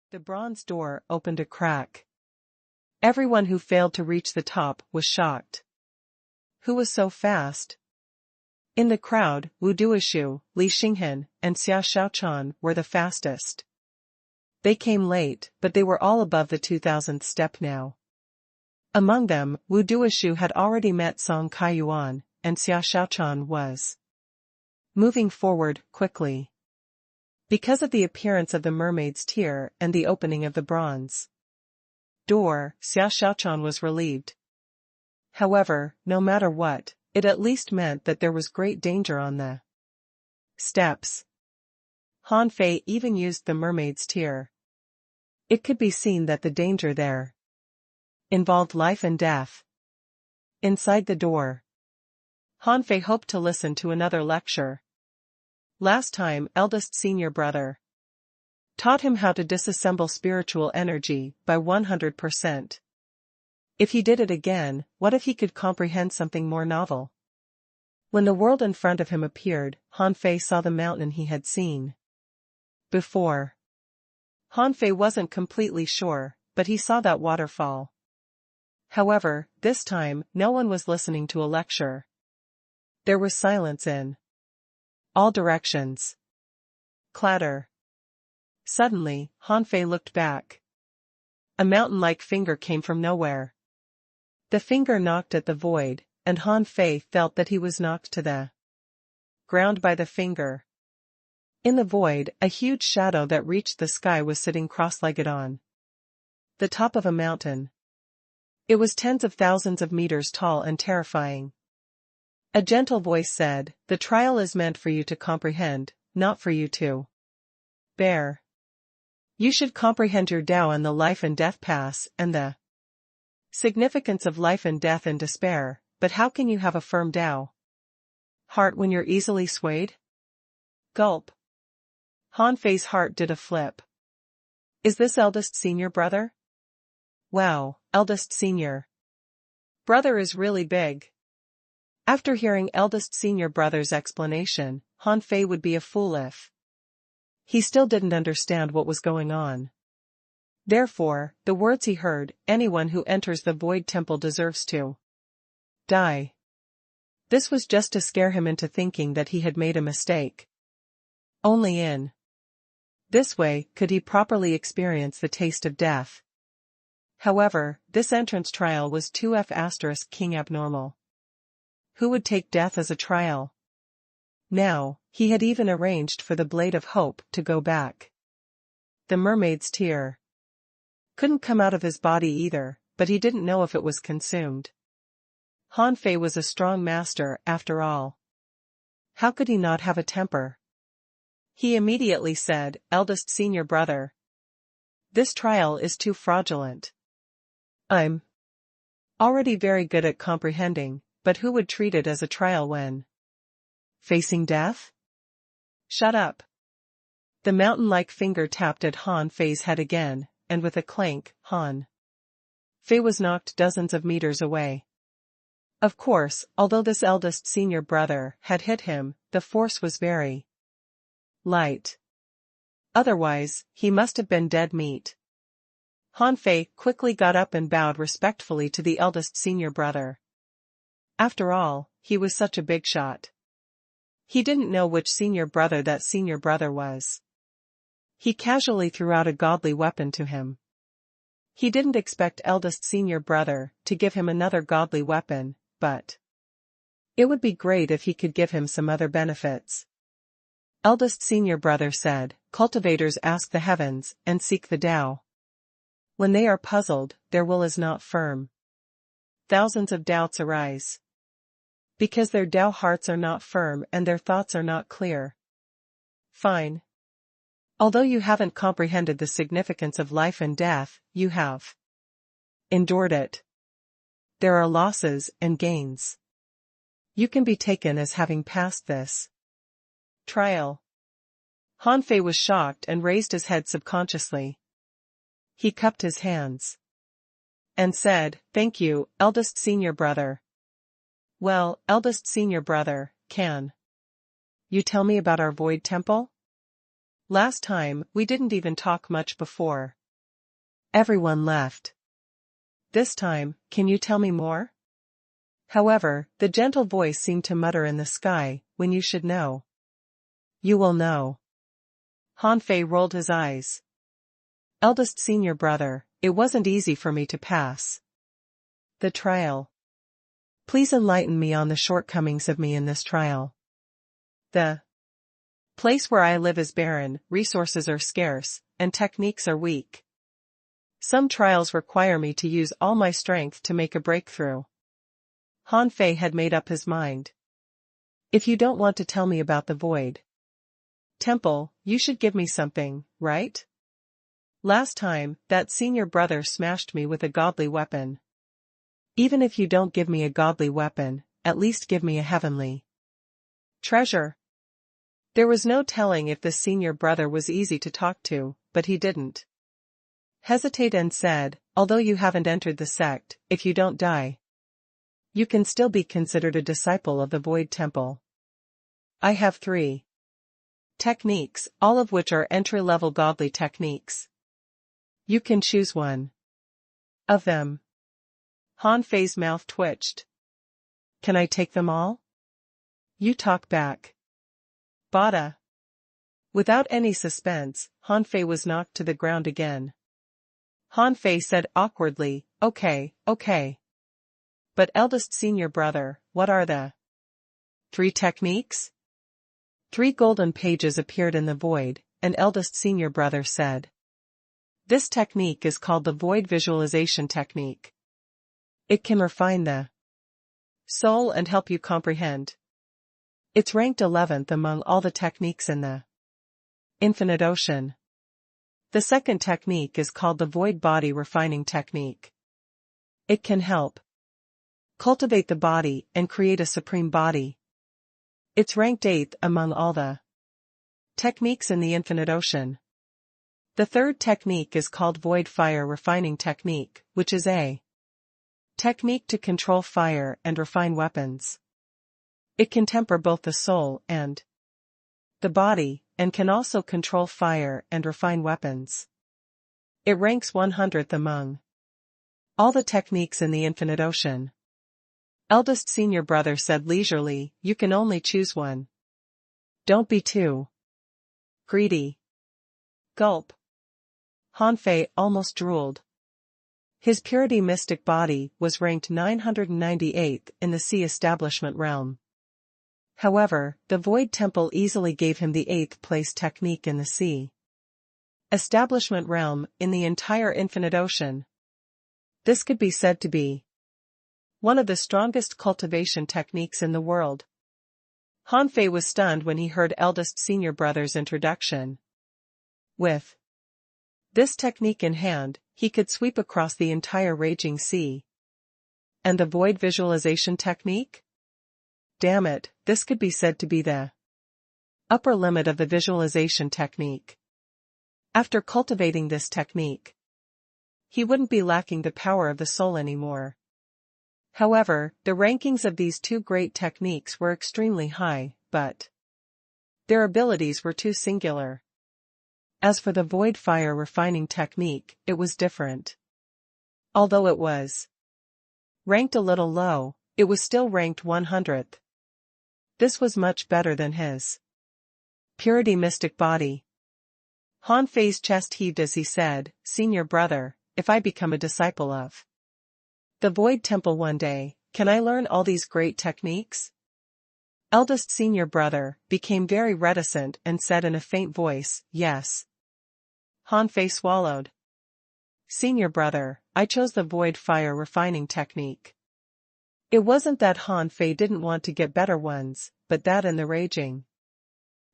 The bronze door opened a crack. Everyone who failed to reach the top was shocked. Who was so fast? In the crowd, Wu Duishu, Li Xinghan, and Xia Shaochan were the fastest. They came late, but they were all above the 2000th step now. Among them, Wu Duishu had already met Song Kaiyuan, and Xia Shaochan was moving forward quickly. Because of the appearance of the mermaid's tear and the opening of the bronze door, Xia Shaochan was relieved. However, no matter what, it at least meant that there was great danger on the steps. Han Fei even used the mermaid's tear. It could be seen that the danger there involved life and death. Inside the door, Han Fei hoped to listen to another lecture. Last time, eldest senior brother taught him how to disassemble spiritual energy by 100%. If he did it again, what if he could comprehend something more novel? When the world in front of him appeared, Han Fei saw the mountain he had seen before. Han Fei wasn't completely sure, but he saw that waterfall. However, this time, no one was listening to a lecture. There was silence in all directions. Clatter. Suddenly, Han Fei looked back. A mountain-like finger came from nowhere. The finger knocked at the void, and Han Fei felt that he was knocked to the ground by the finger. In the void, a huge shadow that reached the sky was sitting cross-legged on the top of a mountain. It was tens of thousands of meters tall and terrifying. A gentle voice said, "The trial is meant for you to comprehend, not for you to bear. You should comprehend your Tao and the life and death pass and the significance of life and death and despair, but how can you have a firm Tao heart when you're easily swayed?" Gulp. Han Fei's heart did a flip. Is this eldest senior brother? Wow, eldest senior brother is really big. After hearing eldest senior brother's explanation, Han Fei would be a fool if he still didn't understand what was going on. Therefore, the words he heard, anyone who enters the Void Temple deserves to die. This was just to scare him into thinking that he had made a mistake. Only in this way could he properly experience the taste of death. However, this entrance trial was 2F** king abnormal. Who would take death as a trial? Now, he had even arranged for the Blade of Hope to go back. The mermaid's tear couldn't come out of his body either, but he didn't know if it was consumed. Han Fei was a strong master, after all. How could he not have a temper? He immediately said, "Eldest senior brother, this trial is too fraudulent. I'm already very good at comprehending, but who would treat it as a trial when facing death?" Shut up. The mountain-like finger tapped at Han Fei's head again, and with a clank, Han Fei was knocked dozens of meters away. Of course, although this eldest senior brother had hit him, the force was very light. Otherwise, he must have been dead meat. Han Fei quickly got up and bowed respectfully to the eldest senior brother. After all, he was such a big shot. He didn't know which senior brother that senior brother was. He casually threw out a godly weapon to him. He didn't expect eldest senior brother to give him another godly weapon, but it would be great if he could give him some other benefits. Eldest senior brother said, "Cultivators ask the heavens and seek the Tao. When they are puzzled, their will is not firm. Thousands of doubts arise because their Tao hearts are not firm and their thoughts are not clear." Fine. Although you haven't comprehended the significance of life and death, you have endured it. There are losses and gains. You can be taken as having passed this trial. Han Fei was shocked and raised his head subconsciously. He cupped his hands and said, "Thank you, eldest senior brother." Well, eldest senior brother, can you tell me about our Void Temple? Last time, we didn't even talk much before. Everyone left. This time, can you tell me more? However, the gentle voice seemed to mutter in the sky, when you should know. You will know. Hanfei rolled his eyes. Eldest senior brother, it wasn't easy for me to pass the trial. Please enlighten me on the shortcomings of me in this trial. The place where I live is barren, resources are scarce, and techniques are weak. Some trials require me to use all my strength to make a breakthrough. Hanfei had made up his mind. If you don't want to tell me about the void temple, you should give me something, right? Last time, that senior brother smashed me with a godly weapon. Even if you don't give me a godly weapon, at least give me a heavenly treasure. There was no telling if this senior brother was easy to talk to, but he didn't hesitate and said, although you haven't entered the sect, if you don't die, you can still be considered a disciple of the Void Temple. I have 3 techniques, all of which are entry-level godly techniques. You can choose one of them. Hanfei's mouth twitched. Can I take them all? You talk back. Bada. Without any suspense, Hanfei was knocked to the ground again. Hanfei said awkwardly, okay. But eldest senior brother, what are the 3 techniques? 3 golden pages appeared in the void, and eldest senior brother said. This technique is called the void visualization technique. It can refine the soul and help you comprehend. It's ranked 11th among all the techniques in the infinite ocean. The second technique is called the void body refining technique. It can help cultivate the body and create a supreme body. It's ranked 8th among all the techniques in the infinite ocean. The third technique is called void fire refining technique, which is a technique to control fire and refine weapons. It can temper both the soul and the body, and can also control fire and refine weapons. It ranks 100th among all the techniques in the infinite ocean. Eldest senior brother said leisurely, you can only choose one. Don't be too greedy. Gulp. Hanfei almost drooled. His purity mystic body was ranked 998th in the sea establishment realm. However, the Void Temple easily gave him the 8th place technique in the sea establishment realm in the entire infinite ocean. This could be said to be one of the strongest cultivation techniques in the world. Hanfei was stunned when he heard eldest senior brother's introduction. With this technique in hand, he could sweep across the entire raging sea. And the void visualization technique? Damn it, this could be said to be the upper limit of the visualization technique. After cultivating this technique, he wouldn't be lacking the power of the soul anymore. However, the rankings of these 2 great techniques were extremely high, but their abilities were too singular. As for the void fire refining technique, it was different. Although it was ranked a little low, it was still ranked 100th. This was much better than his purity mystic body. Hanfei's chest heaved as he said, Senior brother, if I become a disciple of the Void Temple one day, can I learn all these great techniques? Eldest senior brother became very reticent and said in a faint voice, yes. Hanfei swallowed. Senior brother, I chose the void fire refining technique. It wasn't that Hanfei didn't want to get better ones, but that in the raging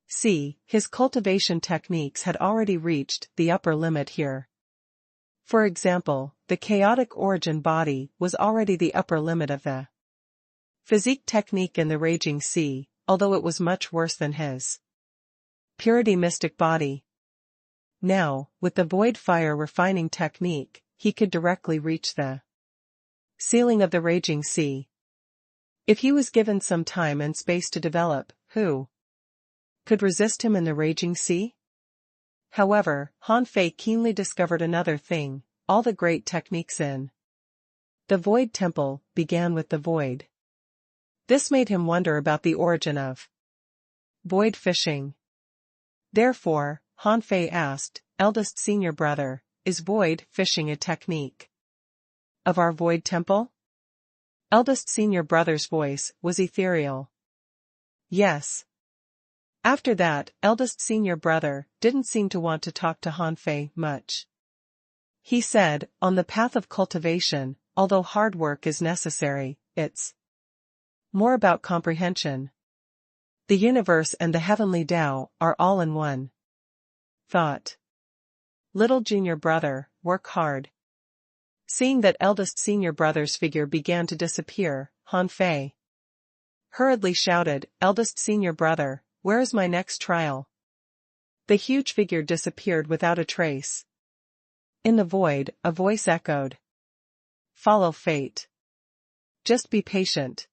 sea, his cultivation techniques had already reached the upper limit here. For example, the chaotic origin body was already the upper limit of the physique technique in the raging sea, although it was much worse than his purity mystic body. Now, with the void fire refining technique, he could directly reach the ceiling of the raging sea. If he was given some time and space to develop, who could resist him in the raging sea? However, Han Fei keenly discovered another thing: all the great techniques in the Void Temple began with the void. This made him wonder about the origin of void fishing. Therefore, Han Fei asked, "Eldest senior brother, is void fishing a technique of our Void Temple?" Eldest senior brother's voice was ethereal. Yes. After that, eldest senior brother didn't seem to want to talk to Han Fei much. He said, "On the path of cultivation, although hard work is necessary, it's more about comprehension. The universe and the heavenly Tao are all in one thought. Little junior brother, work hard." Seeing that eldest senior brother's figure began to disappear, Han Fei hurriedly shouted, "Eldest senior brother, where is my next trial?" The huge figure disappeared without a trace. In the void, a voice echoed, "Follow fate. Just be patient."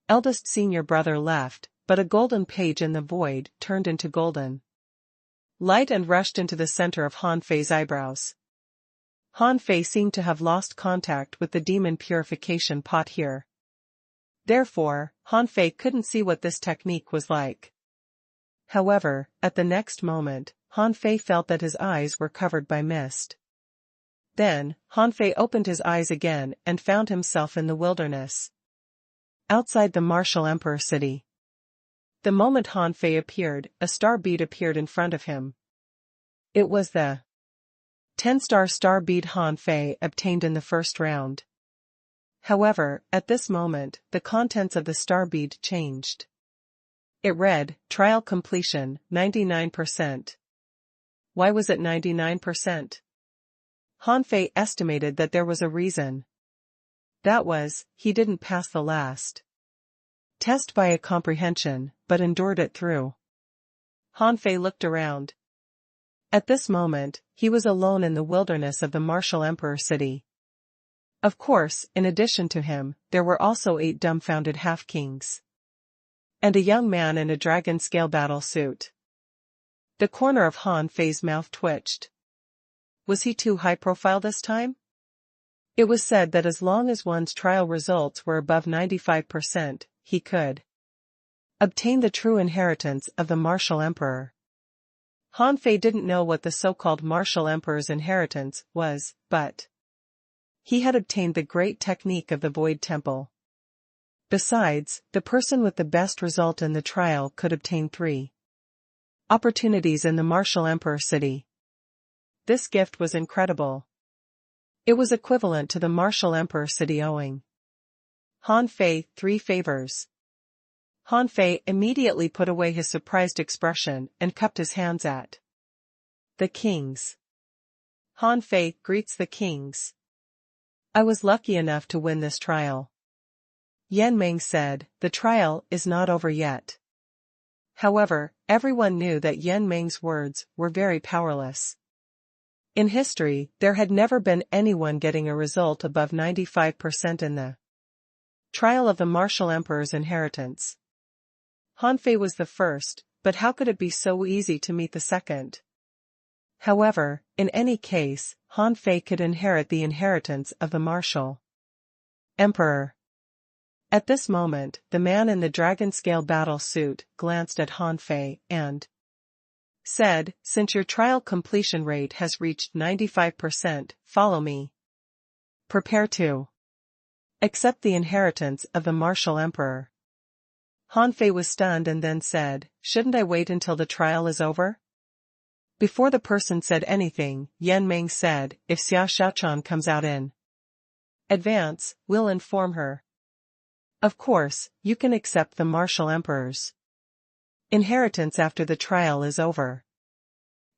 Eldest senior brother left, but a golden page in the void turned into golden light and rushed into the center of Han Fei's eyebrows. Han Fei seemed to have lost contact with the demon purification pot here. Therefore, Han Fei couldn't see what this technique was like. However, at the next moment, Han Fei felt that his eyes were covered by mist. Then, Han Fei opened his eyes again and found himself in the wilderness, outside the martial emperor city. The moment Han Fei appeared, a star bead appeared in front of him. It was the 10-star star bead Han Fei obtained in the first round. However, at this moment, the contents of the star bead changed. It read, "Trial completion, 99%. Why was it 99%? Han Fei estimated that there was a reason. That was, he didn't pass the last test by a comprehension, but endured it through. Han Fei looked around. At this moment, he was alone in the wilderness of the martial emperor city. Of course, in addition to him, there were also 8 dumbfounded half-kings. And a young man in a dragon scale battle suit. The corner of Han Fei's mouth twitched. Was he too high profile this time? It was said that as long as one's trial results were above 95%, he could obtain the true inheritance of the martial emperor. Han Fei didn't know what the so-called martial emperor's inheritance was, but he had obtained the great technique of the Void Temple. Besides, the person with the best result in the trial could obtain 3 opportunities in the martial emperor city. This gift was incredible. It was equivalent to the martial emperor city owing Han Fei 3 favors. Han Fei immediately put away his surprised expression and cupped his hands at the kings. Han Fei greets the kings. I was lucky enough to win this trial. Yan Meng said, the trial is not over yet. However, everyone knew that Yan Meng's words were very powerless. In history, there had never been anyone getting a result above 95% in the trial of the martial emperor's inheritance. Han Fei was the first, but how could it be so easy to meet the second? However, in any case, Han Fei could inherit the inheritance of the martial emperor. At this moment, the man in the dragon scale battle suit glanced at Han Fei and said, since your trial completion rate has reached 95%, follow me. Prepare to accept the inheritance of the martial emperor. Han Fei was stunned and then said, shouldn't I wait until the trial is over? Before the person said anything, Yan Meng said, if Xia Xiaochan comes out in advance, we'll inform her. Of course, you can accept the martial emperor's inheritance after the trial is over.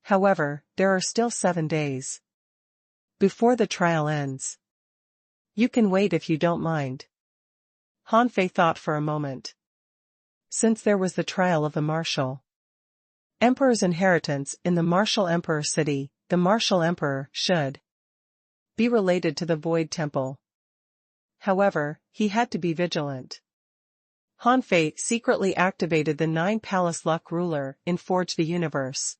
However, there are still 7 days before the trial ends. You can wait if you don't mind. Han Fei thought for a moment. Since there was the trial of the martial emperor's inheritance in the martial emperor city, the martial emperor should be related to the Void Temple. However, he had to be vigilant. Han Fei secretly activated the 9 Palace Luck Ruler in Forge the Universe.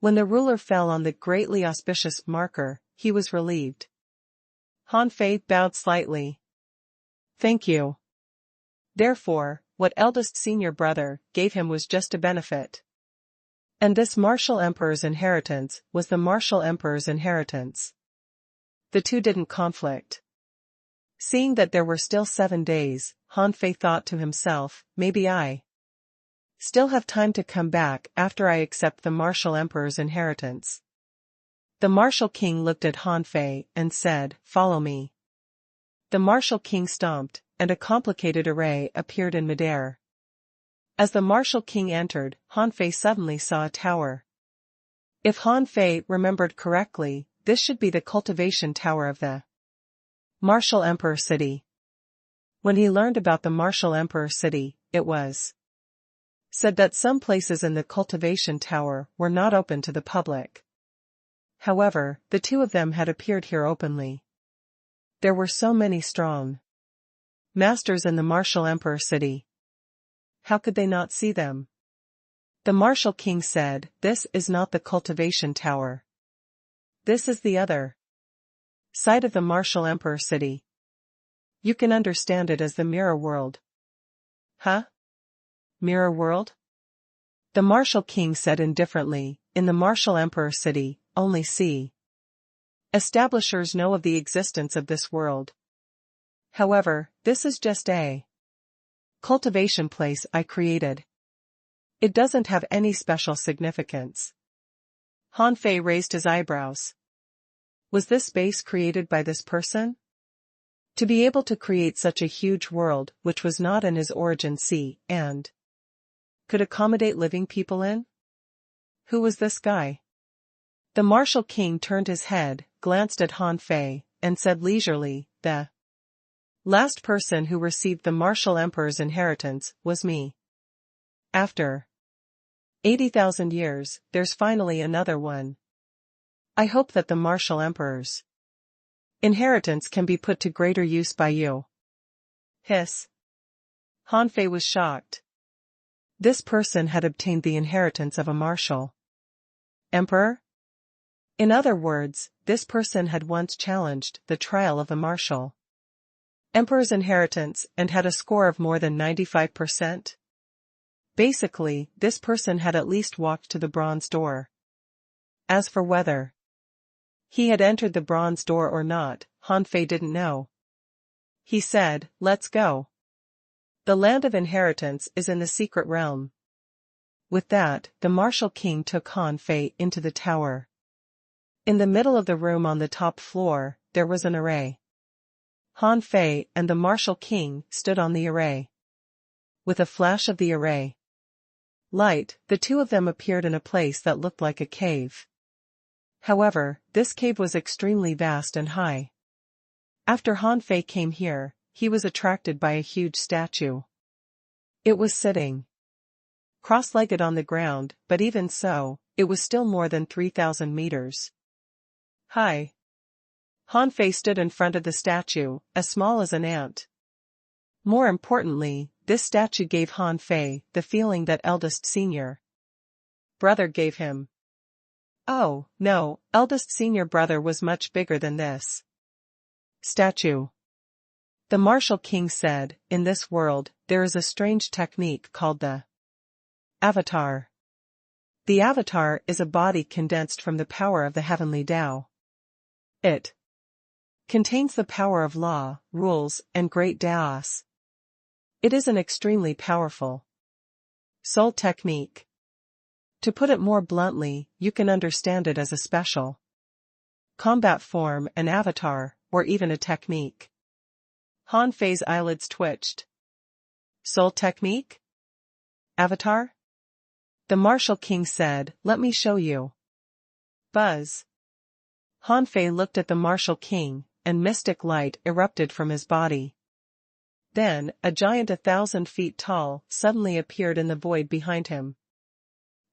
When the ruler fell on the greatly auspicious marker, he was relieved. Han Fei bowed slightly. Thank you. Therefore, what eldest senior brother gave him was just a benefit. And this martial emperor's inheritance was the martial emperor's inheritance. The two didn't conflict. Seeing that there were still 7 days, Han Fei thought to himself, maybe I still have time to come back after I accept the martial emperor's inheritance. The martial king looked at Han Fei and said, follow me. The martial king stomped, and a complicated array appeared in midair. As the martial king entered, Han Fei suddenly saw a tower. If Han Fei remembered correctly, this should be the cultivation tower of the martial emperor city. When he learned about the martial emperor city, it was said that some places in the cultivation tower were not open to the public. However, the two of them had appeared here openly. There were so many strong masters in the martial emperor city. How could they not see them? The martial king said, this is not the cultivation tower. This is the other side of the martial emperor city. You can understand it as the mirror world. Huh? Mirror world? The martial king said indifferently, in the martial emperor city, only establishers know of the existence of this world. However, this is just a cultivation place I created. It doesn't have any special significance. Han Fei raised his eyebrows. Was this space created by this person? To be able to create such a huge world which was not in his origin sea and could accommodate living people in? Who was this guy? The martial king turned his head, glanced at Han Fei, and said leisurely, the last person who received the martial emperor's inheritance was me. After 80,000 years, there's finally another one. I hope that the martial emperor's inheritance can be put to greater use by you. Hiss. Han Fei was shocked. This person had obtained the inheritance of a martial emperor? In other words, this person had once challenged the trial of a martial emperor's inheritance and had a score of more than 95%. Basically, this person had at least walked to the bronze door. As for whether he had entered the bronze door or not, Han Fei didn't know. He said, let's go. The land of inheritance is in the secret realm. With that, the martial king took Han Fei into the tower. In the middle of the room on the top floor, there was an array. Han Fei and the martial king stood on the array. With a flash of the array light, the two of them appeared in a place that looked like a cave. However, this cave was extremely vast and high. After Han Fei came here, he was attracted by a huge statue. It was sitting cross-legged on the ground, but even so, it was still more than 3,000 meters high. Han Fei stood in front of the statue, as small as an ant. More importantly, this statue gave Han Fei the feeling that eldest senior brother gave him. Oh, no, eldest senior brother was much bigger than this statue. The martial king said, in this world, there is a strange technique called the avatar. The avatar is a body condensed from the power of the heavenly Tao. It contains the power of law, rules, and great Taos. It is an extremely powerful soul technique. To put it more bluntly, you can understand it as a special combat form, an avatar, or even a technique. Han Fei's eyelids twitched. Soul technique? Avatar? The martial king said, let me show you. Buzz. Han Fei looked at the martial king, and mystic light erupted from his body. Then, a giant 1,000 feet tall suddenly appeared in the void behind him.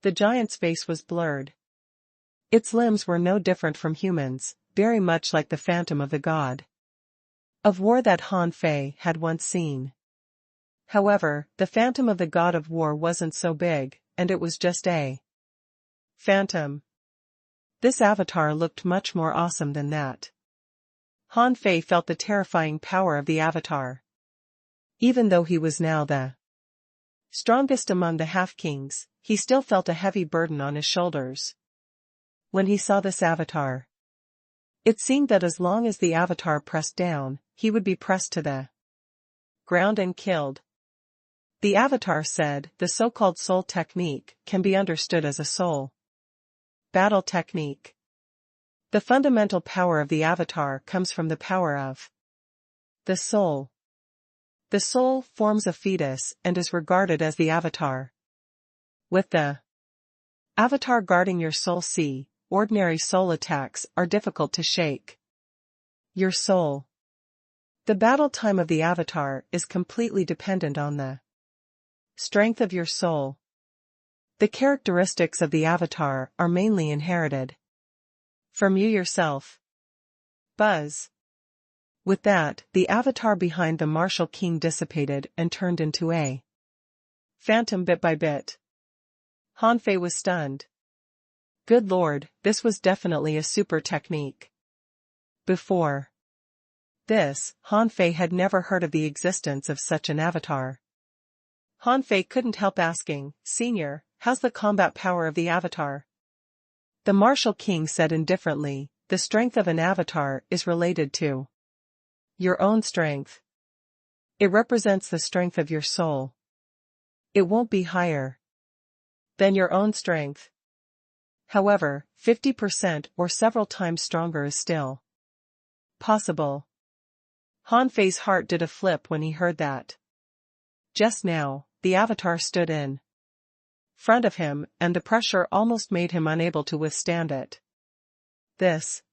The giant's face was blurred. Its limbs were no different from humans, very much like the phantom of the god of war that Han Fei had once seen. However, the phantom of the god of war wasn't so big, and it was just a phantom. This avatar looked much more awesome than that. Han Fei felt the terrifying power of the avatar. Even though he was now the strongest among the half-kings, he still felt a heavy burden on his shoulders. When he saw this avatar, it seemed that as long as the avatar pressed down, he would be pressed to the ground and killed. The avatar said, the so-called soul technique can be understood as a soul battle technique. The fundamental power of the avatar comes from the power of the soul. The soul forms a fetus and is regarded as the avatar. With the avatar guarding your soul, ordinary soul attacks are difficult to shake your soul. The battle time of the avatar is completely dependent on the strength of your soul. The characteristics of the avatar are mainly inherited from you yourself. Buzz. With that, the avatar behind the martial king dissipated and turned into a phantom bit by bit. Han Fei was stunned. Good lord, this was definitely a super technique. Before this, Han Fei had never heard of the existence of such an avatar. Han Fei couldn't help asking, Senior, how's the combat power of the avatar? The martial king said indifferently, the strength of an avatar is related to your own strength. It represents the strength of your soul. It won't be higher than your own strength. However, 50% or several times stronger is still possible. Han Fei's heart did a flip when he heard that. Just now, the avatar stood in front of him, and the pressure almost made him unable to withstand it. This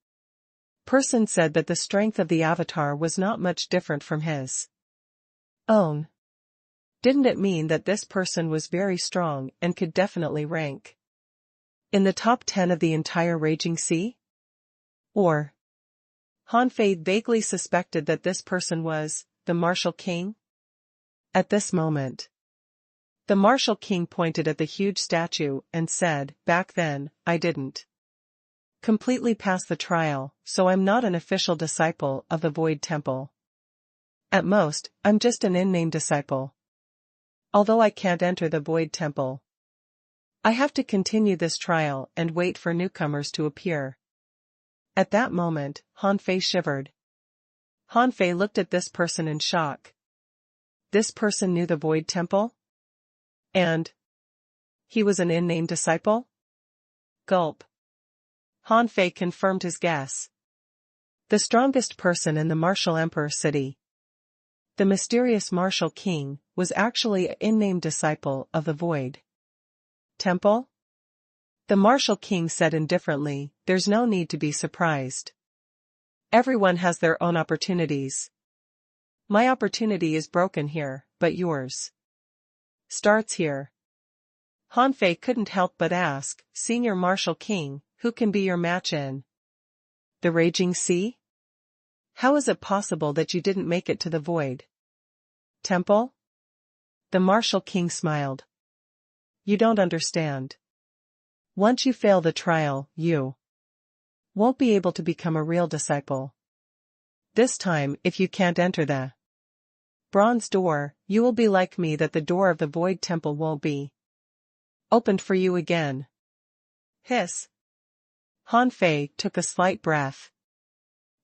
person said that the strength of the avatar was not much different from his own. Didn't it mean that this person was very strong and could definitely rank in the top 10 of the entire Raging Sea? Or Han Fei vaguely suspected that this person was the martial king? At this moment, the martial king pointed at the huge statue and said, back then, I didn't completely pass the trial, so I'm not an official disciple of the Void Temple. At most, I'm just an in-name disciple. Although I can't enter the Void Temple, I have to continue this trial and wait for newcomers to appear. At that moment, Han Fei shivered. Han Fei looked at this person in shock. This person knew the Void Temple? And he was an in-name disciple? Gulp. Han Fei confirmed his guess. The strongest person in the Martial Emperor city, the mysterious Martial King, was actually an in-name disciple of the Void Temple? The Martial King said indifferently, there's no need to be surprised. Everyone has their own opportunities. My opportunity is broken here, but yours starts here. Han Fei couldn't help but ask, Senior Martial King, who can be your match in the Raging Sea? How is it possible that you didn't make it to the Void Temple? The Martial King smiled. You don't understand. Once you fail the trial, you won't be able to become a real disciple. This time, if you can't enter the bronze door, you will be like me, that the door of the Void Temple won't be opened for you again. Hiss. Han Fei took a slight breath.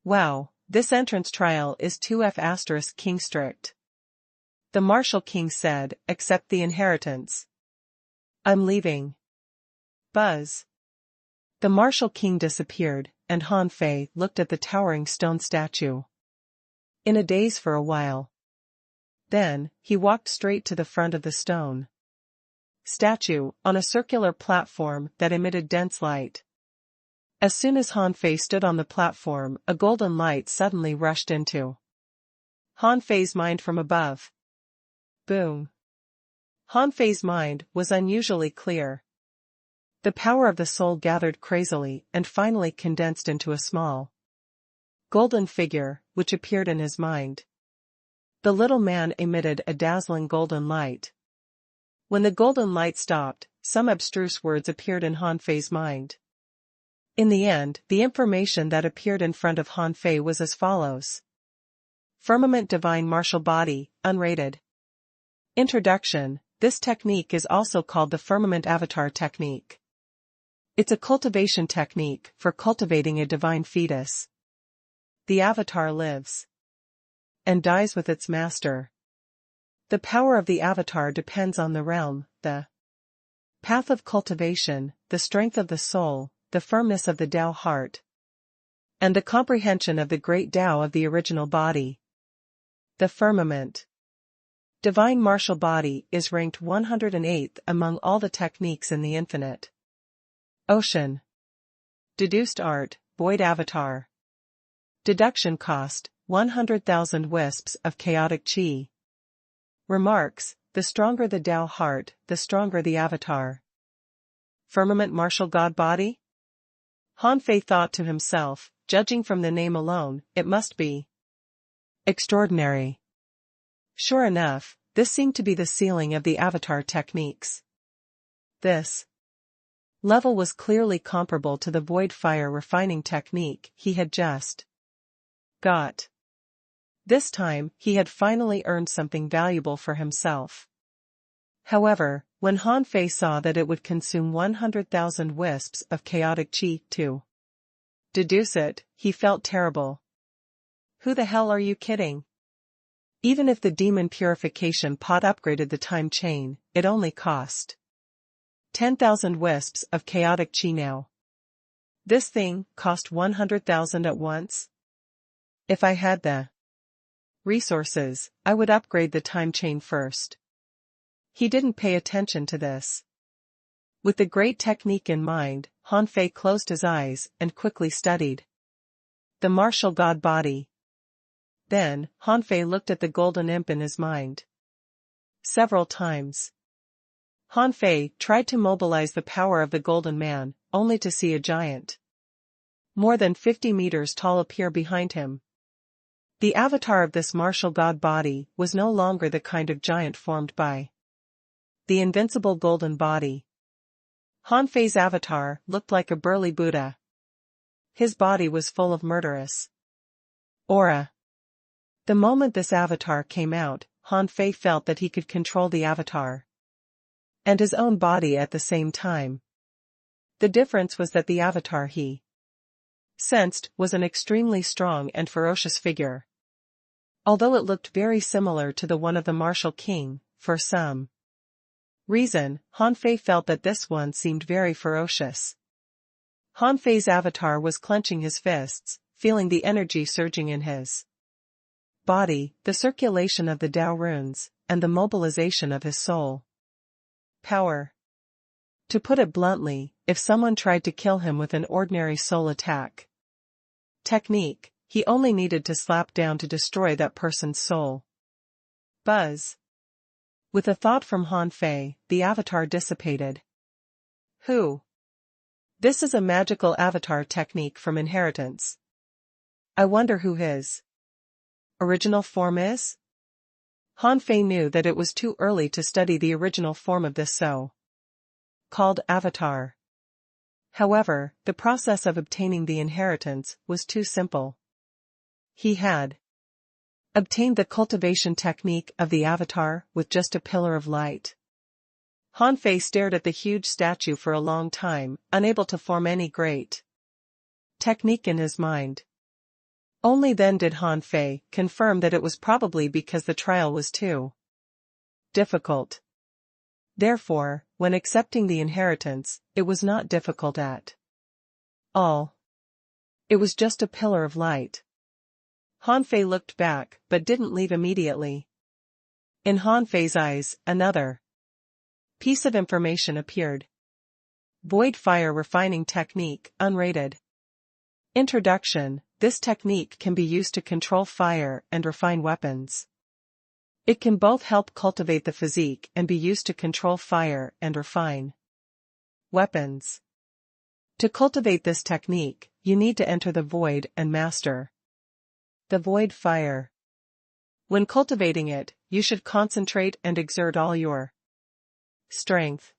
Wow, this entrance trial is 2F** king strict. The Martial King said, accept the inheritance. I'm leaving. Buzz. The Martial King disappeared, and Han Fei looked at the towering stone statue in a daze for a while. Then, he walked straight to the front of the stone statue, on a circular platform that emitted dense light. As soon as Han Fei stood on the platform, a golden light suddenly rushed into Han Fei's mind from above. Boom. Han Fei's mind was unusually clear. The power of the soul gathered crazily and finally condensed into a small golden figure, which appeared in his mind. The little man emitted a dazzling golden light. When the golden light stopped, some abstruse words appeared in Han Fei's mind. In the end, the information that appeared in front of Han Fei was as follows. Firmament Divine Martial Body, unrated. Introduction. This technique is also called the Firmament Avatar technique. It's a cultivation technique for cultivating a divine fetus. The avatar lives and dies with its master. The power of the avatar depends on the realm, the path of cultivation, the strength of the soul, the firmness of the Tao heart, and the comprehension of the great Tao of the original body. The firmament divine martial body is ranked 108th among all the techniques in the infinite ocean. Deduced art, void avatar. Deduction cost, 100,000 wisps of chaotic chi. Remarks, the stronger the Tao heart, the stronger the avatar. Firmament martial god body? Han Fei thought to himself, judging from the name alone, it must be extraordinary. Sure enough, this seemed to be the ceiling of the avatar techniques. This level was clearly comparable to the void fire refining technique he had just got. This time, he had finally earned something valuable for himself. However, when Han Fei saw that it would consume 100,000 wisps of chaotic chi to deduce it, he felt terrible. Who the hell are you kidding? Even if the demon purification pot upgraded the time chain, it only cost 10,000 wisps of chaotic chi now. This thing cost 100,000 at once? If I had the resources, I would upgrade the time chain first. He didn't pay attention to this. With the great technique in mind, Han Fei closed his eyes and quickly studied the martial god body. Then, Han Fei looked at the golden imp in his mind. Several times. Han Fei tried to mobilize the power of the golden man, only to see a giant more than 50 meters tall appear behind him. The avatar of this martial god body was no longer the kind of giant formed by the invincible golden body. Han Fei's avatar looked like a burly Buddha. His body was full of murderous aura. The moment this avatar came out, Han Fei felt that he could control the avatar and his own body at the same time. The difference was that the avatar he sensed was an extremely strong and ferocious figure. Although it looked very similar to the one of the martial king, for some reason, Han Fei felt that this one seemed very ferocious. Han Fei's avatar was clenching his fists, feeling the energy surging in his body, the circulation of the Tao runes, and the mobilization of his soul power. To put it bluntly, if someone tried to kill him with an ordinary soul attack technique, he only needed to slap down to destroy that person's soul. Buzz. With a thought from Han Fei, the avatar dissipated. Who? This is a magical avatar technique from inheritance. I wonder who his original form is? Han Fei knew that it was too early to study the original form of this so-called avatar. However, the process of obtaining the inheritance was too simple. He had obtained the cultivation technique of the avatar with just a pillar of light. Han Fei stared at the huge statue for a long time, unable to form any great technique in his mind. Only then did Han Fei confirm that it was probably because the trial was too difficult. Therefore, when accepting the inheritance, it was not difficult at all. It was just a pillar of light. Han Fei looked back, but didn't leave immediately. In Han Fei's eyes, another piece of information appeared. Void fire refining technique, unrated. Introduction. This technique can be used to control fire and refine weapons. It can both help cultivate the physique and be used to control fire and refine weapons. To cultivate this technique, you need to enter the void and master the void fire. When cultivating it, you should concentrate and exert all your strength.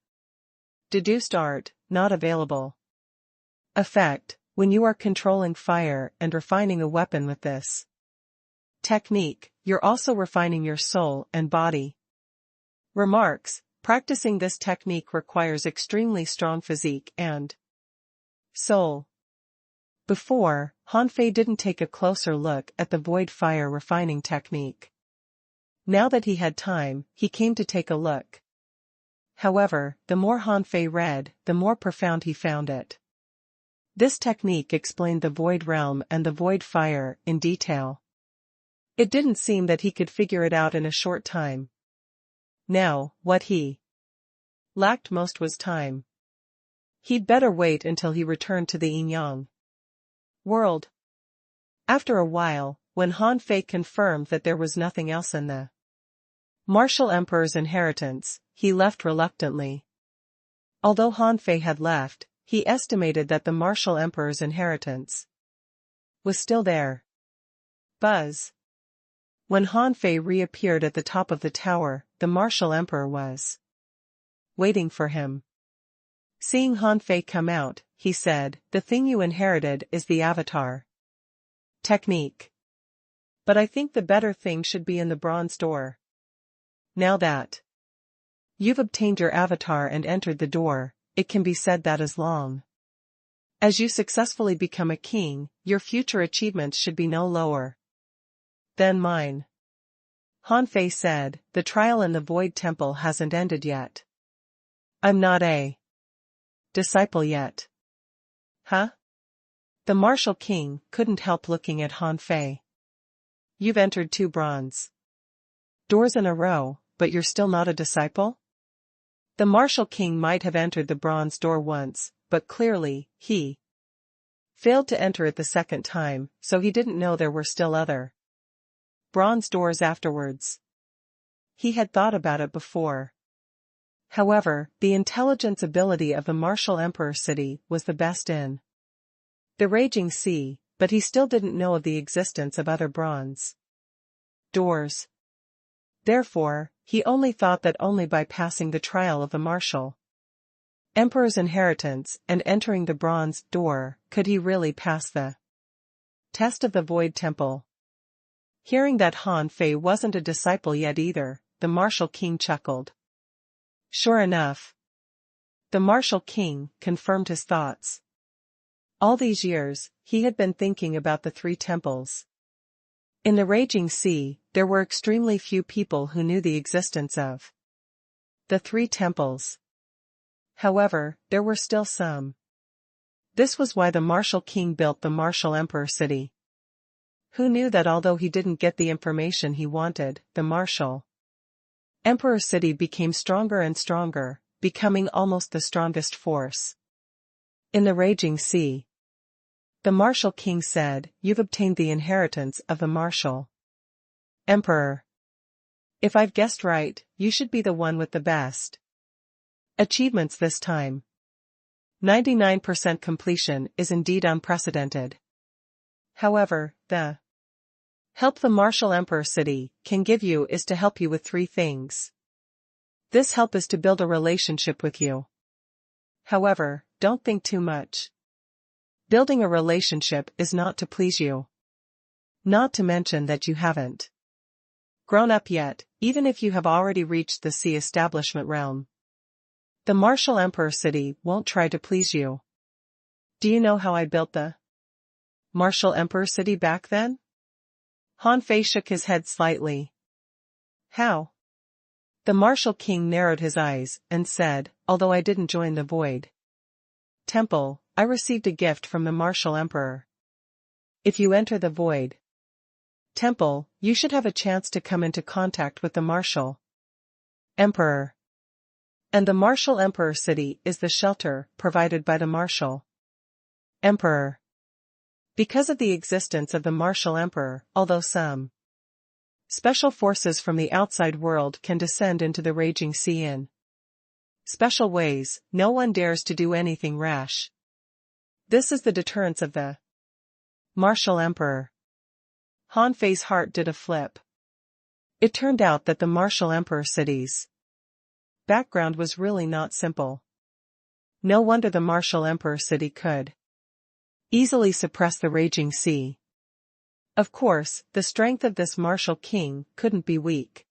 Deduced art, not available. effect, when you are controlling fire and refining a weapon with this technique, you're also refining your soul and body. Remarks: practicing this technique requires extremely strong physique and soul. Before, Han Fei didn't take a closer look at the void fire refining technique. Now that he had time, he came to take a look. However, the more Han Fei read, the more profound he found it. This technique explained the void realm and the void fire in detail. It didn't seem that he could figure it out in a short time. Now, what he lacked most was time. He'd better wait until he returned to the Yin-Yang world. After a while, when Han Fei confirmed that there was nothing else in the martial emperor's inheritance, he left reluctantly. Although Han Fei had left, he estimated that the martial emperor's inheritance was still there. Buzz. When Han Fei reappeared at the top of the tower, the martial emperor was waiting for him. Seeing Han Fei come out, he said, "The thing you inherited is the avatar technique. But I think the better thing should be in the bronze door. Now that you've obtained your avatar and entered the door, it can be said that as long as you successfully become a king, your future achievements should be no lower than mine." Han Fei said, "The trial in the Void Temple hasn't ended yet. I'm not a disciple yet." Huh? The martial king couldn't help looking at Han Fei. "You've entered 2 bronze doors in a row, but you're still not a disciple?" The martial king might have entered the bronze door once, but clearly, he failed to enter it the second time, so he didn't know there were still other bronze doors afterwards. He had thought about it before. However, the intelligence ability of the martial emperor city was the best in the raging sea, but he still didn't know of the existence of other bronze doors. Therefore, he only thought that only by passing the trial of the martial emperor's inheritance and entering the bronze door could he really pass the test of the Void Temple. Hearing that Han Fei wasn't a disciple yet either, the martial king chuckled. Sure enough, the martial king confirmed his thoughts. All these years, he had been thinking about the 3 temples. In the raging sea, there were extremely few people who knew the existence of the 3 temples. However, there were still some. This was why the martial king built the martial emperor city. Who knew that although he didn't get the information he wanted, the martial emperor city became stronger and stronger, becoming almost the strongest force in the raging sea. The martial king said, "You've obtained the inheritance of the martial emperor. If I've guessed right, you should be the one with the best achievements this time. 99% completion is indeed unprecedented. However, the help the martial emperor city can give you is to help you with 3 things. This help is to build a relationship with you. However, don't think too much. Building a relationship is not to please you. Not to mention that you haven't grown up yet, even if you have already reached the sea establishment realm. The martial emperor city won't try to please you. Do you know how I built the martial emperor city back then?" Han Fei shook his head slightly. "How?" The martial king narrowed his eyes and said, "Although I didn't join the Void Temple, I received a gift from the martial emperor. If you enter the Void Temple, you should have a chance to come into contact with the martial emperor. And the martial emperor city is the shelter provided by the martial emperor. Because of the existence of the martial emperor, although some special forces from the outside world can descend into the raging sea in special ways, no one dares to do anything rash. This is the deterrence of the martial emperor." Han Fei's heart did a flip. It turned out that the martial emperor city's background was really not simple. No wonder the martial emperor city could easily suppress the raging sea. Of course, the strength of this martial king couldn't be weak.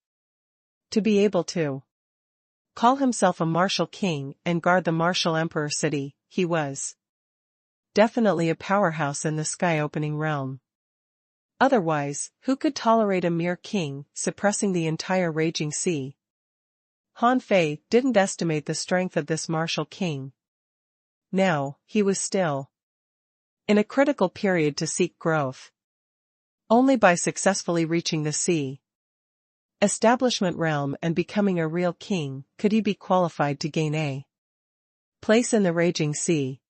To be able to call himself a martial king and guard the martial emperor city, he was definitely a powerhouse in the sky-opening realm. Otherwise, who could tolerate a mere king suppressing the entire raging sea? Han Fei didn't estimate the strength of this martial king. Now, he was still in a critical period to seek growth. Only by successfully reaching the sea establishment realm and becoming a real king could he be qualified to gain a place in the raging sea.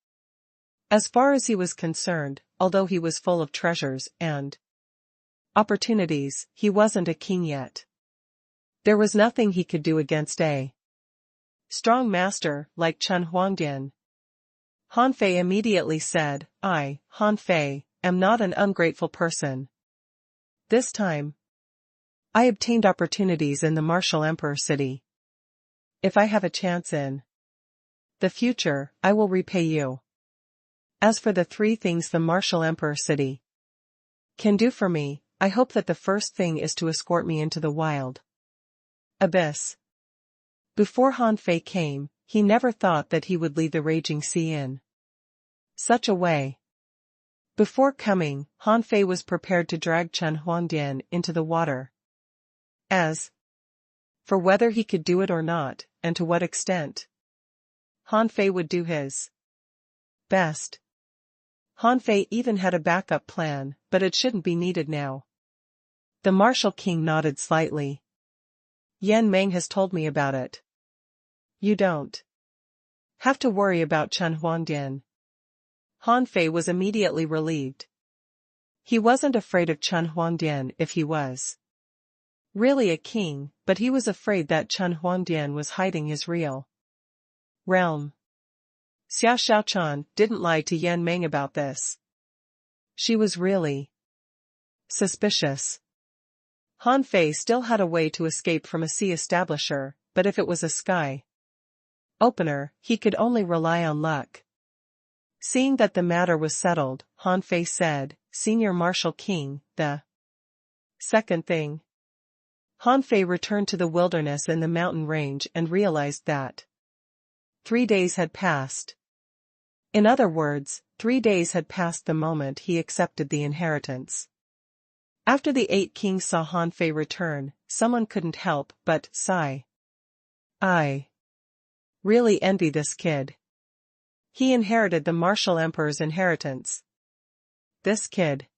As far as he was concerned, although he was full of treasures and opportunities, he wasn't a king yet. There was nothing he could do against a strong master like Chen Huangdian. Han Fei immediately said, "I, Han Fei, am not an ungrateful person. This time, I obtained opportunities in the martial emperor city. If I have a chance in the future, I will repay you. As for the 3 things the martial emperor city can do for me, I hope that the first thing is to escort me into the wild abyss." Before Han Fei came, he never thought that he would lead the raging sea in such a way. Before coming, Han Fei was prepared to drag Chen Huangdian into the water. As for whether he could do it or not, and to what extent, Han Fei would do his best. Han Fei even had a backup plan, but it shouldn't be needed now. The martial king nodded slightly. Yan Meng has told me about it. You don't have to worry about Chen Huangdian. Han Fei was immediately relieved. He wasn't afraid of Chen Huangdian if he was really a king, but he was afraid that Chen Huangdian was hiding his real realm. Xiao Xiaochan didn't lie to Yan Meng about this. She was really suspicious. Han Fei still had a way to escape from a sea establisher, but if it was a sky opener, he could only rely on luck. Seeing that the matter was settled, Han Fei said, "Senior Martial King, the second thing." Han Fei returned to the wilderness in the mountain range and realized that 3 days had passed. In other words, 3 days had passed the moment he accepted the inheritance. After the 8 kings saw Han Fei return, someone couldn't help but sigh. "I really envy this kid. He inherited the martial emperor's inheritance. This kid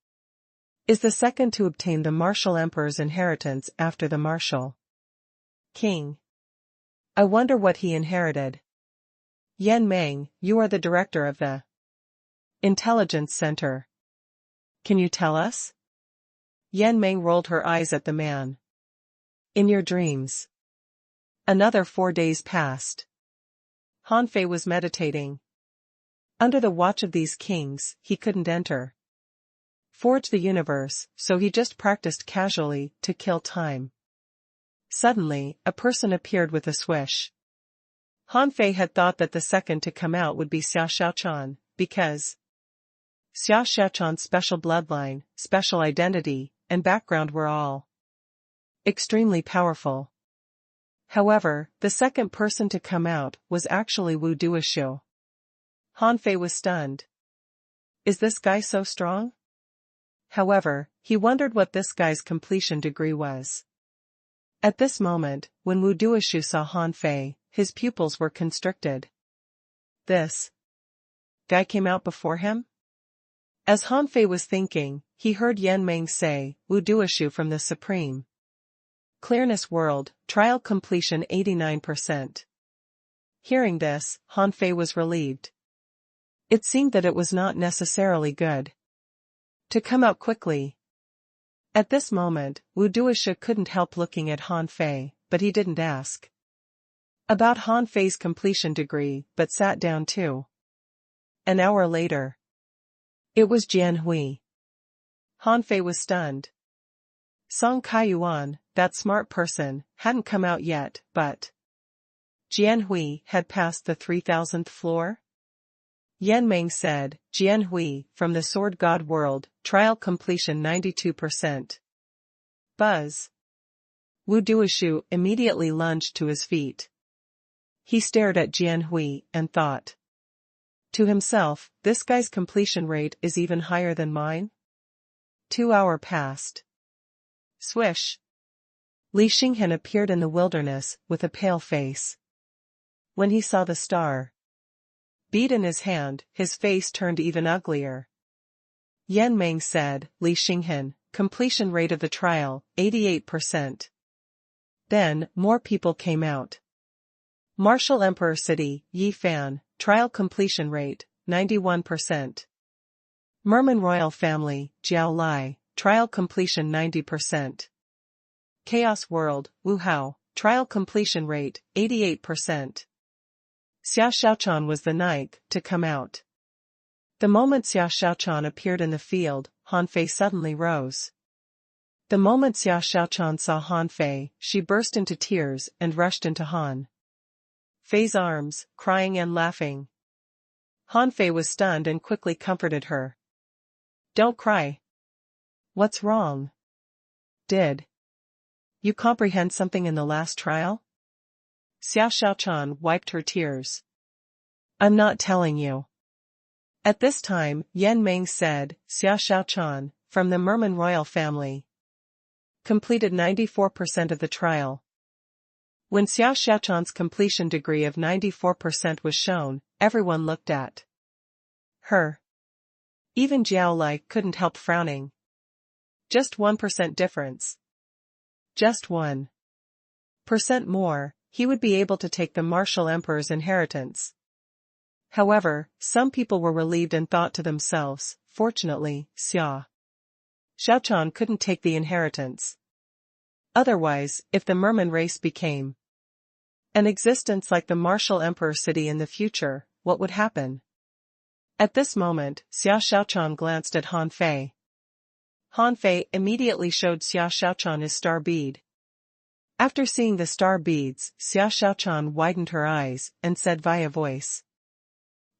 is the second to obtain the martial emperor's inheritance after the martial king. I wonder what he inherited." "Yan Meng, you are the director of the Intelligence Center. Can you tell us?" Yan Meng rolled her eyes at the man. "In your dreams." Another 4 days passed. Han Fei was meditating. Under the watch of these kings, he couldn't forge the universe, so he just practiced casually to kill time. Suddenly, a person appeared with a swish. Han Fei had thought that the second to come out would be Xiao Xiaochan, because Xiao Xiaochan's special bloodline, special identity, and background were all extremely powerful. However, the second person to come out was actually Wu Duishu. Han Fei was stunned. Is this guy so strong? However, he wondered what this guy's completion degree was. At this moment, when Wu Duishu saw Han Fei, his pupils were constricted. This guy came out before him? As Han Fei was thinking, he heard Yan Meng say, "Wu Duishu from the Supreme Clearness World, trial completion 89%. Hearing this, Han Fei was relieved. It seemed that it was not necessarily good to come out quickly. At this moment, Wu Duishu couldn't help looking at Han Fei, but he didn't ask about Han Fei's completion degree, but sat down too. An hour later, it was Jian Hui. Han Fei was stunned. Song Kaiyuan, that smart person, hadn't come out yet, but Jian Hui had passed the 3000th floor? Yan Meng said, Jian Hui, from the Sword God world, trial completion 92%. Buzz. Wu Duoshu immediately lunged to his feet. He stared at Jian Hui and thought to himself, this guy's completion rate is even higher than mine? 2 hours passed. Swish. Li Xinghen appeared in the wilderness with a pale face. When he saw the star bead in his hand, his face turned even uglier. Yan Meng said, Li Xinghen, completion rate of the trial, 88%. Then, more people came out. Martial Emperor City, Yi Fan, trial completion rate, 91%. Merman Royal Family, Jiao Lai, trial completion 90%. Chaos World, Wu Hao, trial completion rate, 88%. Xia Xiaochan was the ninth to come out. The moment Xia Xiaochan appeared in the field, Han Fei suddenly rose. The moment Xia Xiaochan saw Han Fei, she burst into tears and rushed into Han Fei's arms, crying and laughing. Han Fei was stunned and quickly comforted her. Don't cry. What's wrong? Did you comprehend something in the last trial? Xia Xiaochan wiped her tears. I'm not telling you. At this time, Yan Meng said, Xia Xiaochan, from the Merman royal family, completed 94% of the trial. When Xia Xiaochan's completion degree of 94% was shown, everyone looked at her. Even Jiao Lai couldn't help frowning. Just 1% difference. Just 1% more, he would be able to take the martial emperor's inheritance. However, some people were relieved and thought to themselves, fortunately, Xia Xiaochan couldn't take the inheritance. Otherwise, if the Merman race became an existence like the martial emperor city in the future, what would happen? At this moment, Xia Xiaochan glanced at Han Fei. Han Fei immediately showed Xia Xiaochan his star bead. After seeing the star beads, Xia Xiaochan widened her eyes and said via voice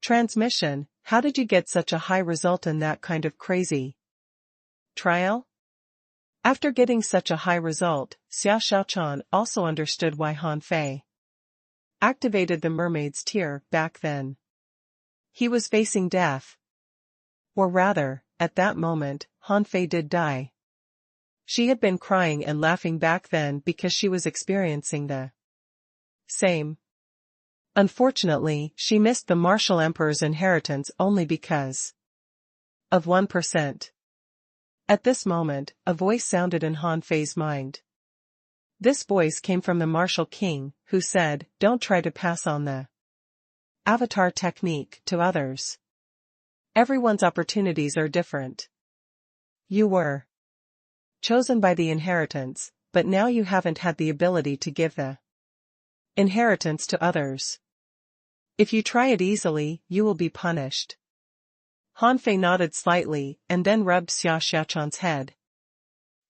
transmission, how did you get such a high result in that kind of crazy trial? After getting such a high result, Xia Xiaochan also understood why Han Fei activated the mermaid's tear back then. He was facing death. Or rather, at that moment, Han Fei did die. She had been crying and laughing back then because she was experiencing the same. Unfortunately, she missed the martial emperor's inheritance only because of 1%. At this moment, a voice sounded in Han Fei's mind. This voice came from the martial king, who said, don't try to pass on the avatar technique to others. Everyone's opportunities are different. You were chosen by the inheritance, but now you haven't had the ability to give the inheritance to others. If you try it easily, you will be punished. Han Fei nodded slightly and then rubbed Xia Xiaochan's head.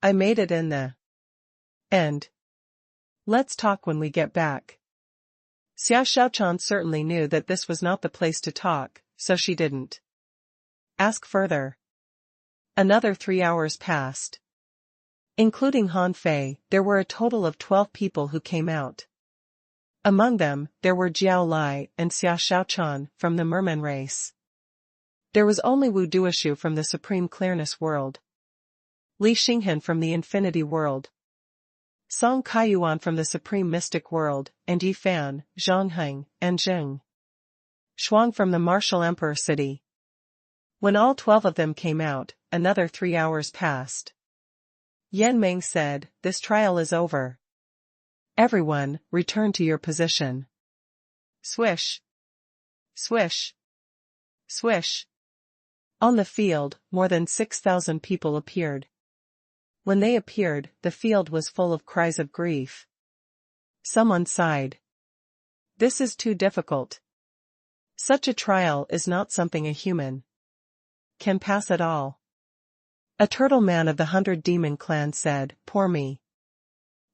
I made it in the end. Let's talk when we get back. Xia Xiaochan certainly knew that this was not the place to talk, so she didn't ask further. Another 3 hours passed. Including Han Fei, there were a total of 12 people who came out. Among them, there were Jiao Lai and Xia Xiaochan from the Merman race. There was only Wu Duoshu from the Supreme Clearness world, Li Xinghen from the Infinity world, Song Kaiyuan from the Supreme Mystic world, and Yi Fan, Zhang Heng, and Zheng Shuang from the Martial Emperor city. When all 12 of them came out, another 3 hours passed. Yan Meng said, this trial is over. Everyone, return to your position. Swish. Swish. Swish. On the field, more than 6,000 people appeared. When they appeared, the field was full of cries of grief. Someone sighed. This is too difficult. Such a trial is not something a human can pass at all. A turtle man of the 100 Demon clan said, poor me.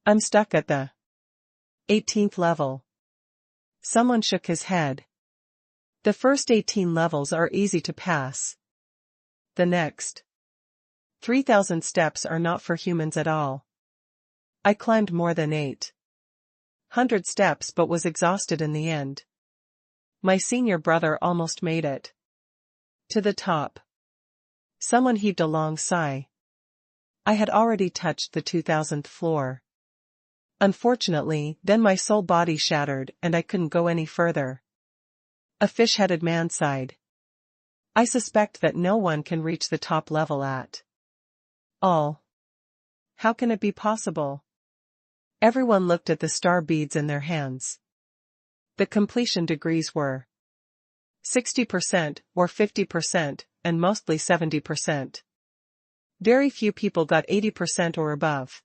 I'm stuck at the 18th level. Someone shook his head. The first 18 levels are easy to pass. The next 3,000 steps are not for humans at all. I climbed more than 800 steps but was exhausted in the end. My senior brother almost made it to the top. Someone heaved a long sigh. I had already touched the 2,000th floor. Unfortunately, then my soul body shattered and I couldn't go any further. A fish-headed man sighed. I suspect that no one can reach the top level at all. How can it be possible? Everyone looked at the star beads in their hands. The completion degrees were 60% or 50% and mostly 70%. Very few people got 80% or above.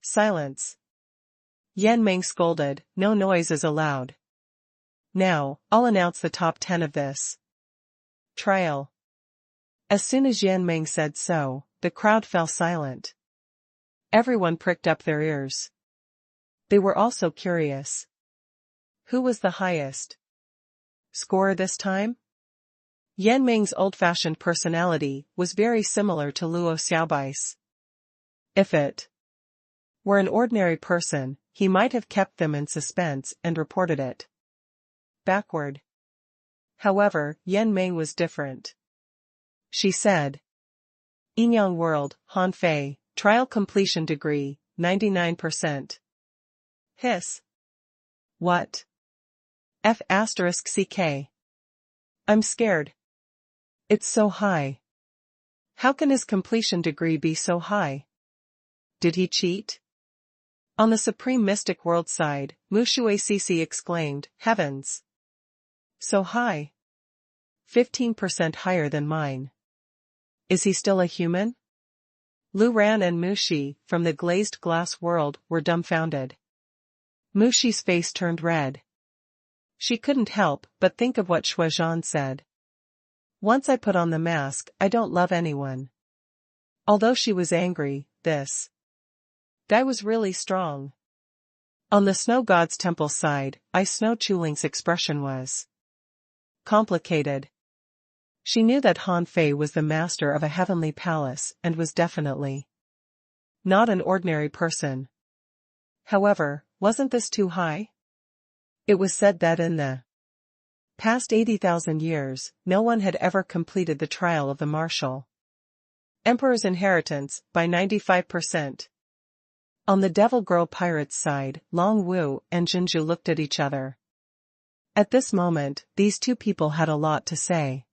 Silence. Yan Meng scolded, "No noise is allowed. Now, I'll announce the top 10 of this trial." As soon as Yan Meng said so, the crowd fell silent. Everyone pricked up their ears. They were also curious. Who was the highest scorer this time? Yan Meng's old-fashioned personality was very similar to Luo Xiaobai's. If it were an ordinary person, he might have kept them in suspense and reported it backward. However, Yan Meng was different. She said, "Yinyang World, Han Fei, trial completion degree, 99%. Hiss. What? F***ck. I'm scared. It's so high. How can his completion degree be so high? Did he cheat?" On the Supreme Mystic World side, Mushui Cece exclaimed, "Heavens! So high. 15% higher than mine. Is he still a human?" Lu Ran and Mushi, from the glazed glass world, were dumbfounded. Mushi's face turned red. She couldn't help but think of what Shuozhan said. "Once I put on the mask, I don't love anyone." Although she was angry, this guy was really strong. On the Snow God's temple side, Snow Chuling's expression was complicated. She knew that Han Fei was the master of a heavenly palace and was definitely not an ordinary person. However, wasn't this too high? It was said that in the past 80,000 years, no one had ever completed the trial of the martial Emperor's inheritance by 95%. On the Devil Girl Pirates side, Long Wu and Jinju looked at each other. At this moment, these two people had a lot to say.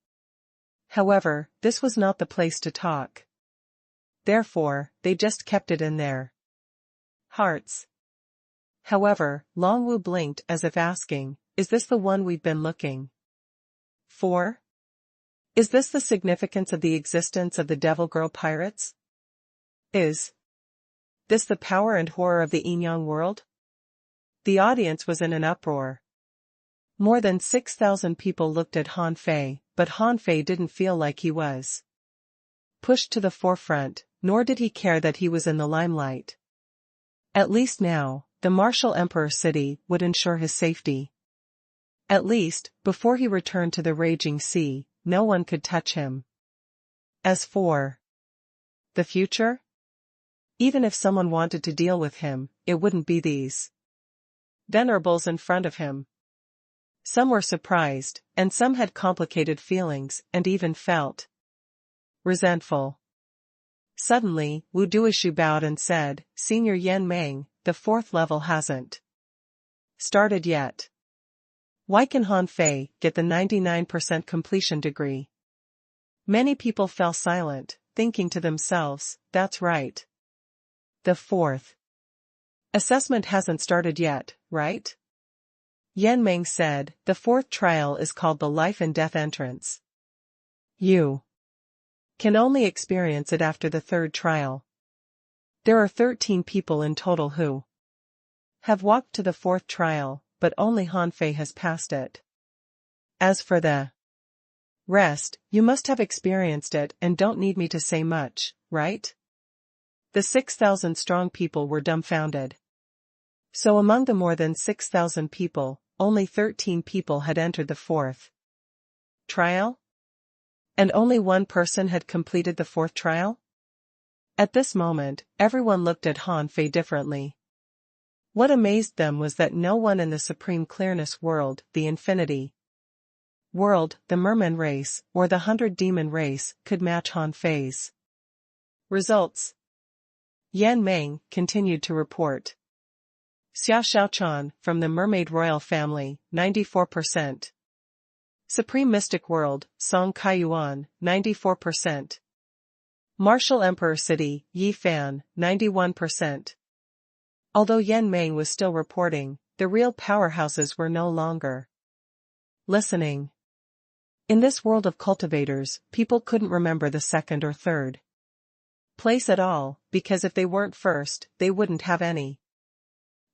However, this was not the place to talk. Therefore, they just kept it in their hearts. However, Long Wu blinked as if asking, "Is this the one we've been looking for? Is this the significance of the existence of the Devil Girl Pirates? Is this the power and horror of the Yinyang world?" The audience was in an uproar. More than 6,000 people looked at Han Fei, but Han Fei didn't feel like he was pushed to the forefront, nor did he care that he was in the limelight. At least now, the martial Emperor city would ensure his safety. At least, before he returned to the raging sea, no one could touch him. As for the future, even if someone wanted to deal with him, it wouldn't be these venerables in front of him. Some were surprised, and some had complicated feelings and even felt resentful. Suddenly, Wu Duishu bowed and said, "Senior Yan Meng, the 4th level hasn't started yet. Why can Han Fei get the 99% completion degree?" Many people fell silent, thinking to themselves, "That's right. The 4th assessment hasn't started yet, right?" Yan Meng said, "The 4th trial is called the Life and Death Entrance. You can only experience it after the 3rd trial. There are 13 people in total who have walked to the 4th trial, but only Han Fei has passed it. As for the rest, you must have experienced it and don't need me to say much, right?" The 6,000 strong people were dumbfounded. So among the more than 6,000 people, only 13 people had entered the 4th trial? And only one person had completed the fourth trial? At this moment, everyone looked at Han Fei differently. What amazed them was that no one in the supreme clearness world, the infinity world, the merman race, or the 100-demon race, could match Han Fei's results. Yan Meng continued to report. Xia Xiaochan, from the Mermaid Royal Family, 94%. Supreme Mystic World, Song Kaiyuan, 94%. Martial Emperor City, Yi Fan, 91%. Although Yan Meng was still reporting, the real powerhouses were no longer listening. In this world of cultivators, people couldn't remember the second or third place at all, because if they weren't first, they wouldn't have any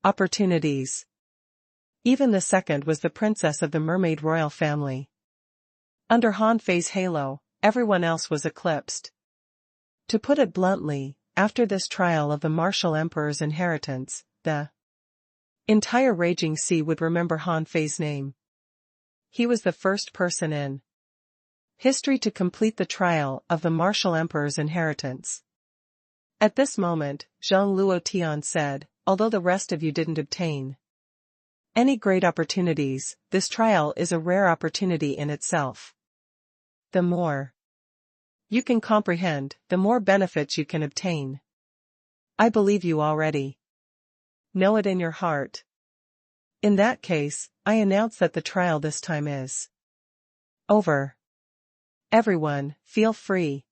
opportunities. Even the second was the princess of the Mermaid Royal Family. Under Han Fei's halo, everyone else was eclipsed. To put it bluntly, after this trial of the Martial Emperor's inheritance, the entire Raging Sea would remember Han Fei's name. He was the first person in history to complete the trial of the Martial Emperor's inheritance. At this moment, Zhang Luotian said, although the rest of you didn't obtain any great opportunities, this trial is a rare opportunity in itself. The more you can comprehend, the more benefits you can obtain. I believe you already know it in your heart. In that case, I announce that the trial this time is over. Everyone, feel free.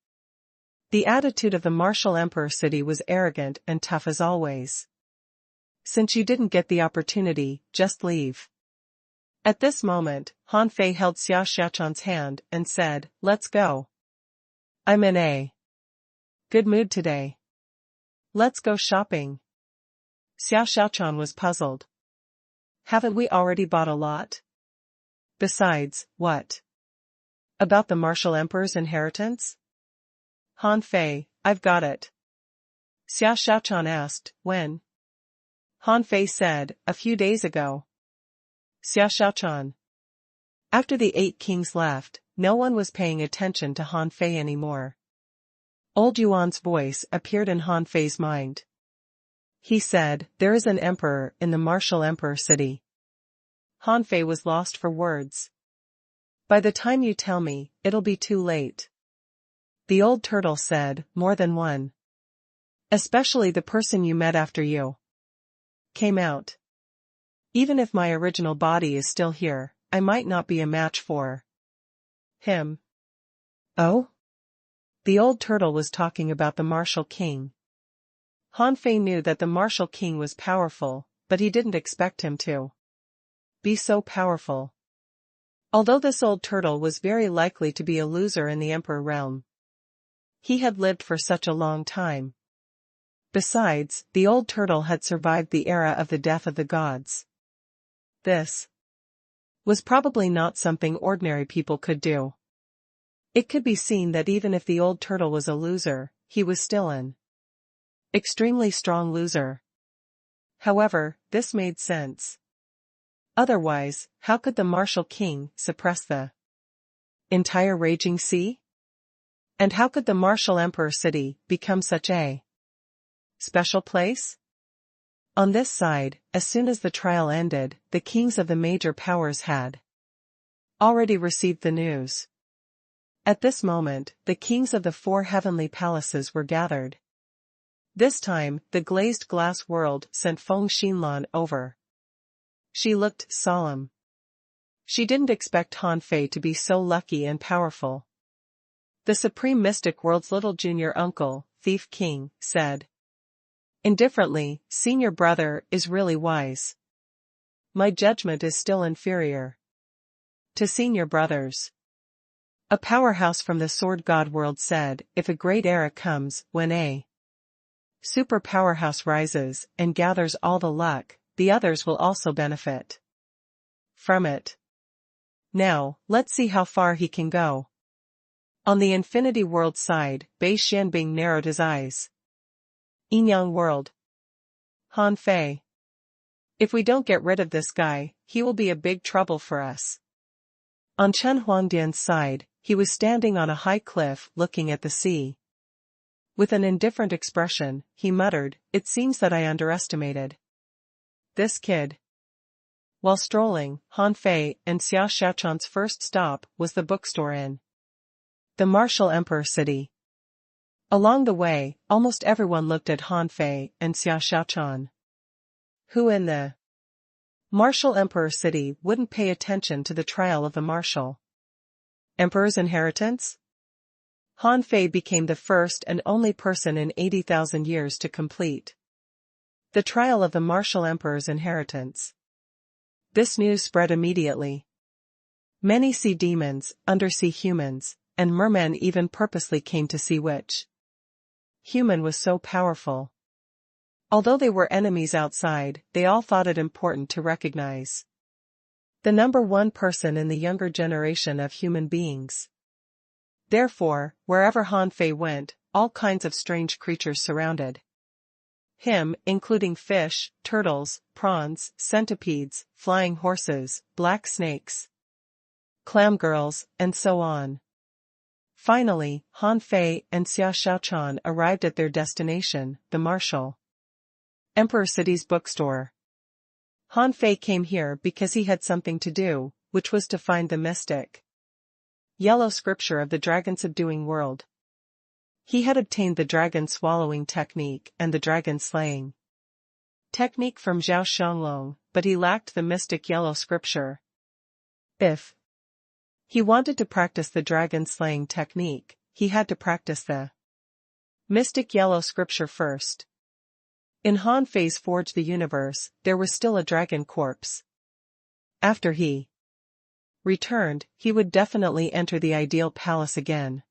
The attitude of the Martial Emperor City was arrogant and tough as always. Since you didn't get the opportunity, just leave. At this moment, Han Fei held Xia Xiaochan's hand and said, let's go. I'm in a good mood today. Let's go shopping. Xia Xiaochan was puzzled. Haven't we already bought a lot? Besides, what about the Martial Emperor's inheritance? Han Fei, I've got it. Xia Xiaochan asked, when? Han Fei said, a few days ago. Xia Xiaochan. After the 8 kings left, no one was paying attention to Han Fei anymore. Old Yuan's voice appeared in Han Fei's mind. He said, there is an emperor in the Martial Emperor City. Han Fei was lost for words. By the time you tell me, it'll be too late. The old turtle said, more than one. Especially the person you met after you came out. Even if my original body is still here, I might not be a match for him. Oh? The old turtle was talking about the Martial King. Han Fei knew that the Martial King was powerful, but he didn't expect him to be so powerful. Although this old turtle was very likely to be a loser in the Emperor realm. He had lived for such a long time. Besides, the old turtle had survived the era of the death of the gods. This was probably not something ordinary people could do. It could be seen that even if the old turtle was a loser, he was still an extremely strong loser. However, this made sense. Otherwise, how could the Martial King suppress the entire Raging Sea? And how could the Martial Emperor City become such a special place? On this side, as soon as the trial ended, the kings of the major powers had already received the news. At this moment, the kings of the 4 heavenly palaces were gathered. This time, the glazed glass world sent Feng Xinlan over. She looked solemn. She didn't expect Han Fei to be so lucky and powerful. The Supreme Mystic World's little junior uncle, Thief King, said indifferently, senior brother is really wise. My judgment is still inferior to senior brothers. A powerhouse from the Sword God world said, if a great era comes, when a super powerhouse rises and gathers all the luck, the others will also benefit from it. Now, let's see how far he can go. On the Infinity World side, Bei Xianbing narrowed his eyes. Yinyang World. Han Fei. If we don't get rid of this guy, he will be a big trouble for us. On Chen Huangdian's side, he was standing on a high cliff looking at the sea. With an indifferent expression, he muttered, "It seems that I underestimated this kid." While strolling, Han Fei and Xia Xiaochan's first stop was the bookstore in the martial emperor city. Along the way, almost everyone looked at Han Fei and Xia Xiaochan. Who in the martial emperor city wouldn't pay attention to the trial of the martial emperor's inheritance? Han Fei became the first and only person in 80,000 years to complete the trial of the martial emperor's inheritance. This news spread immediately. Many sea demons, undersea humans, and mermen even purposely came to see which human was so powerful. Although they were enemies outside, they all thought it important to recognize the number one person in the younger generation of human beings. Therefore, wherever Han Fei went, all kinds of strange creatures surrounded him, including fish, turtles, prawns, centipedes, flying horses, black snakes, clam girls, and so on. Finally, Han Fei and Xia Xiaochan arrived at their destination, the martial emperor city's bookstore. Han Fei came here because he had something to do, which was to find the mystic yellow scripture of the dragon-subduing world. He had obtained the dragon-swallowing technique and the dragon-slaying technique from Zhao Xianglong, but he lacked the mystic yellow scripture. If he wanted to practice the dragon-slaying technique, he had to practice the mystic yellow scripture first. In Han Fei's Forge the Universe, there was still a dragon corpse. After he returned, he would definitely enter the ideal palace again.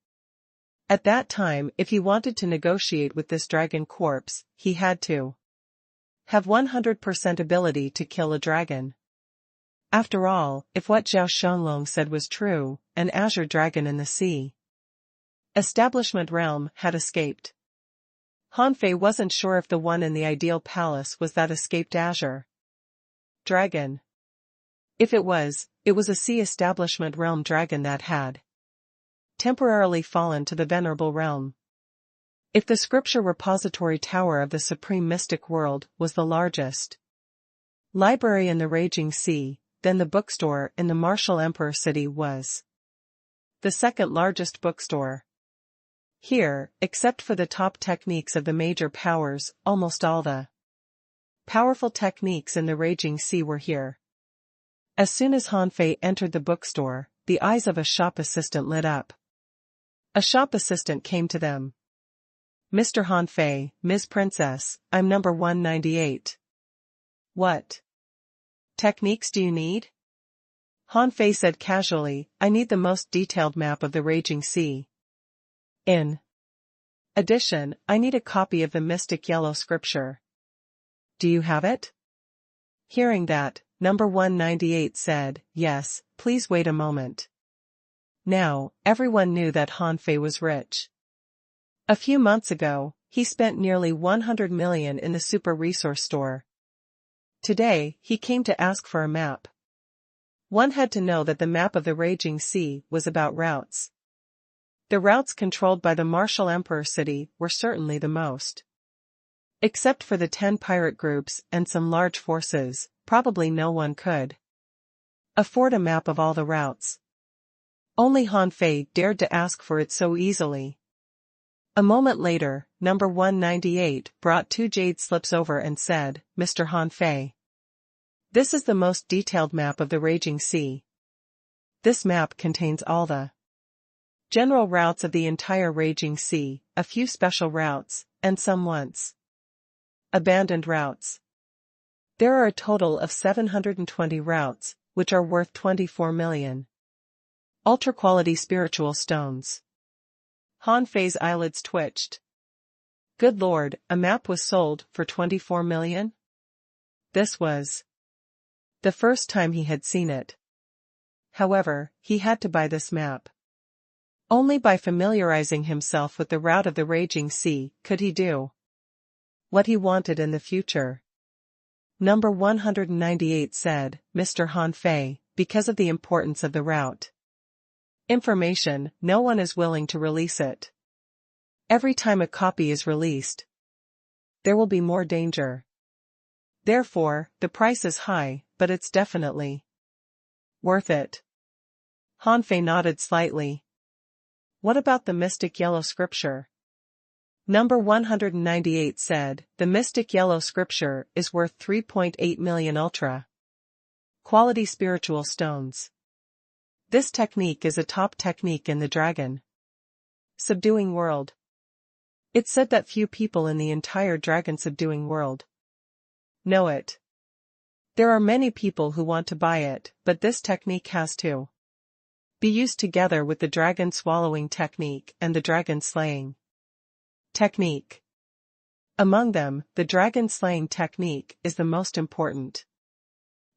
At that time, if he wanted to negotiate with this dragon corpse, he had to have 100% ability to kill a dragon. After all, if what Zhao Xianglong said was true, an azure dragon in the sea establishment realm had escaped. Han Fei wasn't sure if the one in the ideal palace was that escaped azure dragon. If it was a sea establishment realm dragon that had temporarily fallen to the venerable realm. If the scripture repository tower of the supreme mystic world was the largest library in the raging sea, then the bookstore in the martial emperor city was the second largest bookstore. Here, except for the top techniques of the major powers, almost all the powerful techniques in the raging sea were here. As soon as Han Fei entered the bookstore, the eyes of a shop assistant lit up. A shop assistant came to them. "Mr. Han Fei, Ms. Princess, I'm number 198. What techniques do you need?" Han Fei said casually, "I need the most detailed map of the raging sea. In addition, I need a copy of the mystic yellow scripture. Do you have it?" Hearing that, number 198 said, "Yes, please wait a moment." Now, everyone knew that Han Fei was rich. A few months ago, he spent nearly 100 million in the super resource store. Today, he came to ask for a map. One had to know that the map of the raging sea was about routes. The routes controlled by the martial emperor city were certainly the most. Except for the 10 pirate groups and some large forces, probably no one could afford a map of all the routes. Only Han Fei dared to ask for it so easily. A moment later, number 198 brought 2 jade slips over and said, "Mr. Han Fei, this is the most detailed map of the raging sea. This map contains all the general routes of the entire raging sea, a few special routes, and some once abandoned routes. There are a total of 720 routes, which are worth 24 million ultra-quality spiritual stones." Han Fei's eyelids twitched. Good Lord, a map was sold for 24 million? This was the first time he had seen it. However, he had to buy this map. Only by familiarizing himself with the route of the raging sea could he do what he wanted in the future. Number 198 said, "Mr. Han Fei, because of the importance of the route, Information, no one is willing to release it. Every time a copy is released, there will be more danger. Therefore, the price is high, but it's definitely worth it. Hanfei nodded slightly. What about the mystic yellow scripture? Number 198 said, the mystic yellow scripture is worth 3.8 million ultra quality spiritual stones. This technique is a top technique in the dragon subduing world. It's said that few people in the entire dragon subduing world know it. There are many people who want to buy it, but this technique has to be used together with the dragon swallowing technique and the dragon slaying technique. Among them, the dragon slaying technique is the most important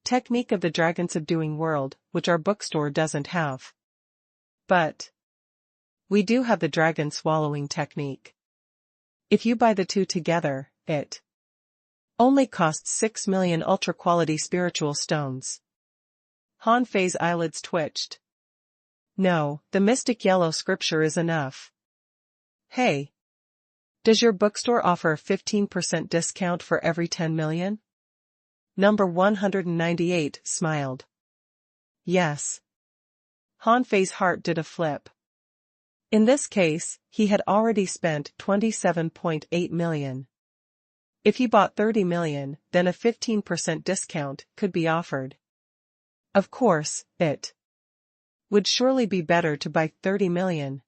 technique of the dragon subduing world, which our bookstore doesn't have. But we do have the dragon swallowing technique. If you buy the two together, it only costs 6 million ultra-quality spiritual stones. Hanfei's eyelids twitched. No, the mystic yellow scripture is enough. Hey. Does your bookstore offer a 15% discount for every 10 million? Number 198 smiled. Yes. Hanfei's heart did a flip. In this case, he had already spent 27.8 million. If he bought 30 million, then a 15% discount could be offered. Of course, it would surely be better to buy 30 million.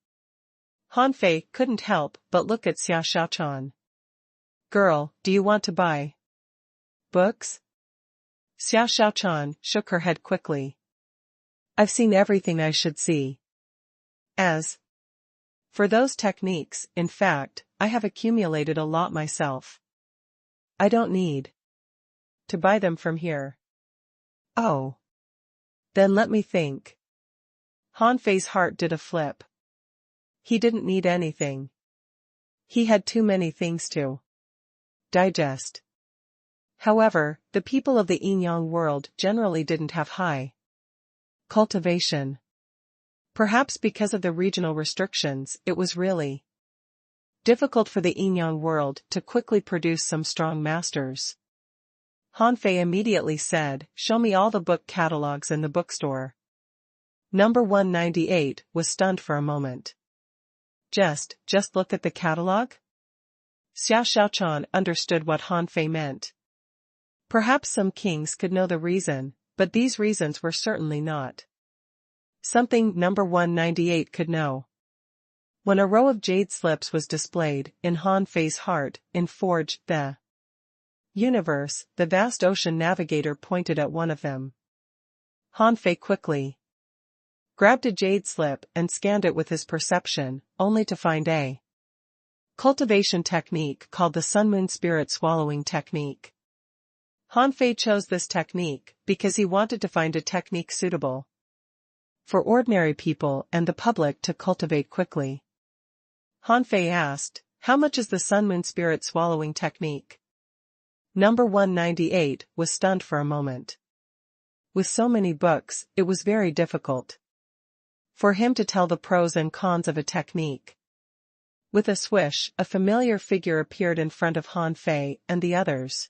Hanfei couldn't help but look at Xia Xiaochan. Girl, do you want to buy books? Xia Xiaochan shook her head quickly. I've seen everything I should see. As for those techniques, in fact, I have accumulated a lot myself. I don't need to buy them from here. Oh. Then let me think. Hanfei's heart did a flip. He didn't need anything. He had too many things to digest. However, the people of the Yinyang world generally didn't have high cultivation. Perhaps because of the regional restrictions, it was really difficult for the Yinyang world to quickly produce some strong masters. Hanfei immediately said, show me all the book catalogs in the bookstore. Number 198 was stunned for a moment. Just look at the catalog? Xia Xiaochan understood what Hanfei meant. Perhaps some kings could know the reason, but these reasons were certainly not something number 198 could know. When a row of jade slips was displayed in Hanfei's heart, in Forge, the universe, the vast ocean navigator pointed at one of them. Hanfei quickly grabbed a jade slip and scanned it with his perception, only to find a cultivation technique called the Sun-Moon Spirit Swallowing Technique. Hanfei chose this technique because he wanted to find a technique suitable for ordinary people and the public to cultivate quickly. Hanfei asked, how much is the Sun-Moon Spirit Swallowing Technique? Number 198 was stunned for a moment. With so many books, it was very difficult for him to tell the pros and cons of a technique. With a swish, a familiar figure appeared in front of Hanfei and the others.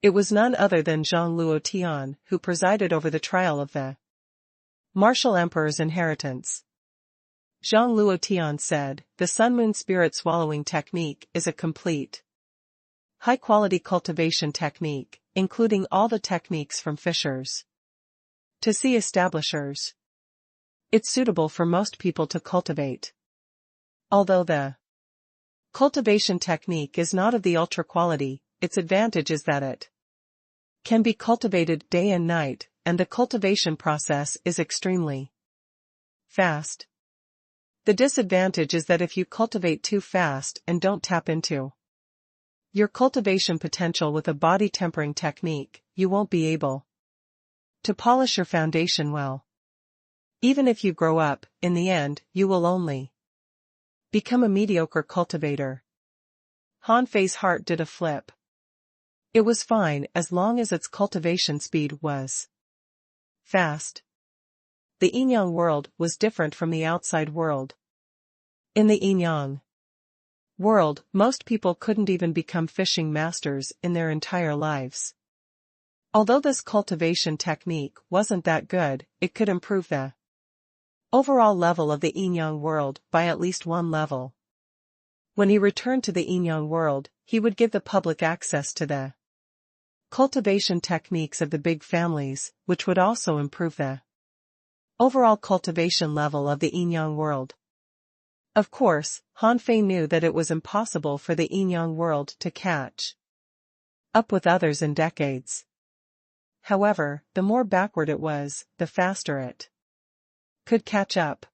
It was none other than Zhang Luotian, who presided over the trial of the Martial Emperor's inheritance. Zhang Luotian said, the Sun-Moon Spirit Swallowing Technique is a complete, high-quality cultivation technique, including all the techniques from fishers to sea establishers. It's suitable for most people to cultivate. Although the cultivation technique is not of the ultra quality, its advantage is that it can be cultivated day and night, and the cultivation process is extremely fast. The disadvantage is that if you cultivate too fast and don't tap into your cultivation potential with a body tempering technique, you won't be able to polish your foundation well. Even if you grow up, in the end, you will only become a mediocre cultivator. Hanfei's heart did a flip. It was fine as long as its cultivation speed was fast. the Inyang world was different from the outside world. In the Inyang world, most people couldn't even become fishing masters in their entire lives. Although this cultivation technique wasn't that good, it could improve the overall level of the Inyang world by at least one level. When he returned to the Inyang world, he would give the public access to the cultivation techniques of the big families, which would also improve the overall cultivation level of the Inyang world. Of course, Han Fei knew that it was impossible for the Inyang world to catch up with others in decades. However, the more backward it was, the faster it could catch up.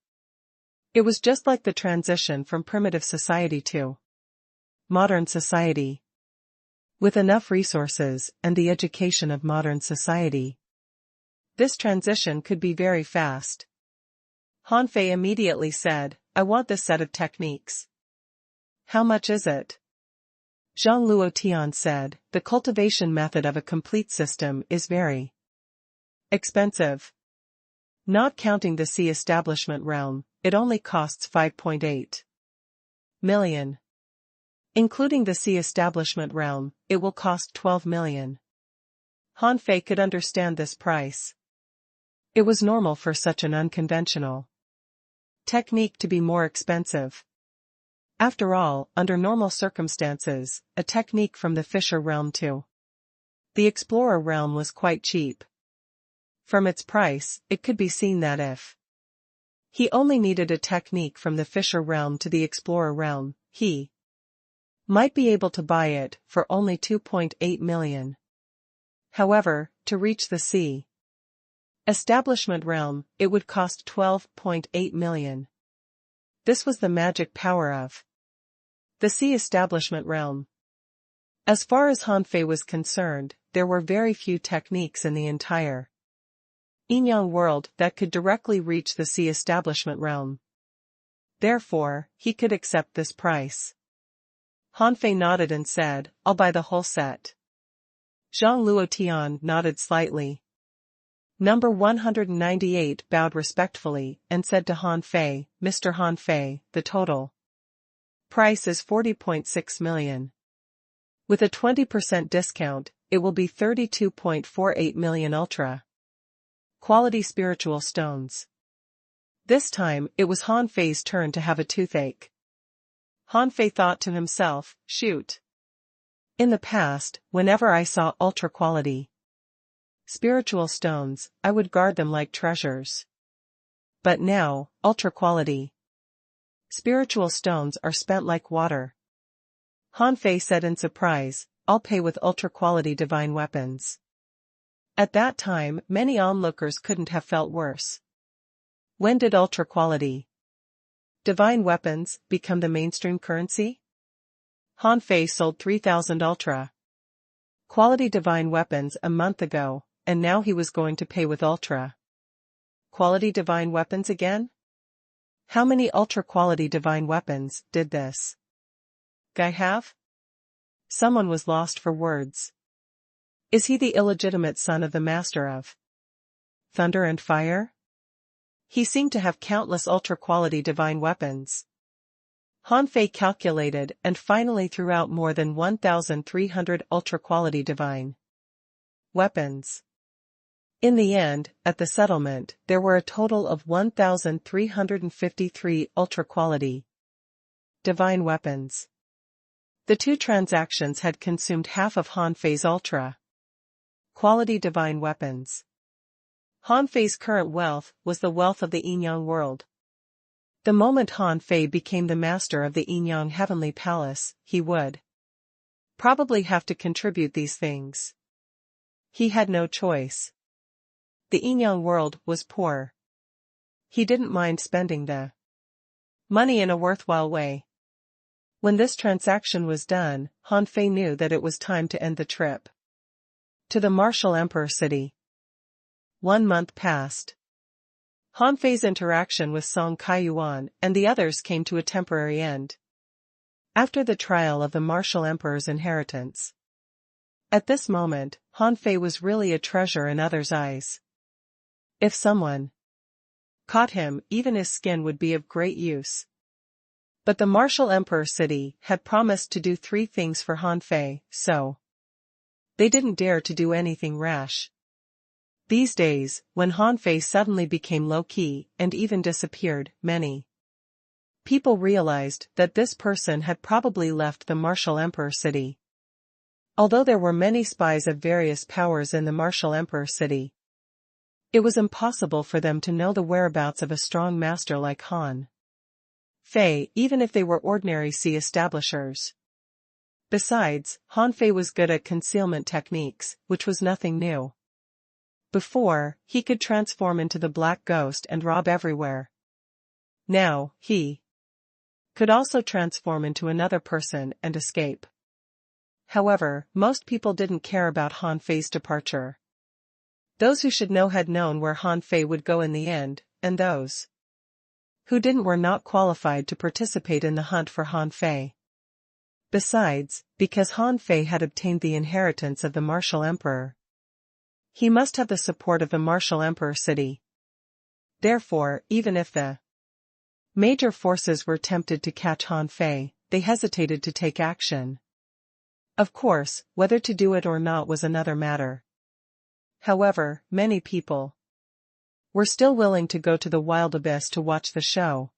It was just like the transition from primitive society to modern society. With enough resources and the education of modern society, this transition could be very fast. Han Fei immediately said, "I want this set of techniques." "How much is it?" Zhang Luotian said, "The cultivation method of a complete system is very expensive. Not counting the sea establishment realm, it only costs 5.8 million. Including the sea establishment realm, it will cost 12 million. Han Fei could understand this price. It was normal for such an unconventional technique to be more expensive. After all, under normal circumstances, a technique from the fisher realm to the explorer realm was quite cheap. From its price, it could be seen that if he only needed a technique from the fisher realm to the explorer realm, he might be able to buy it for only 2.8 million. However, to reach the sea establishment realm, it would cost 12.8 million. This was the magic power of the sea establishment realm. As far as Han Fei was concerned, there were very few techniques in the entire Inyang world that could directly reach the sea establishment realm. Therefore, he could accept this price. Han Fei nodded and said, "I'll buy the whole set." Zhang Luotian nodded slightly. Number 198 bowed respectfully and said to Han Fei, "Mr. Han Fei, the total price is 40.6 million. With a 20% discount, it will be 32.48 million ultra quality spiritual stones." This time, it was Han Fei's turn to have a toothache. Han Fei thought to himself, "Shoot. In the past, whenever I saw ultra-quality spiritual stones, I would guard them like treasures. But now, ultra-quality spiritual stones are spent like water." Han Fei said in surprise, "I'll pay with ultra-quality divine weapons." At that time, many onlookers couldn't have felt worse. When did ultra-quality divine weapons become the mainstream currency? Han Fei sold 3,000 ultra-quality divine weapons a month ago, and now he was going to pay with ultra-quality divine weapons again? How many ultra-quality divine weapons did this guy have? Someone was lost for words. Is he the illegitimate son of the master of thunder and fire? He seemed to have countless ultra-quality divine weapons. Han Fei calculated and finally threw out more than 1,300 ultra-quality divine weapons. In the end, at the settlement, there were a total of 1,353 ultra-quality divine weapons. The two transactions had consumed half of Han Fei's ultra-quality divine weapons. Han Fei's current wealth was the wealth of the Inyang world. The moment Han Fei became the master of the Inyang Heavenly Palace, he would probably have to contribute these things. He had no choice. The Inyang world was poor. He didn't mind spending the money in a worthwhile way. When this transaction was done, Han Fei knew that it was time to end the trip to the martial emperor city. 1 month passed. Han Fei's interaction with Song Kaiyuan and the others came to a temporary end. After the trial of the martial emperor's inheritance. At this moment, Han Fei was really a treasure in others' eyes. If someone Caught him, even his skin would be of great use. But the martial emperor city had promised to do 3 things for Han Fei, so they didn't dare to do anything rash. These days, when Han Fei suddenly became low-key and even disappeared, many people realized that this person had probably left the martial emperor city. Although there were many spies of various powers in the martial emperor city, it was impossible for them to know the whereabouts of a strong master like Han Fei, even if they were ordinary sea establishers. Besides, Han Fei was good at concealment techniques, which was nothing new. Before, he could transform into the Black Ghost and rob everywhere. Now, he could also transform into another person and escape. However, most people didn't care about Han Fei's departure. Those who should know had known where Han Fei would go in the end, and those who didn't were not qualified to participate in the hunt for Han Fei. Besides, because Han Fei had obtained the inheritance of the martial emperor, he must have the support of the martial emperor city. Therefore, even if the major forces were tempted to catch Han Fei, they hesitated to take action. Of course, whether to do it or not was another matter. However, many people were still willing to go to the wild abyss to watch the show.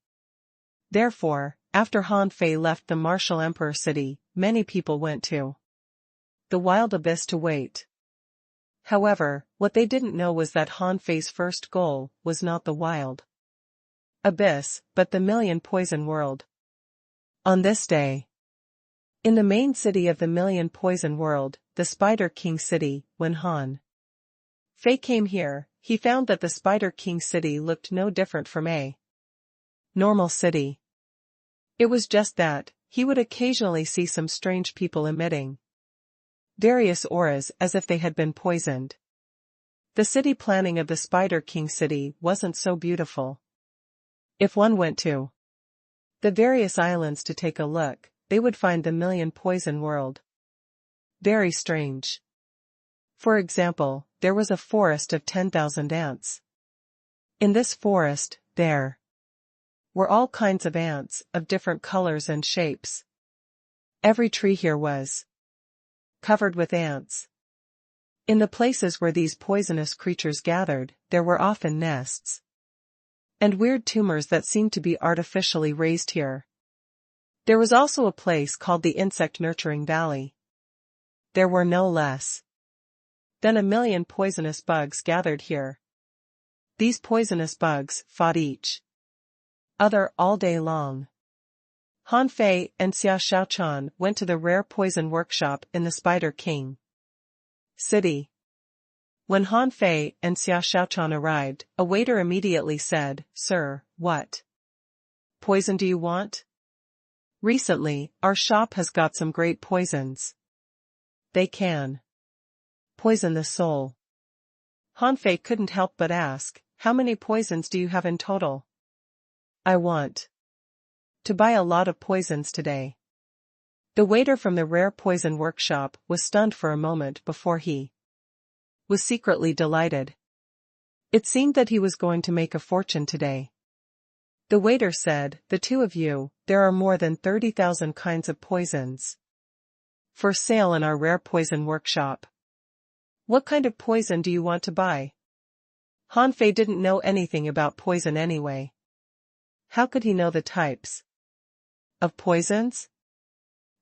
Therefore, after Han Fei left the martial emperor city, many people went to the wild abyss to wait. However, what they didn't know was that Han Fei's first goal was not the wild abyss, but the Million Poison World. On this day, in the main city of the Million Poison World, the Spider King City, when Han Fei came here, he found that the Spider King City looked no different from a normal city. It was just that, he would occasionally see some strange people emitting various auras as if they had been poisoned. The city planning of the Spider King City wasn't so beautiful. If one went to the various islands to take a look, they would find the Million Poison World very strange. For example, there was a forest of 10,000 ants. In this forest, there were all kinds of ants, of different colors and shapes. Every tree here was covered with ants. In the places where these poisonous creatures gathered, there were often nests and weird tumors that seemed to be artificially raised here. There was also a place called the Insect Nurturing Valley. There were no less than 1 million poisonous bugs gathered here. These poisonous bugs fought each other all day long. Han Fei and Xia Shaochan went to the rare poison workshop in the Spider King City. When Han Fei and Xia Shaochan arrived, a waiter immediately said, "Sir, what poison do you want? Recently, our shop has got some great poisons. They can poison the soul." Han Fei couldn't help but ask, "How many poisons do you have in total?" "I want to buy a lot of poisons today." The waiter from the rare poison workshop was stunned for a moment before he was secretly delighted. It seemed that he was going to make a fortune today. The waiter said, "The two of you, there are more than 30,000 kinds of poisons for sale in our rare poison workshop. What kind of poison do you want to buy?" Han Fei didn't know anything about poison anyway. How could he know the types of poisons?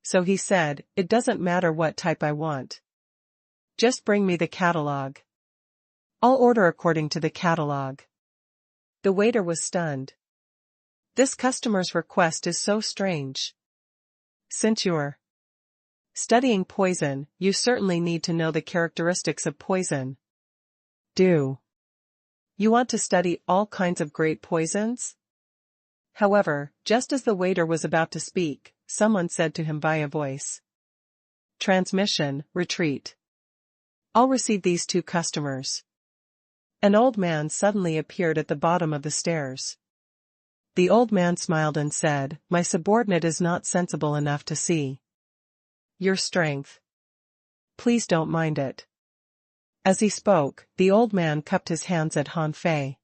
So he said, "It doesn't matter what type I want. Just bring me the catalog. I'll order according to the catalog." The waiter was stunned. This customer's request is so strange. Since you're studying poison, you certainly need to know the characteristics of poison. Do you want to study all kinds of great poisons? However, just as the waiter was about to speak, someone said to him via voice transmission, "Retreat. I'll receive these 2 customers." An old man suddenly appeared at the bottom of the stairs. The old man smiled and said, "My subordinate is not sensible enough to see your strength. Please don't mind it." As he spoke, the old man cupped his hands at Han Fei.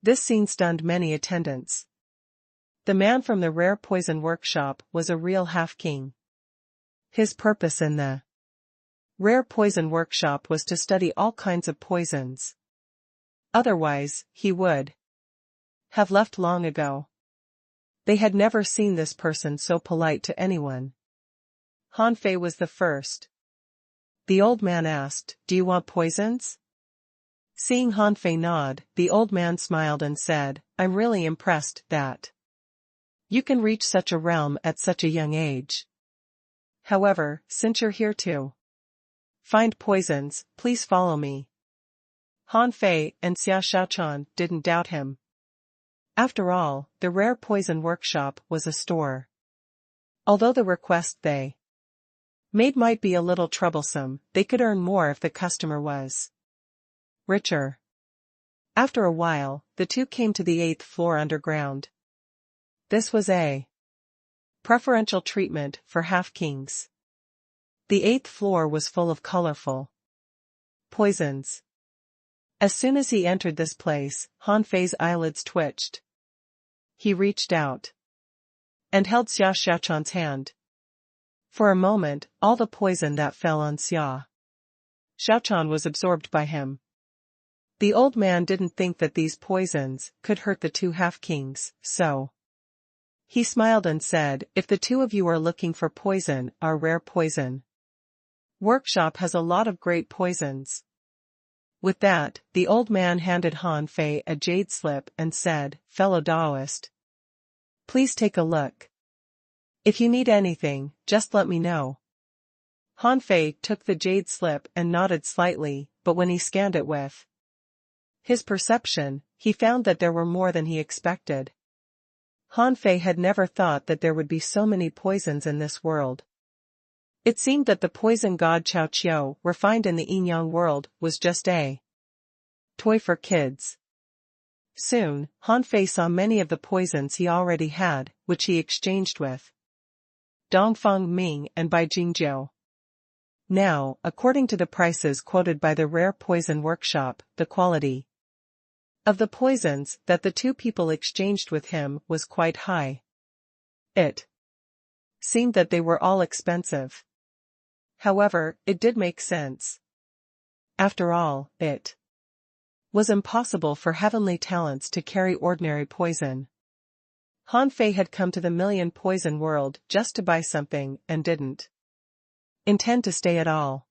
This scene stunned many attendants. The man from the rare poison workshop was a real half-king. His purpose in the rare poison workshop was to study all kinds of poisons. Otherwise, he would have left long ago. They had never seen this person so polite to anyone. Han Fei was the first. The old man asked, "Do you want poisons?" Seeing Han Fei nod, the old man smiled and said, "I'm really impressed that you can reach such a realm at such a young age. However, since you're here to find poisons, please follow me." Han Fei and Xia Xiaochan didn't doubt him. After all, the rare poison workshop was a store. Although the request they made might be a little troublesome, they could earn more if the customer was richer. After a while, the two came to the 8th floor underground. This was a preferential treatment for half-kings. The 8th floor was full of colorful poisons. As soon as he entered this place, Han Fei's eyelids twitched. He reached out and held Xia Xiaochan's hand. For a moment, all the poison that fell on Xia Xiaochan was absorbed by him. The old man didn't think that these poisons could hurt the two half-kings, so he smiled and said, "If the two of you are looking for poison, our rare poison workshop has a lot of great poisons." With that, the old man handed Han Fei a jade slip and said, "Fellow Taoist, please take a look. If you need anything, just let me know." Han Fei took the jade slip and nodded slightly, but when he scanned it with his perception, he found that there were more than he expected. Han Fei had never thought that there would be so many poisons in this world. It seemed that the poison god Chao Qiu, refined in the yin-yang world, was just a toy for kids. Soon, Han Fei saw many of the poisons he already had, which he exchanged with Dongfang Ming and Bai Jingjiu. Now, according to the prices quoted by the rare poison workshop, the quality of the poisons that the two people exchanged with him was quite high. It seemed that they were all expensive. However, it did make sense. After all, it was impossible for heavenly talents to carry ordinary poison. Han Fei had come to the million poison world just to buy something and didn't intend to stay at all.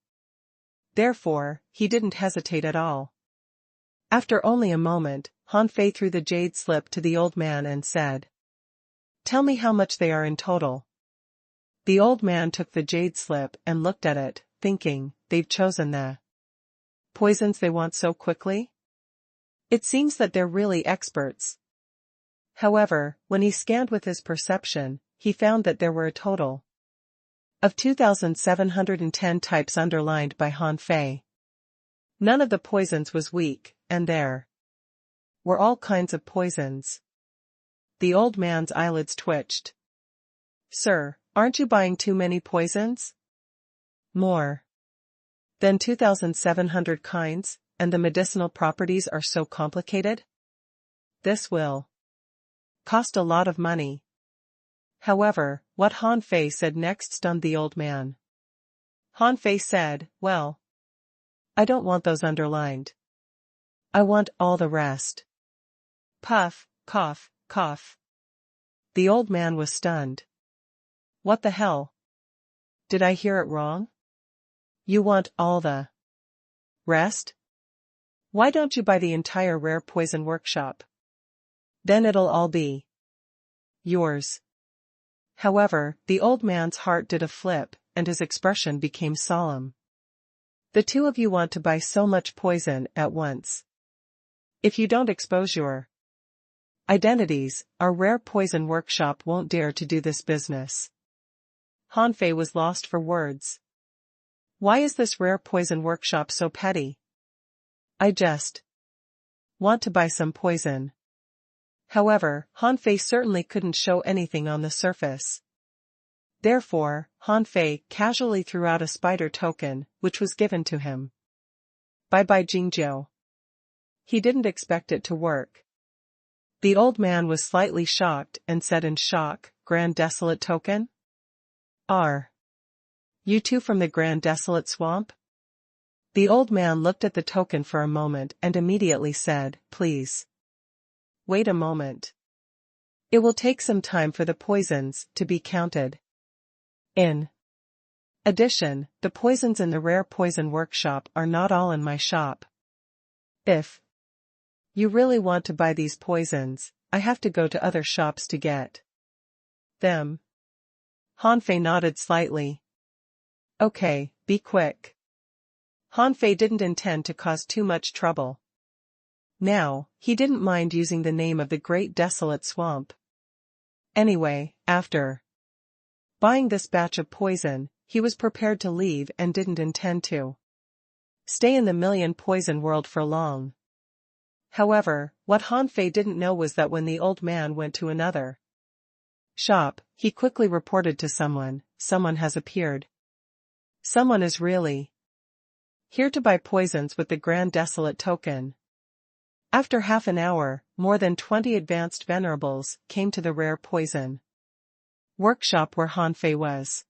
Therefore, he didn't hesitate at all. After only a moment, Han Fei threw the jade slip to the old man and said, "Tell me how much they are in total." The old man took the jade slip and looked at it, thinking, "They've chosen the poisons they want so quickly? It seems that they're really experts." However, when he scanned with his perception, he found that there were a total of 2,710 types underlined by Han Fei. None of the poisons was weak, and there were all kinds of poisons. The old man's eyelids twitched. "Sir, aren't you buying too many poisons? More than 2,700 kinds, and the medicinal properties are so complicated? This will cost a lot of money." However, what Han Fei said next stunned the old man. Han Fei said, "Well, I don't want those underlined. I want all the rest." Puff, cough, cough. The old man was stunned. "What the hell? Did I hear it wrong? You want all the rest? Why don't you buy the entire rare poison workshop? Then it'll all be yours." However, the old man's heart did a flip, and his expression became solemn. "The two of you want to buy so much poison at once. If you don't expose your identities, our rare poison workshop won't dare to do this business." Han Fei was lost for words. Why is this rare poison workshop so petty? I just want to buy some poison. However, Han Fei certainly couldn't show anything on the surface. Therefore, Han Fei casually threw out a spider token, which was given to him by Bai Jingjiu. He didn't expect it to work. The old man was slightly shocked and said in shock, Grand Desolate Token? Are you two from the Grand Desolate Swamp? The old man looked at the token for a moment and immediately said, Please. Wait a moment. It will take some time for the poisons to be counted. In addition, the poisons in the rare poison workshop are not all in my shop. If you really want to buy these poisons, I have to go to other shops to get them. Hanfei nodded slightly. Okay, be quick. Hanfei didn't intend to cause too much trouble. Now, he didn't mind using the name of the Great Desolate Swamp. Anyway, after buying this batch of poison, he was prepared to leave and didn't intend to stay in the million poison world for long. However, what Hanfei didn't know was that when the old man went to another shop, he quickly reported to someone has appeared. Someone is really here to buy poisons with the Grand Desolate Token. After half an hour, more than 20 advanced venerables came to the rare poison workshop where Hanfei was.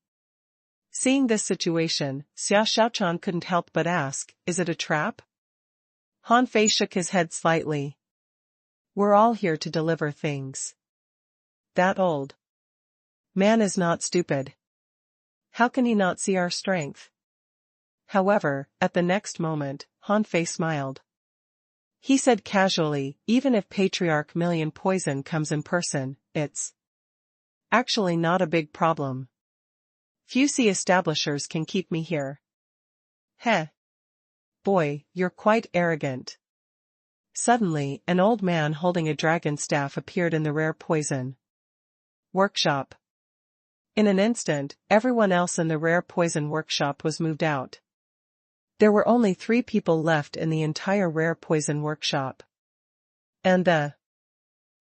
Seeing this situation, Xia Xiaochan couldn't help but ask, Is it a trap? Hanfei shook his head slightly. We're all here to deliver things. That old man is not stupid. How can he not see our strength? However, at the next moment, Hanfei smiled. He said casually, even if Patriarch Million Poison comes in person, it's actually not a big problem. Few sea establishers can keep me here. Heh. Boy, you're quite arrogant. Suddenly, an old man holding a dragon staff appeared in the rare poison workshop. In an instant, everyone else in the rare poison workshop was moved out. There were only 3 people left in the entire rare poison workshop. And the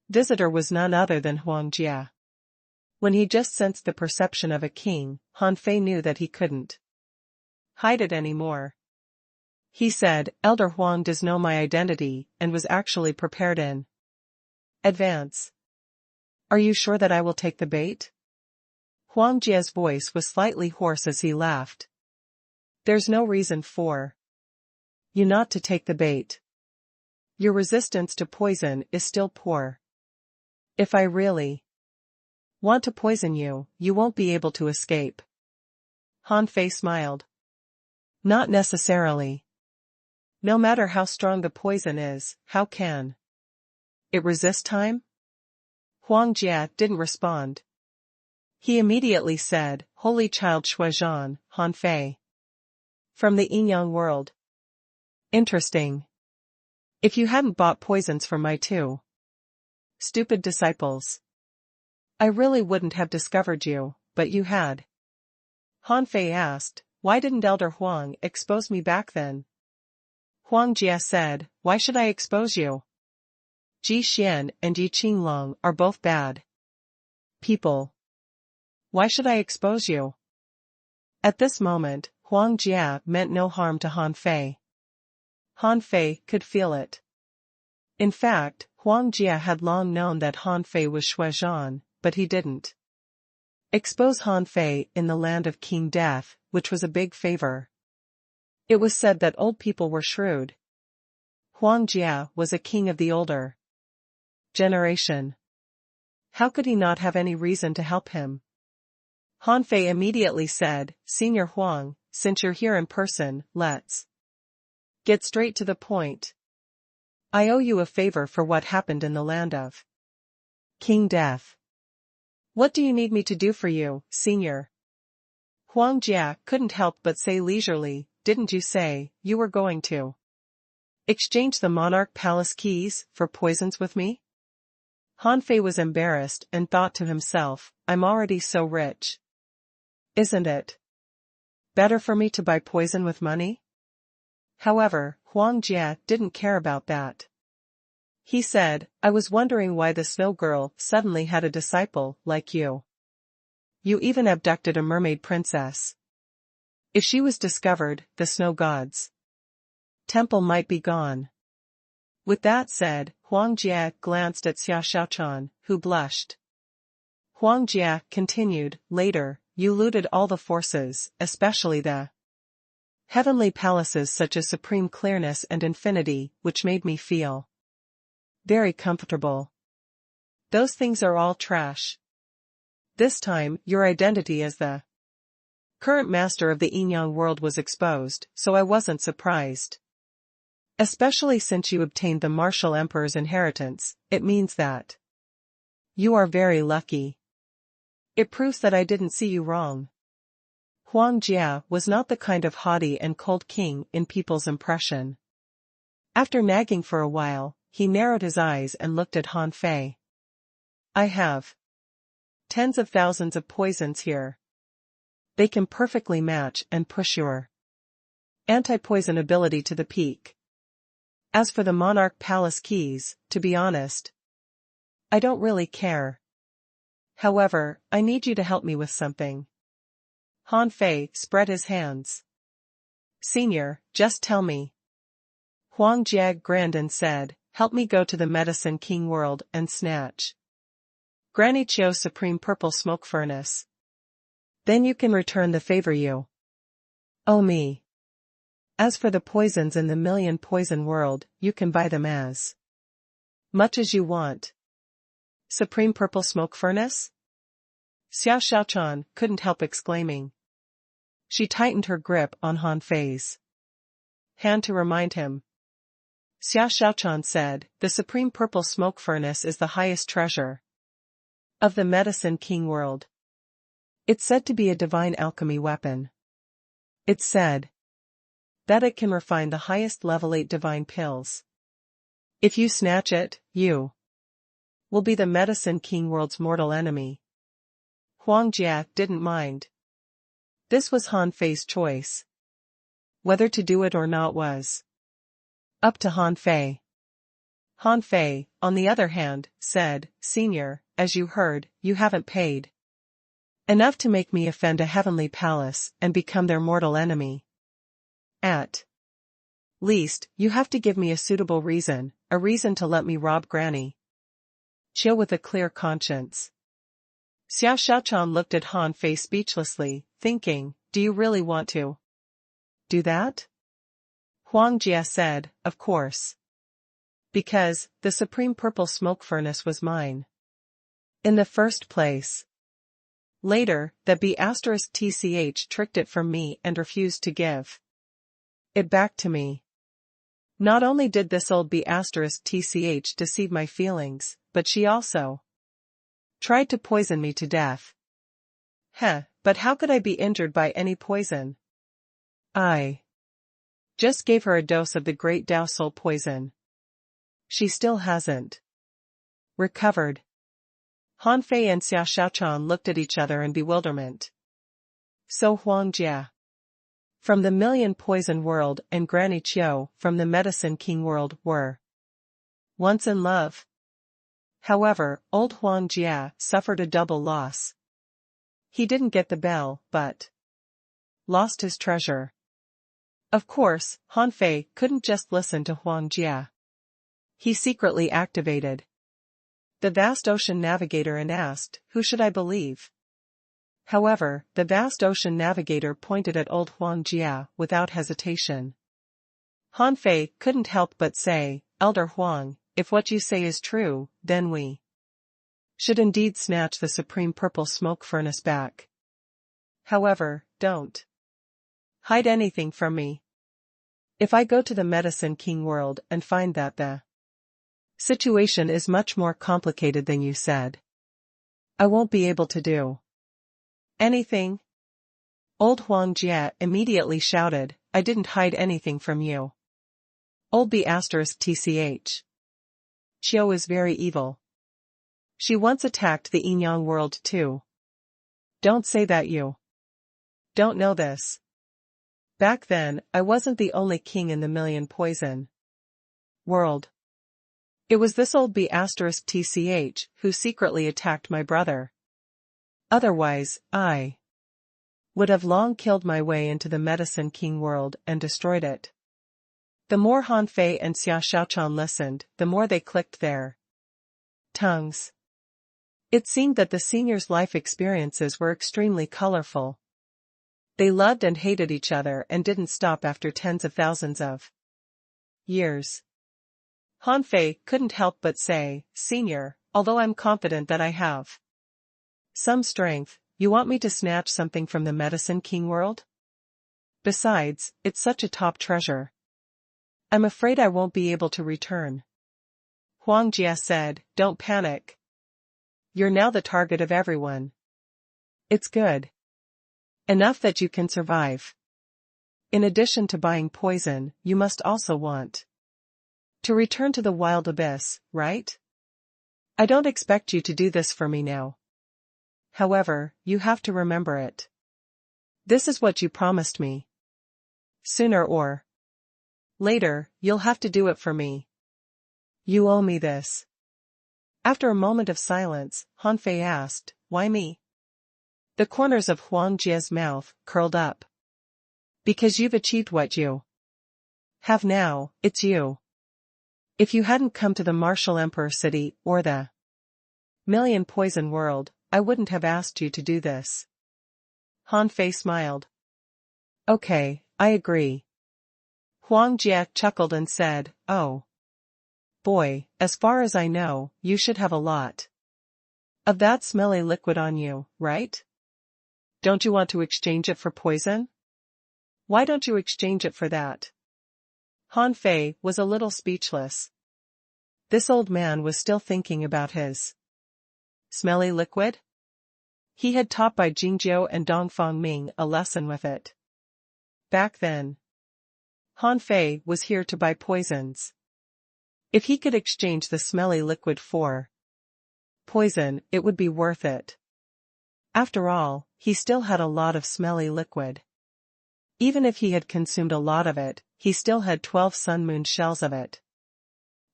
visitor was none other than Huang Jia. When he just sensed the perception of a king, Hanfei knew that he couldn't hide it anymore. He said, Elder Huang does know my identity, and was actually prepared in advance. Are you sure that I will take the bait? Huang Jia's voice was slightly hoarse as he laughed. There's no reason for you not to take the bait. Your resistance to poison is still poor. If I really want to poison you, you won't be able to escape. Hanfei smiled. Not necessarily. No matter how strong the poison is, how can it resist time? Huang Jia didn't respond. He immediately said, Holy Child Shuizhan, Hanfei. From the Yinyang world. Interesting. If you hadn't bought poisons for my 2 stupid disciples, I really wouldn't have discovered you, but you had. Hanfei asked, Why didn't Elder Huang expose me back then? Huang Jia said, Why should I expose you? Ji Xian and Yi Qinglong are both bad people. Why should I expose you? At this moment, Huang Jia meant no harm to Hanfei. Hanfei could feel it. In fact, Huang Jia had long known that Hanfei was Shuizhan, but he didn't expose Hanfei in the land of King Death, which was a big favor. It was said that old people were shrewd. Huang Jia was a king of the older generation. How could he not have any reason to help him? Hanfei immediately said, Senior Huang, since you're here in person, let's get straight to the point. I owe you a favor for what happened in the land of King Death. What do you need me to do for you, Senior? Huang Jia couldn't help but say leisurely, Didn't you say you were going to exchange the monarch palace keys for poisons with me? Hanfei was embarrassed and thought to himself, I'm already so rich. Isn't it better for me to buy poison with money? However, Huang Jia didn't care about that. He said, I was wondering why the snow girl suddenly had a disciple like you. You even abducted a mermaid princess. If she was discovered, the snow god's temple might be gone. With that said, Huang Jie glanced at Xiao Shaochan, who blushed. Huang Jie continued, later, you looted all the forces, especially the heavenly palaces such as supreme clearness and infinity, which made me feel very comfortable. Those things are all trash. This time, your identity as the current master of the Yin-Yang world was exposed, so I wasn't surprised. Especially since you obtained the martial emperor's inheritance, it means that you are very lucky. It proves that I didn't see you wrong. Huang Jie was not the kind of haughty and cold king in people's impression. After nagging for a while, he narrowed his eyes and looked at Han Fei. I have tens of thousands of poisons here. They can perfectly match and push your anti-poison ability to the peak. As for the Monarch Palace keys, to be honest, I don't really care. However, I need you to help me with something. Han Fei spread his hands. Senior, just tell me. Huang Jie grinned and said, help me go to the Medicine King world and snatch Granny Chiu's supreme purple smoke furnace. Then you can return the favor you owe me. As for the poisons in the million poison world, you can buy them as much as you want. Supreme purple smoke furnace? Xiao Shaochan couldn't help exclaiming. She tightened her grip on Han Fei's hand to remind him. Xiao Shaochan said, the supreme purple smoke furnace is the highest treasure of the Medicine King world. It's said to be a divine alchemy weapon. It's said that it can refine the highest level 8 divine pills. If you snatch it, you will be the Medicine King world's mortal enemy. Huang Jie didn't mind. This was Han Fei's choice. Whether to do it or not was up to Han Fei. Han Fei, on the other hand, said, Senior, as you heard, you haven't paid enough to make me offend a heavenly palace and become their mortal enemy. At least, you have to give me a suitable reason, a reason to let me rob Granny Chiu with a clear conscience. Xiao Shaochan looked at Han Fei speechlessly, thinking, do you really want to do that? Huang Jie said, of course. Because, the supreme purple smoke furnace was mine in the first place. Later, that B*TCH tricked it from me and refused to give it back to me. Not only did this old B*TCH deceive my feelings, but she also tried to poison me to death. But how could I be injured by any poison? I just gave her a dose of the great Tao Soul poison. She still hasn't recovered. Han Fei and Xiao Shaochan looked at each other in bewilderment. So Huang Jie from the Million Poison world and Granny Chiu from the Medicine King world were once in love. However, old Huang Jie suffered a double loss. He didn't get the bell, but lost his treasure. Of course, Han Fei couldn't just listen to Huang Jie. He secretly activated the vast ocean navigator and asked, who should I believe? However, the vast ocean navigator pointed at old Huang Jie without hesitation. Han Fei couldn't help but say, Elder Huang, if what you say is true, then we should indeed snatch the supreme purple smoke furnace back. However, don't hide anything from me. If I go to the Medicine King world and find that the situation is much more complicated than you said, I won't be able to do anything. Old Huang Jie immediately shouted, I didn't hide anything from you. Old B*TCH. Chiu is very evil. She once attacked the Yin-Yang world too. Don't say that you don't know this. Back then, I wasn't the only king in the Million Poison world. It was this old B*TCH who secretly attacked my brother. Otherwise, I would have long killed my way into the Medicine King world and destroyed it. The more Han Fei and Xia Xiaochan listened, the more they clicked their tongues. It seemed that the seniors' life experiences were extremely colorful. They loved and hated each other and didn't stop after tens of thousands of years. Han Fei couldn't help but say, "Senior, although I'm confident that I have some strength, you want me to snatch something from the Medicine King world? Besides, it's such a top treasure. I'm afraid I won't be able to return." Huang Jia said, "Don't panic. You're now the target of everyone. It's good enough that you can survive. In addition to buying poison, you must also want to return to the wild abyss, right? I don't expect you to do this for me now. However, you have to remember it. This is what you promised me. Sooner or later, you'll have to do it for me. You owe me this." After a moment of silence, Han Fei asked, "Why me?" The corners of Huang Jia's mouth curled up. "Because you've achieved what you have now, it's you. If you hadn't come to the Martial Emperor City or the Million Poison World, I wouldn't have asked you to do this." Han Fei smiled. "Okay, I agree." Huang Jia chuckled and said, "Oh boy, as far as I know, you should have a lot of that smelly liquid on you, right? Don't you want to exchange it for poison? Why don't you exchange it for that?" Han Fei was a little speechless. This old man was still thinking about his smelly liquid? He had taught Bai Jingjiu and Dong Fangming a lesson with it. Back then, Han Fei was here to buy poisons. If he could exchange the smelly liquid for poison, it would be worth it. After all, he still had a lot of smelly liquid. Even if he had consumed a lot of it, he still had 12 sun moon shells of it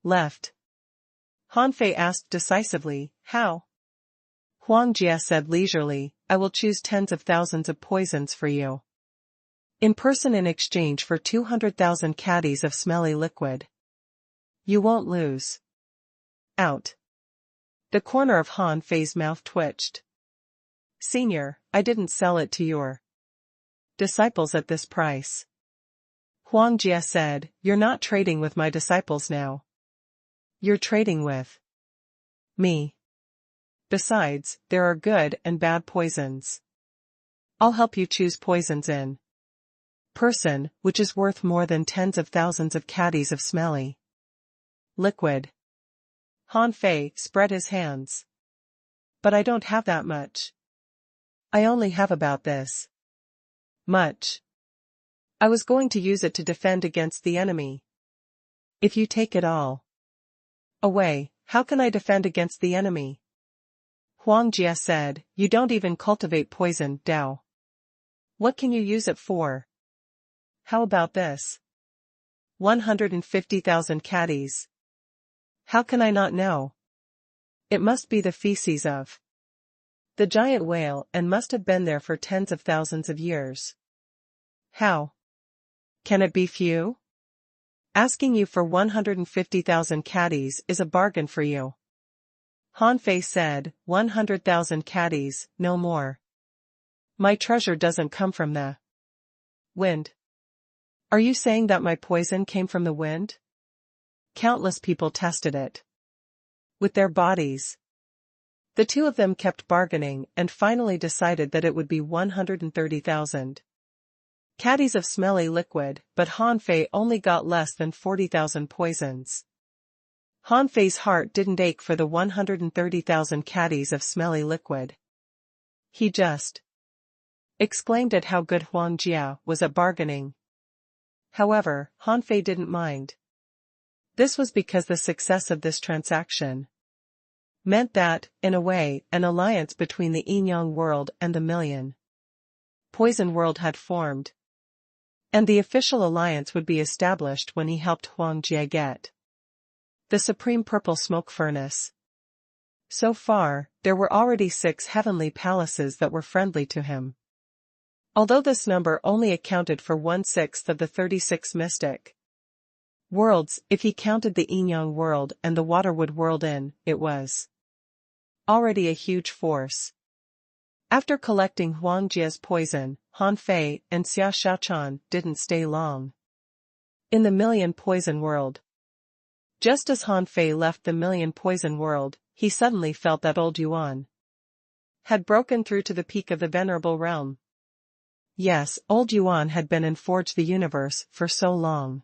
left. Han Fei asked decisively, "How?" Huang Jia said leisurely, "I will choose tens of thousands of poisons for you in person in exchange for 200,000 caddies of smelly liquid. You won't lose out." The corner of Han Fei's mouth twitched. "Senior, I didn't sell it to your disciples at this price." Huang Jia said, "You're not trading with my disciples now. You're trading with me. Besides, there are good and bad poisons. I'll help you choose poisons in person, which is worth more than tens of thousands of caddies of smelly liquid." Han Fei spread his hands. "But I don't have that much. I only have about this much. I was going to use it to defend against the enemy. If you take it all away, how can I defend against the enemy?" Huang Jia said, "You don't even cultivate poison, Dao. What can you use it for? How about this? 150,000 caddies. How can I not know? It must be the feces of the giant whale and must have been there for tens of thousands of years. How can it be few? Asking you for 150,000 caddies is a bargain for you." Han Fei said, 100,000 caddies, no more. My treasure doesn't come from the wind. Are you saying that my poison came from the wind? Countless people tested it with their bodies. The two of them kept bargaining and finally decided that it would be 130,000 caddies of smelly liquid, but Han Fei only got less than 40,000 poisons. Han Fei's heart didn't ache for the 130,000 caddies of smelly liquid. He just exclaimed at how good Huang Jia was at bargaining. However, Han Fei didn't mind. This was because the success of this transaction meant that, in a way, an alliance between the Yin-Yang world and the Million Poison world had formed. And the official alliance would be established when he helped Huang Jia get the supreme purple smoke furnace. So far, there were already 6 heavenly palaces that were friendly to him. Although this number only accounted for 1/6 of the 36 mystic worlds. If he counted the Inyang world and the Waterwood world in, it was already a huge force. After collecting Huang Jie's poison, Han Fei and Xia Xiaochan didn't stay long in the Million Poison world. Just as Han Fei left the Million Poison world, he suddenly felt that old Yuan had broken through to the peak of the Venerable Realm. Yes, old Yuan had been in Forge the Universe for so long.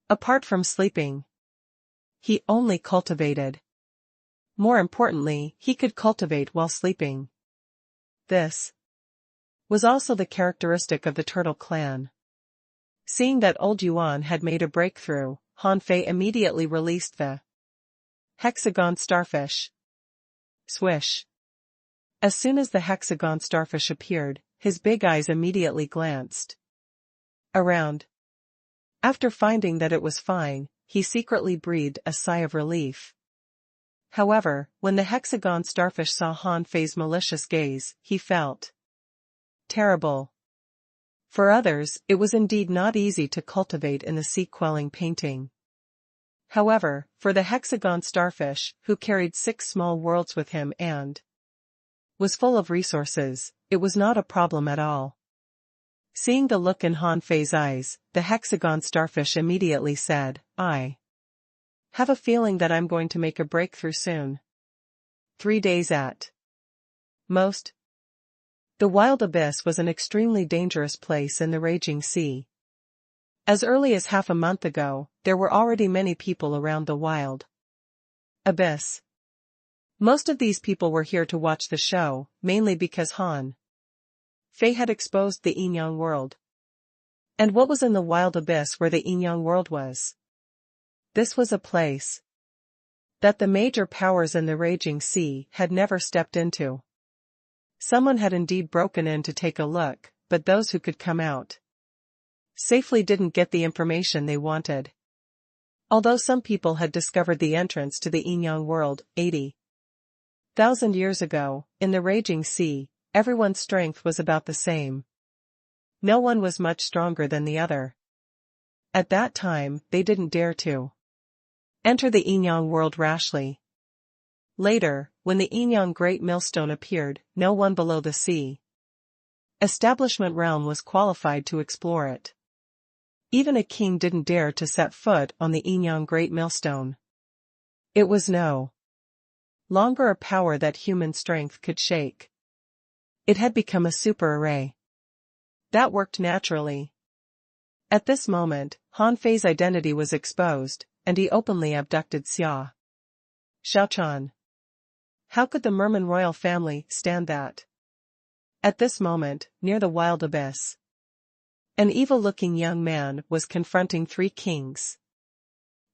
Apart from sleeping, he only cultivated. More importantly, he could cultivate while sleeping. This was also the characteristic of the Turtle Clan. Seeing that old Yuan had made a breakthrough, Han Fei immediately released the hexagon starfish. Swish. As soon as the hexagon starfish appeared, his big eyes immediately glanced around. After finding that it was fine, he secretly breathed a sigh of relief. However, when the hexagon starfish saw Han Fei's malicious gaze, he felt terrible. For others, it was indeed not easy to cultivate in the sea-quelling painting. However, for the hexagon starfish, who carried 6 small worlds with him and was full of resources, it was not a problem at all. Seeing the look in Han Fei's eyes, the hexagon starfish immediately said, "I have a feeling that I'm going to make a breakthrough soon. 3 days at most." The Wild Abyss was an extremely dangerous place in the raging sea. As early as half a month ago, there were already many people around the Wild Abyss. Most of these people were here to watch the show, mainly because Han Fei had exposed the Inyang world. And what was in the Wild Abyss where the Inyang world was? This was a place that the major powers in the raging sea had never stepped into. Someone had indeed broken in to take a look, but those who could come out safely didn't get the information they wanted. Although some people had discovered the entrance to the Inyang world 80,000 years ago, in the raging sea, everyone's strength was about the same. No one was much stronger than the other. At that time, they didn't dare to enter the Inyang world rashly. Later, when the Inyang Great Millstone appeared, no one below the sea establishment realm was qualified to explore it. Even a king didn't dare to set foot on the Inyang Great Millstone. It was no longer a power that human strength could shake. It had become a super array that worked naturally. At this moment, Han Fei's identity was exposed, and he openly abducted Xia Xiaochan. How could the Merman royal family stand that? At this moment, near the Wild Abyss, an evil-looking young man was confronting 3 kings.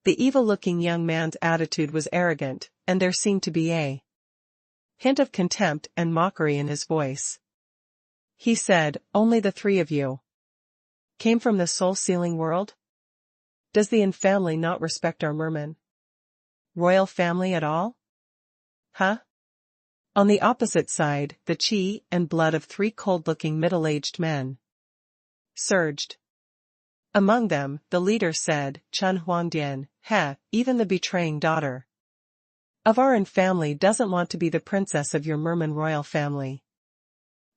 The evil-looking young man's attitude was arrogant, and there seemed to be a hint of contempt and mockery in his voice. He said, "Only the 3 of you came from the soul-sealing world? Does the Yin family not respect our Merman royal family at all? Huh?" On the opposite side, the chi and blood of 3 cold-looking middle-aged men surged. Among them, the leader said, "Chen Huangdian, even the betraying daughter of our Yin family doesn't want to be the princess of your Merman royal family.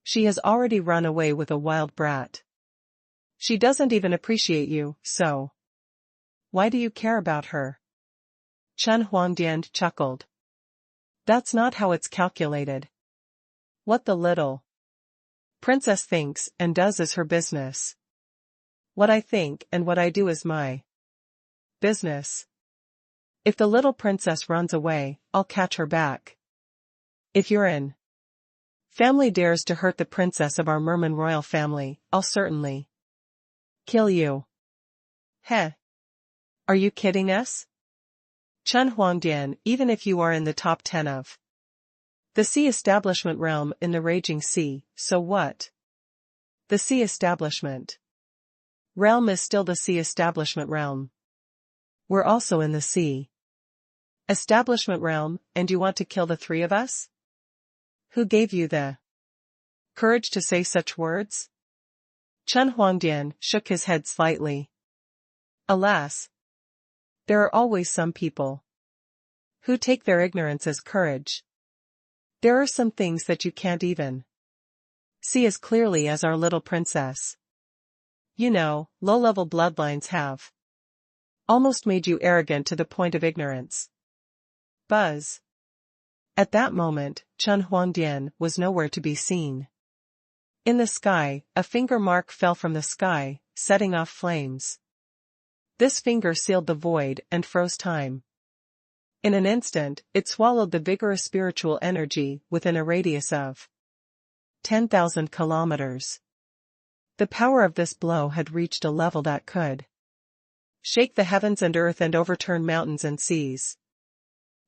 She has already run away with a wild brat. She doesn't even appreciate you, so why do you care about her?" Chen Huangdian chuckled. "That's not how it's calculated. What the little princess thinks and does is her business. What I think and what I do is my business. If the little princess runs away, I'll catch her back. If your Yin family dares to hurt the princess of our Merman royal family, I'll certainly kill you." Heh. Are you kidding us? Chen Huangdian, even if you are in the top 10 of the sea establishment realm in the raging sea, so what? The sea establishment realm is still the sea establishment realm. We're also in the sea establishment realm, and you want to kill the 3 of us? Who gave you the courage to say such words? Chen Huangdian shook his head slightly. Alas, There are always some people who take their ignorance as courage. There are some things that you can't even see as clearly as our little princess. You know, low-level bloodlines have almost made you arrogant to the point of ignorance. Buzz. At that moment, Chen Huangdian was nowhere to be seen. In the sky, a finger mark fell from the sky, setting off flames. This finger sealed the void and froze time. In an instant, it swallowed the vigorous spiritual energy within a radius of 10,000 kilometers. The power of this blow had reached a level that could shake the heavens and earth and overturn mountains and seas.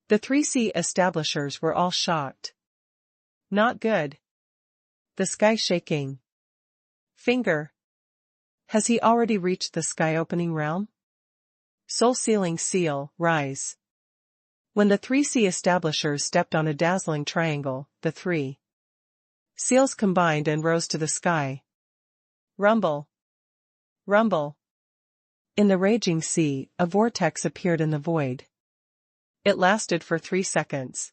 The 3 sea establishers were all shocked. Not good. The sky shaking. Finger. Has he already reached the sky-opening realm? Soul-sealing seal, rise. When the 3 sea establishers stepped on a dazzling triangle, the 3 seals combined and rose to the sky. Rumble. Rumble. In the raging sea, a vortex appeared in the void. It lasted for 3 seconds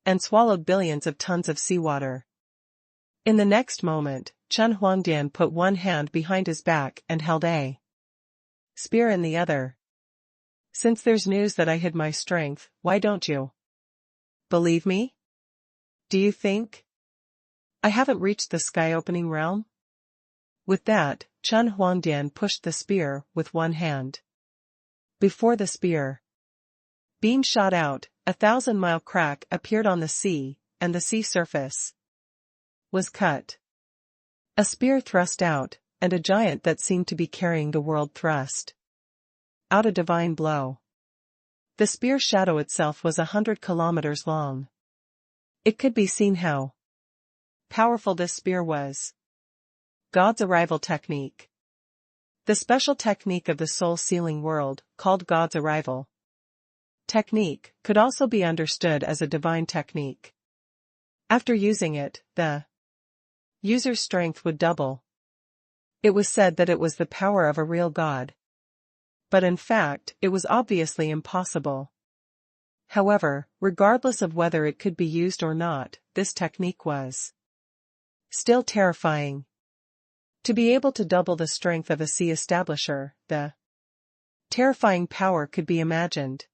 and swallowed billions of tons of seawater. In the next moment, Chen Huangdian put one hand behind his back and held a spear in the other. Since there's news that I hid my strength, why don't you believe me? Do you think I haven't reached the sky-opening realm? With that, Chen Huangdian pushed the spear with one hand. Before the spear beam shot out, a 1,000-mile crack appeared on the sea, and the sea surface was cut. A spear thrust out, and a giant that seemed to be carrying the world thrust out a divine blow. The spear shadow itself was 100 kilometers long. It could be seen how powerful this spear was. God's arrival technique. The special technique of the soul-sealing world, called God's arrival technique, could also be understood as a divine technique. After using it, the user's strength would double. It was said that it was the power of a real God. But in fact, it was obviously impossible. However, regardless of whether it could be used or not, this technique was still terrifying. To be able to double the strength of a sea establisher, the terrifying power could be imagined.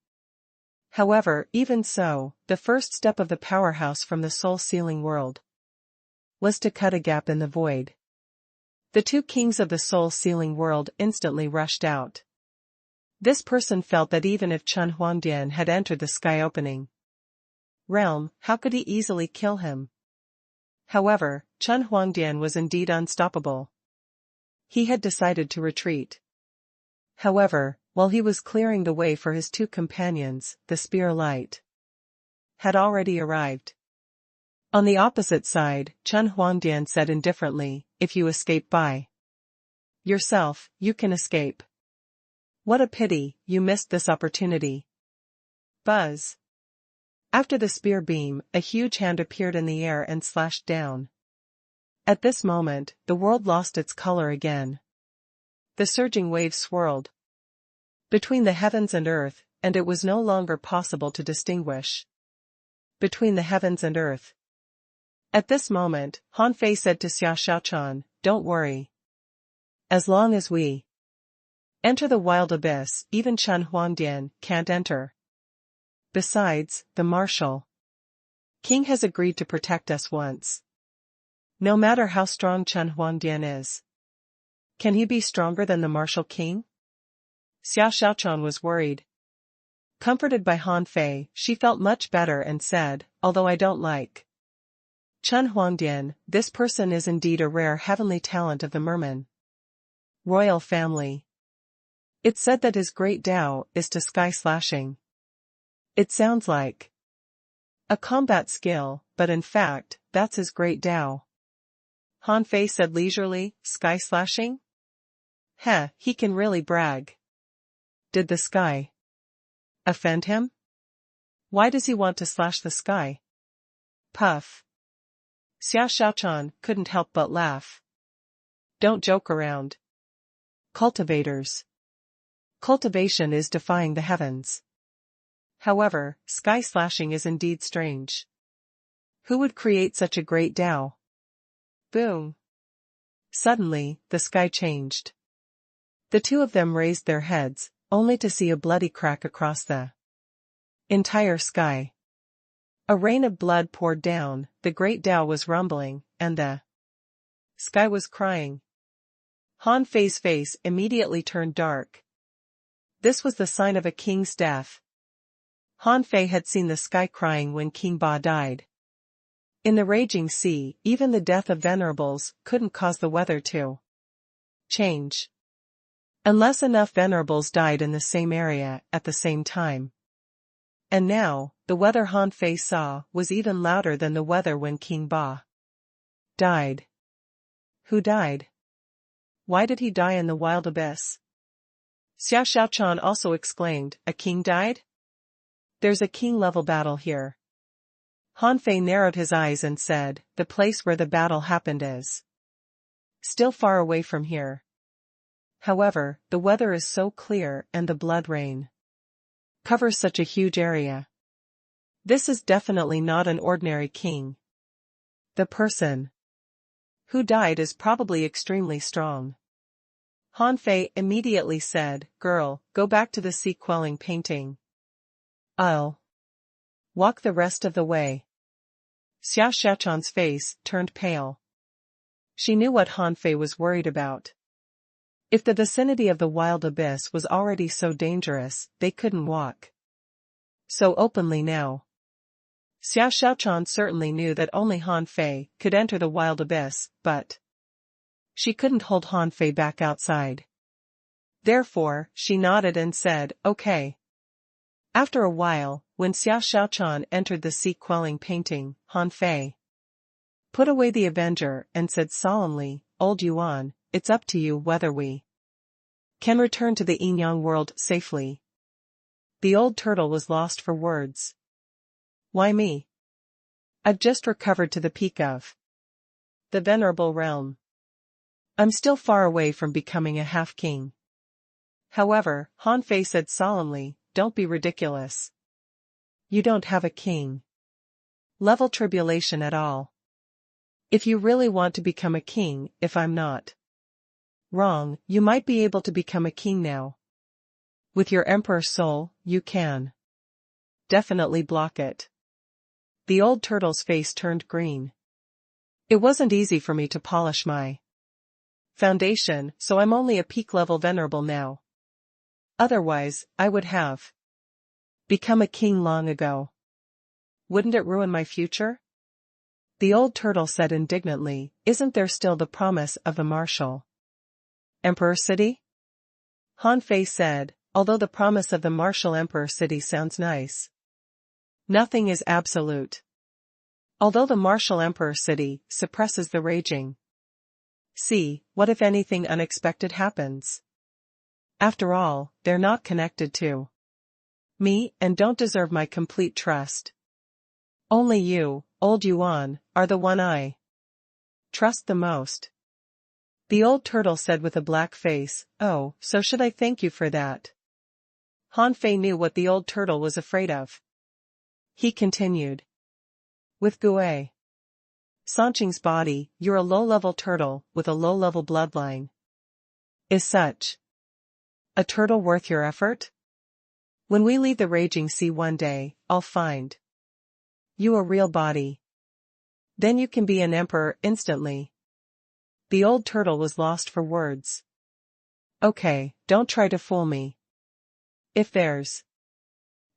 However, even so, the first step of the powerhouse from the soul-sealing world was to cut a gap in the void. The 2 kings of the soul-sealing world instantly rushed out. This person felt that even if Chen Huangdian had entered the sky-opening realm, how could he easily kill him? However, Chen Huangdian was indeed unstoppable. He had decided to retreat. However, while he was clearing the way for his 2 companions, the spear light had already arrived. On the opposite side, Chen Huangdian said indifferently, "If you escape by yourself, you can escape. What a pity, you missed this opportunity." Buzz. After the spear beam, a huge hand appeared in the air and slashed down. At this moment, the world lost its color again. The surging waves swirled between the heavens and earth, and it was no longer possible to distinguish between the heavens and earth. At this moment, Han Fei said to Xia Shaochan, "Don't worry. As long as we enter the wild abyss, even Chen Huangdian can't enter. Besides, the martial king has agreed to protect us once. No matter how strong Chen Huangdian is, can he be stronger than the martial king?" Xia Shaochan was worried. Comforted by Han Fei, she felt much better and said, "Although I don't like Chen Huangdian, this person is indeed a rare heavenly talent of the merman royal family. It's said that his great Tao is to sky slashing. It sounds like a combat skill, but in fact, that's his great Tao." Han Fei said leisurely, "Sky slashing? Heh, he can really brag. Did the sky offend him? Why does he want to slash the sky?" Puff. Xia Shaochan couldn't help but laugh. "Don't joke around. Cultivators Cultivation is defying the heavens. However, sky slashing is indeed strange. Who would create such a great Tao? Boom. Suddenly, the sky changed. The two of them raised their heads, only to see a bloody crack across the entire sky. A rain of blood poured down, the great Tao was rumbling, and the sky was crying. Han Fei's face immediately turned dark. This was the sign of a king's death. Han Fei had seen the sky crying when King Ba died. In the raging sea, even the death of venerables couldn't cause the weather to change. Unless enough venerables died in the same area at the same time. And now, the weather Han Fei saw was even louder than the weather when King Ba died. Who died? Why did he die in the wild abyss? Xiao Xiaochan also exclaimed, a king died? There's a king-level battle here. Han Fei narrowed his eyes and said, the place where the battle happened is still far away from here. However, the weather is so clear and the blood rain covers such a huge area. This is definitely not an ordinary king. The person who died is probably extremely strong. Han Fei immediately said, girl, go back to the sea-quelling painting. I'll walk the rest of the way. Xiao Xiaochan's face turned pale. She knew what Han Fei was worried about. If the vicinity of the wild abyss was already so dangerous, they couldn't walk so openly now. Xiao Xiaochan certainly knew that only Han Fei could enter the wild abyss, but she couldn't hold Han Fei back outside. Therefore, she nodded and said, okay. After a while, when Xiao Xiaochan entered the sea-quelling painting, Han Fei put away the Avenger and said solemnly, Old Yuan, it's up to you whether we can return to the yin-yang world safely. The old turtle was lost for words. Why me? I've just recovered to the peak of the venerable realm. I'm still far away from becoming a half-king. However, Han Fei said solemnly, don't be ridiculous. You don't have a king level tribulation at all. If you really want to become a king, if I'm not wrong, you might be able to become a king now. With your emperor's soul, you can definitely block it. The old turtle's face turned green. It wasn't easy for me to polish my foundation, so I'm only a peak level venerable now. Otherwise, I would have become a king long ago. Wouldn't it ruin my future? The old turtle said indignantly, isn't there still the promise of the martial Emperor City? Han Fei said, although the promise of the martial Emperor City sounds nice, nothing is absolute. Although the martial Emperor City suppresses the raging sea, what if anything unexpected happens? After all, they're not connected to me and don't deserve my complete trust. Only you, Old Yuan, are the one I trust the most. The old turtle said with a black face, oh, so should I thank you for that? Han Fei knew what the old turtle was afraid of. He continued. With Gue Sanqing's body, you're a low-level turtle with a low-level bloodline. Is such a turtle worth your effort? When we leave the raging sea one day, I'll find you a real body. Then you can be an emperor instantly. The old turtle was lost for words. Okay, don't try to fool me. If there's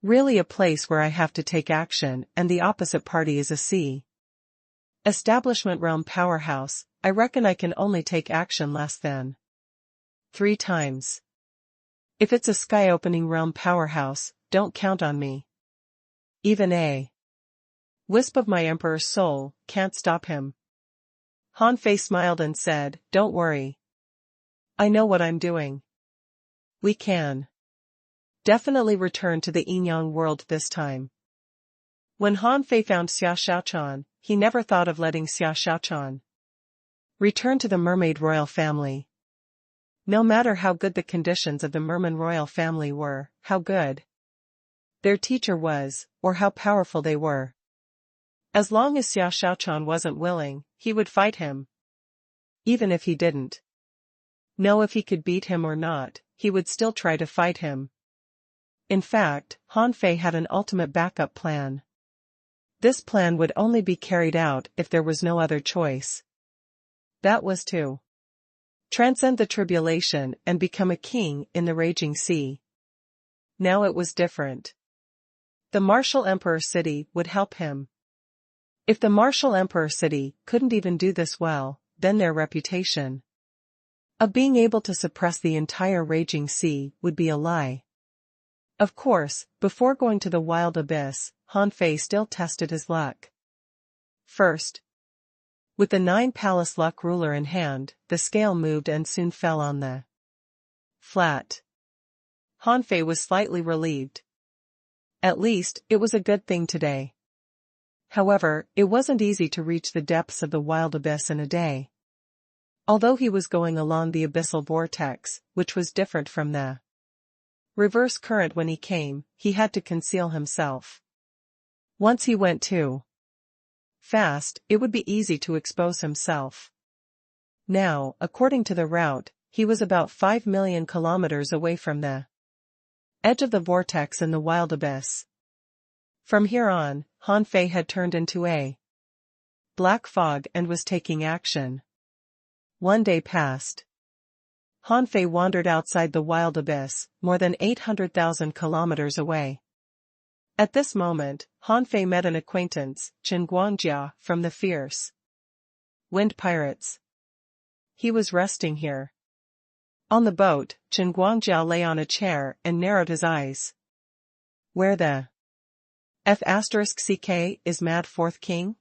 really a place where I have to take action and the opposite party is a sea establishment realm powerhouse, I reckon I can only take action less than 3 times. If it's a sky-opening realm powerhouse, don't count on me. Even a wisp of my emperor's soul can't stop him. Han Fei smiled and said, don't worry. I know what I'm doing. We can definitely return to the yin-yang world this time. When Han Fei found Xiao Xiaochan, he never thought of letting Xiao Xiaochan return to the mermaid royal family. No matter how good the conditions of the Merman royal family were, how good their teacher was, or how powerful they were. As long as Xiao Shaochuan wasn't willing, he would fight him. Even if he didn't know if he could beat him or not, he would still try to fight him. In fact, Han Fei had an ultimate backup plan. This plan would only be carried out if there was no other choice. That was to transcend the tribulation and become a king in the raging sea. Now it was different. The martial emperor city would help him. If the martial emperor city couldn't even do this well, then their reputation of being able to suppress the entire raging sea would be a lie. Of course, before going to the wild abyss, Han Fei still tested his luck. First, with the 9-palace luck ruler in hand, the scale moved and soon fell on the flat. Han Fei was slightly relieved. At least, it was a good thing today. However, it wasn't easy to reach the depths of the wild abyss in a day. Although he was going along the abyssal vortex, which was different from the reverse current when he came, he had to conceal himself. Once he went too fast, it would be easy to expose himself. Now, according to the route, he was about 5 million kilometers away from the edge of the vortex in the wild abyss. From here on, Han Fei had turned into a black fog and was taking action. One day passed. Han Fei wandered outside the wild abyss, more than 800,000 kilometers away. At this moment, Han Fei met an acquaintance, Chen Guangjia, from the fierce Wind Pirates. He was resting here. On the boat, Chen Guangjia lay on a chair and narrowed his eyes. Where the F*CK is mad fourth king?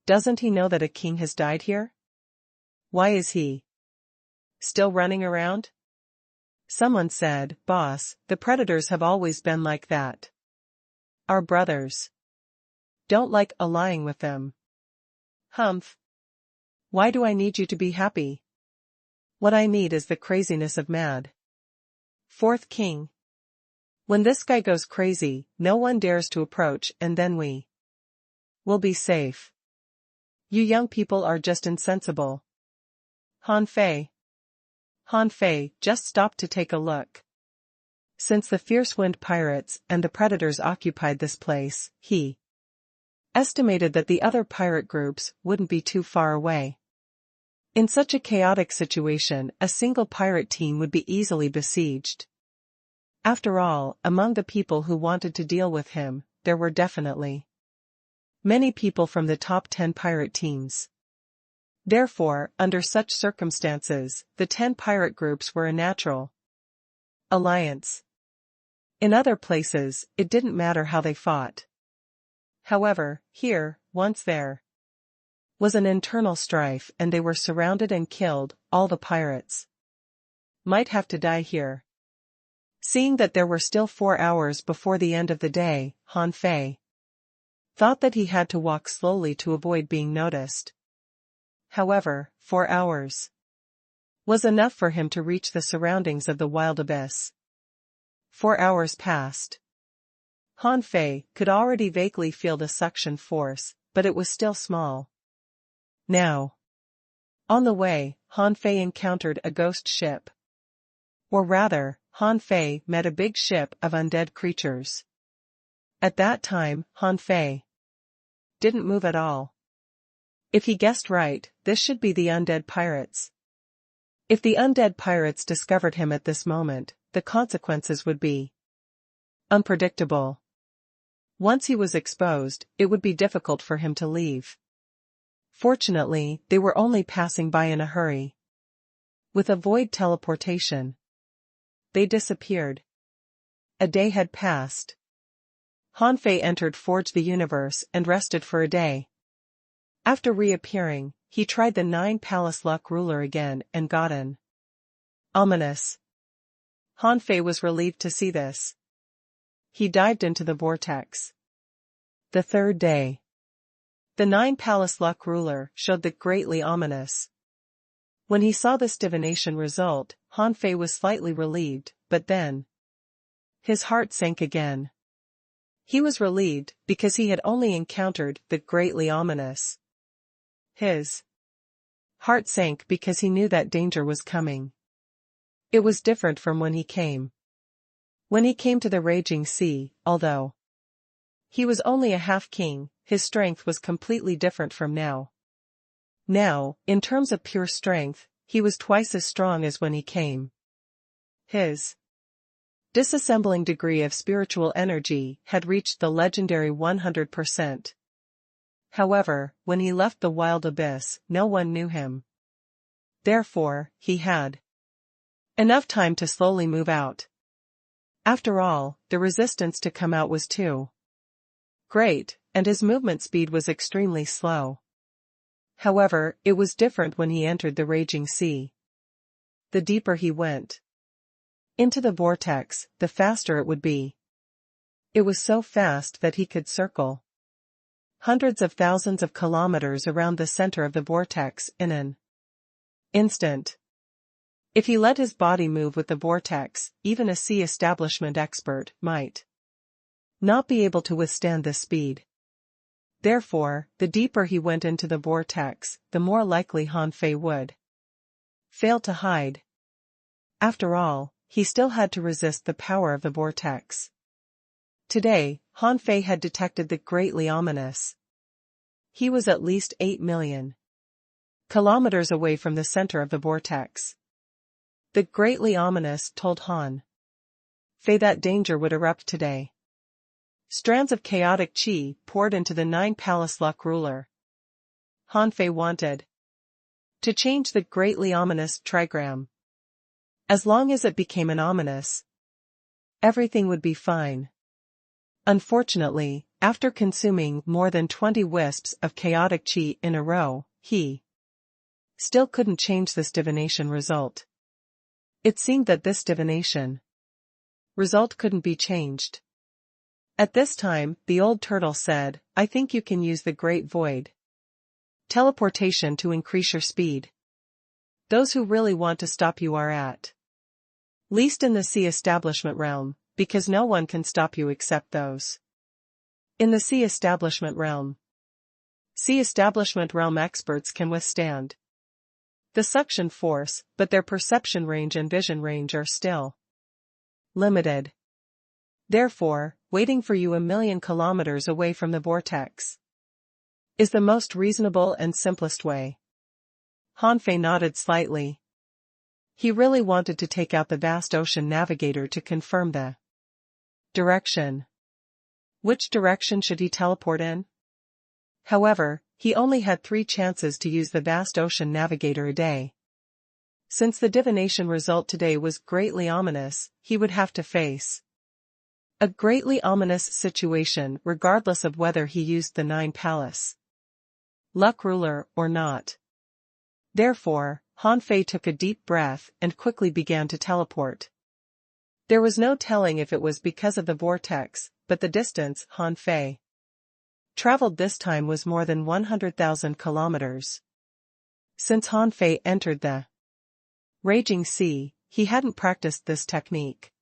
Doesn't he know that a king has died here? Why is he still running around? Someone said, "Boss, the predators have always been like that. Our brothers don't like allying with them." Humph. Why do I need you to be happy? What I need is the craziness of mad fourth king. When this guy goes crazy, no one dares to approach, and then we will be safe. You young people are just insensible. Han Fei, just stop to take a look. Since the fierce wind pirates and the predators occupied this place, he estimated that the other pirate groups wouldn't be too far away. In such a chaotic situation, a single pirate team would be easily besieged. After all, among the people who wanted to deal with him, there were definitely many people from the top 10 pirate teams. Therefore, under such circumstances, the 10 pirate groups were a natural alliance. In other places, it didn't matter how they fought. However, here, once there was an internal strife and they were surrounded and killed, all the pirates might have to die here. Seeing that there were still 4 hours before the end of the day, Han Fei thought that he had to walk slowly to avoid being noticed. However, 4 hours was enough for him to reach the surroundings of the wild abyss. 4 hours passed. Han Fei could already vaguely feel the suction force, but it was still small. Now, on the way, Han Fei encountered a ghost ship. Or rather, Han Fei met a big ship of undead creatures. At that time, Han Fei didn't move at all. If he guessed right, this should be the undead pirates. If the undead pirates discovered him at this moment, the consequences would be unpredictable. Once he was exposed, it would be difficult for him to leave. Fortunately, they were only passing by in a hurry. With a void teleportation, they disappeared. A day had passed. Han Fei entered Forge the Universe and rested for a day. After reappearing, he tried the 9-palace luck ruler again and got an ominous. Han Fei was relieved to see this. He dived into the vortex. The third day. The 9-palace luck ruler showed the greatly ominous When he saw this divination result, Han Fei was slightly relieved, but then his heart sank again. He was relieved because he had only encountered the greatly ominous. His heart sank because he knew that danger was coming. It was different from when he came. When he came to the raging sea, although he was only a half-king, his strength was completely different from now. Now, in terms of pure strength, he was twice as strong as when he came. His disassembling degree of spiritual energy had reached the legendary 100%. However, when he left the wild abyss, no one knew him. Therefore, he had enough time to slowly move out. After all, the resistance to come out was too great, and his movement speed was extremely slow. However, it was different when he entered the raging sea. The deeper he went into the vortex, the faster it would be. It was so fast that he could circle hundreds of thousands of kilometers around the center of the vortex in an instant. If he let his body move with the vortex, even a sea establishment expert might not be able to withstand this speed. Therefore, the deeper he went into the vortex, the more likely Han Fei would fail to hide. After all, he still had to resist the power of the vortex. Today, Han Fei had detected the greatly ominous. He was at least 8 million kilometers away from the center of the vortex. The greatly ominous told Han Fei that danger would erupt today. Strands of chaotic qi poured into the 9-palace luck ruler. Han Fei wanted to change the greatly ominous trigram. As long as it became an ominous, everything would be fine. Unfortunately, after consuming more than 20 wisps of chaotic qi in a row, he still couldn't change this divination result. It seemed that this divination result couldn't be changed. At this time, the old turtle said, "I think you can use the Great Void teleportation to increase your speed. Those who really want to stop you are at least in the sea establishment realm, because no one can stop you except those in the sea establishment realm. Sea establishment realm experts can withstand the suction force, but their perception range and vision range are still limited. Therefore, waiting for you 1,000,000 kilometers away from the vortex is the most reasonable and simplest way." Han Fei nodded slightly. He really wanted to take out the vast ocean navigator to confirm the direction. Which direction should he teleport in? However, he only had 3 chances to use the vast ocean navigator a day. Since the divination result today was greatly ominous, he would have to face a greatly ominous situation regardless of whether he used the 9-palace luck ruler or not. Therefore, Han Fei took a deep breath and quickly began to teleport. There was no telling if it was because of the vortex, but the distance Han Fei traveled this time was more than 100,000 kilometers. Since Han Fei entered the raging sea, he hadn't practiced this technique.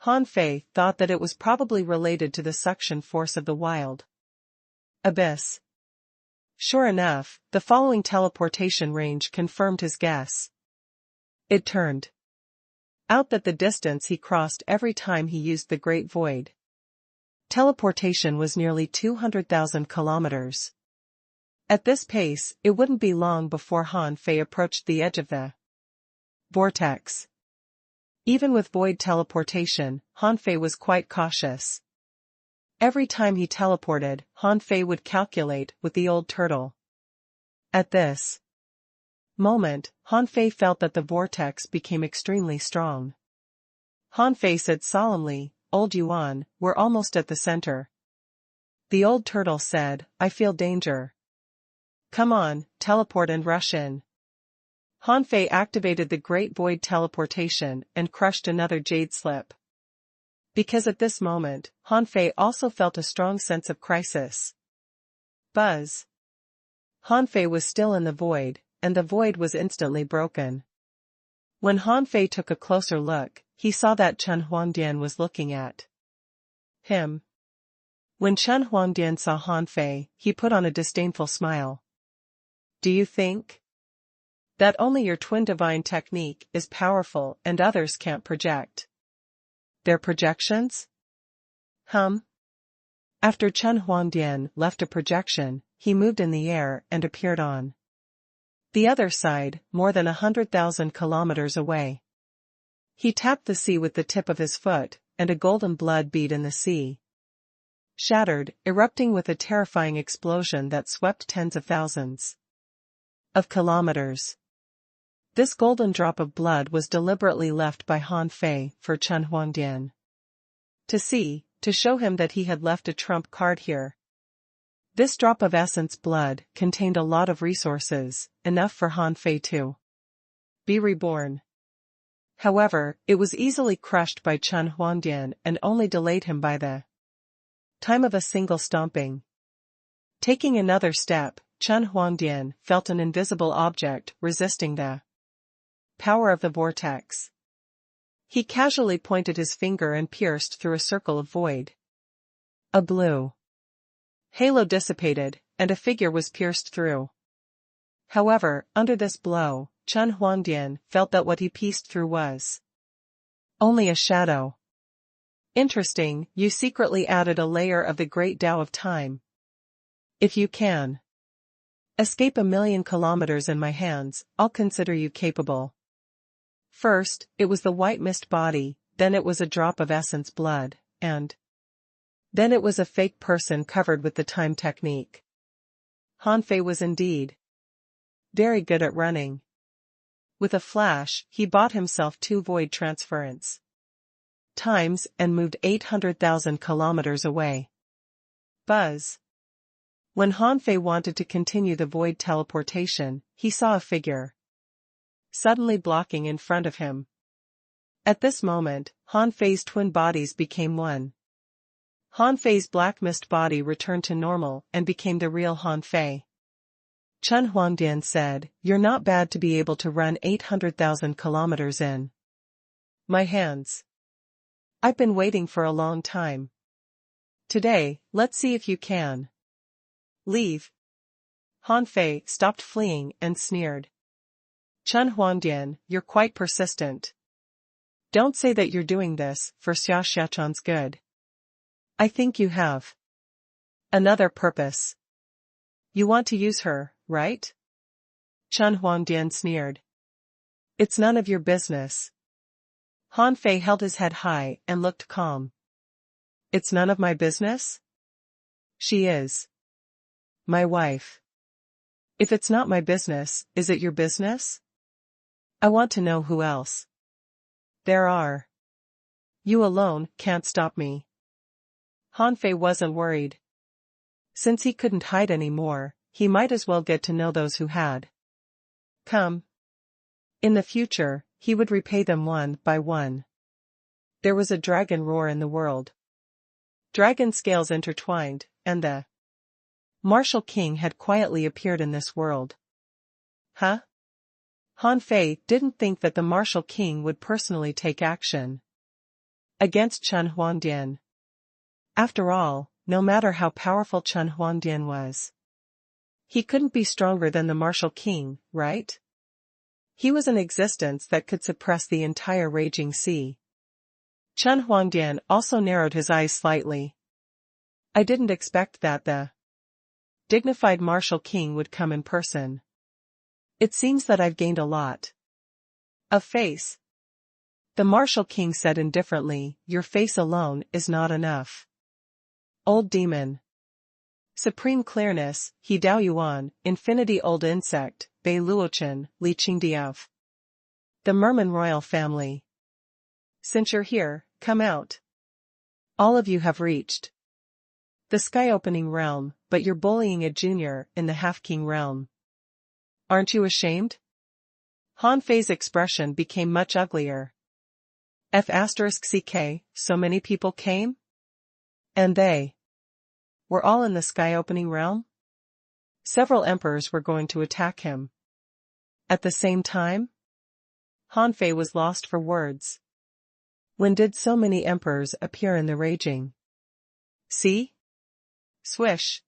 Han Fei thought that it was probably related to the suction force of the wild abyss. Sure enough, the following teleportation range confirmed his guess. It turned out that the distance he crossed every time he used the Great Void teleportation was nearly 200,000 kilometers. At this pace, it wouldn't be long before Han Fei approached the edge of the vortex. Even with void teleportation, Han Fei was quite cautious. Every time he teleported, Han Fei would calculate with the old turtle. At this moment, Han Fei felt that the vortex became extremely strong. Han Fei said solemnly, "Old Yuan, we're almost at the center." The old turtle said, "I feel danger. Come on, teleport and rush in." Han Fei activated the Great Void teleportation and crushed another jade slip. Because at this moment, Han Fei also felt a strong sense of crisis. Buzz. Han Fei was still in the void, and the void was instantly broken. When Han Fei took a closer look, he saw that Chen Huangdian was looking at him. When Chen Huangdian saw Han Fei, he put on a disdainful smile. Do you think that only your twin divine technique is powerful and others can't project their projections? After Chen Huangdian left a projection, he moved in the air and appeared on the other side, more than 100,000 kilometers away. He tapped the sea with the tip of his foot, and a golden blood bead in the sea shattered, erupting with a terrifying explosion that swept tens of thousands of kilometers. This golden drop of blood was deliberately left by Han Fei for Chen Huangdian to see, to show him that he had left a trump card here. This drop of essence blood contained a lot of resources, enough for Han Fei to be reborn. However, it was easily crushed by Chen Huangdian and only delayed him by the time of a single stomping. Taking another step, Chen Huangdian felt an invisible object resisting the power of the vortex. He casually pointed his finger and pierced through a circle of void. A blue halo dissipated, and a figure was pierced through. However, under this blow, Chen Huangdian felt that what he pieced through was only a shadow. Interesting, you secretly added a layer of the great Tao of time. If you can escape 1,000,000 kilometers in my hands, I'll consider you capable. First, it was the white mist body, then it was a drop of essence blood, and then it was a fake person covered with the time technique. Han Fei was indeed very good at running. With a flash, he bought himself 2 void transference times and moved 800,000 kilometers away. Buzz. When Han Fei wanted to continue the void teleportation, he saw a figure suddenly blocking in front of him. At this moment, Han Fei's twin bodies became one. Han Fei's black mist body returned to normal and became the real Han Fei. Chen Huangdian said, "You're not bad to be able to run 800,000 kilometers in my hands. I've been waiting for a long time. Today, let's see if you can leave." Han Fei stopped fleeing and sneered. Chen Huangdian, you're quite persistent. Don't say that you're doing this for Xia Xiachan's good. I think you have another purpose. You want to use her, right? Chen Huangdian sneered. It's none of your business. Han Fei held his head high and looked calm. It's none of my business? She is my wife. If it's not my business, is it your business? I want to know who else there are. You alone can't stop me. Han Fei wasn't worried. Since he couldn't hide anymore, he might as well get to know those who had come. In the future, he would repay them one by one. There was a dragon roar in the world. Dragon scales intertwined, and the martial king had quietly appeared in this world. Huh? Han Fei didn't think that the martial king would personally take action against Chen Huangdian. After all, no matter how powerful Chen Huangdian was, he couldn't be stronger than the martial king, right? He was an existence that could suppress the entire raging sea. Chen Huangdian also narrowed his eyes slightly. I didn't expect that the dignified martial king would come in person. It seems that I've gained a lot of face. The martial king said indifferently, your face alone is not enough. Old demon. Supreme clearness, He Dao Yuan, infinity old insect, Bei Luochen, Li Qingdiao. The Merman royal family. Since you're here, come out. All of you have reached the sky-opening realm, but you're bullying a junior in the half-king realm. Aren't you ashamed? Han Fei's expression became much uglier. F***ck, so many people came? And they were all in the sky-opening realm? Several emperors were going to attack him. At the same time? Han Fei was lost for words. When did so many emperors appear in the raging? See? Swish.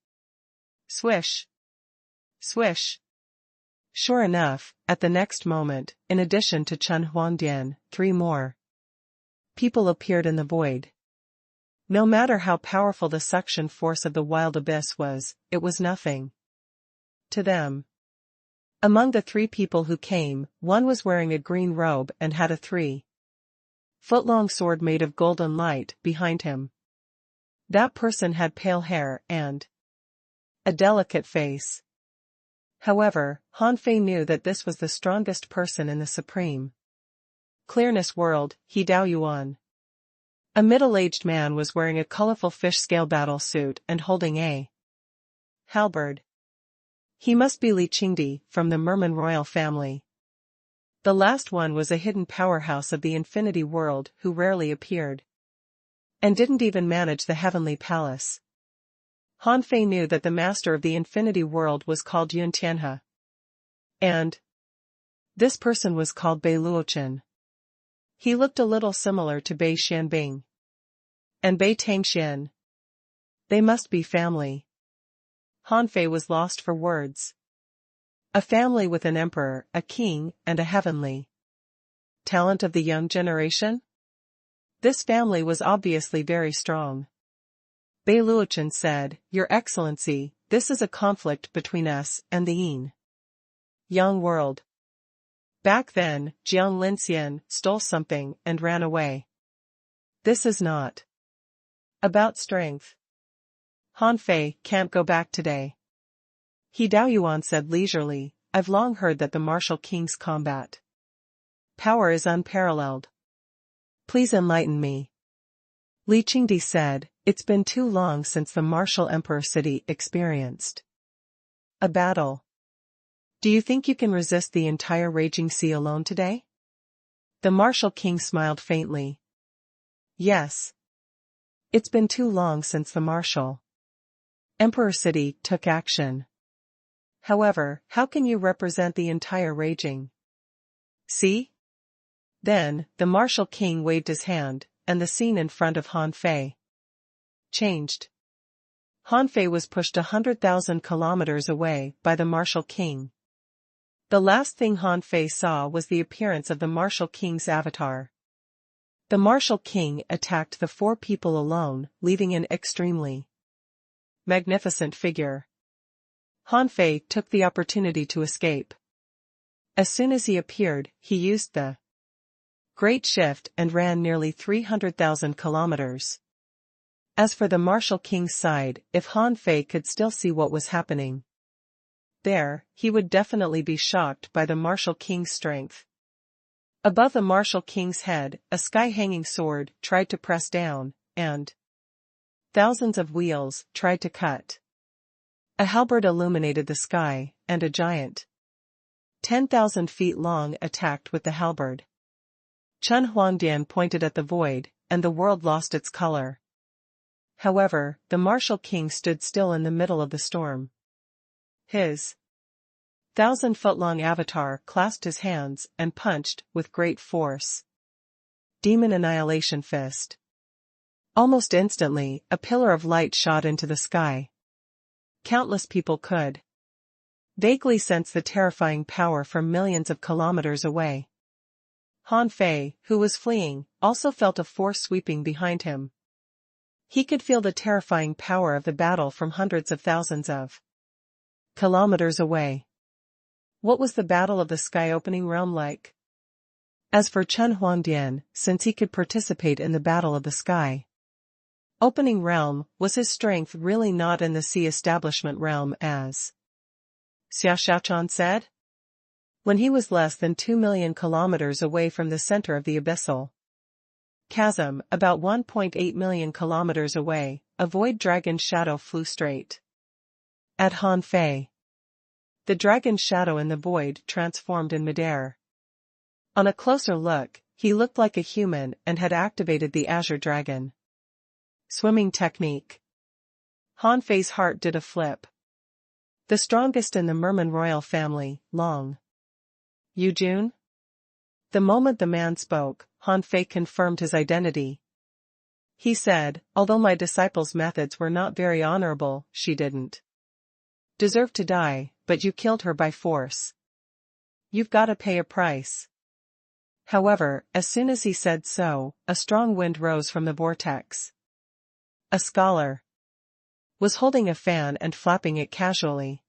Swish. Swish. Sure enough, at the next moment, in addition to Chen Huangdian, 3 more people appeared in the void. No matter how powerful the suction force of the wild abyss was, it was nothing to them. Among the 3 people who came, one was wearing a green robe and had a 3-foot-long sword made of golden light behind him. That person had pale hair and a delicate face. However, Han Fei knew that this was the strongest person in the supreme clearness world, He Dao Yuan. A middle-aged man was wearing a colorful fish-scale battle suit and holding a halberd. He must be Li Qingdi, from the Merman royal family. The last one was a hidden powerhouse of the infinity world who rarely appeared and didn't even manage the heavenly palace. Han Fei knew that the master of the infinity world was called Yun Tianhe. And this person was called Bei Luochen. He looked a little similar to Bei Xianbing and Bei Tangxian. They must be family. Han Fei was lost for words. A family with an emperor, a king, and a heavenly talent of the young generation? This family was obviously very strong. Bei Luochen said, "Your Excellency, this is a conflict between us and the Yang world." Back then, Jiang Linxian stole something and ran away. This is not about strength. Han Fei can't go back today. He Dao Yuan said leisurely, "I've long heard that the martial king's combat power is unparalleled. Please enlighten me." Li Qingdi said, "It's been too long since the martial emperor city experienced a battle. Do you think you can resist the entire raging sea alone today?" The martial king smiled faintly. "Yes. It's been too long since the martial emperor city took action. However, how can you represent the entire raging sea?" Then, the martial king waved his hand, and the scene in front of Han Fei changed. Han Fei was pushed 100,000 kilometers away by the martial king. The last thing Han Fei saw was the appearance of the martial king's avatar. The martial king attacked the 4 people alone, leaving an extremely magnificent figure. Han Fei took the opportunity to escape. As soon as he appeared, he used the great shift and ran nearly 300,000 kilometers. As for the martial king's side, if Han Fei could still see what was happening there, he would definitely be shocked by the martial king's strength. Above the martial king's head, a sky-hanging sword tried to press down, and thousands of wheels tried to cut. A halberd illuminated the sky, and a giant 10,000 feet long attacked with the halberd. Chen Huangdian pointed at the void, and the world lost its color. However, the martial king stood still in the middle of the storm. His 1,000-foot-long avatar clasped his hands and punched with great force. Demon Annihilation Fist. Almost instantly, a pillar of light shot into the sky. Countless people could vaguely sense the terrifying power from millions of kilometers away. Han Fei, who was fleeing, also felt a force sweeping behind him. He could feel the terrifying power of the battle from hundreds of thousands of kilometers away. What was the battle of the sky-opening realm like? As for Chen Huangdian, since he could participate in the battle of the sky opening realm, was his strength really not in the sea establishment realm as Xia Xiaochan said? When he was less than 2 million kilometers away from the center of the abyssal chasm, about 1.8 million kilometers away, a void dragon's shadow flew straight at Han Fei. The dragon's shadow in the void transformed in midair. On a closer look, he looked like a human and had activated the Azure Dragon swimming technique. Han Fei's heart did a flip. The strongest in the Merman royal family, long Yujun? The moment the man spoke, Han Fei confirmed his identity. He said, although my disciple's methods were not very honorable, she didn't deserve to die, but you killed her by force. You've gotta pay a price. However, as soon as he said so, a strong wind rose from the vortex. A scholar was holding a fan and flapping it casually.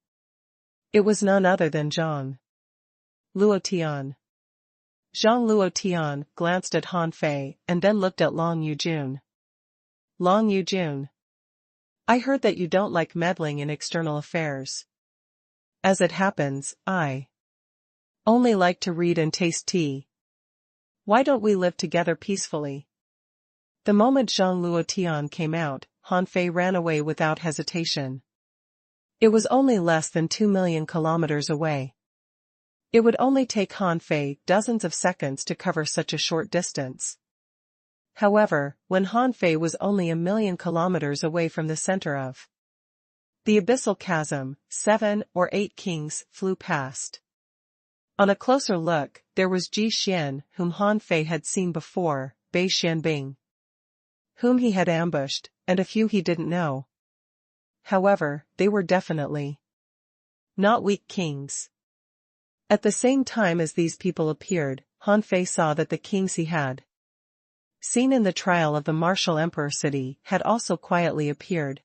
It was none other than Zhang Luotian. Zhang Luotian glanced at Han Fei and then looked at Long Yujun. Long Yujun. I heard that you don't like meddling in external affairs. As it happens, I only like to read and taste tea. Why don't we live together peacefully? The moment Zhang Luotian came out, Han Fei ran away without hesitation. It was only less than 2 million kilometers away. It would only take Han Fei dozens of seconds to cover such a short distance. However, when Han Fei was only 1 million kilometers away from the center of the abyssal chasm, 7 or 8 kings flew past. On a closer look, there was Ji Xian, whom Han Fei had seen before, Bei Xianbing, whom he had ambushed, and a few he didn't know. However, they were definitely not weak kings. At the same time as these people appeared, Han Fei saw that the kings he had seen in the trial of the martial emperor city had also quietly appeared.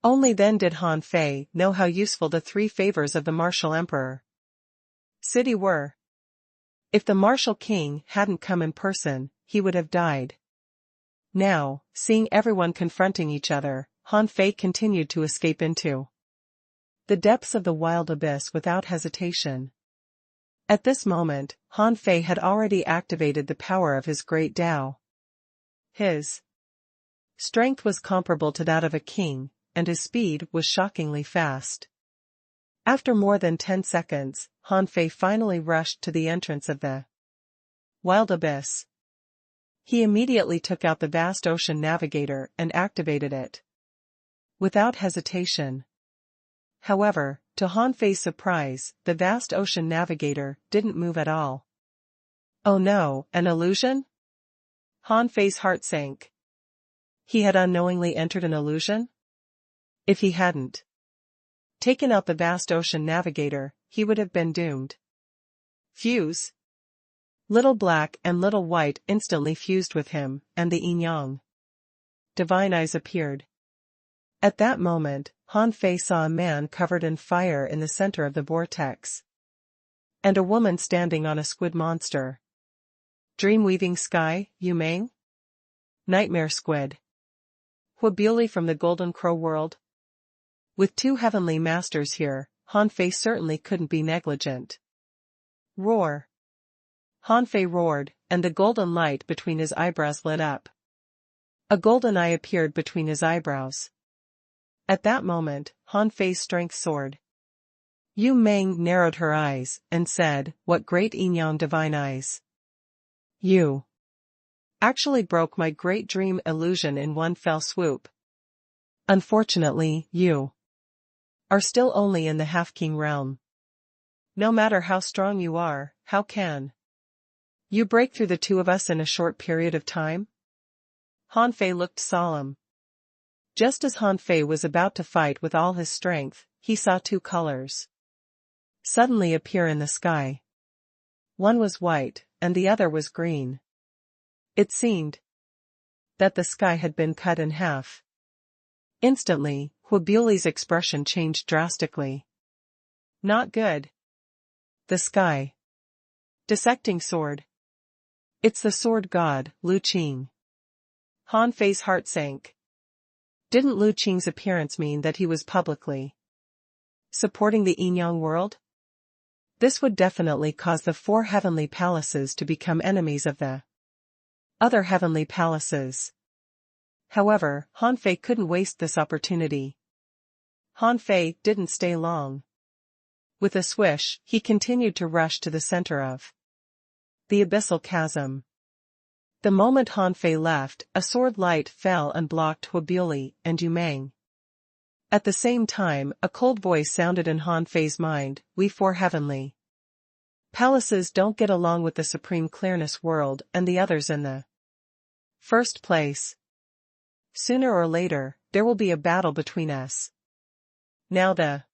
Only then did Han Fei know how useful the 3 favors of the martial emperor city were. If the martial king hadn't come in person, he would have died. Now, seeing everyone confronting each other, Han Fei continued to escape into the depths of the wild abyss without hesitation. At this moment, Han Fei had already activated the power of his great Tao. His strength was comparable to that of a king, and his speed was shockingly fast. After more than 10 seconds, Han Fei finally rushed to the entrance of the wild abyss. He immediately took out the vast ocean navigator and activated it without hesitation. However, to Han Fei's surprise, the vast ocean navigator didn't move at all. Oh no, an illusion? Han Fei's heart sank. He had unknowingly entered an illusion? If he hadn't taken out the vast ocean navigator, he would have been doomed. Fuse. Little Black and Little White instantly fused with him, and the yin-yang divine eyes appeared. At that moment, Han Fei saw a man covered in fire in the center of the vortex, and a woman standing on a squid monster. Dream-weaving sky, Yu Meng? Nightmare squid. Huabuli from the Golden Crow world? With 2 heavenly masters here, Han Fei certainly couldn't be negligent. Roar. Han Fei roared, and the golden light between his eyebrows lit up. A golden eye appeared between his eyebrows. At that moment, Han Fei's strength soared. Yu Meng narrowed her eyes, and said, "What great yin-yang divine eyes! You actually broke my great dream illusion in one fell swoop. Unfortunately, you are still only in the half-king realm. No matter how strong you are, how can you break through the 2 of us in a short period of time?" Han Fei looked solemn. Just as Han Fei was about to fight with all his strength, he saw 2 colors suddenly appear in the sky. One was white, and the other was green. It seemed that the sky had been cut in half. Instantly, Huabuli's expression changed drastically. Not good. The sky. Dissecting sword. It's the sword god, Lu Qing. Han Fei's heart sank. Didn't Lu Qing's appearance mean that he was publicly supporting the yin-yang world? This would definitely cause the 4 heavenly palaces to become enemies of the other heavenly palaces. However, Han Fei couldn't waste this opportunity. Han Fei didn't stay long. With a swish, he continued to rush to the center of the abyssal chasm. The moment Han Fei left, a sword light fell and blocked Huabuli and Yu Meng. At the same time, a cold voice sounded in Han Fei's mind, "We 4 heavenly Palaces don't get along with the supreme clearness world and the others in the first place. Sooner or later, there will be a battle between us. Now the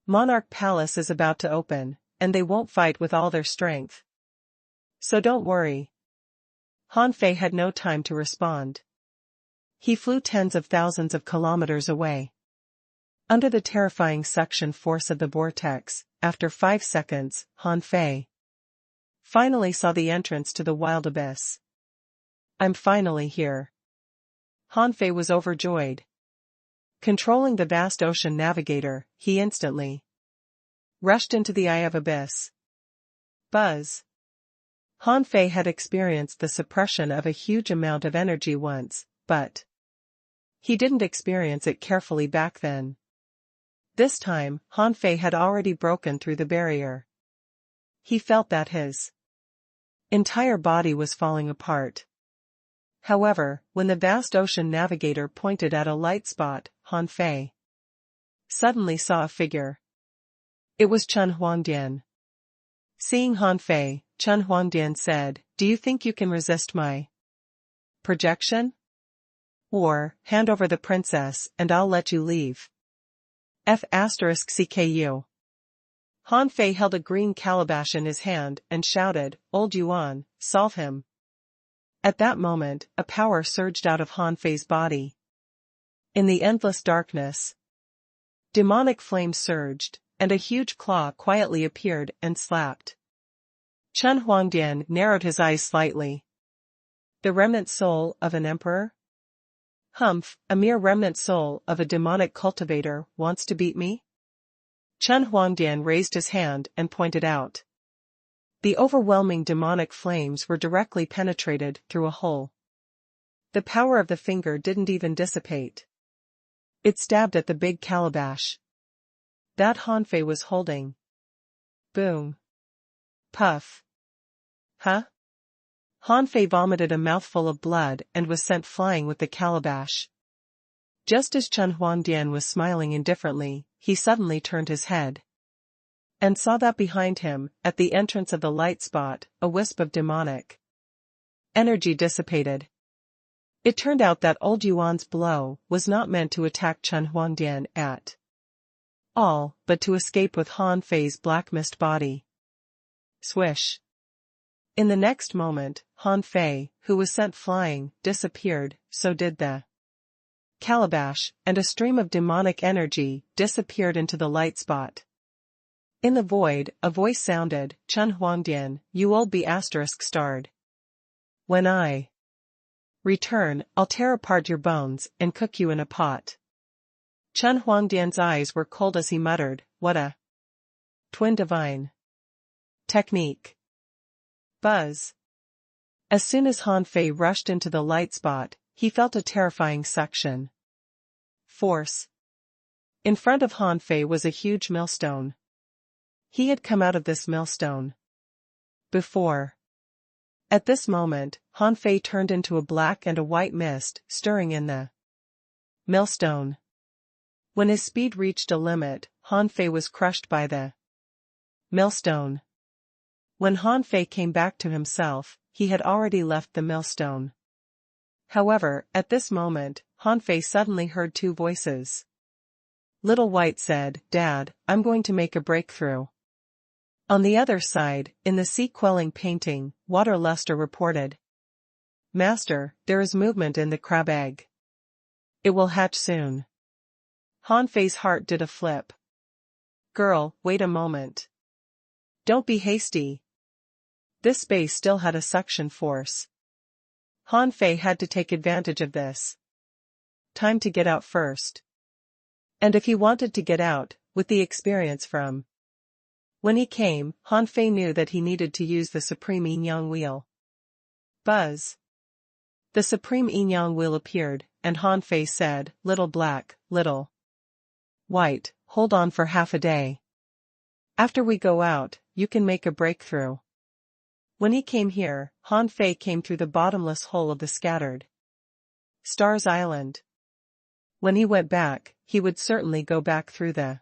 Monarch Palace is about to open, and they won't fight with all their strength. So don't worry. Han Fei had no time to respond. He flew tens of thousands of kilometers away. Under the terrifying suction force of the vortex, after 5 seconds, Han Fei finally saw the entrance to the wild abyss. I'm finally here. Han Fei was overjoyed. Controlling the vast ocean navigator, he instantly rushed into the eye of abyss. Buzz. Han Fei had experienced the suppression of a huge amount of energy once, but he didn't experience it carefully back then. This time, Han Fei had already broken through the barrier. He felt that his entire body was falling apart. However, when the vast ocean navigator pointed at a light spot, Han Fei suddenly saw a figure. It was Chen Huangdian. Seeing Han Fei, Chen Huangdian said, "Do you think you can resist my projection? Or, hand over the princess and I'll let you leave." F***CKU. Han Fei held a green calabash in his hand and shouted, "Old Yuan, solve him." At that moment, a power surged out of Han Fei's body. In the endless darkness, demonic flames surged, and a huge claw quietly appeared and slapped. Chen Huangdian narrowed his eyes slightly. The remnant soul of an emperor? Humph, a mere remnant soul of a demonic cultivator wants to beat me? Chen Huangdian raised his hand and pointed out. The overwhelming demonic flames were directly penetrated through a hole. The power of the finger didn't even dissipate. It stabbed at the big calabash that Han Fei was holding. Boom. Puff. Huh? Han Fei vomited a mouthful of blood and was sent flying with the calabash. Just as Chen Huangdian was smiling indifferently, he suddenly turned his head and saw that behind him, at the entrance of the light spot, a wisp of demonic energy dissipated. It turned out that old Yuan's blow was not meant to attack Chen Huangdian at all, but to escape with Han Fei's black mist body. Swish. In the next moment, Han Fei, who was sent flying, disappeared, so did the calabash, and a stream of demonic energy disappeared into the light spot. In the void, a voice sounded, "Chen Huangdian, you old B***starred. When I return, I'll tear apart your bones and cook you in a pot." Chen Huangdian's eyes were cold as he muttered, "What a twin divine technique." Buzz. As soon as Han Fei rushed into the light spot, he felt a terrifying suction force. In front of Han Fei was a huge millstone. He had come out of this millstone before. At this moment, Han Fei turned into a black and a white mist, stirring in the millstone. When his speed reached a limit, Han Fei was crushed by the millstone. When Han Fei came back to himself, he had already left the millstone. However, at this moment, Han Fei suddenly heard two voices. Little White said, "Dad, I'm going to make a breakthrough." On the other side, in the sea-quelling painting, Water Luster reported, "Master, there is movement in the crab egg. It will hatch soon." Han Fei's heart did a flip. "Girl, wait a moment. Don't be hasty." This space still had a suction force. Han Fei had to take advantage of this. Time to get out first. And if he wanted to get out, with the experience from when he came, Han Fei knew that he needed to use the Supreme Yin-Yang Wheel. Buzz. The Supreme Yin-Yang Wheel appeared, and Han Fei said, "Little Black, Little White, hold on for half a day. After we go out, you can make a breakthrough." When he came here, Han Fei came through the bottomless hole of the scattered Stars Island. When he went back, he would certainly go back through the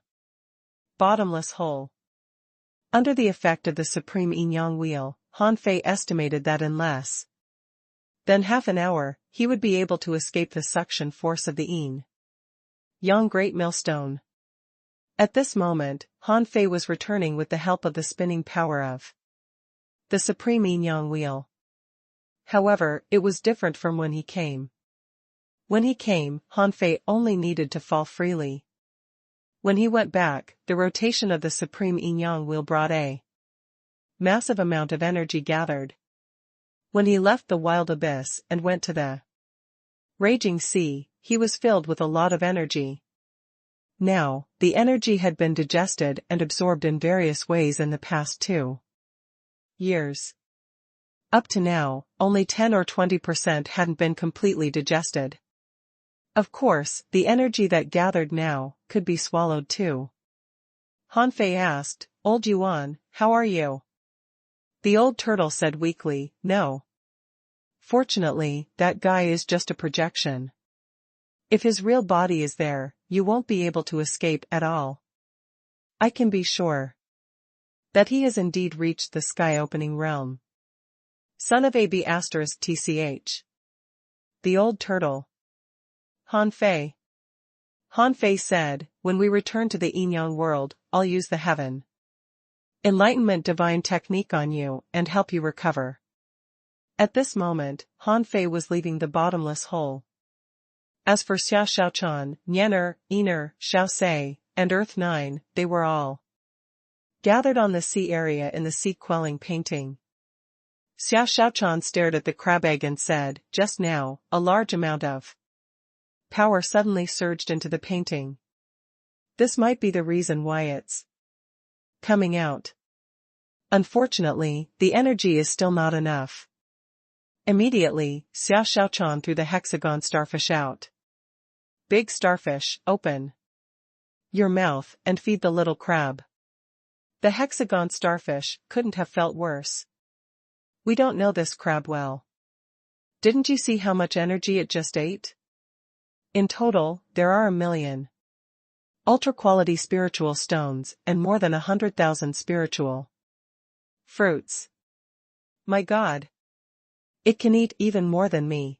bottomless hole. Under the effect of the supreme yin-yang wheel, Han Fei estimated that in less than half an hour, he would be able to escape the suction force of the yin-yang great millstone. At this moment, Han Fei was returning with the help of the spinning power of the supreme yin-yang wheel. However, it was different from when he came. When he came, Han Fei only needed to fall freely. When he went back, the rotation of the supreme yin-yang wheel brought a massive amount of energy gathered. When he left the wild abyss and went to the raging sea, he was filled with a lot of energy. Now, the energy had been digested and absorbed in various ways in the past 2 years. Up to now, only 10 or 20% hadn't been completely digested. Of course, the energy that gathered now could be swallowed too. Han Fei asked, "Old Yuan, how are you?" The old turtle said weakly, "No. Fortunately, that guy is just a projection. If his real body is there, you won't be able to escape at all. I can be sure that he has indeed reached the sky-opening realm." Son of AB****. The old turtle. Han Fei. Han Fei said, "When we return to the yin-yang world, I'll use the heaven enlightenment divine technique on you and help you recover." At this moment, Han Fei was leaving the bottomless hole. As for Xia Xiaochan, Nianer, Ener, Xiaosei, and Earth 9, they were all gathered on the sea area in the sea quelling painting. Xia Xiaochan stared at the crab egg and said, "Just now, a large amount of power suddenly surged into the painting. This might be the reason why it's coming out. Unfortunately, the energy is still not enough." Immediately, Xia Xiaochan threw the hexagon starfish out. "Big starfish, open your mouth and feed the little crab." The hexagon starfish couldn't have felt worse. "We don't know this crab well. Didn't you see how much energy it just ate? In total, there are 1,000,000 ultra-quality spiritual stones and more than 100,000 spiritual fruits. My God! It can eat even more than me."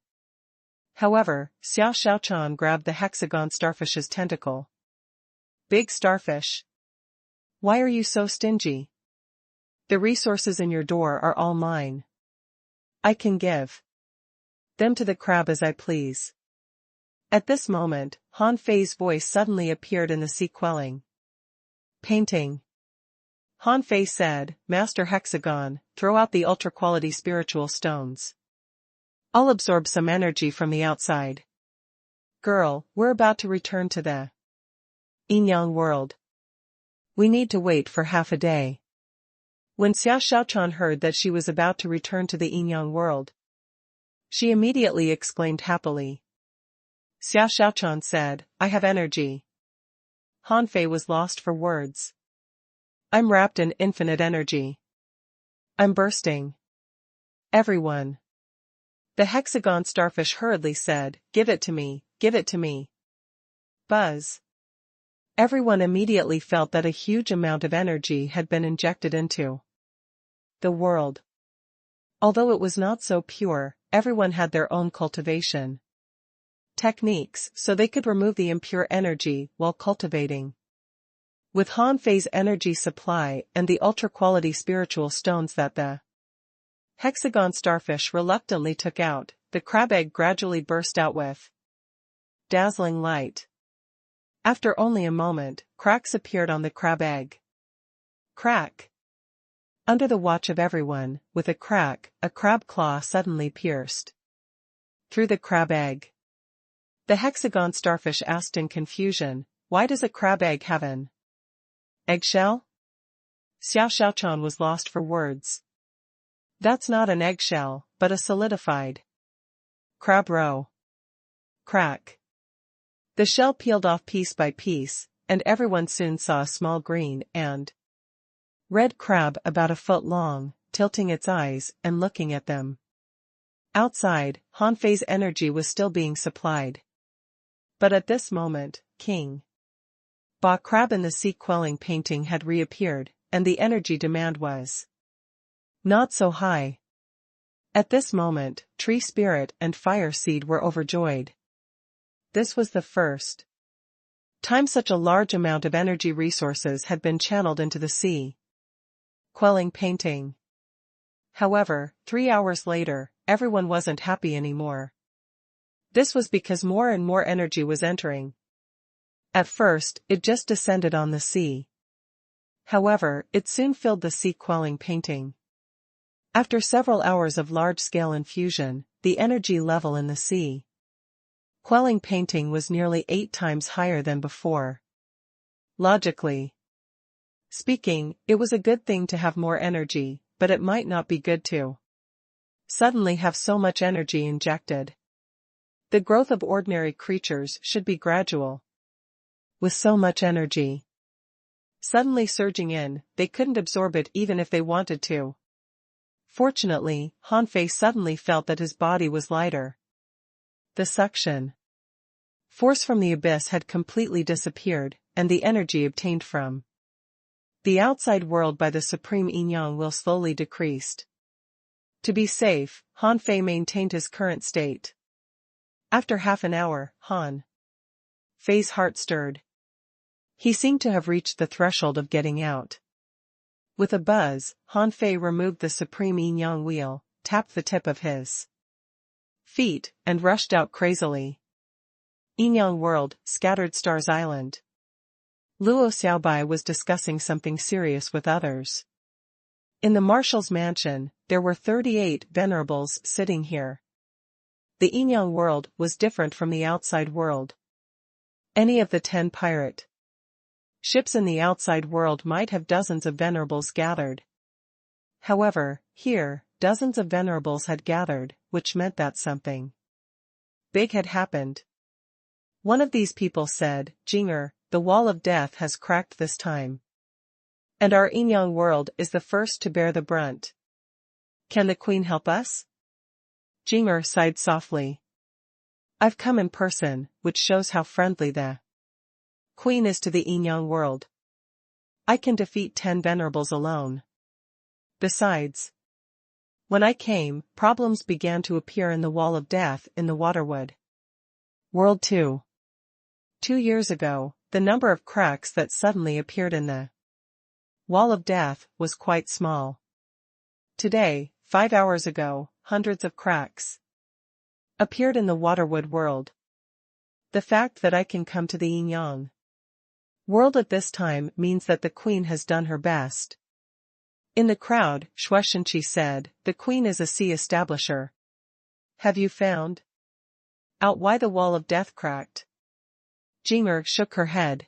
However, Xia Xiaochan grabbed the hexagon starfish's tentacle. "Big starfish. Why are you so stingy? The resources in your door are all mine. I can give them to the crab as I please." At this moment, Han Fei's voice suddenly appeared in the sea quelling painting. Han Fei said, "Master Hexagon, throw out the ultra-quality spiritual stones. I'll absorb some energy from the outside. Girl, we're about to return to the yin-yang world. We need to wait for half a day." When Xia Xiaochan heard that she was about to return to the yin-yang world, she immediately exclaimed happily. Xia Xiaochan said, "I have energy." Han Fei was lost for words. "I'm wrapped in infinite energy. I'm bursting. Everyone." The hexagon starfish hurriedly said, "Give it to me, give it to me." Buzz. Everyone immediately felt that a huge amount of energy had been injected into the world. Although it was not so pure, everyone had their own cultivation techniques so they could remove the impure energy while cultivating. With Han Fei's energy supply and the ultra-quality spiritual stones that the hexagon starfish reluctantly took out, the crab egg gradually burst out with dazzling light. After only a moment, cracks appeared on the crab egg. Crack! Under the watch of everyone, with a crack, a crab claw suddenly pierced through the crab egg. The hexagon starfish asked in confusion, "Why does a crab egg have an eggshell?" Xiao Xiaochan was lost for words. "That's not an eggshell, but a solidified crab roe." Crack. The shell peeled off piece by piece, and everyone soon saw a small green and red crab about a foot long, tilting its eyes and looking at them. Outside, Han Fei's energy was still being supplied. But at this moment, King Ba Crab in the sea quelling painting had reappeared, and the energy demand was not so high. At this moment, Tree Spirit and Fire Seed were overjoyed. This was the first time such a large amount of energy resources had been channeled into the sea. Quelling painting. However, 3 hours later, everyone wasn't happy anymore. This was because more and more energy was entering. At first, it just descended on the sea. However, it soon filled the sea quelling painting. After several hours of large-scale infusion, the energy level in the sea quelling painting was nearly 8 times higher than before. Logically speaking, it was a good thing to have more energy, but it might not be good to suddenly have so much energy injected. The growth of ordinary creatures should be gradual. With so much energy suddenly surging in, they couldn't absorb it even if they wanted to. Fortunately, Hanfei suddenly felt that his body was lighter. The suction force from the abyss had completely disappeared, and the energy obtained from the outside world by the supreme yin-yang will slowly decreased. To be safe, Hanfei maintained his current state. After half an hour, Han Fei's heart stirred. He seemed to have reached the threshold of getting out. With a buzz, Hanfei removed the supreme yin-yang wheel, tapped the tip of his feet, and rushed out crazily. Yin-yang World, Scattered Stars Island. Luo Xiaobai was discussing something serious with others. In the Marshal's mansion, there were 38 venerables sitting here. The yin-yang world was different from the outside world. Any of the 10 pirate ships in the outside world might have dozens of venerables gathered. However, here, dozens of venerables had gathered, which meant that something big had happened. One of these people said, "Jinger, the wall of death has cracked this time. And our yin-yang world is the first to bear the brunt. Can the queen help us?" Jinger sighed softly. "I've come in person, which shows how friendly the queen is to the yin-yang world. I can defeat 10 venerables alone. Besides, when I came, problems began to appear in the wall of death in the Waterwood world too. 2 years ago, the number of cracks that suddenly appeared in the wall of death was quite small. Today, 5 hours ago, hundreds of cracks appeared in the Waterwood world. The fact that I can come to the yin-yang world at this time means that the queen has done her best." In the crowd, Shueishenqi said, "The queen is a sea establisher. Have you found out why the wall of death cracked?" Jinger shook her head.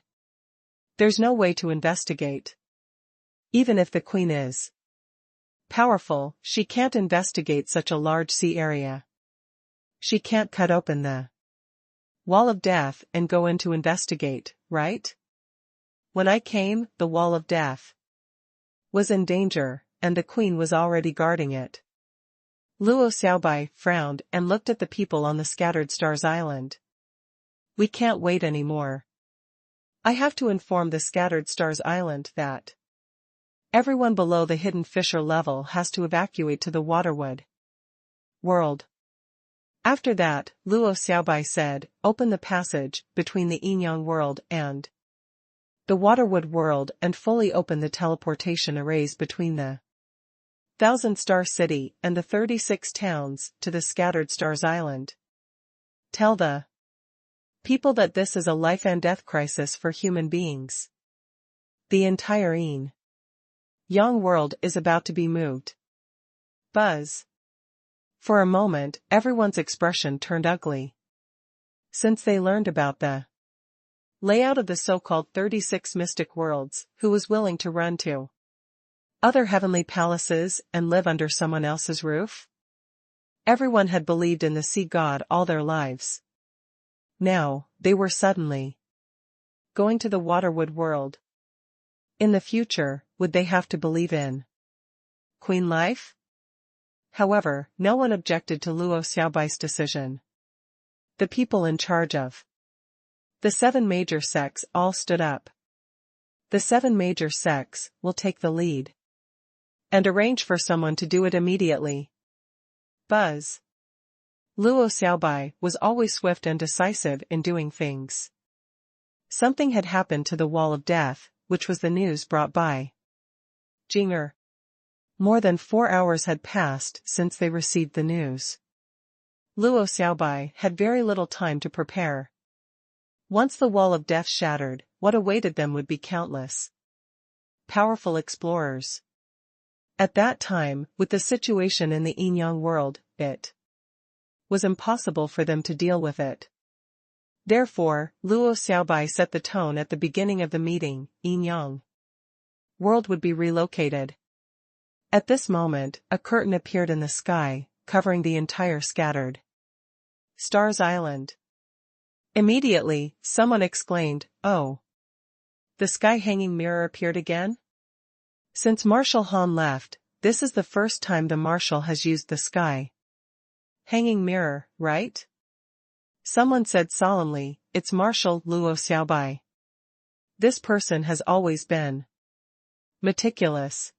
"There's no way to investigate. Even if the queen is powerful, she can't investigate such a large sea area. She can't cut open the wall of death and go in to investigate, right? When I came, the wall of death was in danger, and the queen was already guarding it." Luo Xiaobai frowned and looked at the people on the Scattered Stars Island. "We can't wait anymore. I have to inform the Scattered Stars Island that everyone below the hidden fissure level has to evacuate to the Waterwood world." After that, Luo Xiaobai said, "Open the passage between the yin-yang world and the Waterwood world and fully open the teleportation arrays between the 1,000-star city and the 36 towns to the Scattered Stars Island. Tell the people that this is a life and death crisis for human beings. The entire yin-yang world is about to be moved." Buzz. For a moment, everyone's expression turned ugly. Since they learned about the layout of the so-called 36 mystic worlds, who was willing to run to other heavenly palaces and live under someone else's roof? Everyone had believed in the sea god all their lives. Now, they were suddenly going to the Waterwood world. In the future, would they have to believe in queen life? However, no one objected to Luo Xiaobai's decision. The people in charge of the 7 major sects all stood up. The 7 major sects will take the lead. And arrange for someone to do it immediately. Buzz. Luo Xiaobai was always swift and decisive in doing things. Something had happened to the Wall of Death, which was the news brought by Jinger. More than 4 hours had passed since they received the news. Luo Xiaobai had very little time to prepare. Once the Wall of Death shattered, what awaited them would be countless powerful explorers. At that time, with the situation in the Yinyang world, it was impossible for them to deal with it. Therefore, Luo Xiaobai set the tone at the beginning of the meeting. Yinyang world would be relocated. At this moment, a curtain appeared in the sky, covering the entire scattered Stars Island. Immediately, someone exclaimed, "Oh! The sky-hanging mirror appeared again?" Since Marshal Han left, this is the first time the Marshal has used the sky-hanging mirror, right? Someone said solemnly, "It's Marshal Luo Xiaobai. This person has always been meticulous.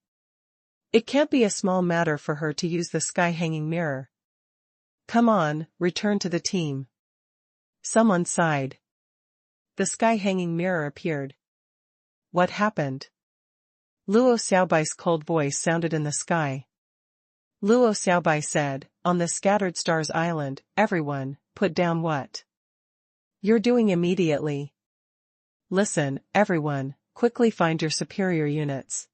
It can't be a small matter for her to use the sky-hanging mirror. Come on, return to the team." Someone sighed. The sky-hanging mirror appeared. What happened? Luo Xiaobai's cold voice sounded in the sky. Luo Xiaobai said, "On the scattered stars island, everyone, put down what you're doing immediately. Listen, everyone, quickly find your superior units."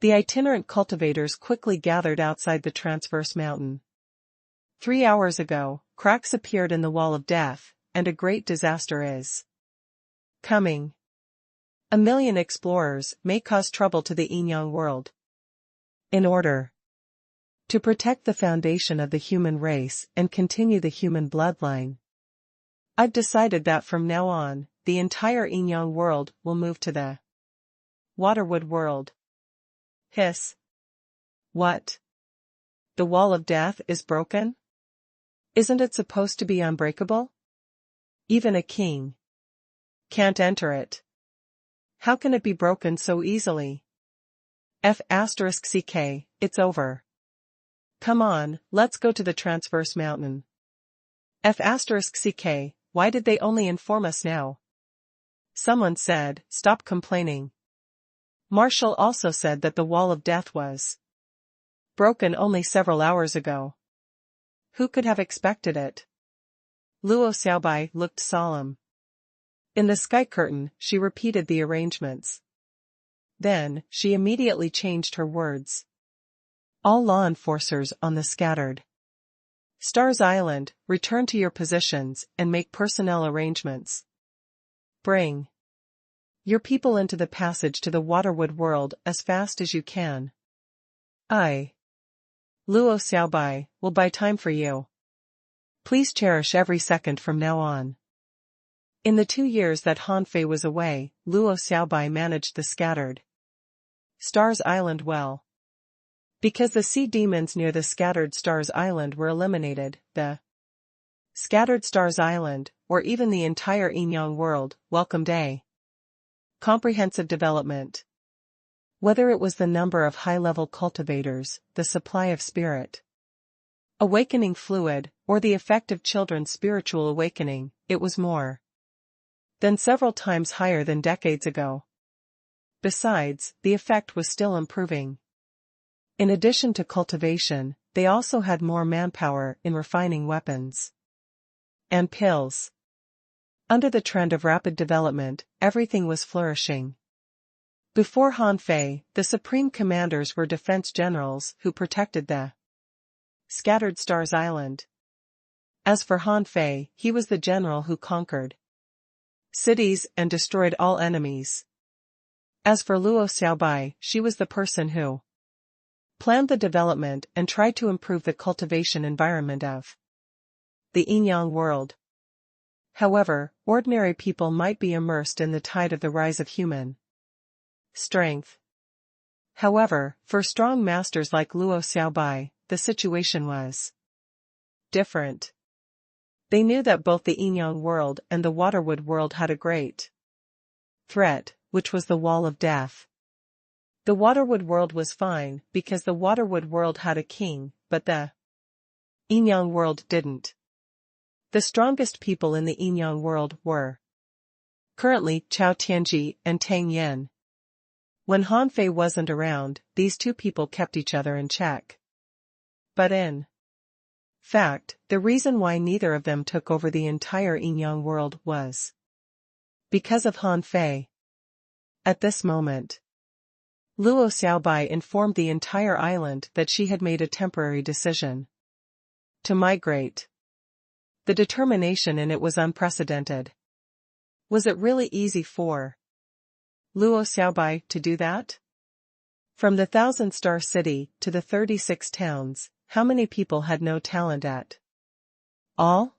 The itinerant cultivators quickly gathered outside the transverse mountain. 3 hours ago, cracks appeared in the Wall of Death, and a great disaster is coming. 1,000,000 explorers may cause trouble to the Yinyang world. In order to protect the foundation of the human race and continue the human bloodline, I've decided that from now on, the entire Yinyang world will move to the Waterwood world. Hiss. What? The Wall of Death is broken? Isn't it supposed to be unbreakable? Even a king can't enter it. How can it be broken so easily? F***ck, it's over. Come on, let's go to the transverse mountain. F***ck, why did they only inform us now? Someone said, stop complaining. Marshall also said that the Wall of Death was broken only several hours ago. Who could have expected it? Luo Xiaobai looked solemn. In the sky curtain, she repeated the arrangements. Then, she immediately changed her words. All law enforcers on the scattered Stars Island, return to your positions and make personnel arrangements. Bring your people into the passage to the Waterwood world as fast as you can. Luo Xiaobai, will buy time for you. Please cherish every second from now on. In the 2 years that Han Fei was away, Luo Xiaobai managed the scattered Stars Island well. Because the sea demons near the scattered Stars Island were eliminated, the scattered Stars Island, or even the entire Yinyang world, welcomed a comprehensive development. Whether it was the number of high-level cultivators, the supply of spirit awakening fluid, or the effect of children's spiritual awakening, it was more than several times higher than decades ago. Besides, the effect was still improving. In addition to cultivation, they also had more manpower in refining weapons and pills. Under the trend of rapid development, everything was flourishing. Before Han Fei, the supreme commanders were defense generals who protected the scattered Stars Island. As for Han Fei, he was the general who conquered cities and destroyed all enemies. As for Luo Xiaobai, she was the person who planned the development and tried to improve the cultivation environment of the Yinyang world. However, ordinary people might be immersed in the tide of the rise of human strength. However, for strong masters like Luo Xiaobai, the situation was different. They knew that both the Yinyang world and the Waterwood world had a great threat, which was the wall of death. The Waterwood world was fine because the Waterwood world had a king, but the Inyang world didn't. The strongest people in the Inyang world were currently Chao Tianji and Tang Yen. When Han Fei wasn't around, these two people kept each other in check. But in fact, the reason why neither of them took over the entire Inyang world was because of Han Fei. At this moment, Luo Xiaobai informed the entire island that she had made a temporary decision to migrate. The determination in it was unprecedented. Was it really easy for Luo Xiaobai to do that? From the 1,000-star city to the 36 towns, how many people had no talent at all?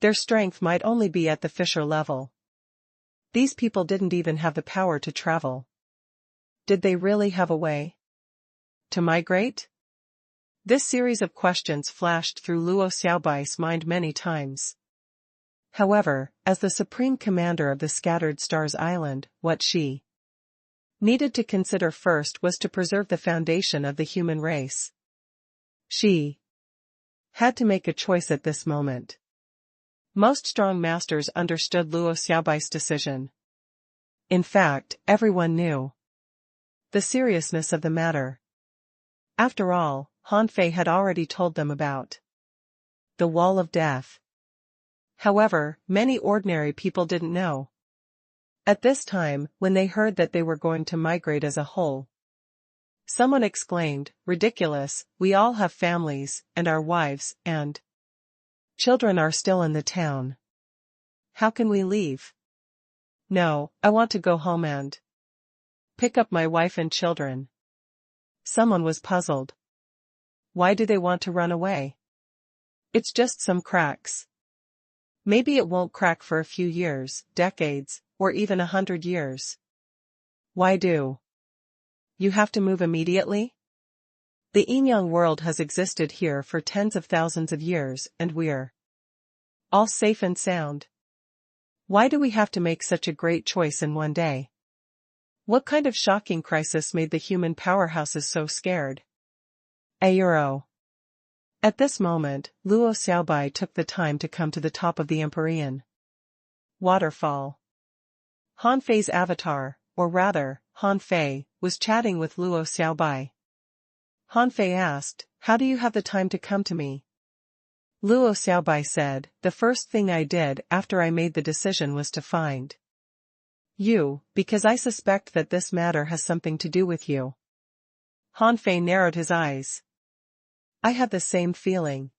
Their strength might only be at the fisher level. These people didn't even have the power to travel. Did they really have a way to migrate? This series of questions flashed through Luo Xiaobai's mind many times. However, as the supreme commander of the Scattered Stars Island, what she needed to consider first was to preserve the foundation of the human race. She had to make a choice at this moment. Most strong masters understood Luo Xiaobai's decision. In fact, everyone knew the seriousness of the matter. After all, Han Fei had already told them about the Wall of Death. However, many ordinary people didn't know. At this time, when they heard that they were going to migrate as a whole, someone exclaimed, "Ridiculous, we all have families, and our wives and children are still in the town. How can we leave? No, I want to go home and pick up my wife and children." Someone was puzzled. Why do they want to run away? It's just some cracks. Maybe it won't crack for a few years, decades, or even 100 years. Why do you have to move immediately? The Inyang world has existed here for tens of thousands of years and we're all safe and sound. Why do we have to make such a great choice in one day? What kind of shocking crisis made the human powerhouses so scared? A euro. At this moment, Luo Xiaobai took the time to come to the top of the Empyrean waterfall. Han Fei's avatar, or rather, Han Fei, was chatting with Luo Xiaobai. Han Fei asked, "How do you have the time to come to me?" Luo Xiaobai said, "The first thing I did after I made the decision was to find you, because I suspect that this matter has something to do with you." Han Fei narrowed his eyes. "I had the same feeling."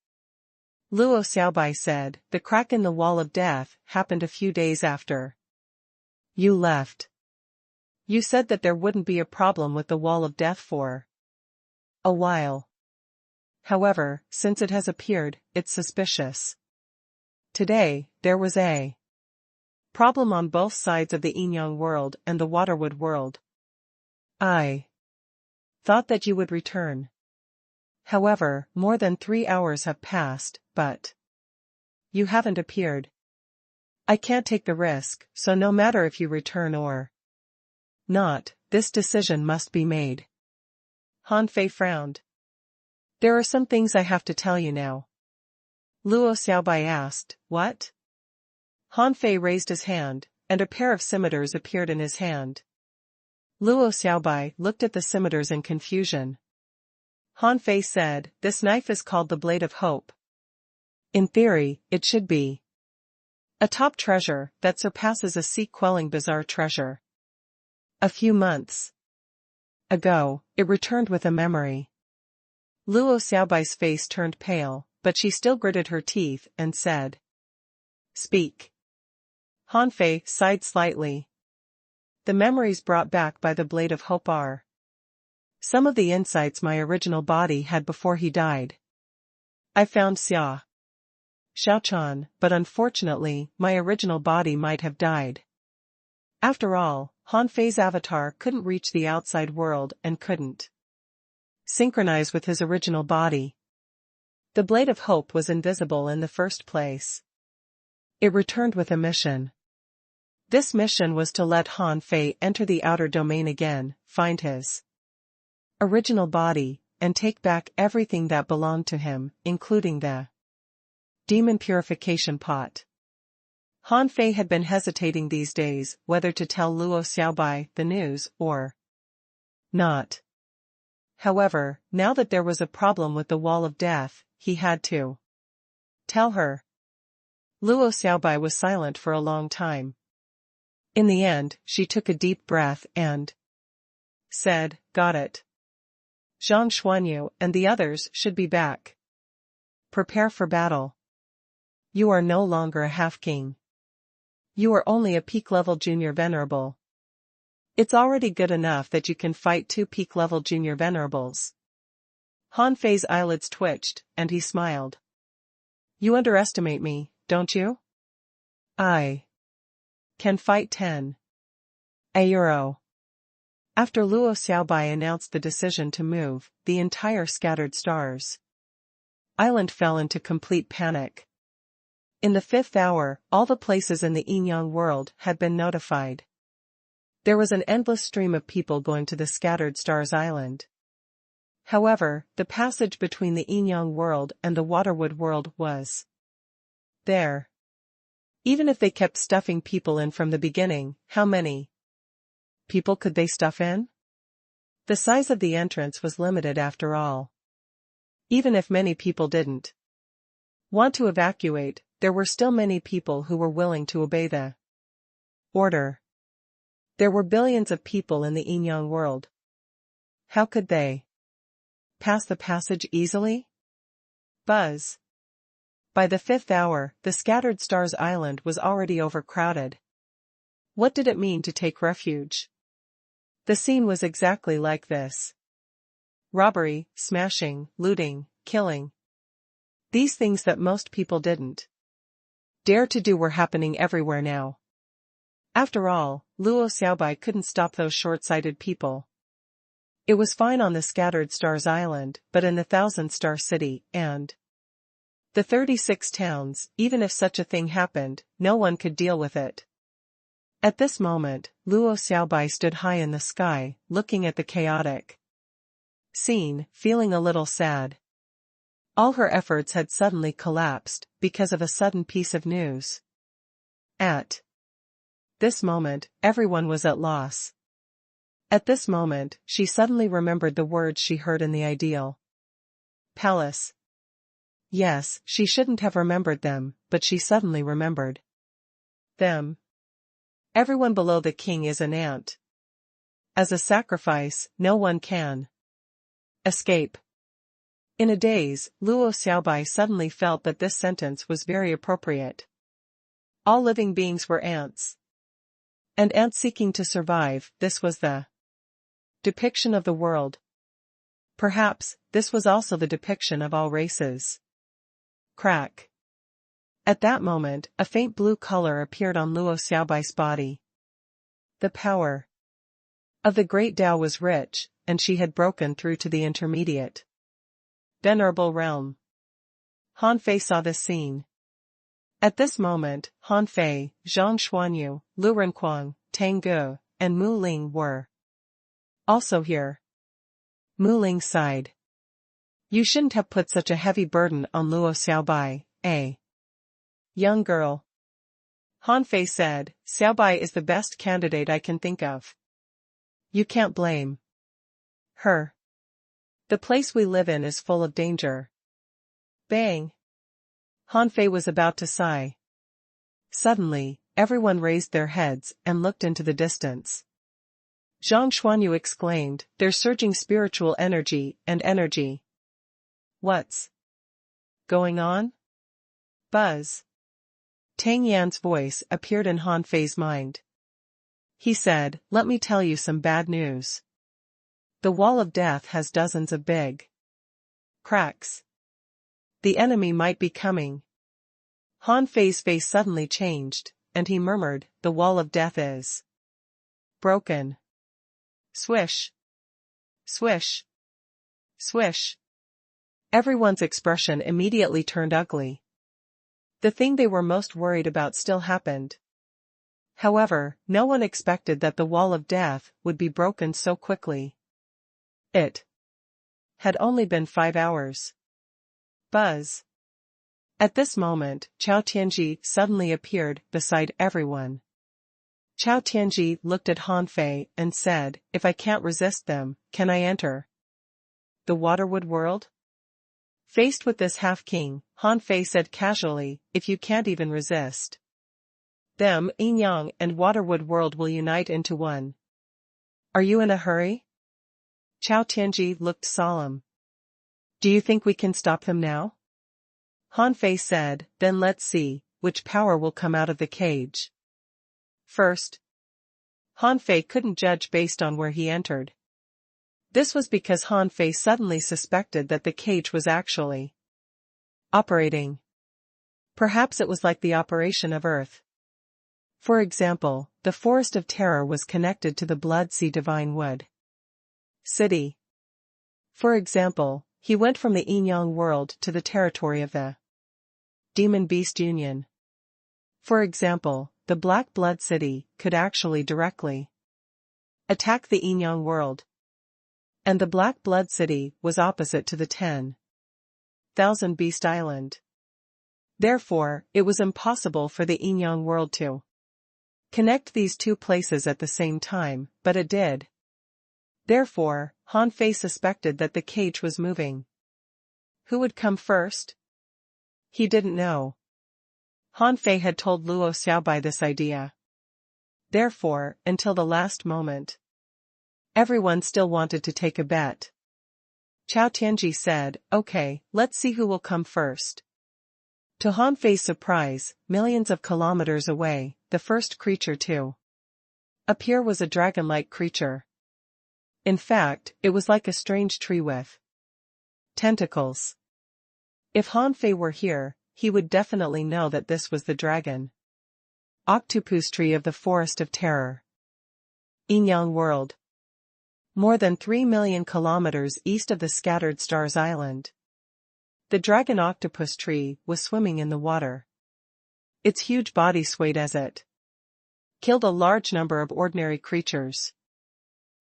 Luo Xiaobai said, "The crack in the wall of death happened a few days after you left. You said that there wouldn't be a problem with the wall of death for a while. However, since it has appeared, it's suspicious. Today, there was a problem on both sides of the Inyang world and the Waterwood world. I thought that you would return. However, more than 3 hours have passed, but you haven't appeared. I can't take the risk, so no matter if you return or not, this decision must be made." Han Fei frowned. "There are some things I have to tell you now." Luo Xiaobai asked, "What?" Han Fei raised his hand, and a pair of scimitars appeared in his hand. Luo Xiaobai looked at the scimitars in confusion. Han Fei said, "This knife is called the Blade of Hope. In theory, it should be a top treasure that surpasses a sea-quelling bizarre treasure. A few months ago, it returned with a memory." Luo Xiaobai's face turned pale, but she still gritted her teeth and said, "Speak." Han Fei sighed slightly. "The memories brought back by the Blade of Hope are some of the insights my original body had before he died. I found Xia Xiaochan, but unfortunately, my original body might have died. After all, Han Fei's avatar couldn't reach the outside world and couldn't synchronize with his original body. The Blade of Hope was invisible in the first place. It returned with a mission. This mission was to let Han Fei enter the outer domain again, find his original body, and take back everything that belonged to him, including the demon purification pot. Han Fei had been hesitating these days whether to tell Luo Xiaobai the news or not. However, now that there was a problem with the wall of death, he had to tell her. Luo Xiaobai was silent for a long time. In the end, she took a deep breath and said, "Got it. Zhang Xuanyu and the others should be back. Prepare for battle. You are no longer a half-king. You are only a peak-level junior venerable. It's already good enough that you can fight 2 peak-level junior venerables." Han Fei's eyelids twitched, and he smiled. "You underestimate me, don't you? I can fight 10 a euro." After Luo Xiaobai announced the decision to move, the entire Scattered Stars Island fell into complete panic. In the 5th hour, all the places in the Yinyang world had been notified. There was an endless stream of people going to the Scattered Stars Island. However, the passage between the Yinyang world and the Waterwood world was there. Even if they kept stuffing people in from the beginning, how many people could they stuff in? The size of the entrance was limited after all. Even if many people didn't want to evacuate, there were still many people who were willing to obey the order. There were billions of people in the Yinyang world. How could they pass the passage easily? Buzz. By the 5th hour, the Scattered Stars Island was already overcrowded. What did it mean to take refuge? The scene was exactly like this. Robbery, smashing, looting, killing. These things that most people didn't dare to do were happening everywhere now. After all, Luo Xiaobai couldn't stop those short-sighted people. It was fine on the Scattered Stars Island, but in the 1,000-star city, and the 36 towns, even if such a thing happened, no one could deal with it. At this moment, Luo Xiaobai stood high in the sky, looking at the chaotic scene, feeling a little sad. All her efforts had suddenly collapsed, because of a sudden piece of news. At this moment, everyone was at loss. At this moment, she suddenly remembered the words she heard in the ideal palace. Yes, she shouldn't have remembered them, but she suddenly remembered them. Everyone below the king is an ant. As a sacrifice, no one can escape. In a daze, Luo Xiaobai suddenly felt that this sentence was very appropriate. All living beings were ants. And ants seeking to survive, this was the depiction of the world. Perhaps, this was also the depiction of all races. Crack. At that moment, a faint blue color appeared on Luo Xiaobai's body. The power of the Great Tao was rich, and she had broken through to the intermediate venerable realm. Han Fei saw this scene. At this moment, Han Fei, Zhang Xuanyu, Lu Renquang, Tang Ge, and Mu Ling were also here. Mu Ling sighed. You shouldn't have put such a heavy burden on Luo Xiaobai, eh? Young girl. Han Fei said, Xiaobai is the best candidate I can think of. You can't blame her. The place we live in is full of danger. Bang. Han Fei was about to sigh. Suddenly, everyone raised their heads and looked into the distance. Zhang Xuanyu exclaimed, there's surging spiritual energy and energy. What's going on? Buzz. Tang Yan's voice appeared in Han Fei's mind. He said, let me tell you some bad news. The wall of death has dozens of big cracks. The enemy might be coming. Han Fei's face suddenly changed, and he murmured, the wall of death is broken. Swish. Swish. Swish. Everyone's expression immediately turned ugly. The thing they were most worried about still happened. However, no one expected that the wall of death would be broken so quickly. It had only been 5 hours. Buzz. At this moment, Chao Tianji suddenly appeared beside everyone. Chao Tianji looked at Han Fei and said, "If I can't resist them, can I enter the Waterwood world?" Faced with this half-king, Han Fei said casually, "If you can't even resist them, Yin Yang and Waterwood world will unite into one. Are you in a hurry?" Chao Tianji looked solemn. "Do you think we can stop them now?" Han Fei said, "Then let's see which power will come out of the cage first." Han Fei couldn't judge based on where he entered. This was because Han Fei suddenly suspected that the cage was actually operating. Perhaps it was like the operation of Earth. For example, the Forest of Terror was connected to the Blood Sea Divine Wood City. For example, he went from the Yin Yang world to the territory of the Demon Beast Union. For example, the Black Blood City could actually directly attack the Yin Yang world. And the Black Blood City was opposite to the 10,000 Beast Island. Therefore, it was impossible for the Yin Yang world to connect these two places at the same time, but it did. Therefore, Han Fei suspected that the cage was moving. Who would come first? He didn't know. Han Fei had told Luo Xiaobai this idea. Therefore, until the last moment, everyone still wanted to take a bet. Chao Tianji said, "Okay, let's see who will come first." To Han Fei's surprise, millions of kilometers away, the first creature to appear was a dragon-like creature. In fact, it was like a strange tree with tentacles. If Han Fei were here, he would definitely know that this was the dragon octopus tree of the Forest of Terror. Yin Yang world. More than 3 million kilometers east of the Scattered Stars Island. The dragon octopus tree was swimming in the water. Its huge body swayed as it killed a large number of ordinary creatures.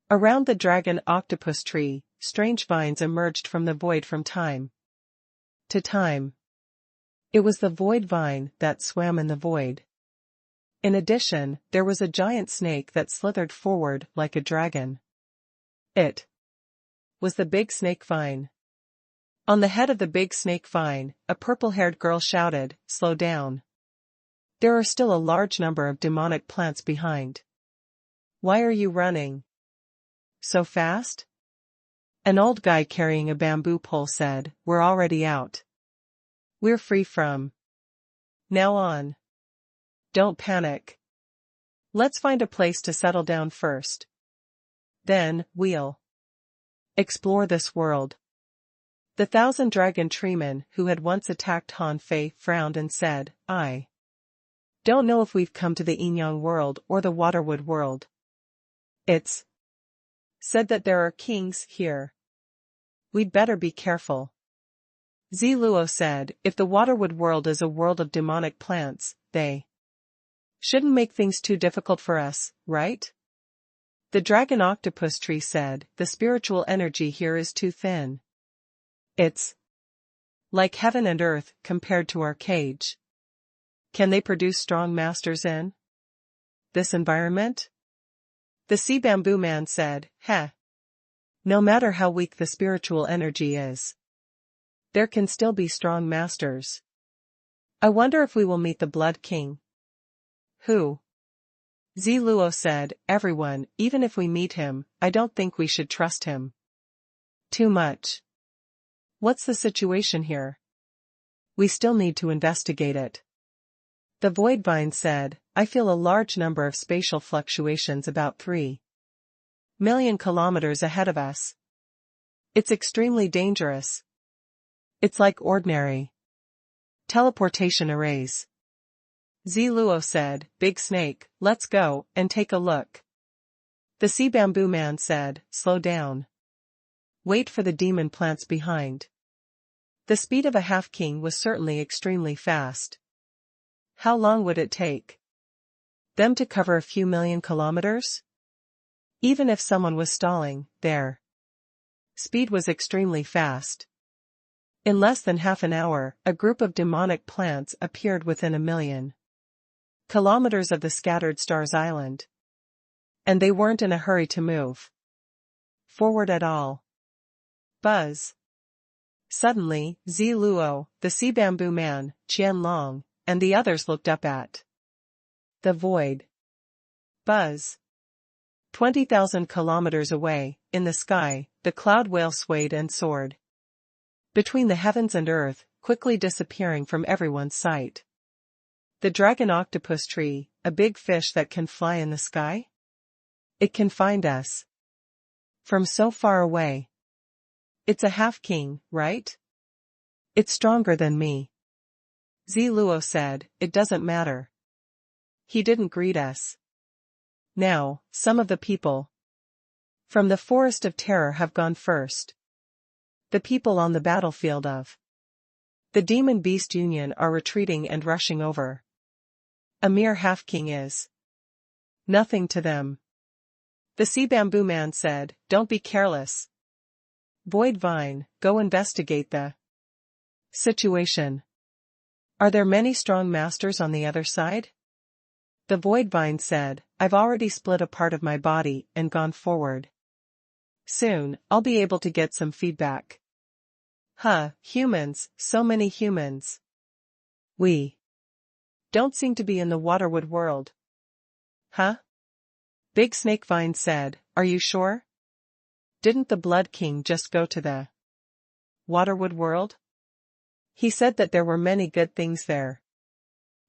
Around the dragon octopus tree, strange vines emerged from the void from time to time. It was the void vine that swam in the void. In addition, there was a giant snake that slithered forward like a dragon. It was the big snake vine. On the head of the big snake vine, a purple-haired girl shouted, "Slow down. There are still a large number of demonic plants behind. Why are you running so fast?" An old guy carrying a bamboo pole said, "We're already out. We're free from now on. Don't panic. Let's find a place to settle down first. Then, we'll explore this world." The 1,000 dragon treemen who had once attacked Han Fei frowned and said, "I don't know if we've come to the Yin Yang world or the Waterwood world. It's said that there are kings here. We'd better be careful." Ziluo said, "If the Waterwood world is a world of demonic plants, they shouldn't make things too difficult for us, right?" The dragon octopus tree said, "The spiritual energy here is too thin. It's like heaven and earth compared to our cage. Can they produce strong masters in this environment?" The sea bamboo man said, "Heh. No matter how weak the spiritual energy is, there can still be strong masters. I wonder if we will meet the Blood King." "Who?" Ziluo said, "Everyone, even if we meet him, I don't think we should trust him too much. What's the situation here? We still need to investigate it." The Void Vine said, "I feel a large number of spatial fluctuations about 3 million kilometers ahead of us. It's extremely dangerous. It's like ordinary teleportation arrays." Ziluo said, "Big Snake, let's go and take a look." The sea bamboo man said, "Slow down. Wait for the demon plants behind." The speed of a half-king was certainly extremely fast. How long would it take Them to cover a few million kilometers? Even if someone was stalling, their speed was extremely fast. In less than half an hour, a group of demonic plants appeared within a million kilometers of the scattered stars island. And they weren't in a hurry to move forward at all. Buzz. Suddenly, Zi Luo, the sea bamboo man, Qian Long, and the others looked up at the void. Buzz. 20,000 kilometers away, in the sky, the cloud whale swayed and soared between the heavens and earth, quickly disappearing from everyone's sight. The dragon octopus tree, a big fish that can fly in the sky? It can find us from so far away. It's a half-king, right? It's stronger than me. Zi Luo said, it doesn't matter. He didn't greet us. Now, some of the people from the Forest of Terror have gone first. The people on the battlefield of the Demon Beast Union are retreating and rushing over. A mere half-king is nothing to them. The sea bamboo man said, don't be careless. Void Vine, go investigate the situation. Are there many strong masters on the other side? The Void Vine said, I've already split a part of my body and gone forward. Soon, I'll be able to get some feedback. Humans, so many humans. We don't seem to be in the Waterwood world. Big Snake Vine said, are you sure? Didn't the Blood King just go to the Waterwood world? He said that there were many good things there.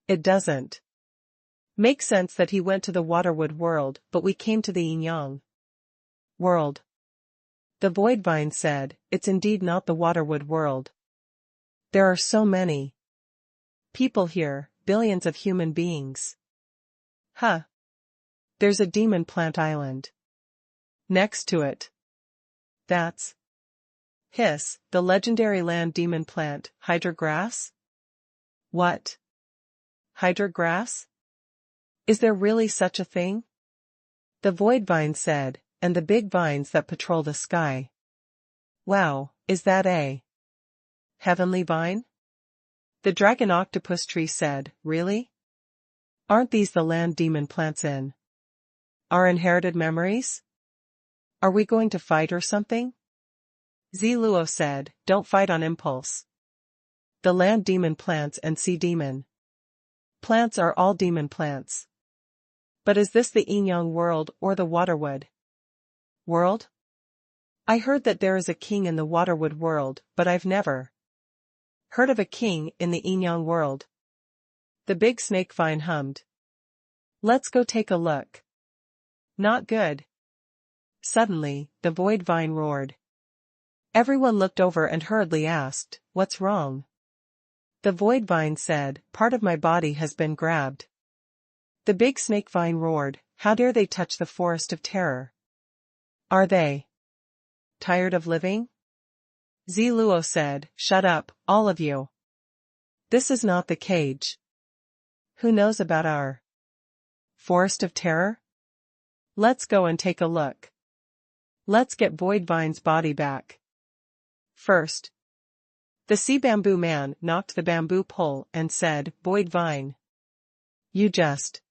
It doesn't make sense that he went to the Waterwood world, but we came to the Yin Yang world. The Void Vine said, it's indeed not the Waterwood world. There are so many people here, billions of human beings. There's a demon plant island next to it. That's the legendary land demon plant, Hydra grass? What? Hydra grass? Is there really such a thing? The Void Vine said, and the big vines that patrol the sky. Wow, is that a heavenly vine? The dragon octopus tree said, really? Aren't these the land demon plants in our inherited memories? Are we going to fight or something? Zi Luo said, don't fight on impulse. The land demon plants and sea demon plants are all demon plants. But is this the Yin Yang world or the Waterwood world? I heard that there is a king in the Waterwood world, but I've never heard of a king in the Yin Yang world. The big snake vine hummed. Let's go take a look. Not good. Suddenly, the Void Vine roared. Everyone looked over and hurriedly asked, what's wrong? The Void Vine said, part of my body has been grabbed. The big snake vine roared, how dare they touch the Forest of Terror? Are they tired of living? Zi Luo said, shut up, all of you. This is not the cage. Who knows about our Forest of Terror? Let's go and take a look. Let's get Void Vine's body back. First, the sea bamboo man knocked the bamboo pole and said, Void Vine, you just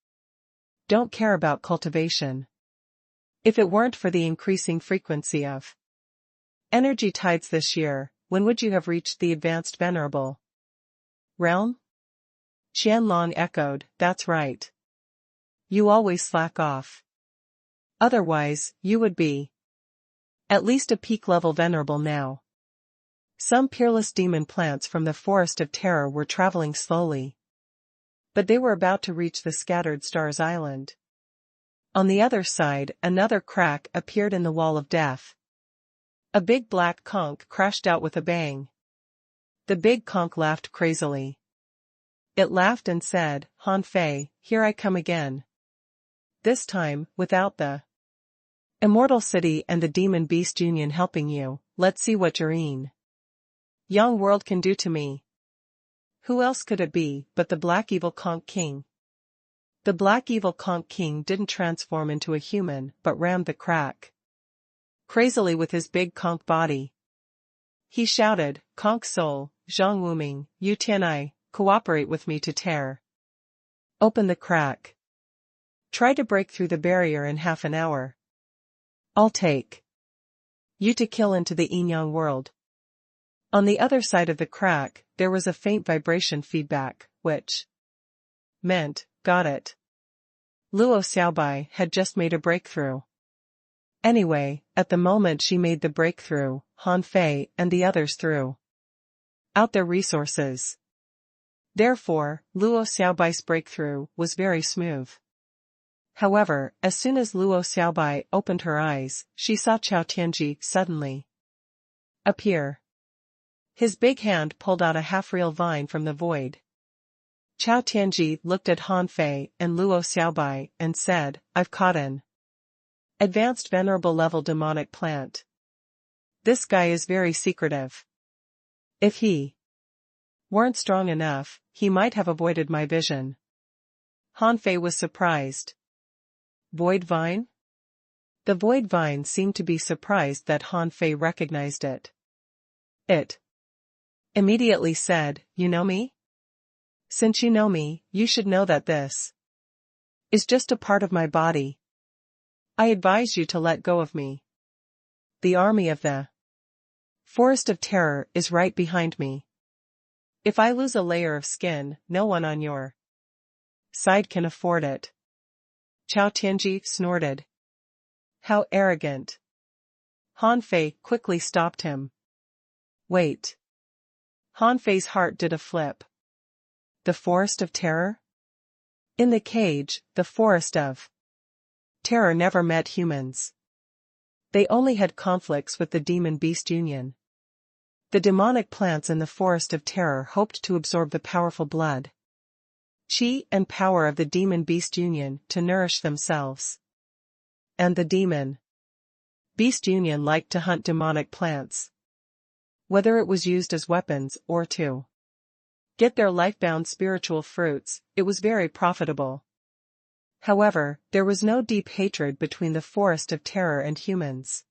don't care about cultivation. If it weren't for the increasing frequency of energy tides this year, when would you have reached the advanced venerable realm? Qianlong echoed, that's right. You always slack off. Otherwise, you would be at least a peak-level venerable now. Some peerless demon plants from the Forest of Terror were traveling slowly. But they were about to reach the scattered stars island. On the other side, another crack appeared in the wall of death. A big black conch crashed out with a bang. The big conch laughed crazily. It laughed and said, Han Fei, here I come again. This time, without the Immortal City and the Demon Beast Union helping you, let's see what your Yang world can do to me. Who else could it be but the Black Evil Conch King? The black evil conch king didn't transform into a human but rammed the crack crazily with his big conch body. He shouted, "Conch soul, Zhang Wuming, Yu Tianai, cooperate with me to tear open the crack. Try to break through the barrier in half an hour. I'll take you to kill into the Yinyang world." On the other side of the crack, there was a faint vibration feedback, which meant, got it. Luo Xiaobai had just made a breakthrough. Anyway, at the moment she made the breakthrough, Han Fei and the others threw out their resources. Therefore, Luo Xiaobai's breakthrough was very smooth. However, as soon as Luo Xiaobai opened her eyes, she saw Chao Tianji suddenly appear. His big hand pulled out a half-real vine from the void. Chao Tianji looked at Han Fei and Luo Xiaobai and said, "I've caught an advanced venerable level demonic plant. This guy is very secretive. If he weren't strong enough, he might have avoided my vision." Han Fei was surprised. Void vine? The void vine seemed to be surprised that Han Fei recognized it. It immediately said, "You know me? Since you know me, you should know that this is just a part of my body. I advise you to let go of me. The army of the Forest of Terror is right behind me. If I lose a layer of skin, no one on your side can afford it." Chao Tianji snorted. How arrogant. Han Fei quickly stopped him. Wait. Han Fei's heart did a flip. The Forest of Terror? In the cage, the Forest of Terror never met humans. They only had conflicts with the demon-beast union. The demonic plants in the Forest of Terror hoped to absorb the powerful blood, chi and power of the demon-beast union to nourish themselves. And the demon-beast union liked to hunt demonic plants. Whether it was used as weapons or to get their life-bound spiritual fruits, it was very profitable. However, there was no deep hatred between the Forest of Terror and humans.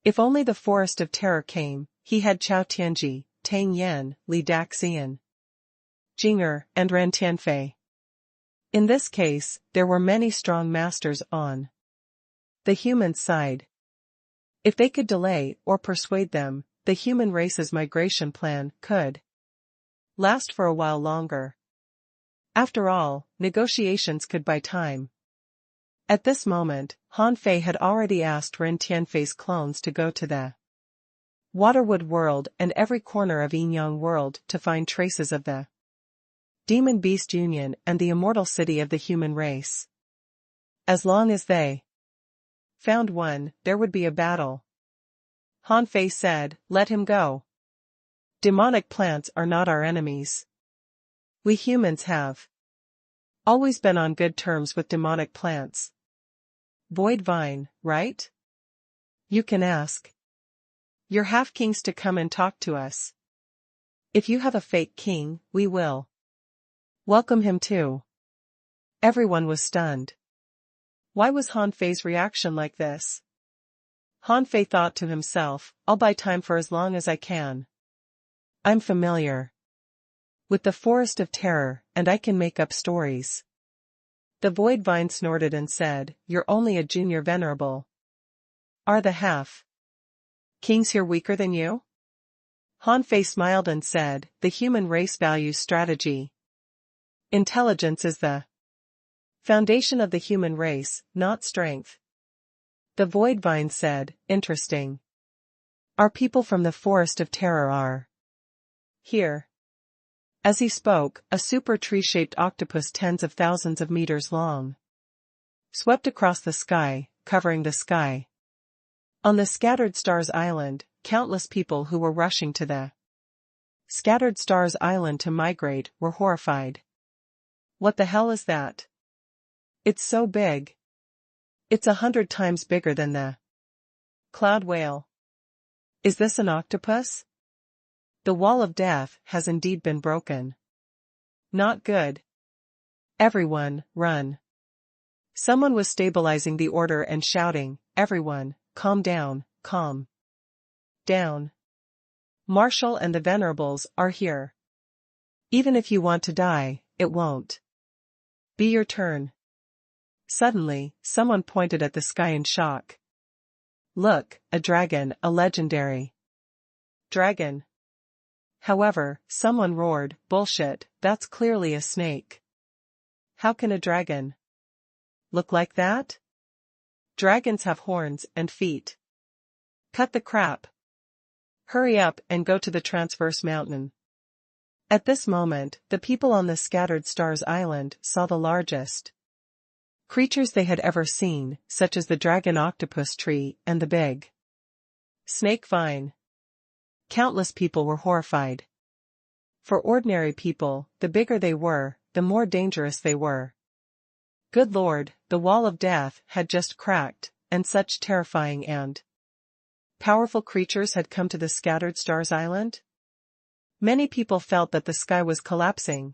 If only the Forest of Terror came, he had Chao Tianji, Tang Yan, Li Daxian, Jing'er, and Ren Tianfei. In this case, there were many strong masters on the human side. If they could delay or persuade them, the human race's migration plan could last for a while longer. After all, negotiations could buy time. At this moment, Han Fei had already asked Ren Tianfei's clones to go to the Waterwood world and every corner of Yinyang world to find traces of the Demon-Beast Union and the immortal city of the human race. As long as they found one, there would be a battle. Han Fei said, "Let him go. Demonic plants are not our enemies. We humans have always been on good terms with demonic plants. Void vine, right? You can ask your half-kings to come and talk to us. If you have a fake king, we will welcome him too." Everyone was stunned. Why was Han Fei's reaction like this? Han Fei thought to himself, "I'll buy time for as long as I can. I'm familiar with the Forest of Terror, and I can make up stories." The void vine snorted and said, "You're only a junior venerable. Are the half-kings here weaker than you?" Han Fei smiled and said, "The human race values strategy. Intelligence is the foundation of the human race, not strength." The void vine said, "Interesting. Our people from the Forest of Terror are here." As he spoke, a super tree-shaped octopus tens of thousands of meters long swept across the sky, covering the sky. On the Scattered Stars Island, countless people who were rushing to the Scattered Stars Island to migrate were horrified. What the hell is that? It's so big. It's 100 times bigger than the cloud whale. Is this an octopus? The wall of death has indeed been broken. Not good. Everyone, run. Someone was stabilizing the order and shouting, everyone, calm down, calm down. Marshall and the Venerables are here. Even if you want to die, it won't be your turn. Suddenly, someone pointed at the sky in shock. Look, a dragon, a legendary dragon. However, someone roared, bullshit, that's clearly a snake. How can a dragon look like that? Dragons have horns and feet. Cut the crap. Hurry up and go to the transverse mountain. At this moment, the people on the Scattered Stars Island saw the largest creatures they had ever seen, such as the dragon octopus tree and the big snake vine. Countless people were horrified. For ordinary people, the bigger they were, the more dangerous they were. Good Lord, the wall of death had just cracked, and such terrifying and powerful creatures had come to the Scattered Stars Island? Many people felt that the sky was collapsing.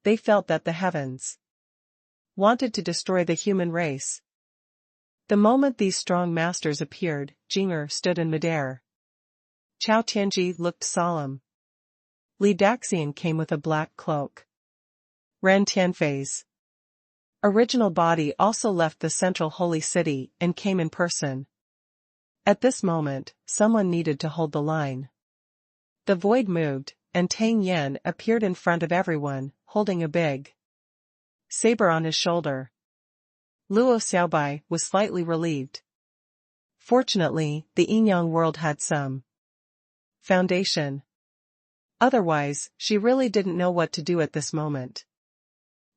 They felt that the heavens wanted to destroy the human race. The moment these strong masters appeared, Jinger stood in midair. Chao Tianji looked solemn. Li Daxian came with a black cloak. Ran Tianfei's original body also left the central holy city and came in person. At this moment, someone needed to hold the line. The void moved, and Tang Yen appeared in front of everyone, holding a big saber on his shoulder. Luo Xiaobai was slightly relieved. Fortunately, the Yinyang world had some foundation. Otherwise, she really didn't know what to do at this moment.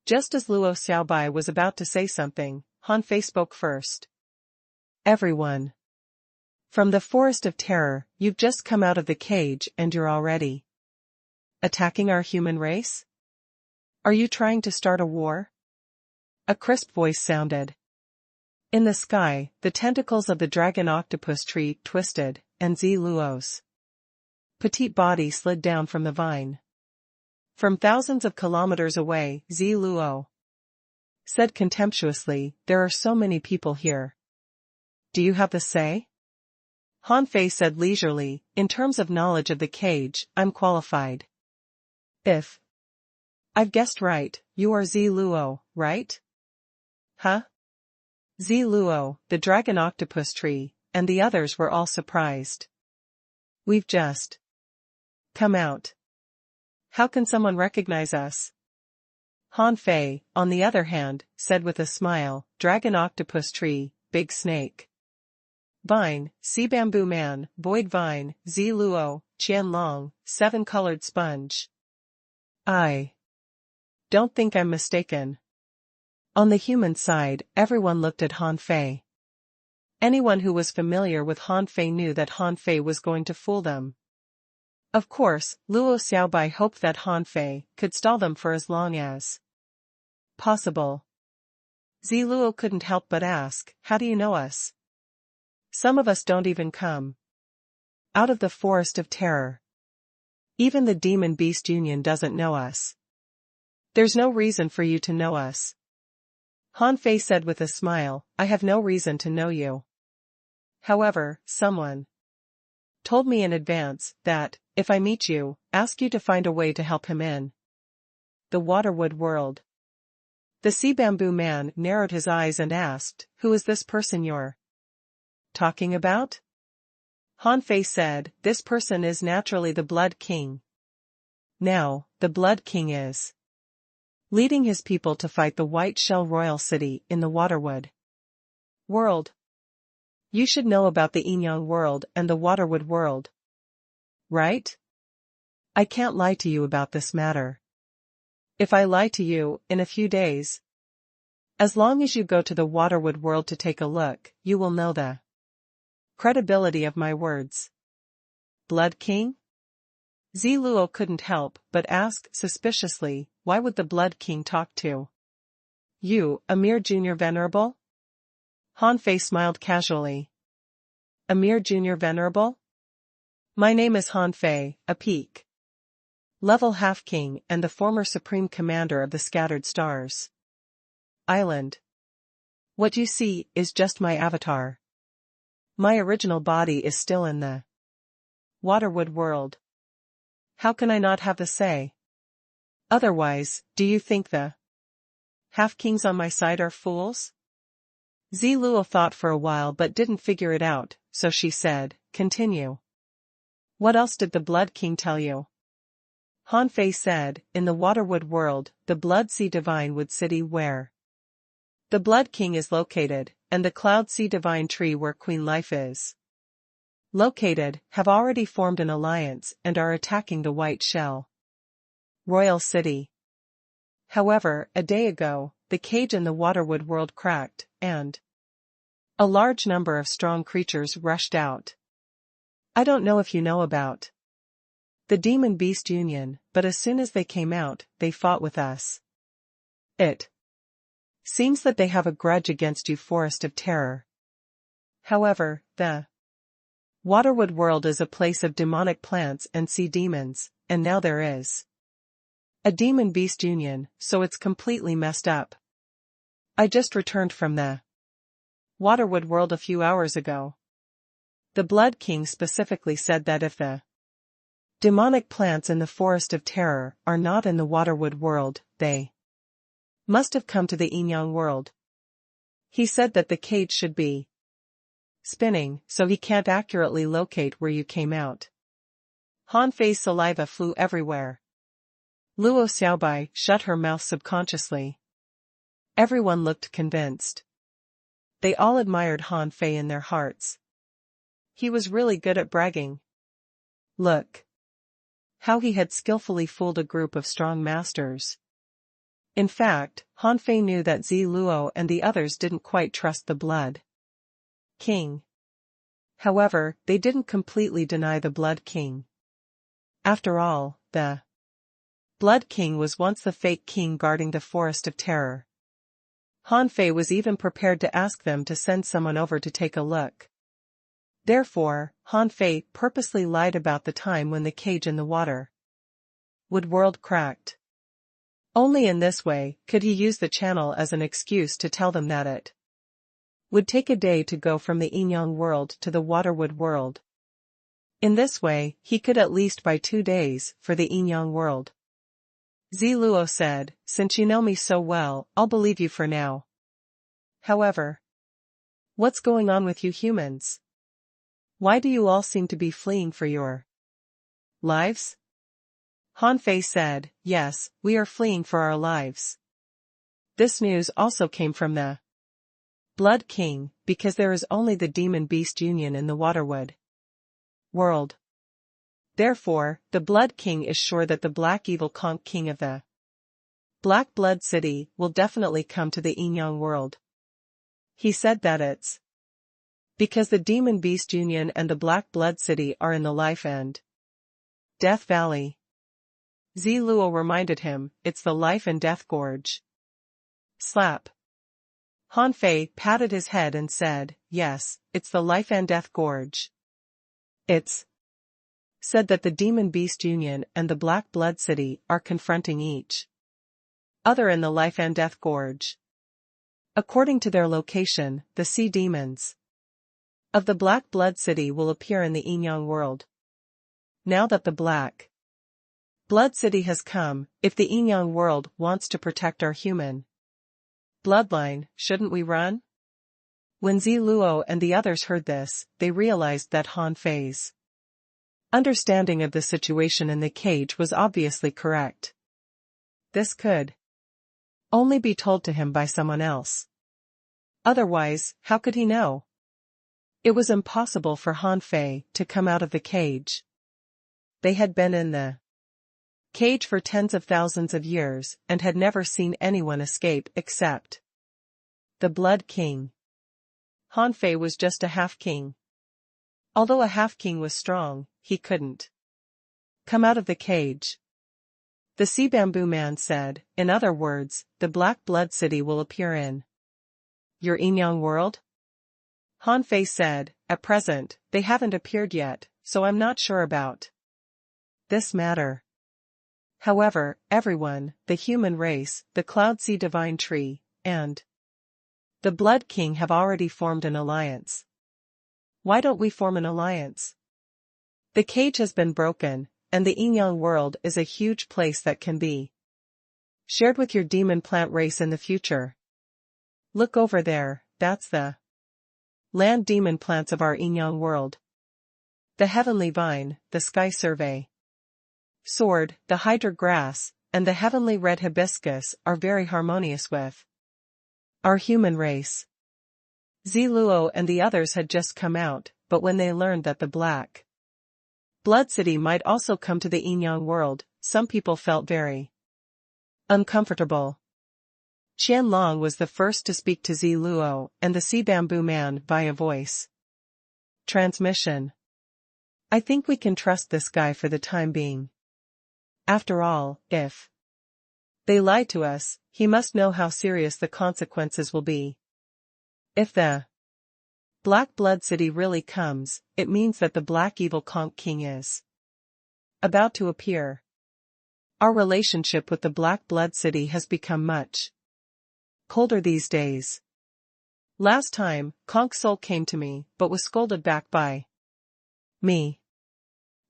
Just as Luo Xiaobai was about to say something, Han Fei spoke first. Everyone. From the Forest of Terror, you've just come out of the cage and you're already attacking our human race? Are you trying to start a war? A crisp voice sounded. In the sky, the tentacles of the dragon octopus tree twisted, and Zi Luo's petite body slid down from the vine. From thousands of kilometers away, Zi Luo said contemptuously, there are so many people here. Do you have the say? Han Fei said leisurely, in terms of knowledge of the cage, I'm qualified. If I've guessed right, you are Zi Luo, right? Huh? Zi Luo, the dragon octopus tree, and the others were all surprised. We've just come out. How can someone recognize us? Han Fei, on the other hand, said with a smile, dragon octopus tree, big snake vine, sea bamboo man, void vine, Zi Luo, Qianlong, seven-colored sponge. I don't think I'm mistaken. On the human side, everyone looked at Han Fei. Anyone who was familiar with Han Fei knew that Han Fei was going to fool them. Of course, Luo Xiaobai hoped that Han Fei could stall them for as long as possible. Zi Luo couldn't help but ask, how do you know us? Some of us don't even come out of the Forest of Terror. Even the Demon Beast Union doesn't know us. There's no reason for you to know us. Han Fei said with a smile, I have no reason to know you. However, someone told me in advance that, if I meet you, ask you to find a way to help him in the Waterwood world. The sea bamboo man narrowed his eyes and asked, who is this person you're talking about? Han Fei said, this person is naturally the Blood King. Now, the Blood King is leading his people to fight the White Shell Royal City in the Waterwood world. You should know about the Yinyang world and the Waterwood world. Right? I can't lie to you about this matter. If I lie to you, in a few days, as long as you go to the Waterwood world to take a look, you will know the credibility of my words. Blood King? Zi Luo couldn't help but ask suspiciously, why would the Blood King talk to you, a mere junior venerable? Han Fei smiled casually. A mere junior venerable? My name is Han Fei, a peak Level half-king and the former supreme commander of the scattered stars. Island. What you see is just my avatar. My original body is still in the Waterwood world. How can I not have the say? Otherwise, do you think the half-kings on my side are fools? Ziluo thought for a while but didn't figure it out, so she said, continue. What else did the Blood King tell you? Han Fei said, in the Waterwood world, the Blood Sea Divine Wood City where the Blood King is located, and the Cloud Sea Divine Tree where Queen Life is located, have already formed an alliance and are attacking the White Shell Royal City. However, a day ago, the cage in the Waterwood world cracked, and a large number of strong creatures rushed out. I don't know if you know about the Demon Beast Union, but as soon as they came out, they fought with us. It seems that they have a grudge against you, Forest of Terror. However, the Waterwood world is a place of demonic plants and sea demons, and now there is a Demon Beast Union, so it's completely messed up. I just returned from the Waterwood world a few hours ago. The Blood King specifically said that if the demonic plants in the Forest of Terror are not in the Waterwood world, they must have come to the Inyang world. He said that the cage should be spinning, so he can't accurately locate where you came out. Han Fei's saliva flew everywhere. Luo Xiaobai shut her mouth subconsciously. Everyone looked convinced. They all admired Han Fei in their hearts. He was really good at bragging. Look how he had skillfully fooled a group of strong masters. In fact, Han Fei knew that Ziluo and the others didn't quite trust the Blood King. However, they didn't completely deny the Blood King. After all, the Blood King was once the fake king guarding the Forest of Terror. Han Fei was even prepared to ask them to send someone over to take a look. Therefore, Han Fei purposely lied about the time when the cage in the Waterwood world cracked. Only in this way could he use the channel as an excuse to tell them that it would take a day to go from the Inyang world to the Waterwood world. In this way, he could at least buy 2 days for the Inyang world. Ziluo said, since you know me so well, I'll believe you for now. However, what's going on with you humans? Why do you all seem to be fleeing for your lives? Han Fei said, yes, we are fleeing for our lives. This news also came from the Blood King, because there is only the Demon Beast Union in the Waterwood world. Therefore, the Blood King is sure that the Black Evil Conch King of the Black Blood City will definitely come to the Inyang world. He said that it's because the Demon Beast Union and the Black Blood City are in the Life and Death Valley. Ziluo reminded him, it's the Life and Death Gorge. Slap. Han Fei patted his head and said, yes, it's the Life and Death Gorge. It's said that the Demon Beast Union and the Black Blood City are confronting each other in the Life and Death Gorge. According to their location, the sea demons of the Black Blood City will appear in the Inyang world. Now that the Black Blood City has come, if the Inyang world wants to protect our human bloodline, shouldn't we run? When Ziluo and the others heard this, they realized that Han Fei's understanding of the situation in the cage was obviously correct. This could only be told to him by someone else. Otherwise, how could he know? It was impossible for Han Fei to come out of the cage. They had been in the cage for tens of thousands of years and had never seen anyone escape except the Blood King. Han Fei was just a half-king. Although a half-king was strong, he couldn't come out of the cage. The Sea Bamboo Man said, in other words, the Black Blood City will appear in your Inyang world? Han Fei said, at present, they haven't appeared yet, so I'm not sure about this matter. However, everyone, the human race, the Cloud Sea Divine Tree, and the Blood King have already formed an alliance. Why don't we form an alliance? The cage has been broken, and the Yin-Yang world is a huge place that can be shared with your demon plant race in the future. Look over there, that's the land demon plants of our Yin-Yang world. The heavenly vine, the sky survey sword, the hydra grass, and the heavenly red hibiscus are very harmonious with our human race. Ziluo and the others had just come out, but when they learned that the Black Blood City might also come to the Yin-Yang world, some people felt very uncomfortable. Qianlong was the first to speak to Ziluo and the Sea Bamboo Man via voice transmission. I think we can trust this guy for the time being. After all, if they lie to us, he must know how serious the consequences will be. If the Black Blood City really comes, it means that the Black Evil Conch King is about to appear. Our relationship with the Black Blood City has become much colder these days. Last time, Conch Soul came to me, but was scolded back by me.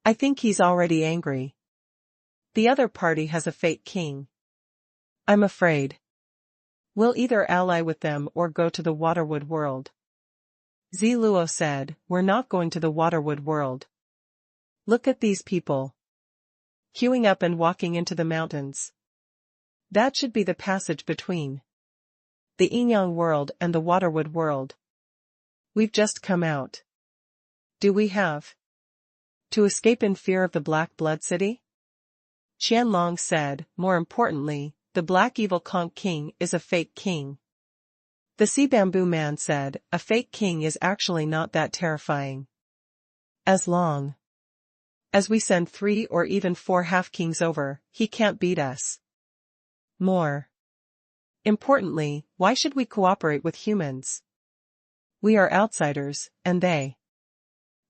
I think he's already angry. The other party has a fake king. I'm afraid we'll either ally with them or go to the Waterwood world. Ziluo said, we're not going to the Waterwood world. Look at these people queuing up and walking into the mountains. That should be the passage between the Yin-Yang world and the Waterwood world. We've just come out. Do we have to escape in fear of the Black Blood City? Qianlong said, more importantly, the Black Evil Conch King is a fake king. The Sea Bamboo Man said, a fake king is actually not that terrifying. As long as we send 3 or even 4 half-kings over, he can't beat us. More importantly, why should we cooperate with humans? We are outsiders, and they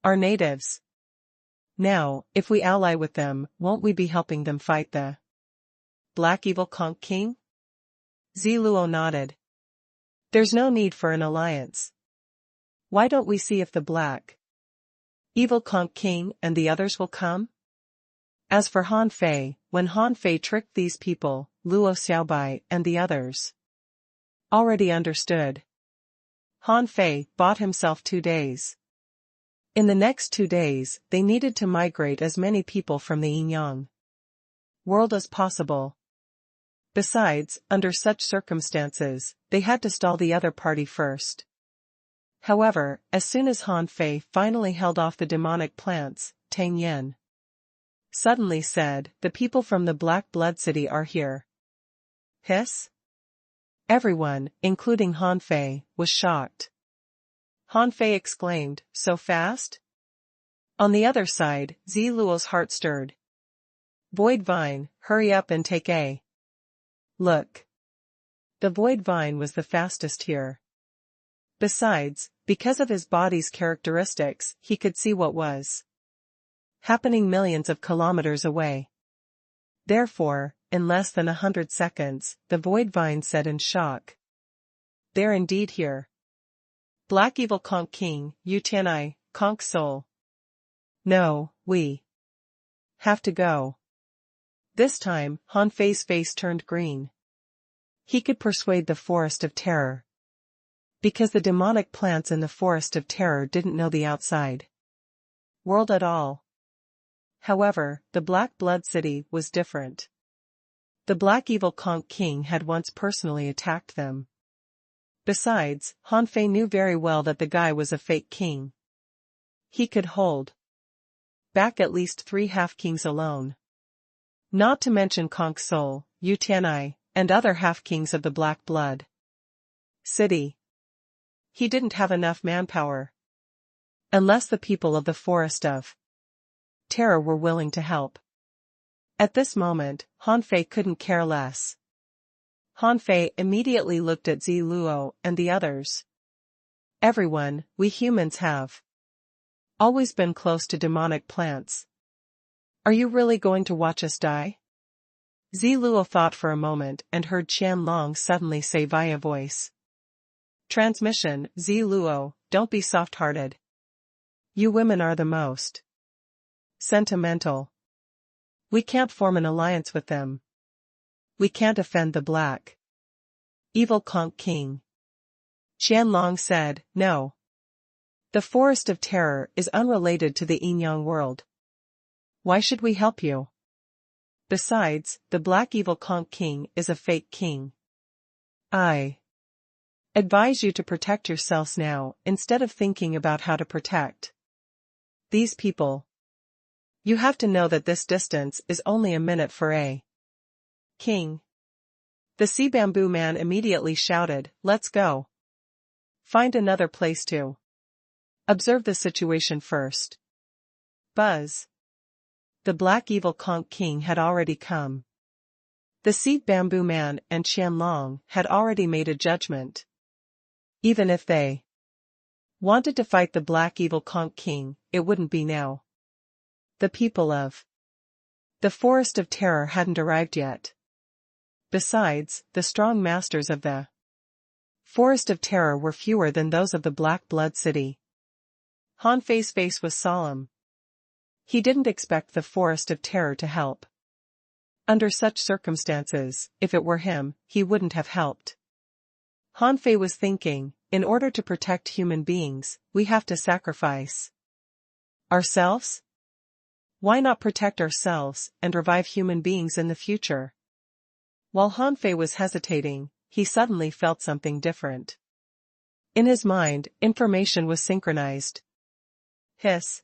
are natives. Now, if we ally with them, won't we be helping them fight the Black Evil Conch King? Ziluo nodded. There's no need for an alliance. Why don't we see if the Black Evil Conch King and the others will come? As for Han Fei, when Han Fei tricked these people, Luo Xiaobai and the others already understood. Han Fei bought himself 2 days. In the next 2 days, they needed to migrate as many people from the Yin-Yang world as possible. Besides, under such circumstances, they had to stall the other party first. However, as soon as Han Fei finally held off the demonic plants, Tang Yen suddenly said, the people from the Black Blood City are here. Hiss? Everyone, including Han Fei, was shocked. Han Fei exclaimed, so fast? On the other side, Ziluo's heart stirred. Void Vine, hurry up and take a look. The Void Vine was the fastest here. Besides, because of his body's characteristics, he could see what was happening millions of kilometers away. Therefore, in less than 100 seconds, the Void Vine said in shock. They're indeed here. Black Evil Conch King, Yu Tianai, Conch Soul. No, we have to go. This time, Han Fei's face turned green. He could persuade the Forest of Terror. Because the demonic plants in the Forest of Terror didn't know the outside world at all. However, the Black Blood City was different. The Black Evil Conch King had once personally attacked them. Besides, Han Fei knew very well that the guy was a fake king. He could hold back at least 3 half-kings alone. Not to mention Conch Soul, Yu Tianai, and other half-kings of the Black Blood City. He didn't have enough manpower. Unless the people of the Forest of Terror were willing to help. At this moment, Han Fei couldn't care less. Han Fei immediately looked at Ziluo and the others. Everyone, we humans have always been close to demonic plants. Are you really going to watch us die? Ziluo thought for a moment and heard Qianlong suddenly say via voice. Transmission, Ziluo, don't be soft-hearted. You women are the most sentimental. We can't form an alliance with them. We can't offend the black evil conch king. Qianlong said, no. The Forest of Terror is unrelated to the Yinyang world. Why should we help you? Besides, the black evil conch king is a fake king. I advise you to protect yourselves now instead of thinking about how to protect these people. You have to know that this distance is only a minute for a king. The sea bamboo man immediately shouted, let's go. Find another place to observe the situation first. Buzz. The black evil conch king had already come. The sea bamboo man and Qianlong had already made a judgment. Even if they wanted to fight the black evil conch king, it wouldn't be now. The people of the Forest of Terror hadn't arrived yet. Besides, the strong masters of the Forest of Terror were fewer than those of the Black Blood City. Han Fei's face was solemn. He didn't expect the Forest of Terror to help. Under such circumstances, if it were him, he wouldn't have helped. Han Fei was thinking, in order to protect human beings, we have to sacrifice ourselves? Why not protect ourselves and revive human beings in the future? While Han Fei was hesitating, he suddenly felt something different. In his mind, information was synchronized. Hiss.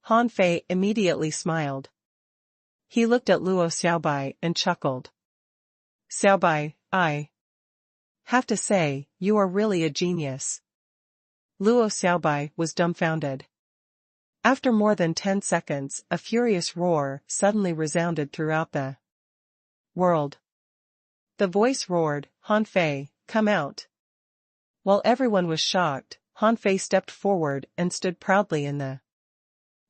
Han Fei immediately smiled. He looked at Luo Xiaobai and chuckled. Xiaobai, I have to say, you are really a genius. Luo Xiaobai was dumbfounded. After more than 10 seconds, a furious roar suddenly resounded throughout the world. The voice roared, Han Fei, come out. While everyone was shocked, Han Fei stepped forward and stood proudly in the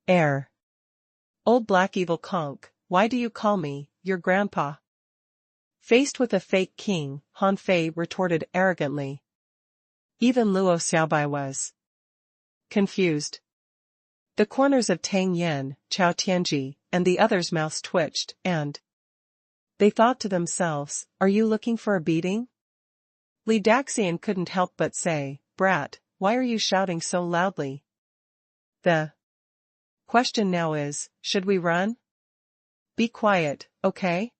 air. Old black evil conch, why do you call me your grandpa? Faced with a fake king, Han Fei retorted arrogantly. Even Luo Xiaobai was confused. The corners of Tang Yen, Chao Tianji, and the others' mouths twitched, and they thought to themselves, are you looking for a beating? Li Daxian couldn't help but say, brat, why are you shouting so loudly? The question now is, should we run? Be quiet, okay?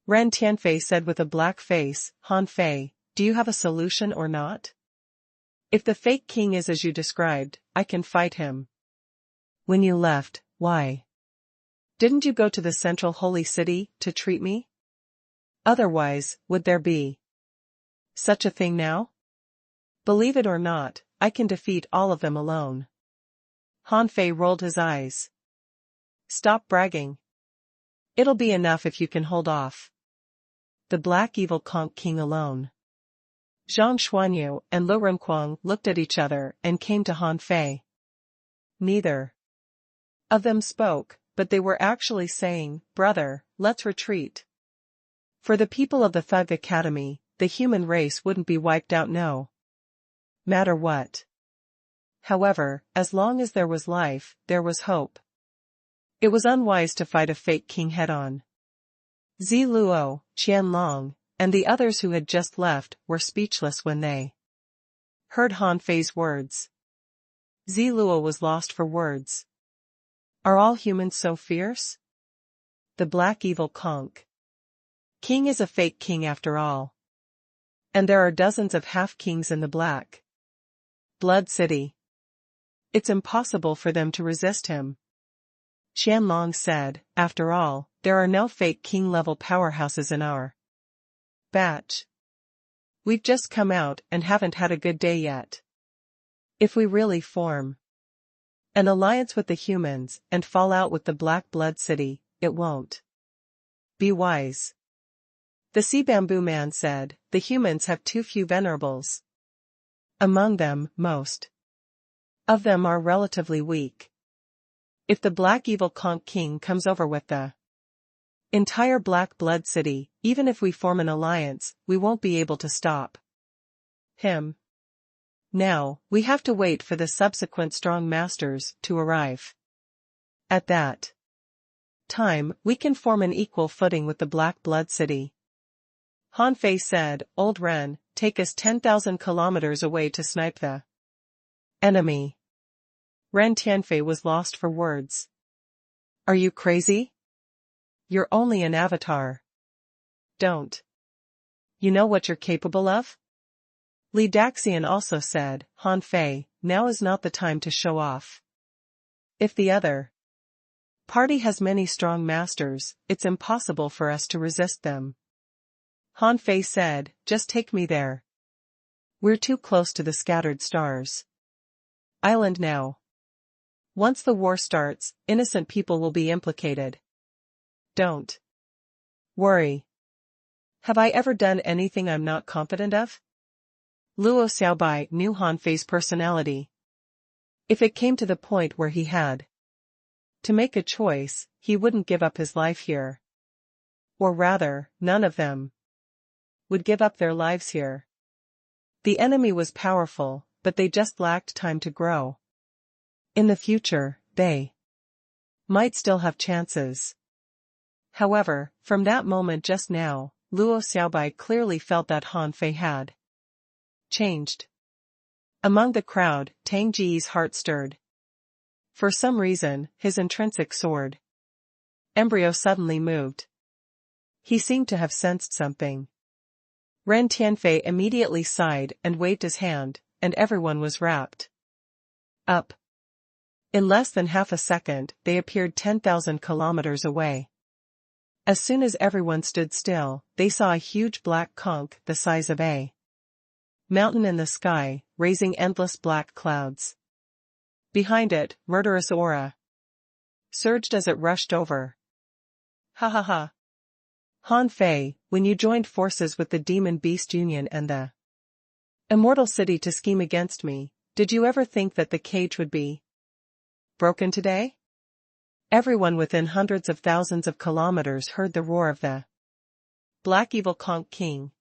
Ren Tianfei said with a black face, Han Fei, do you have a solution or not? If the fake king is as you described, I can fight him. When you left, why didn't you go to the central holy city to treat me? Otherwise, would there be such a thing now? Believe it or not, I can defeat all of them alone. Han Fei rolled his eyes. Stop bragging. It'll be enough if you can hold off the black evil conch king alone. Zhang Xuanyu and Lu Renquang looked at each other and came to Han Fei. Neither of them spoke, but they were actually saying, brother, let's retreat. For the people of the Thug Academy, the human race wouldn't be wiped out no matter what. However, as long as there was life, there was hope. It was unwise to fight a fake king head-on. Ziluo, Qianlong, and the others who had just left were speechless when they heard Han Fei's words. Ziluo was lost for words. Are all humans so fierce? The black evil conch king is a fake king after all. And there are dozens of half-kings in the Black Blood City. It's impossible for them to resist him. Qianlong said, after all, there are no fake king-level powerhouses in our batch. We've just come out and haven't had a good day yet. If we really form an alliance with the humans and fall out with the Black Blood City, it won't be wise. The Sea Bamboo Man said, the humans have too few venerables. Among them, most of them are relatively weak. If the Black Evil Conch King comes over with the Entire Black Blood City, even if we form an alliance, we won't be able to stop him. Now, we have to wait for the subsequent strong masters to arrive. At that time, we can form an equal footing with the Black Blood City. Han Fei said, Old Ren, take us 10,000 kilometers away to snipe the enemy. Ren Tianfei was lost for words. Are you crazy? You're only an avatar. Don't you know what you're capable of? Li Daxian also said, Han Fei, now is not the time to show off. If the other party has many strong masters, it's impossible for us to resist them. Han Fei said, just take me there. We're too close to the scattered stars island now. Once the war starts, innocent people will be implicated. Don't worry. Have I ever done anything I'm not confident of? Luo Xiaobai knew Han Fei's personality. If it came to the point where he had to make a choice, he wouldn't give up his life here. Or rather, none of them would give up their lives here. The enemy was powerful, but they just lacked time to grow. In the future, they might still have chances. However, from that moment just now, Luo Xiaobai clearly felt that Han Fei had changed. Among the crowd, Tang Ji's heart stirred. For some reason, his intrinsic sword embryo suddenly moved. He seemed to have sensed something. Ren Tianfei immediately sighed and waved his hand, and everyone was wrapped up. In less than half a second, they appeared 10,000 kilometers away. As soon as everyone stood still, they saw a huge black conch the size of a mountain in the sky, raising endless black clouds. Behind it, murderous aura surged as it rushed over. Ha ha ha. Han Fei, when you joined forces with the Demon Beast Union and the Immortal City to scheme against me, did you ever think that the cage would be broken today? Everyone within hundreds of thousands of kilometers heard the roar of the Black Evil Conch King.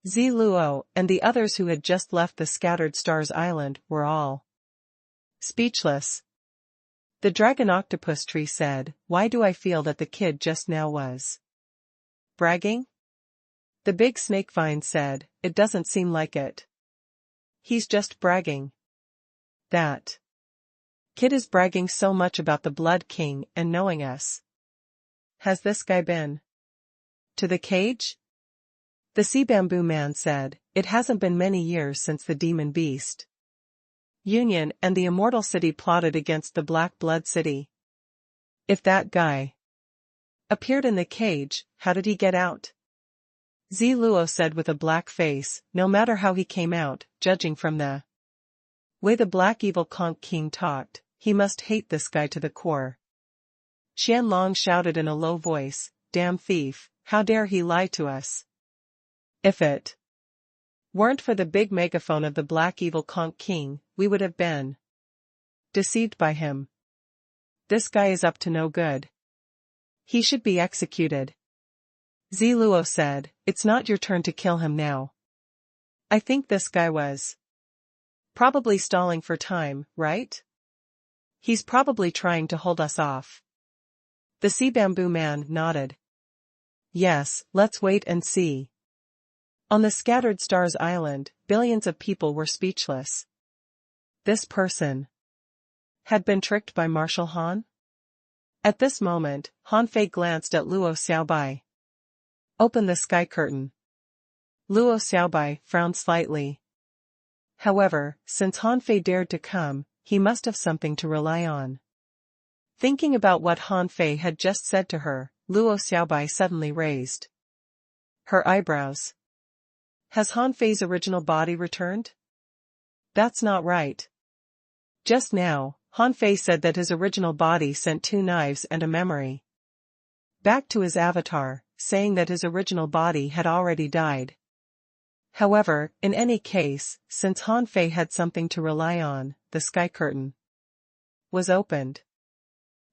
Zi Luo and the others who had just left the Scattered Stars Island were all speechless. The Dragon Octopus Tree said, why do I feel that the kid just now was bragging? The Big Snake Vine said, it doesn't seem like it. He's just bragging. That kid is bragging so much about the Blood King and knowing us. Has this guy been to the cage? The Sea Bamboo Man said, it hasn't been many years since the Demon Beast Union and the Immortal City plotted against the Black Blood City. If that guy appeared in the cage, how did he get out? Zi Luo said with a black face, no matter how he came out, judging from the way the Black Evil Conch King talked, he must hate this guy to the core. Qianlong shouted in a low voice, damn thief, how dare he lie to us? If it weren't for the big megaphone of the Black Evil Conch King, we would have been deceived by him. This guy is up to no good. He should be executed. Zi Luo said, it's not your turn to kill him now. I think this guy was probably stalling for time, right? He's probably trying to hold us off. The Sea Bamboo Man nodded. Yes, let's wait and see. On the Scattered Stars Island, billions of people were speechless. This person had been tricked by Marshal Han? At this moment, Han Fei glanced at Luo Xiaobai. Open the sky curtain. Luo Xiaobai frowned slightly. However, since Han Fei dared to come, he must have something to rely on. Thinking about what Han Fei had just said to her, Luo Xiaobai suddenly raised her eyebrows. Has Han Fei's original body returned? That's not right. Just now, Han Fei said that his original body sent 2 knives and a memory back to his avatar, saying that his original body had already died. However, in any case, since Han Fei had something to rely on, the sky curtain was opened.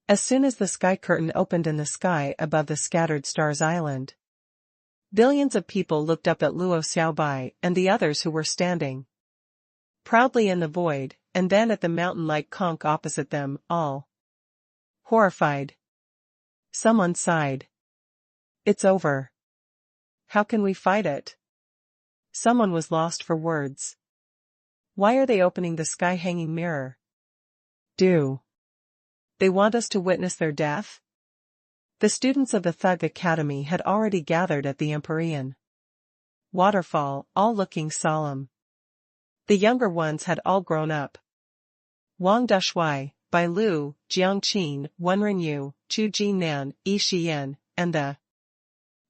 As soon as the sky curtain opened in the sky above the scattered stars island, billions of people looked up at Luo Xiaobai and the others who were standing proudly in the void, and then at the mountain-like conch opposite them, all horrified. Someone sighed. It's over. How can we fight it? Someone was lost for words. Why are they opening the sky-hanging mirror? Do they want us to witness their death? The students of the Thug Academy had already gathered at the Empyrean waterfall, all looking solemn. The younger ones had all grown up. Wang Dushui, Bai Lu, Jiang Qin, Wenren Yu, Chu Jinan, Yi Shiyan, and the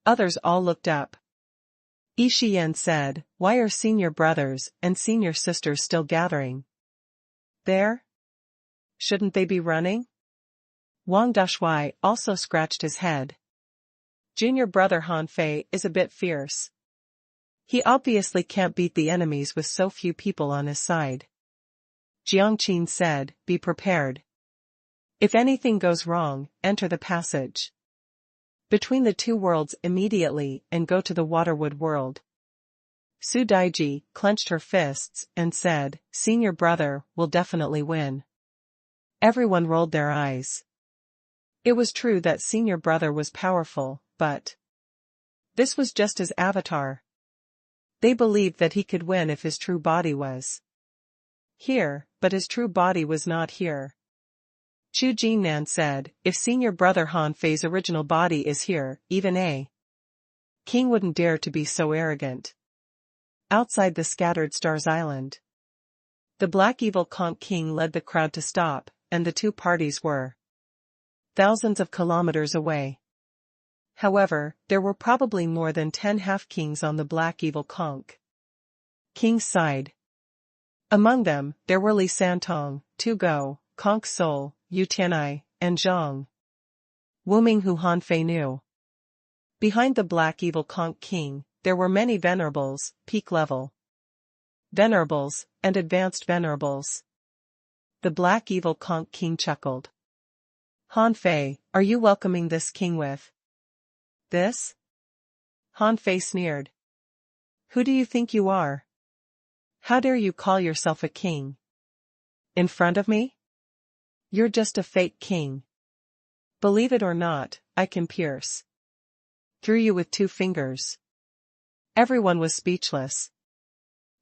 others all looked up. Yi Shiyan said, "Why are senior brothers and senior sisters still gathering there? Shouldn't they be running?" Wang Dushui also scratched his head. Junior brother Han Fei is a bit fierce. He obviously can't beat the enemies with so few people on his side. Jiang Qin said, "Be prepared. If anything goes wrong, enter the passage between the two worlds immediately and go to the Waterwood world." Su Daiji clenched her fists and said, "Senior brother will definitely win." Everyone rolled their eyes. It was true that senior brother was powerful, but this was just his avatar. They believed that he could win if his true body was here, but his true body was not here. Chu Jinan said, "If senior brother Han Fei's original body is here, even a king wouldn't dare to be so arrogant." Outside the scattered stars island, the black evil conch king led the crowd to stop, and the two parties were thousands of kilometers away. However, there were probably more than 10 half-kings on the black evil conch king's side. Among them, there were Li Santong, Tu Go, Conch Sol, Yu Tianai, and Zhang Wuming who Han Fei knew. Behind the black evil conch king, there were many venerables, peak-level venerables, and advanced venerables. The black evil conch king chuckled. "Han Fei, are you welcoming this king with this?" Han Fei sneered. "Who do you think you are? How dare you call yourself a king? In front of me? You're just a fake king. Believe it or not, I can pierce through you with 2 fingers." Everyone was speechless.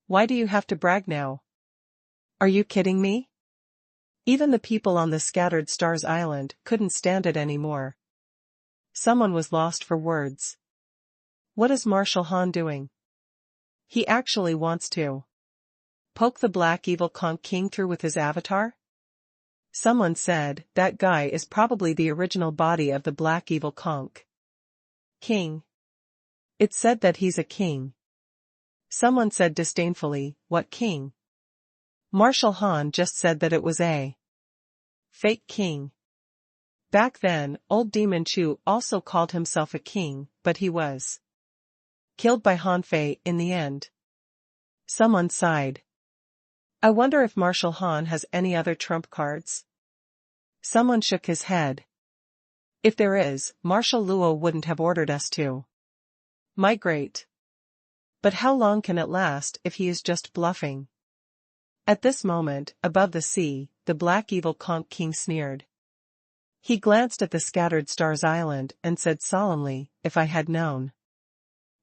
Why do you have to brag now? Are you kidding me? Even the people on the scattered stars island couldn't stand it anymore. Someone was lost for words. What is Marshal Han doing? He actually wants to poke the black evil conch king through with his avatar? Someone said, "That guy is probably the original body of the black evil conch king. It's said that he's a king." Someone said disdainfully, "What king?" Marshal Han just said that it was a fake king. Back then, old Demon Chu also called himself a king, but he was killed by Han Fei in the end. Someone sighed. I wonder if Marshal Han has any other trump cards? Someone shook his head. If there is, Marshal Luo wouldn't have ordered us to migrate. But how long can it last if he is just bluffing? At this moment, above the sea, the black evil conch king sneered. He glanced at the scattered stars island and said solemnly, "If I had known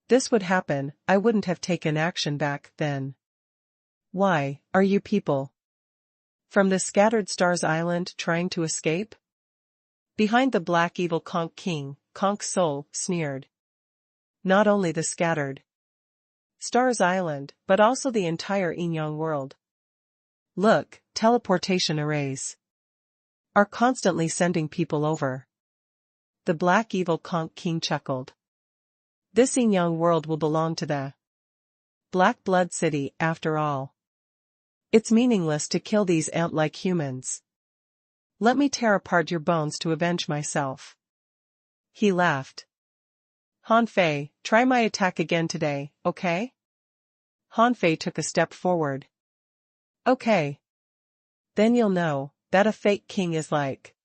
this would happen, I wouldn't have taken action back then." Why, are you people from the scattered stars island trying to escape? Behind the black evil conch king, Conch Sol sneered. Not only the scattered stars island, but also the entire Inyang world. Look, teleportation arrays are constantly sending people over. The black evil conch king chuckled. This Inyang world will belong to the Black Blood City after all. It's meaningless to kill these ant-like humans. Let me tear apart your bones to avenge myself. He laughed. Han Fei, try my attack again today, okay? Han Fei took a step forward. Okay. Then you'll know that a fake king is like.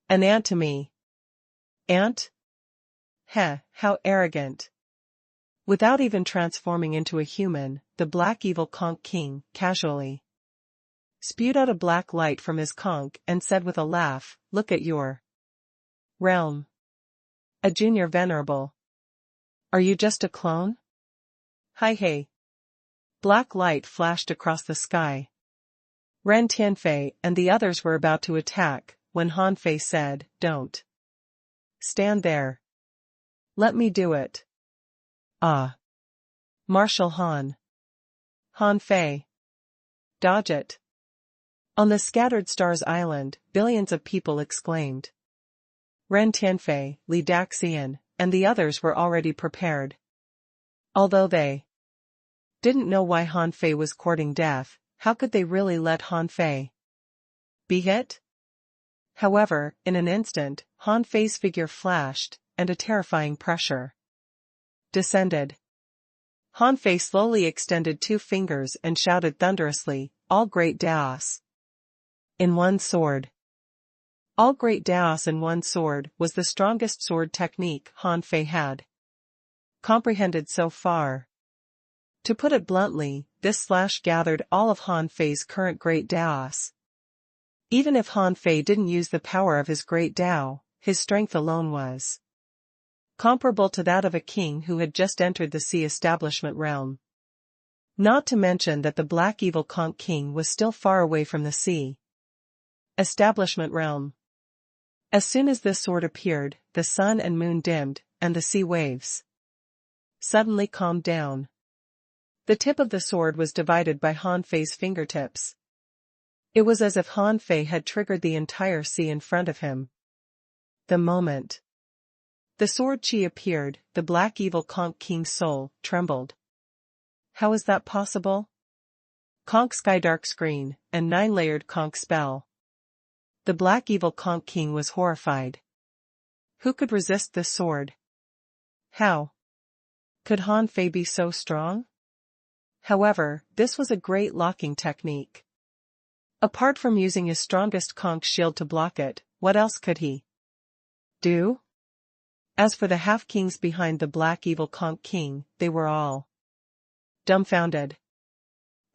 An ant to me. Ant? Heh, how arrogant. Without even transforming into a human, the black evil conch king, casually, spewed out a black light from his conch and said with a laugh, "Look at your realm. A junior venerable. Are you just a clone?" Hi hey. Black light flashed across the sky. Ren Tianfei and the others were about to attack, when Han Fei said, "Don't stand there. Let me do it." Ah. Marshal Han. Han Fei. Dodge it. On the scattered stars island, billions of people exclaimed. Ren Tianfei, Li Daxian, and the others were already prepared. Although they didn't know why Han Fei was courting death, how could they really let Han Fei be hit? However, in an instant, Han Fei's figure flashed, and a terrifying pressure descended. Han Fei slowly extended 2 fingers and shouted thunderously, "All Great Daos in one sword." All Great Daos in one sword was the strongest sword technique Han Fei had comprehended so far. To put it bluntly, this slash gathered all of Han Fei's current Great Daos. Even if Han Fei didn't use the power of his Great Dao, his strength alone was comparable to that of a king who had just entered the sea establishment realm. Not to mention that the black evil conch king was still far away from the sea establishment realm. As soon as this sword appeared, the sun and moon dimmed, and the sea waves suddenly calmed down. The tip of the sword was divided by Han Fei's fingertips. It was as if Han Fei had triggered the entire sea in front of him. The moment the sword chi appeared, the black evil conch king's soul trembled. How is that possible? Conch Skydark screen, and 9-layered conch spell. The black evil conch king was horrified. Who could resist this sword? How could Han Fei be so strong? However, this was a great locking technique. Apart from using his strongest conch shield to block it, what else could he do? As for the half-kings behind the black evil conch king, they were all dumbfounded.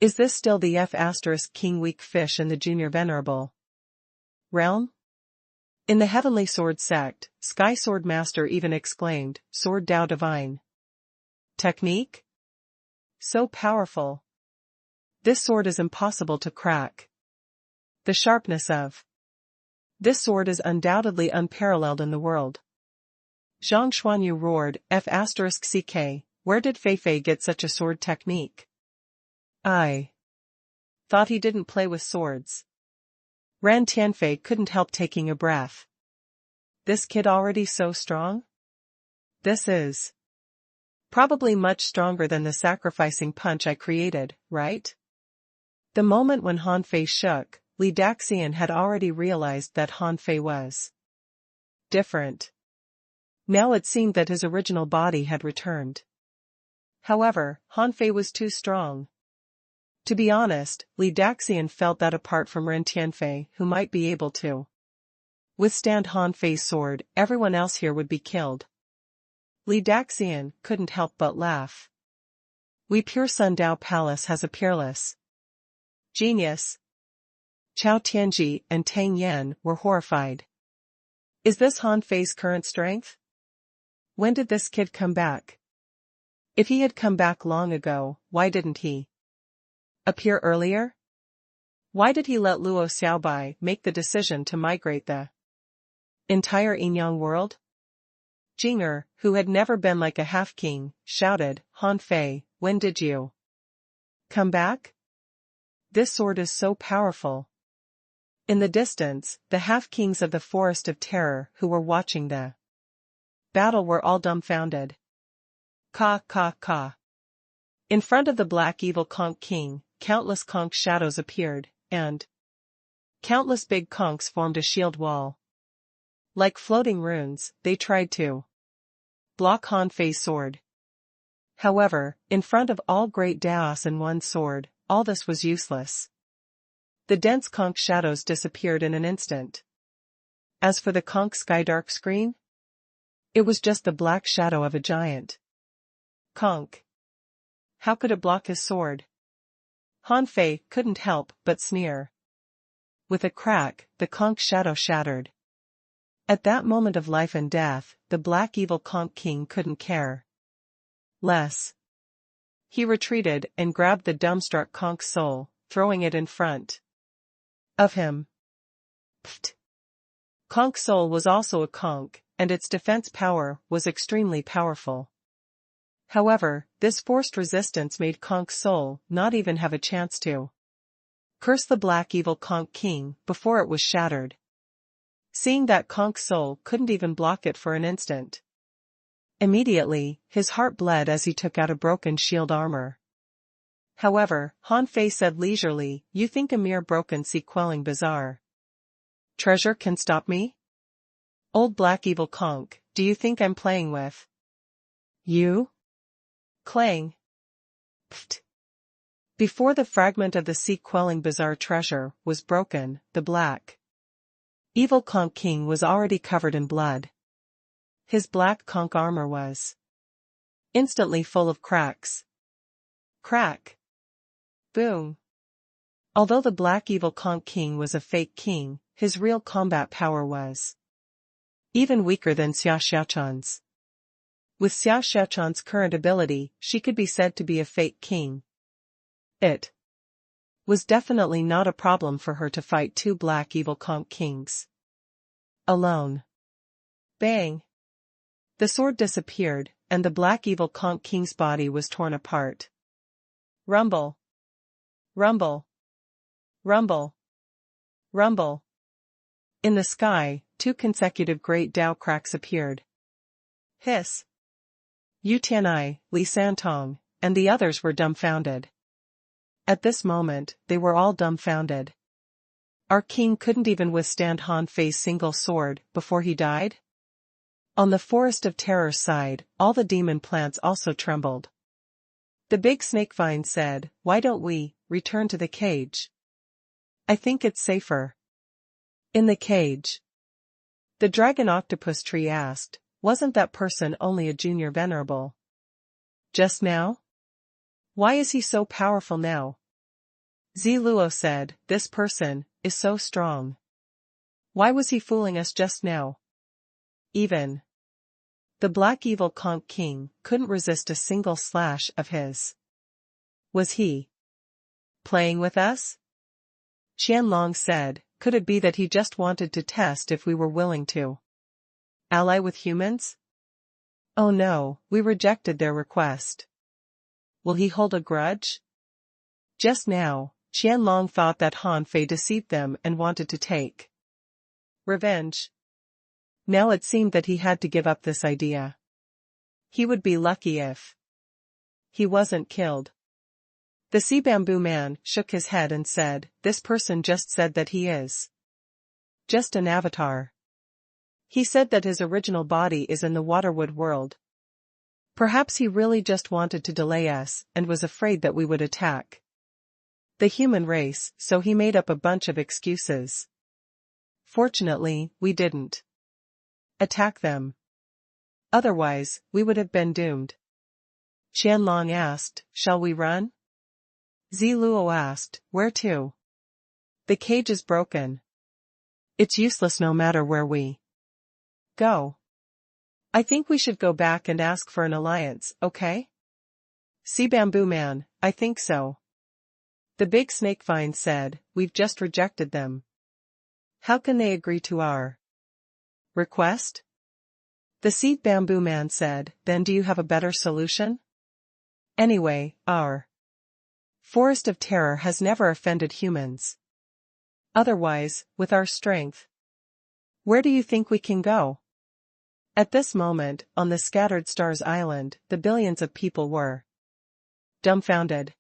Is this still the F*King weak fish in the junior venerable realm? In the Heavenly Sword sect, Sky Sword Master even exclaimed, "Sword Dao Divine. Technique? So powerful. This sword is impossible to crack. The sharpness of this sword is undoubtedly unparalleled in the world." Zhang Xuanyu roared, F*CK, where did Fei Fei get such a sword technique? I thought he didn't play with swords. Ran Tianfei couldn't help taking a breath. This kid already so strong? This is probably much stronger than the sacrificing punch I created, right? The moment when Han Fei shook, Li Daxian had already realized that Han Fei was different. Now it seemed that his original body had returned. However, Han Fei was too strong. To be honest, Li Daxian felt that apart from Ren Tianfei, who might be able to withstand Han Fei's sword, everyone else here would be killed. Li Daxian couldn't help but laugh. We Pure Sun Dao Palace has a peerless genius. Chao Tianji and Tang Yan were horrified. Is this Han Fei's current strength? When did this kid come back? If he had come back long ago, why didn't he appear earlier? Why did he let Luo Xiaobai make the decision to migrate the entire Yinyang world? Jinger, who had never been like a half-king, shouted, Han Fei, when did you come back? This sword is so powerful. In the distance, the half-kings of the Forest of Terror who were watching the battle were all dumbfounded. Ka ka ka. In front of the black evil conch king, countless conch shadows appeared, and countless big conchs formed a shield wall. Like floating runes, they tried to block Han Fei's sword. However, in front of all great Daos in one sword, all this was useless. The dense conch shadows disappeared in an instant. As for the conch sky dark screen, it was just the black shadow of a giant. Conch. How could it block his sword? Han Fei couldn't help but sneer. With a crack, the conch shadow shattered. At that moment of life and death, the black evil conch king couldn't care less. He retreated and grabbed the dumbstruck conch's soul, throwing it in front of him. Pfft. Conch's soul was also a conch, and its defense power was extremely powerful. However, this forced resistance made Conch's soul not even have a chance to curse the black evil conch king before it was shattered. Seeing that Conch's soul couldn't even block it for an instant. Immediately, his heart bled as he took out a broken shield armor. However, Han Fei said leisurely, "You think a mere broken sea-quelling bazaar treasure can stop me? Old black evil conch, do you think I'm playing with you?" Clang. Pfft. Before the fragment of the sea-quelling bazaar treasure was broken, the black evil conch king was already covered in blood. His black conch armor was instantly full of cracks. Crack. Boom. Although the black evil conch king was a fake king, his real combat power was even weaker than Xia Xiaochan's. With Xia Xiaochan's current ability, she could be said to be a fake king. It was definitely not a problem for her to fight two black evil conch kings alone. Bang! The sword disappeared, and the black evil conch king's body was torn apart. Rumble. Rumble. Rumble. Rumble. In the sky, 2 consecutive great Dao cracks appeared. Hiss. Yu Tianai, Li Santong, and the others were dumbfounded. At this moment, they were all dumbfounded. Our king couldn't even withstand Han Fei's single sword before he died? On the Forest of Terror's side, all the demon plants also trembled. The big snake vine said, "Why don't we return to the cage? I think it's safer in the cage." The dragon octopus tree asked, "Wasn't that person only a junior venerable just now? Why is he so powerful now?" Ziluo said, "This person is so strong. Why was he fooling us just now?" Even the black evil conch king couldn't resist a single slash of his. Was he playing with us? Qianlong said, "Could it be that he just wanted to test if we were willing to ally with humans?" "Oh no, we rejected their request." "Will he hold a grudge?" Just now, Qianlong thought that Han Fei deceived them and wanted to take revenge. Now it seemed that he had to give up this idea. He would be lucky if he wasn't killed. The sea bamboo man shook his head and said, "This person just said that he is just an avatar. He said that his original body is in the waterwood world. Perhaps he really just wanted to delay us and was afraid that we would attack the human race, so he made up a bunch of excuses. Fortunately, we didn't attack them. Otherwise, we would have been doomed." Qianlong asked, "Shall we run?" Ziluo asked, "Where to?" "The cage is broken. It's useless no matter where we go. I think we should go back and ask for an alliance, okay?" Sea Bamboo Man, "I think so." The big snake vine said, "We've just rejected them. How can they agree to our request?" The seed bamboo man said, "Then do you have a better solution? Anyway, our Forest of Terror has never offended humans. Otherwise, with our strength, where do you think we can go?" At this moment, on the Scattered Stars Island, the billions of people were dumbfounded.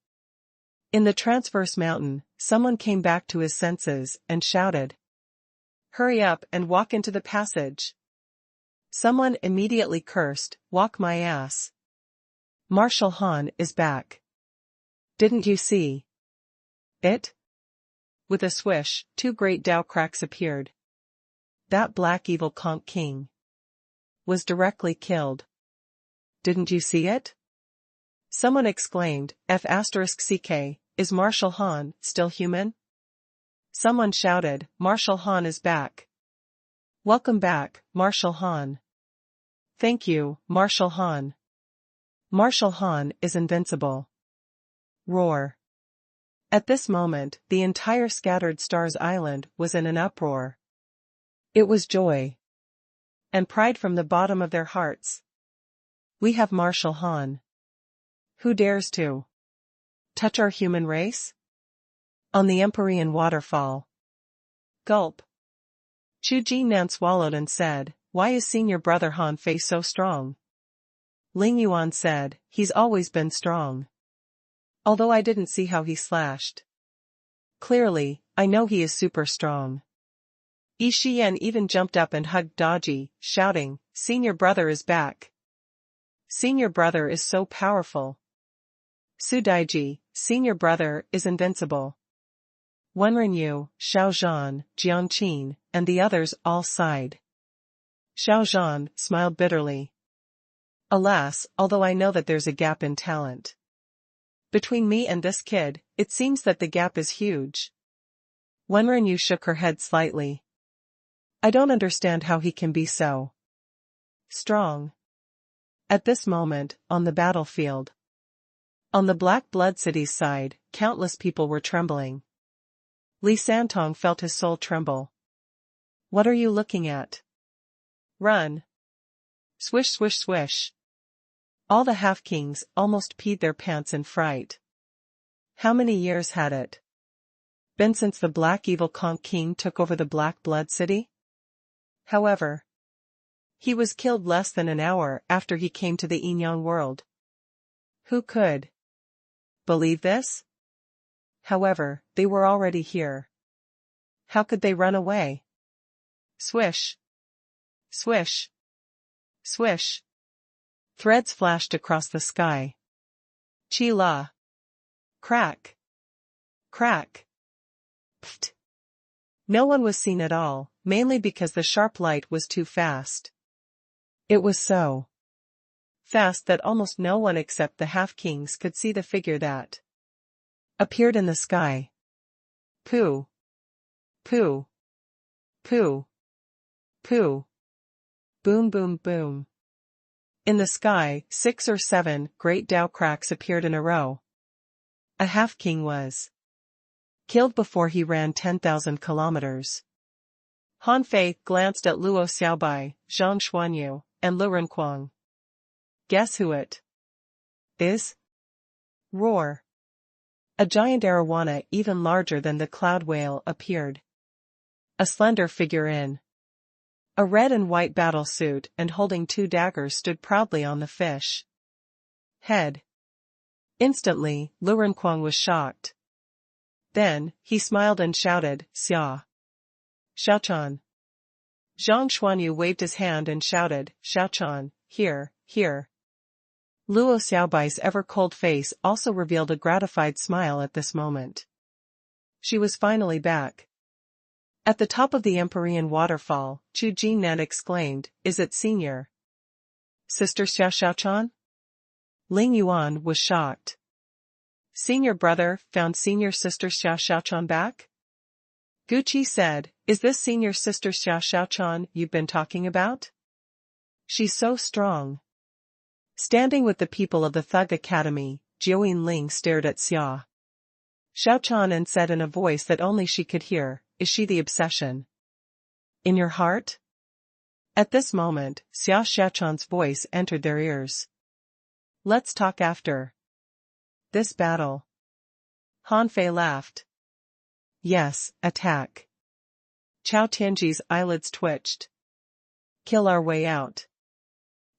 In the Transverse Mountain, someone came back to his senses and shouted, "Hurry up and walk into the passage." Someone immediately cursed, "Walk my ass. Marshal Han is back. Didn't you see it?" With a swish, 2 great Dao cracks appeared. that black evil conch king, was directly killed. Didn't you see it? Someone exclaimed, F***CK, is Marshal Han still human? Someone shouted, Marshal Han is back. Welcome back, Marshal Han. Thank you, Marshal Han. Marshal Han is invincible. Roar. At this moment, the entire Scattered Stars Island was in an uproar. It was joy and pride from the bottom of their hearts. We have Marshal Han. Who dares to touch our human race? On the Empyrean waterfall. Gulp. Chu Jin-nan swallowed and said, why is senior brother Han Fei so strong? Ling Yuan said, he's always been strong. Although I didn't see how he slashed. Clearly, I know he is super strong. Yi Shiyan even jumped up and hugged Daji, shouting, senior brother is back. Senior brother is so powerful. Su Daiji, senior brother, is invincible. Wenren, Xiao Zhan, Jiang Qin, and the others all sighed. Xiao Zhan smiled bitterly. Alas, although I know that there's a gap in talent between me and this kid, it seems that the gap is huge. Wenren shook her head slightly. I don't understand how he can be so strong. At this moment, on the battlefield. On the Black Blood City's side, countless people were trembling. Li Santong felt his soul tremble. What are you looking at? Run. Swish swish swish. All the half-kings almost peed their pants in fright. How many years had it been since the Black Evil Conch King took over the Black Blood City? However, he was killed less than an hour after he came to the Inyang world. Who could believe this? However, they were already here. How could they run away? Swish. Swish. Swish. Threads flashed across the sky. Chi-la. Crack. Crack. Pft. No one was seen at all, mainly because the sharp light was too fast. It was so fast that almost no one except the half-kings could see the figure that appeared in the sky. Pooh. Pooh. Pooh. Pooh. Boom boom boom. In the sky, 6 or 7 great Dao cracks appeared in a row. A half-king was killed before he ran 10,000 kilometers. Han Fei glanced at Luo Xiaobai, Zhang Xuanyu, and Lu Renquang. Guess who it is? Roar. A giant arowana even larger than the cloud whale appeared. A slender figure in a red and white battle suit and holding 2 daggers stood proudly on the fish head. Instantly, Lu Renquang was shocked. Then, he smiled and shouted, Xia. Xiaochan. Zhang Xuanyu waved his hand and shouted, Xiaochan, here, here. Luo Xiaobai's ever-cold face also revealed a gratified smile at this moment. She was finally back. At the top of the Empyrean waterfall, Chu Jin-nan exclaimed, is it senior sister Xiaochan? Ling Yuan was shocked. Senior brother found senior sister Xiaochan back? Guqi said, is this senior sister Xiaochan you've been talking about? She's so strong. Standing with the people of the Thug Academy, Jiuyin Ling stared at Xiaochan and said in a voice that only she could hear, is she the obsession in your heart? At this moment, Xiaochan's voice entered their ears. Let's talk after this battle. Han Fei laughed. Yes, attack. Chao Tianji's eyelids twitched. Kill our way out.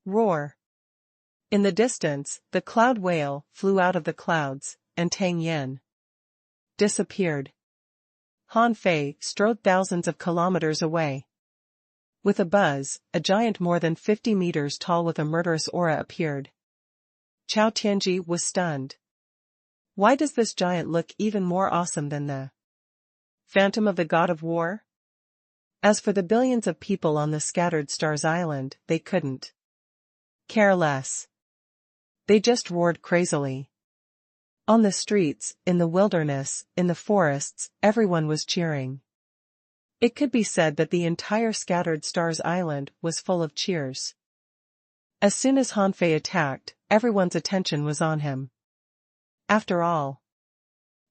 Roar. In the distance, the cloud whale flew out of the clouds, and Tang Yen disappeared. Han Fei strode thousands of kilometers away. With a buzz, a giant more than 50 meters tall with a murderous aura appeared. Chao Tianji was stunned. Why does this giant look even more awesome than the phantom of the god of war? As for the billions of people on the scattered stars island, they couldn't care less. They just roared crazily. On the streets, in the wilderness, in the forests, everyone was cheering. It could be said that the entire scattered stars island was full of cheers. As soon as Hanfei attacked, everyone's attention was on him. After all,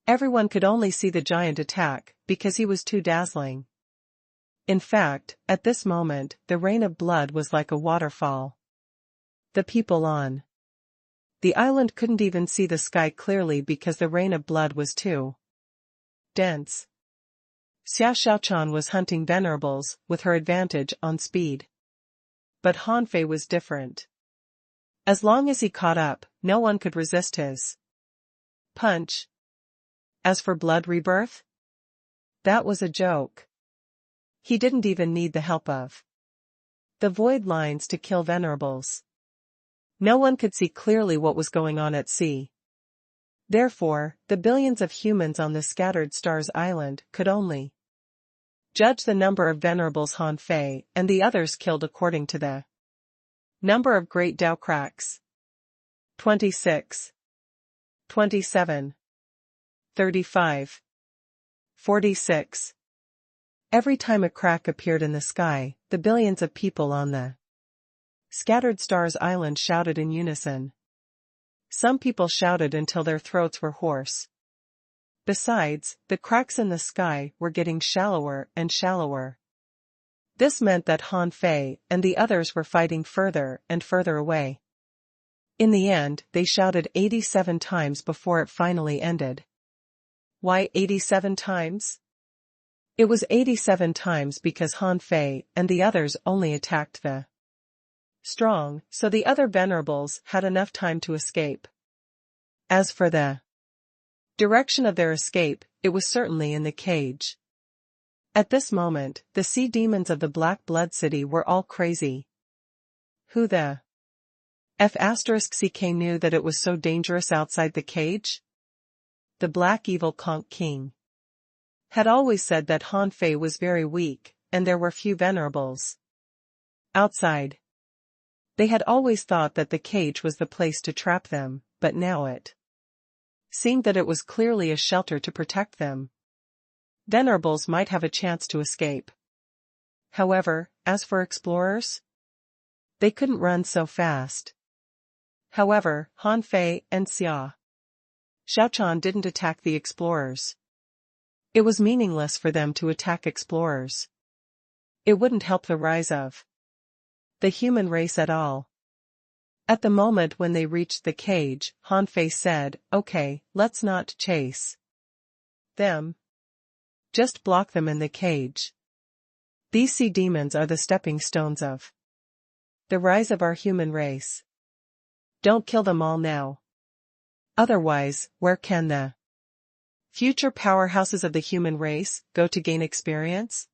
everyone could only see the giant attack, because he was too dazzling. In fact, at this moment, the rain of blood was like a waterfall. The people on the island couldn't even see the sky clearly because the rain of blood was too dense. Xiao Xiaochan was hunting venerables, with her advantage on speed. But Hanfei was different. As long as he caught up, no one could resist his punch. As for blood rebirth, that was a joke. He didn't even need the help of the void lines to kill venerables. No one could see clearly what was going on at sea. Therefore, the billions of humans on the scattered stars island could only judge the number of venerables Hanfei and the others killed according to the number of great Dao cracks. 26, 27, 35, 46. Every time a crack appeared in the sky, the billions of people on the scattered stars island shouted in unison. Some people shouted until their throats were hoarse. Besides, the cracks in the sky were getting shallower and shallower. This meant that Hanfei and the others were fighting further and further away. In the end, they shouted 87 times before it finally ended. Why 87 times? It was 87 times because Hanfei and the others only attacked the strong, so the other venerables had enough time to escape. As for the direction of their escape, it was certainly in the cage. At this moment, the sea demons of the Black Blood City were all crazy. Who the F***ck knew that it was so dangerous outside the cage? The Black Evil Conch King had always said that Hanfei was very weak, and there were few venerables outside. They had always thought that the cage was the place to trap them, but now it seemed that it was clearly a shelter to protect them. Venerables might have a chance to escape. However, as for explorers, they couldn't run so fast. However, Hanfei and Xiao Xiaochan didn't attack the explorers. It was meaningless for them to attack explorers. It wouldn't help the rise of the human race at all. At the moment when they reached the cage, Hanfei said, "Okay, let's not chase them. Just block them in the cage. These sea demons are the stepping stones of the rise of our human race. Don't kill them all now. Otherwise, where can the future powerhouses of the human race go to gain experience?"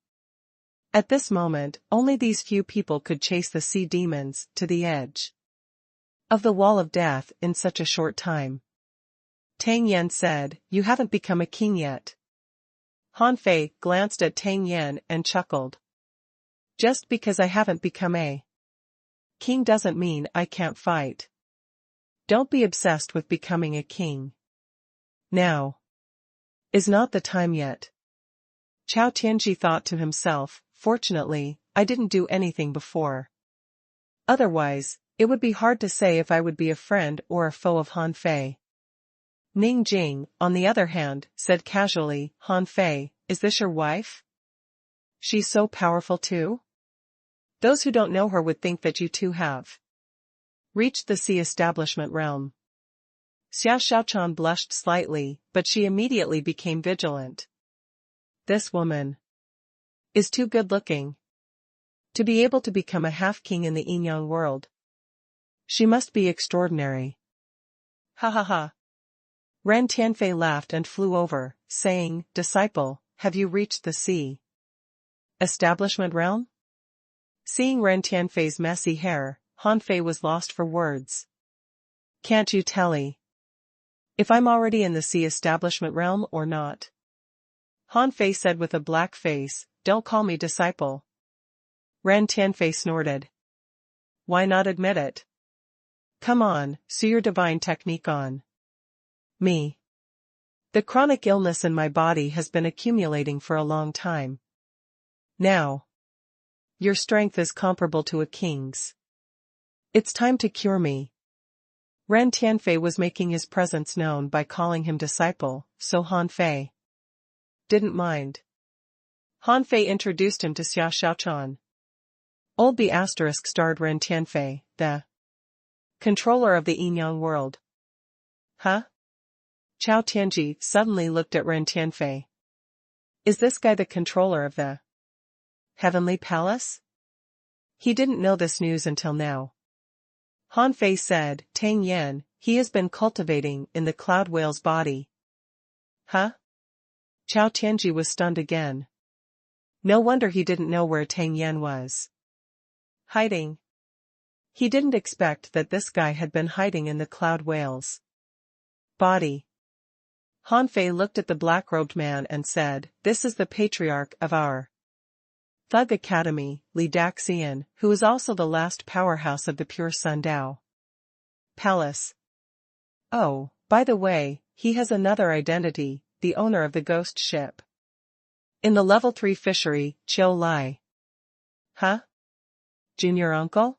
At this moment, only these few people could chase the sea demons to the edge of the wall of death in such a short time. Tang Yan said, "You haven't become a king yet." Hanfei glanced at Tang Yan and chuckled. "Just because I haven't become a king doesn't mean I can't fight. Don't be obsessed with becoming a king. Now is not the time yet." Chao Tianji thought to himself, "Fortunately, I didn't do anything before. Otherwise, it would be hard to say if I would be a friend or a foe of Hanfei." Ning Jing, on the other hand, said casually, "Hanfei, is this your wife? She's so powerful too? Those who don't know her would think that you two have reached the sea establishment realm." Xiao Xiaochan blushed slightly, but she immediately became vigilant. This woman is too good-looking to be able to become a half-king in the Yinyang world. She must be extraordinary. Ha ha ha. Ren Tianfei laughed and flew over, saying, "Disciple, have you reached the sea establishment realm?" Seeing Ren Tianfei's messy hair, Hanfei was lost for words. "Can't you tell if I'm already in the sea establishment realm or not?" Hanfei said with a black face, don't call me disciple. Ren Tianfei snorted. Why not admit it? Come on, sue your divine technique on me. The chronic illness in my body has been accumulating for a long time. Now, your strength is comparable to a king's. It's time to cure me. Ren Tianfei was making his presence known by calling him disciple, so Han Fei didn't mind. Han Fei introduced him to Xia Xiaochan. Old B** starred Ren Tianfei, the controller of the Yinyang world. Huh? Chao Tianji suddenly looked at Ren Tianfei. Is this guy the controller of the Heavenly Palace? He didn't know this news until now. Han Fei said, Tang Yan, he has been cultivating in the cloud whale's body. Huh? Chao Tianji was stunned again. No wonder he didn't know where Tang Yan was hiding. He didn't expect that this guy had been hiding in the cloud whale's body. Han Fei looked at the black-robed man and said, this is the patriarch of our Thug Academy, Li Daxian, who is also the last powerhouse of the Pure Sun Dao Palace. Oh, by the way, he has another identity, the owner of the ghost ship in the level 3 fishery, Chiu Lai. Huh? Junior uncle?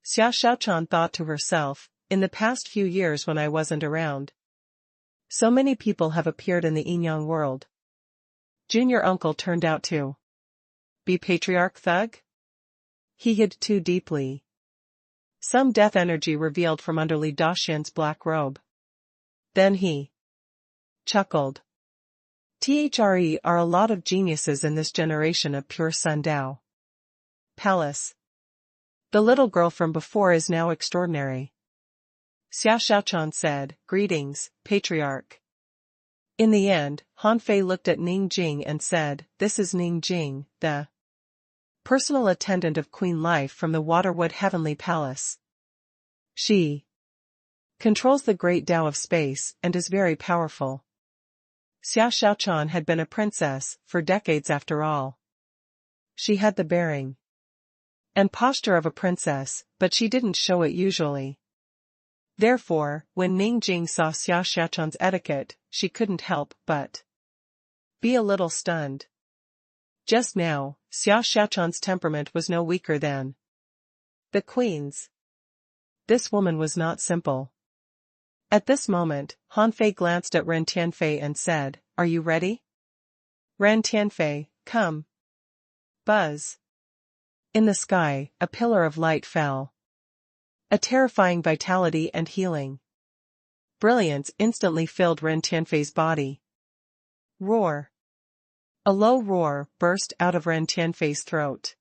Xia Xiaochan thought to herself, in the past few years when I wasn't around, so many people have appeared in the Yinyang world. Junior uncle turned out to be Patriarch Thug? He hid too deeply. Some death energy revealed from under Li Daxian's black robe. Then he chuckled. THRE are a lot of geniuses in this generation of Pure Sun Dao Palace. The little girl from before is now extraordinary. Xia Xiaochan said, greetings, Patriarch. In the end, Han Fei looked at Ning Jing and said, this is Ning Jing, the personal attendant of Queen Life from the Waterwood Heavenly Palace. She controls the great Tao of space and is very powerful. Xia Xiaochan had been a princess for decades after all. She had the bearing and posture of a princess, but she didn't show it usually. Therefore, when Ning Jing saw Xia Xiaochan's etiquette, she couldn't help but be a little stunned. Just now, Xia Xiaochan's temperament was no weaker than the queen's. This woman was not simple. At this moment, Han Fei glanced at Ren Tianfei and said, are you ready? Ren Tianfei, come. Buzz. In the sky, a pillar of light fell. A terrifying vitality and healing brilliance instantly filled Ren Tianfei's body. Roar. A low roar burst out of Ren Tianfei's throat.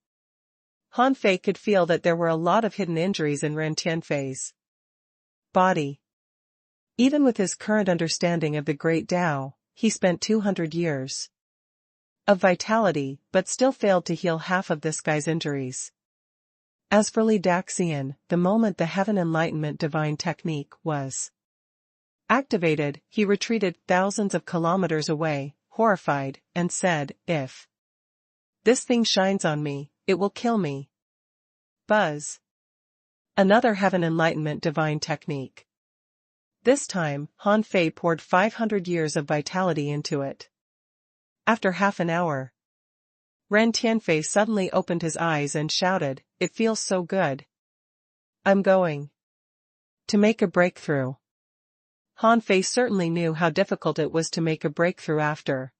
Han Fei could feel that there were a lot of hidden injuries in Ren Tianfei's body. Even with his current understanding of the Great Tao, he spent 200 years of vitality but still failed to heal half of this guy's injuries. As for Li Daxian, the moment the Heaven Enlightenment divine technique was activated, he retreated thousands of kilometers away, horrified, and said, if this thing shines on me, it will kill me. Buzz. Another Heaven Enlightenment divine technique. This time, Han Fei poured 500 years of vitality into it. After half an hour, Ren Tianfei suddenly opened his eyes and shouted, it feels so good. I'm going to make a breakthrough. Han Fei certainly knew how difficult it was to make a breakthrough after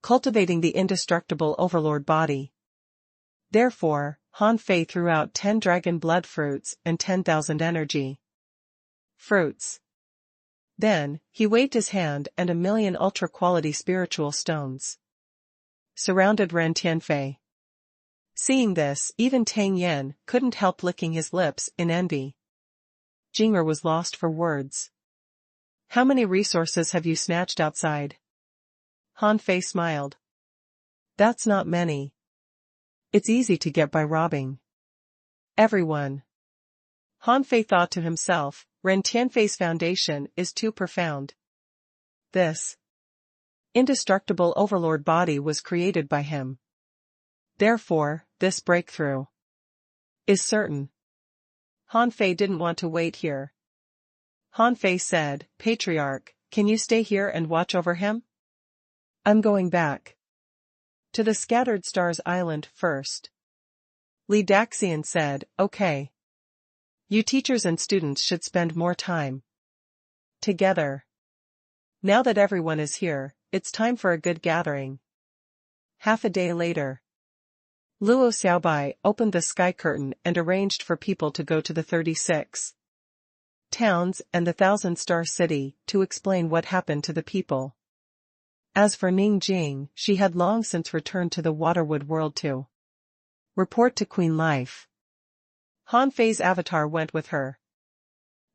cultivating the indestructible overlord body. Therefore, Han Fei threw out 10 dragon blood fruits and 10,000 energy fruits. Then, he waved his hand and 1,000,000 ultra-quality spiritual stones surrounded Ren Tianfei. Seeing this, even Tang Yan couldn't help licking his lips in envy. Jing'er was lost for words. How many resources have you snatched outside? Han Fei smiled. That's not many. It's easy to get by robbing everyone. Han Fei thought to himself, Ren Tianfei's foundation is too profound. This Indestructible overlord body was created by him. Therefore, this breakthrough is certain. Han Fei didn't want to wait here. Han Fei said, Patriarch, can you stay here and watch over him? I'm going back to the Scattered Stars Island first. Li Daxian said, okay. You teachers and students should spend more time together. Now that everyone is here, it's time for a good gathering. Half a day later, Luo Xiaobai opened the sky curtain and arranged for people to go to the 36 towns and the 1,000-star city to explain what happened to the people. As for Ning Jing, she had long since returned to the Waterwood world to report to Queen Life. Han Fei's avatar went with her.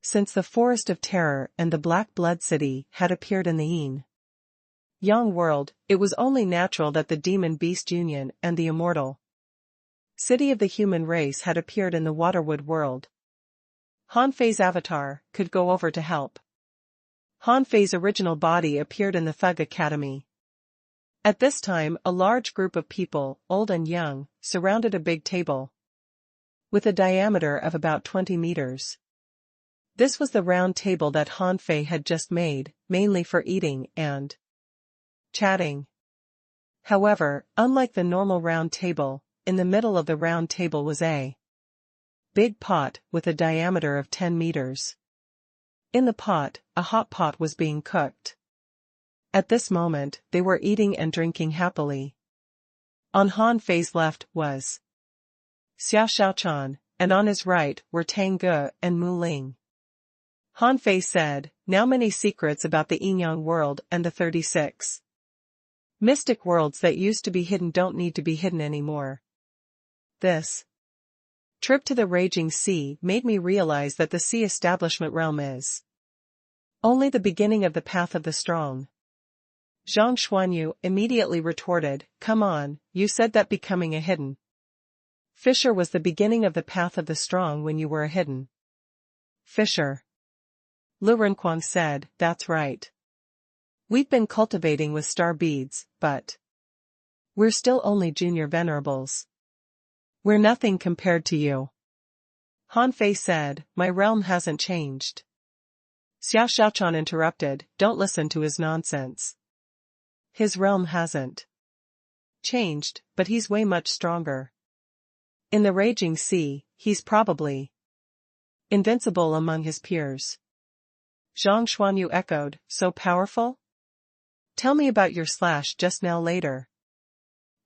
Since the Forest of Terror and the Black Blood City had appeared in the Yin Yang world, it was only natural that the Demon Beast Union and the Immortal City of the human race had appeared in the Waterwood world. Han Fei's avatar could go over to help. Han Fei's original body appeared in the Thug Academy. At this time, a large group of people, old and young, surrounded a big table with a diameter of about 20 meters. This was the round table that Han Fei had just made, mainly for eating and chatting. However, unlike the normal round table, in the middle of the round table was a big pot with a diameter of 10 meters. In the pot, a hot pot was being cooked. At this moment, they were eating and drinking happily. On Han Fei's left was Xia Xiaochan, and on his right were Tang Ge and Mu Ling. Han Fei said, now many secrets about the Yin-Yang world and the 36 mystic worlds that used to be hidden don't need to be hidden anymore. This trip to the raging sea made me realize that the sea establishment realm is only the beginning of the path of the strong. Zhang Xuanyu immediately retorted, come on, you said that becoming a hidden fisher was the beginning of the path of the strong when you were a hidden fisher. Lu Renquang said, that's right. We've been cultivating with star beads, but we're still only junior venerables. We're nothing compared to you. Han Fei said, my realm hasn't changed. Xia Xiaochan interrupted, don't listen to his nonsense. His realm hasn't changed, but he's way much stronger. In the raging sea, he's probably invincible among his peers. Zhang Xuanyu echoed, so powerful? Tell me about your slash just now later.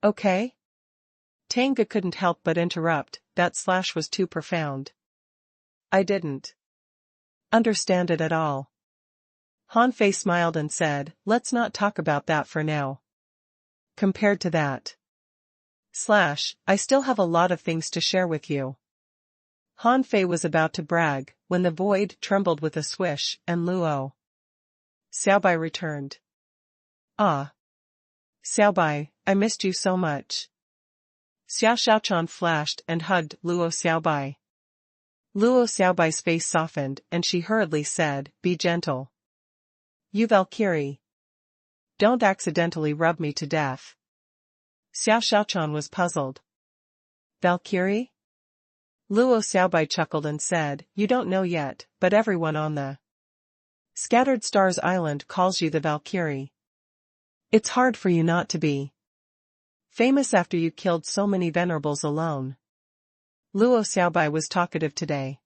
Okay? Tanga couldn't help but interrupt, that slash was too profound. I didn't understand it at all. Han Fei smiled and said, let's not talk about that for now. Compared to that slash, I still have a lot of things to share with you. Han Fei was about to brag, when the void trembled with a swish, and Luo Xiaobai returned. Ah. Xiaobai, I missed you so much. Xia Xiaochan flashed and hugged Luo Xiaobai. Luo Xiaobai's face softened and she hurriedly said, be gentle. You Valkyrie. Don't accidentally rub me to death. Xia Xiaochan was puzzled. Valkyrie? Luo Xiaobai chuckled and said, you don't know yet, but everyone on the Scattered Stars Island calls you the Valkyrie. It's hard for you not to be famous after you killed so many venerables alone. Luo Xiaobai was talkative today.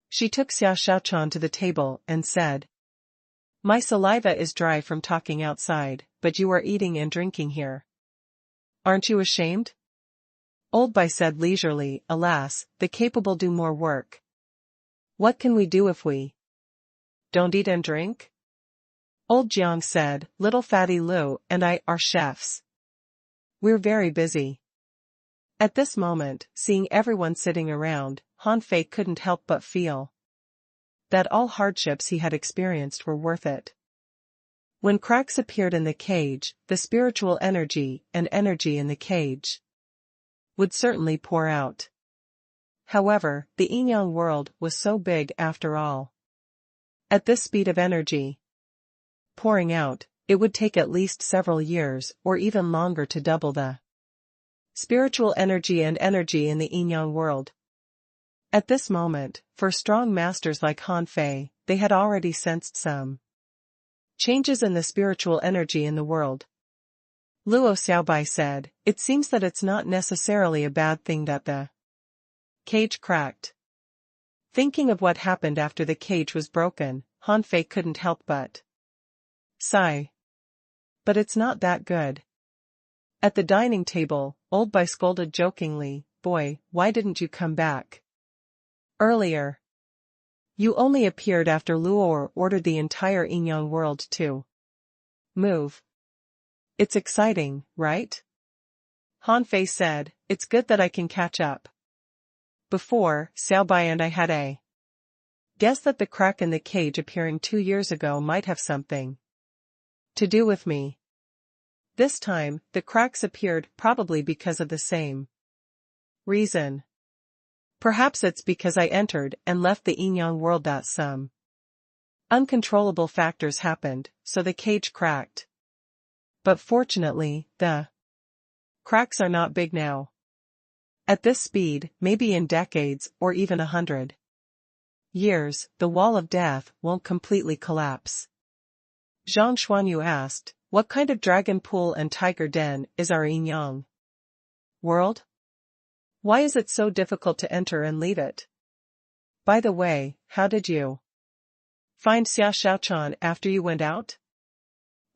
She took Xia Xiaochan to the table and said, my saliva is dry from talking outside, but you are eating and drinking here. Aren't you ashamed? Old Bai said leisurely, alas, the capable do more work. What can we do if we don't eat and drink? Old Jiang said, little fatty Lu and I are chefs. We're very busy. At this moment, seeing everyone sitting around, Han Fei couldn't help but feel that all hardships he had experienced were worth it. When cracks appeared in the cage, the spiritual energy and energy in the cage would certainly pour out. However, the yin-yang world was so big after all. At this speed of energy pouring out, it would take at least several years or even longer to double the spiritual energy and energy in the yin-yang world. At this moment, for strong masters like Han Fei, they had already sensed some changes in the spiritual energy in the world. Luo Xiaobai said, "It seems that it's not necessarily a bad thing that the cage cracked." Thinking of what happened after the cage was broken, Han Fei couldn't help but sigh. But it's not that good. At the dining table, Old Bai scolded jokingly, "Boy, why didn't you come back earlier? You only appeared after Luo ordered the entire yin-yang world to move. It's exciting, right?" Han Fei said, "It's good that I can catch up. Before, Xiaobai and I had a guess that the crack in the cage appearing 2 years ago might have something to do with me. This time, the cracks appeared probably because of the same reason. Perhaps it's because I entered and left the yin-yang world that some uncontrollable factors happened, so the cage cracked. But fortunately, the cracks are not big now. At this speed, maybe in decades or even 100 years, the wall of death won't completely collapse." Zhang Xuanyu asked, "What kind of dragon pool and tiger den is our yin-yang world? Why is it so difficult to enter and leave it? By the way, how did you find Xia Xiaochan after you went out?"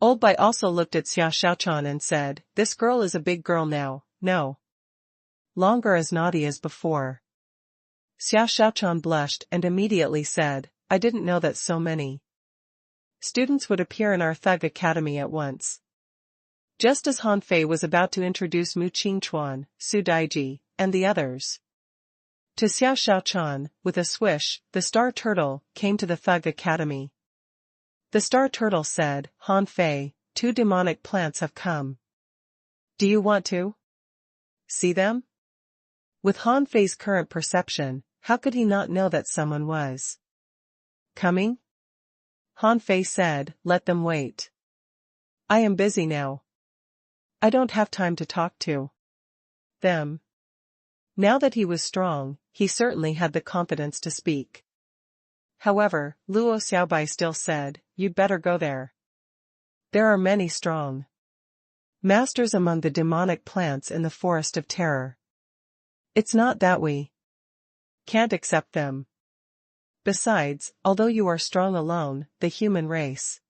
Old Bai also looked at Xia Xiaochan and said, "This girl is a big girl now, no longer as naughty as before." Xia Xiaochan blushed and immediately said, "I didn't know that so many students would appear in our Thug Academy at once." Just as Han Fei was about to introduce Mu Qingchuan, Su Daiji, and the others to Xiao Xiaochan, with a swish, the Star Turtle came to the Thug Academy. The Star Turtle said, "Han Fei, 2 demonic plants have come. Do you want to see them?" With Han Fei's current perception, how could he not know that someone was coming? Han Fei said, "Let them wait. I am busy now. I don't have time to talk to them." Now that he was strong, he certainly had the confidence to speak. However, Luo Xiaobai still said, "You'd better go there. There are many strong masters among the demonic plants in the Forest of Terror. It's not that we can't accept them. Besides, although you are strong alone, the human race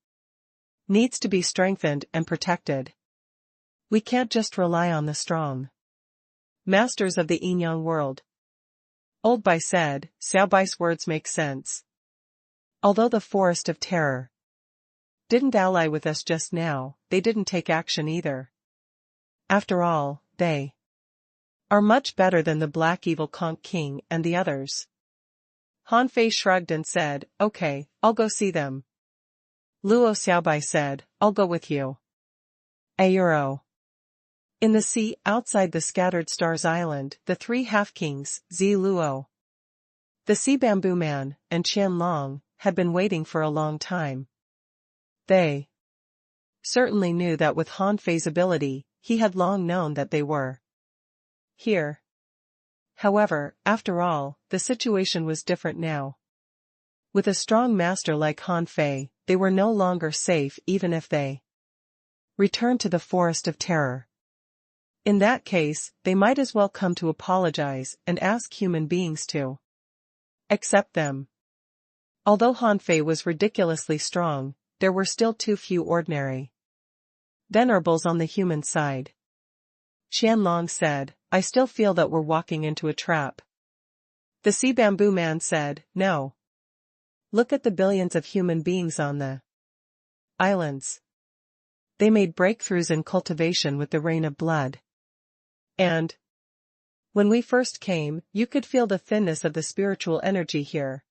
needs to be strengthened and protected. We can't just rely on the strong masters of the yin-yang world." Old Bai said, "Xiaobai's words make sense. Although the Forest of Terror didn't ally with us just now, they didn't take action either. After all, they are much better than the Black Evil Conch King and the others." Han Fei shrugged and said, "Okay, I'll go see them." Luo Xiaobai said, "I'll go with you." Euro. In the sea outside the Scattered Stars Island, the 3 half-kings, Zi Luo, the Sea Bamboo Man, and Qian Long, had been waiting for a long time. They certainly knew that with Han Fei's ability, he had long known that they were here. However, after all, the situation was different now. With a strong master like Han Fei, they were no longer safe even if they returned to the Forest of Terror. In that case, they might as well come to apologize and ask human beings to accept them. Although Han Fei was ridiculously strong, there were still too few ordinary venerables on the human side. Qianlong said, "I still feel that we're walking into a trap." The Sea Bamboo Man said, "No. Look at the billions of human beings on the islands. They made breakthroughs in cultivation with the rain of blood. And when we first came, you could feel the thinness of the spiritual energy here,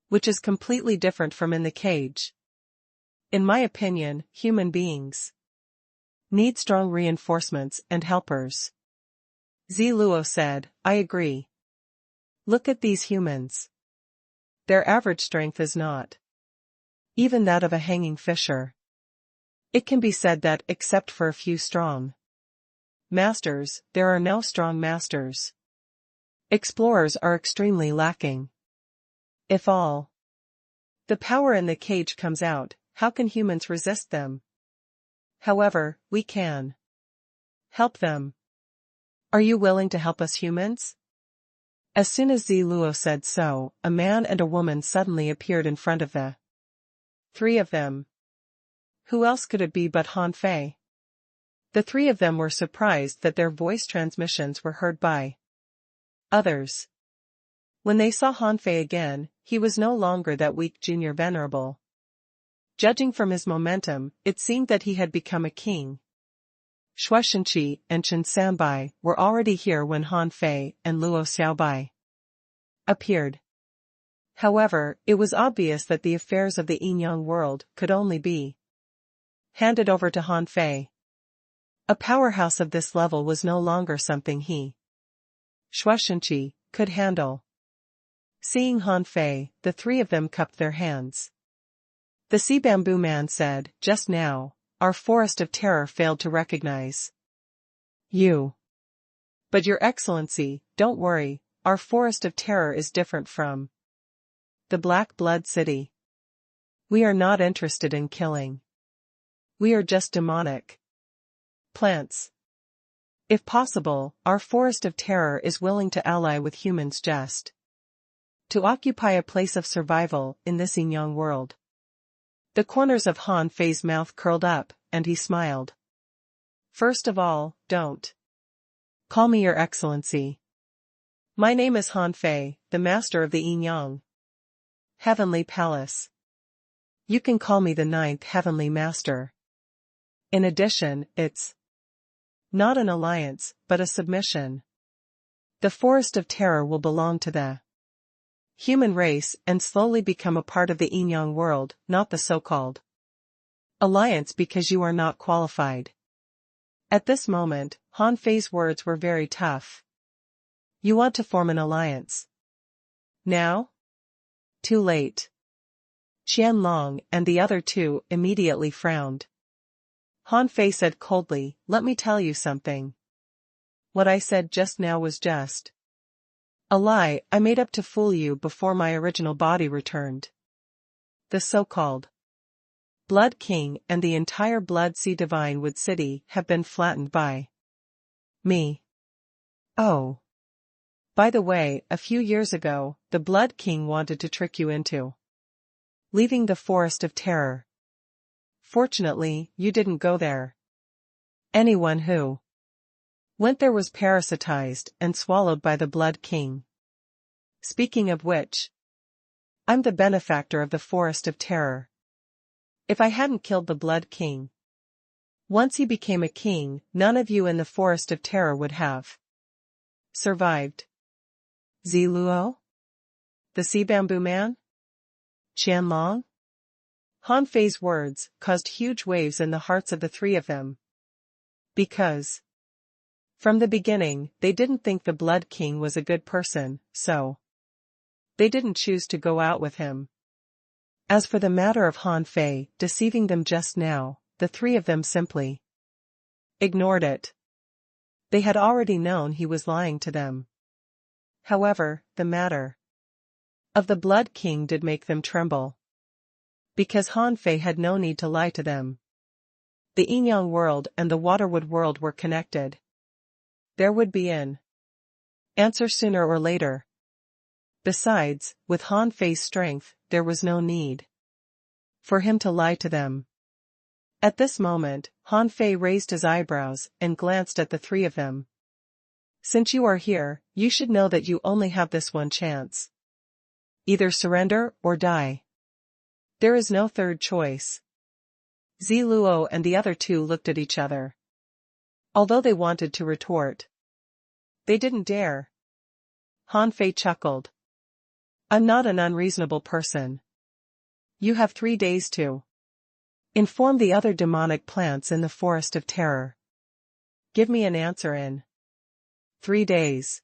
which is completely different from in the cage. In my opinion, human beings need strong reinforcements and helpers." Zi Luo said, "I agree. Look at these humans. Their average strength is not even that of a hanging fisher. It can be said that, except for a few strong masters, there are no strong masters. Explorers are extremely lacking. If all the power in the cage comes out, how can humans resist them? However, we can help them. Are you willing to help us humans? As soon as Ziluo said so, a man and a woman suddenly appeared in front of the three of them. Who else could it be but Han Fei? The three of them were surprised that their voice transmissions were heard by others. When they saw Han Fei again, he was no longer that weak junior venerable. Judging from his momentum, it seemed that he had become a king. Shuaishenqi and Chen Sanbai were already here when Han Fei and Luo Xiaobai appeared. However, it was obvious that the affairs of the Yinyang world could only be handed over to Han Fei. A powerhouse of this level was no longer something he, Shuaishenqi, could handle. Seeing Han Fei, the three of them cupped their hands. The sea bamboo man said, "Just now, our forest of terror failed to recognize you. But your excellency, don't worry, our forest of terror is different from the Black Blood City. We are not interested in killing. We are just demonic plants. If possible, our forest of terror is willing to ally with humans just to occupy a place of survival in this Yinyang world." The corners of Han Fei's mouth curled up, and he smiled. "First of all, don't call me your excellency. My name is Han Fei, the master of the Yinyang Heavenly Palace. You can call me the 9th Heavenly Master. In addition, it's not an alliance, but a submission. The Forest of Terror will belong to the human race and slowly become a part of the Yinyang world, not the so-called alliance, because you are not qualified." At this moment, Han Fei's words were very tough. "You want to form an alliance now? Too late." Qianlong and the other two immediately frowned. Han Fei said coldly, "Let me tell you something. What I said just now was just a lie I made up to fool you before my original body returned. The so-called Blood King and the entire Blood Sea Divine Wood City have been flattened by me. Oh. By the way, a few years ago, the Blood King wanted to trick you into leaving the Forest of Terror. Fortunately, you didn't go there. Anyone who went there was parasitized and swallowed by the Blood King. Speaking of which, I'm the benefactor of the Forest of Terror. If I hadn't killed the Blood King, once he became a king, none of you in the Forest of Terror would have survived." Ziluo? The sea bamboo man? Qianlong? Han Fei's words caused huge waves in the hearts of the three of them. Because from the beginning, they didn't think the Blood King was a good person, so they didn't choose to go out with him. As for the matter of Han Fei deceiving them just now, the three of them simply ignored it. They had already known he was lying to them. However, the matter of the Blood King did make them tremble. Because Han Fei had no need to lie to them. The Yinyang world and the Waterwood world were connected. There would be an answer sooner or later. Besides, with Han Fei's strength, there was no need for him to lie to them. At this moment, Han Fei raised his eyebrows and glanced at the three of them. "Since you are here, you should know that you only have this one chance. Either surrender or die. There is no third choice." Ziluo and the other two looked at each other. Although they wanted to retort, they didn't dare. Han Fei chuckled. "I'm not an unreasonable person. You have 3 days to inform the other demonic plants in the Forest of Terror. Give me an answer in 3 days."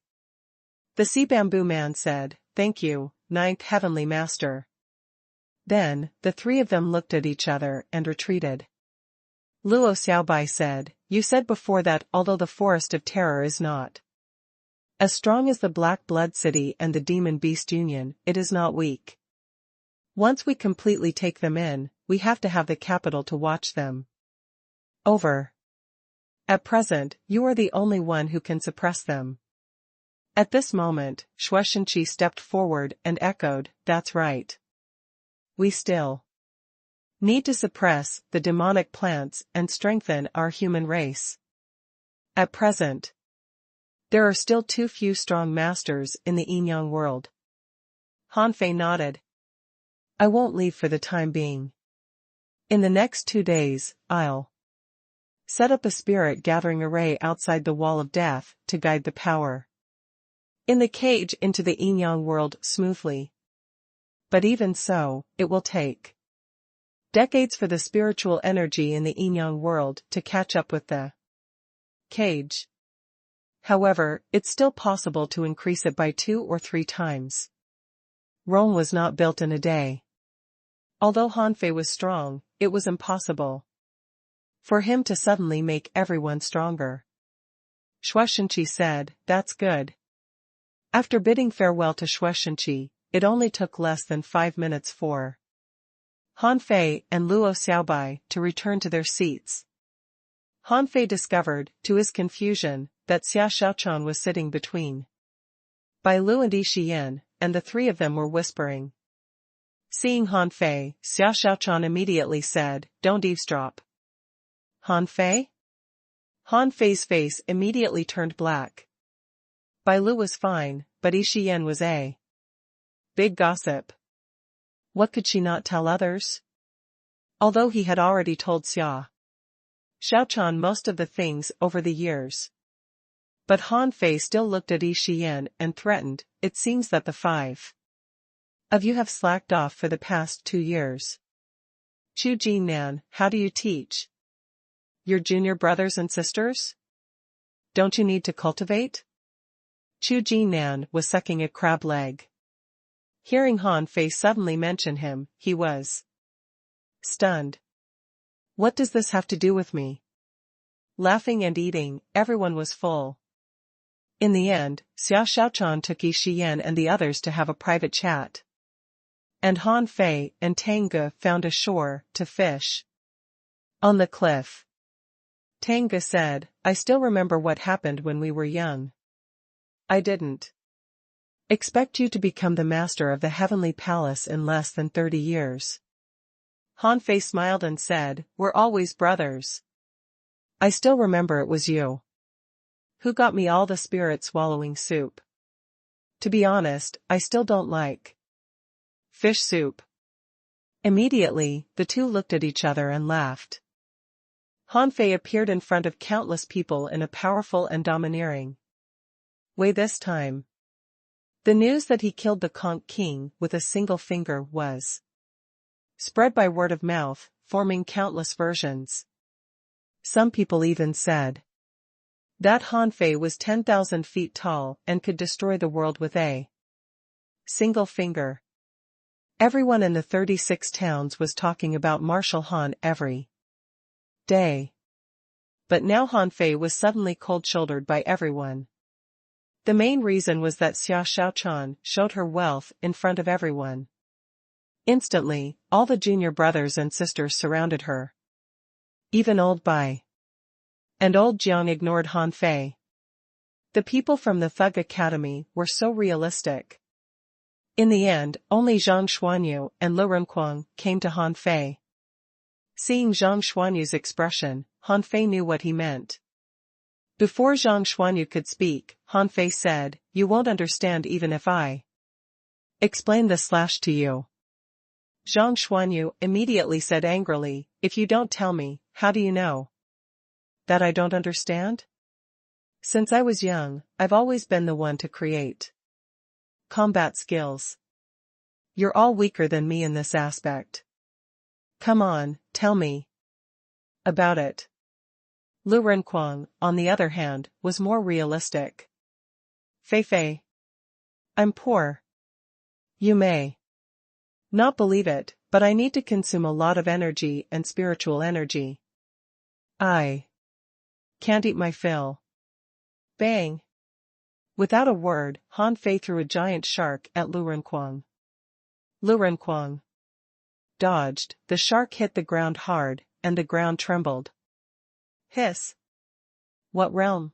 The sea bamboo man said, "Thank you, 9th Heavenly Master." Then, the three of them looked at each other and retreated. Luo Xiaobai said, you said before that although the Forest of Terror is not as strong as the Black Blood City and the Demon Beast Union, it is not weak. Once we completely take them in, we have to have the capital to watch them over. At present, you are the only one who can suppress them. At this moment, Shueishenqi stepped forward and echoed, that's right. We still need to suppress the demonic plants and strengthen our human race. At present, there are still too few strong masters in the Yinyang world. Han Fei nodded. I won't leave for the time being. In the next 2 days, I'll set up a spirit gathering array outside the wall of death to guide the power in the cage into the Yinyang world smoothly. But even so, it will take decades for the spiritual energy in the Yinyang world to catch up with the cage. However, it's still possible to increase it by 2 or 3 times. Rome was not built in a day. Although Han Fei was strong, it was impossible for him to suddenly make everyone stronger. Shueishenqi said, that's good. After bidding farewell to Shueishenqi, it only took less than 5 minutes for Han Fei and Luo Xiaobai to return to their seats. Han Fei discovered, to his confusion, that Xia Xiaochan was sitting between Bai Lu and Yi Shiyan, and the 3 of them were whispering. Seeing Han Fei, Xia Xiaochan immediately said, don't eavesdrop. Han Fei? Han Fei's face immediately turned black. Bai Lu was fine, but Yi Shiyan was a big gossip. What could she not tell others? Although he had already told Xia Xiaochan most of the things over the years. But Han Fei still looked at Yi Shiyan and threatened, it seems that the 5 of you have slacked off for the past 2 years. Chu Jinan, how do you teach your junior brothers and sisters? Don't you need to cultivate? Chu Jinan was sucking a crab leg. Hearing Han Fei suddenly mention him, he was stunned. What does this have to do with me? Laughing and eating, everyone was full. In the end, Xia Xiaochan took Yi Shiyan and the others to have a private chat. And Han Fei and Tangge found a shore to fish on the cliff. Tangge said, I still remember what happened when we were young. I didn't expect you to become the master of the heavenly palace in less than 30 years. Han Fei smiled and said, we're always brothers. I still remember it was you who got me all the spirit swallowing soup. To be honest, I still don't like fish soup. Immediately, the 2 looked at each other and laughed. Han Fei appeared in front of countless people in a powerful and domineering way this time. The news that he killed the Conch King with a single finger was spread by word of mouth, forming countless versions. Some people even said that Han Fei was 10,000 feet tall and could destroy the world with a single finger. Everyone in the 36 towns was talking about Marshal Han every day. But now Han Fei was suddenly cold-shouldered by everyone. The main reason was that Xia Xiaochan showed her wealth in front of everyone. Instantly, all the junior brothers and sisters surrounded her. Even old Bai and old Jiang ignored Han Fei. The people from the Thug Academy were so realistic. In the end, only Zhang Xuanyu and Lu Renquang came to Han Fei. Seeing Zhang Xuanyu's expression, Han Fei knew what he meant. Before Zhang Xuanyu could speak, Han Fei said, you won't understand even if I explain this to you. Zhang Xuanyu immediately said angrily, if you don't tell me, how do you know that I don't understand? Since I was young, I've always been the one to create combat skills. You're all weaker than me in this aspect. Come on, tell me about it. Lu Renquang, on the other hand, was more realistic. Fei, I'm poor. You may not believe it, but I need to consume a lot of energy and spiritual energy. I can't eat my fill. Bang! Without a word, Han Fei threw a giant shark at Lu Renquang. Lu Renquang dodged, the shark hit the ground hard, and the ground trembled. Hiss! What realm?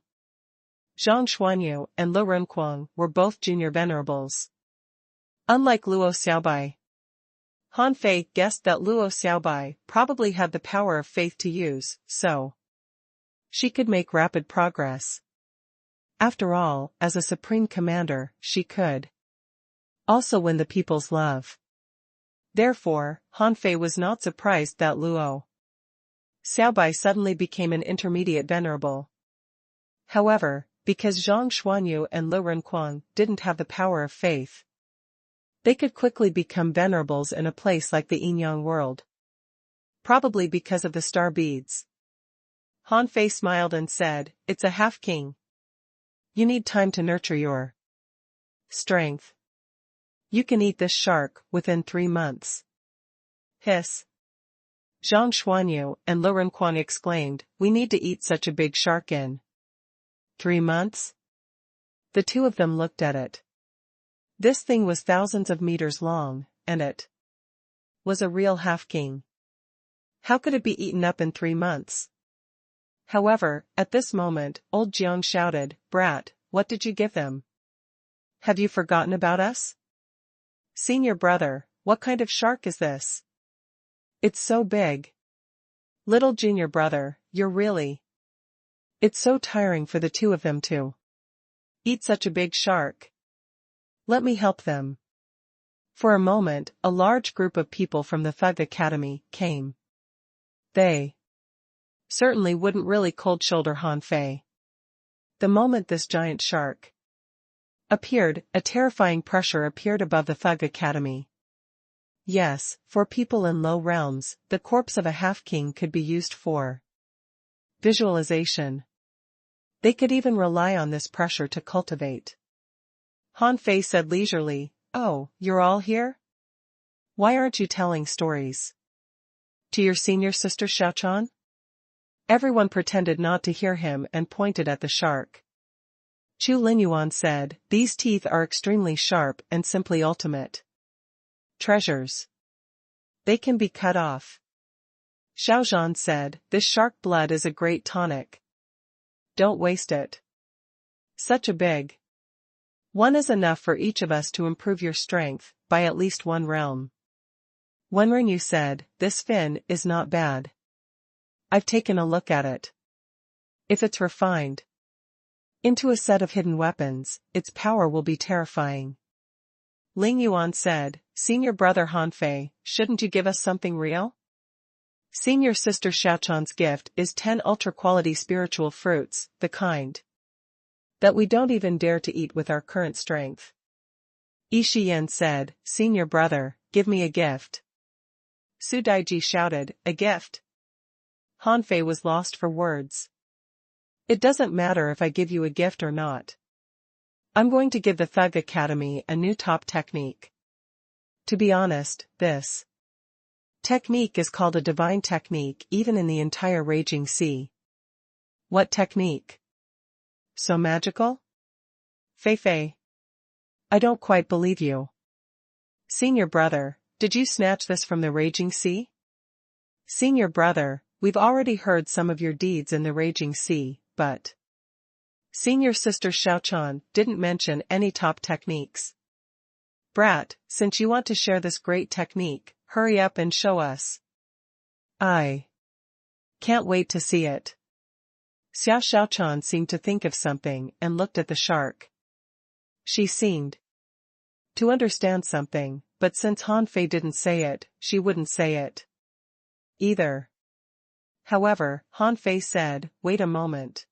Zhang Xuanyu and Lu Renquang were both junior venerables. Unlike Luo Xiaobai, Han Fei guessed that Luo Xiaobai probably had the power of faith to use, so she could make rapid progress. After all, as a supreme commander, she could also win the people's love. Therefore, Han Fei was not surprised that Luo Xiaobai suddenly became an intermediate venerable. However, because Zhang Xuanyu and Lu Renquang didn't have the power of faith, they could quickly become venerables in a place like the Yin-Yang world. Probably because of the star beads. Han Fei smiled and said, "It's a half-king. You need time to nurture your strength. You can eat this shark within 3 months." Hiss! Zhang Xuanyu and Lu Renquang exclaimed, "We need to eat such a big shark in 3 months?" The two of them looked at it. This thing was thousands of meters long, and it was a real half-king. How could it be eaten up in 3 months? However, at this moment, old Jiang shouted, "Brat, what did you give them? Have you forgotten about us? Senior brother, what kind of shark is this? It's so big. Little junior brother, you're really... It's so tiring for the two of them to eat such a big shark. Let me help them." For a moment, a large group of people from the Thug Academy came. They certainly wouldn't really cold-shoulder Han Fei. The moment this giant shark appeared, a terrifying pressure appeared above the Thug Academy. Yes, for people in low realms, the corpse of a half-king could be used for visualization. They could even rely on this pressure to cultivate. Han Fei said leisurely, "Oh, you're all here? Why aren't you telling stories to your senior sister Xiaochan?" Everyone pretended not to hear him and pointed at the shark. Chu Linyuan said, "These teeth are extremely sharp and simply ultimate treasures. They can be cut off." Xiao Zhan said, "This shark blood is a great tonic. Don't waste it. Such a big one is enough for each of us to improve your strength by at least 1 realm." Wenrenyu said, "This fin is not bad. I've taken a look at it. If it's refined into a set of hidden weapons, its power will be terrifying." Ling Yuan said, "Senior brother Han Fei, shouldn't you give us something real? Senior sister Xiaochan's gift is 10 ultra-quality spiritual fruits, the kind that we don't even dare to eat with our current strength." Yi Shiyan said, "Senior brother, give me a gift." Su Daiji shouted, "A gift?" Han Fei was lost for words. "It doesn't matter if I give you a gift or not. I'm going to give the Thug Academy a new top technique. To be honest, this technique is called a divine technique even in the entire raging sea." "What technique? So magical?" "Fei Fei, I don't quite believe you. Senior brother, did you snatch this from the raging sea?" "Senior brother, we've already heard some of your deeds in the raging sea, but senior sister Xiaochan didn't mention any top techniques. Brat, since you want to share this great technique, hurry up and show us. I can't wait to see it." Xiao Xiaochan seemed to think of something and looked at the shark. She seemed to understand something, but since Han Fei didn't say it, she wouldn't say it either. However, Han Fei said, "Wait a moment.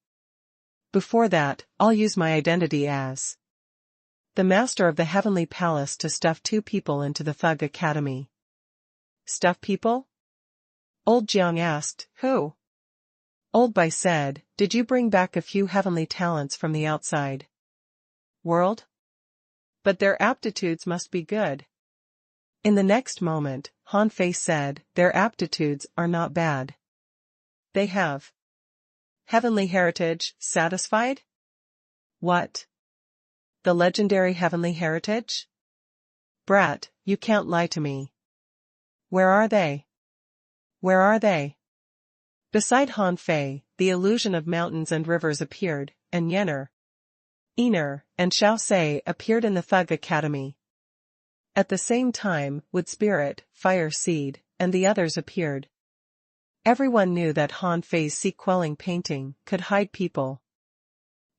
Before that, I'll use my identity as the master of the Heavenly Palace to stuff 2 people into the Thug Academy." "Stuff people?" Old Jiang asked, "Who?" Old Bai said, "Did you bring back a few heavenly talents from the outside world? But their aptitudes must be good." In the next moment, Han Fei said, "Their aptitudes are not bad. They have Heavenly heritage, satisfied? What? The legendary heavenly heritage? Brat, you can't lie to me. Where are they? Where are they? Beside Han Fei, the illusion of mountains and rivers appeared, and Yenner, Einer, and Xiao Se appeared in the Thug Academy. At the same time, Wood Spirit, Fire Seed, and the others appeared. Everyone knew that Han Fei's sea-quelling painting could hide people.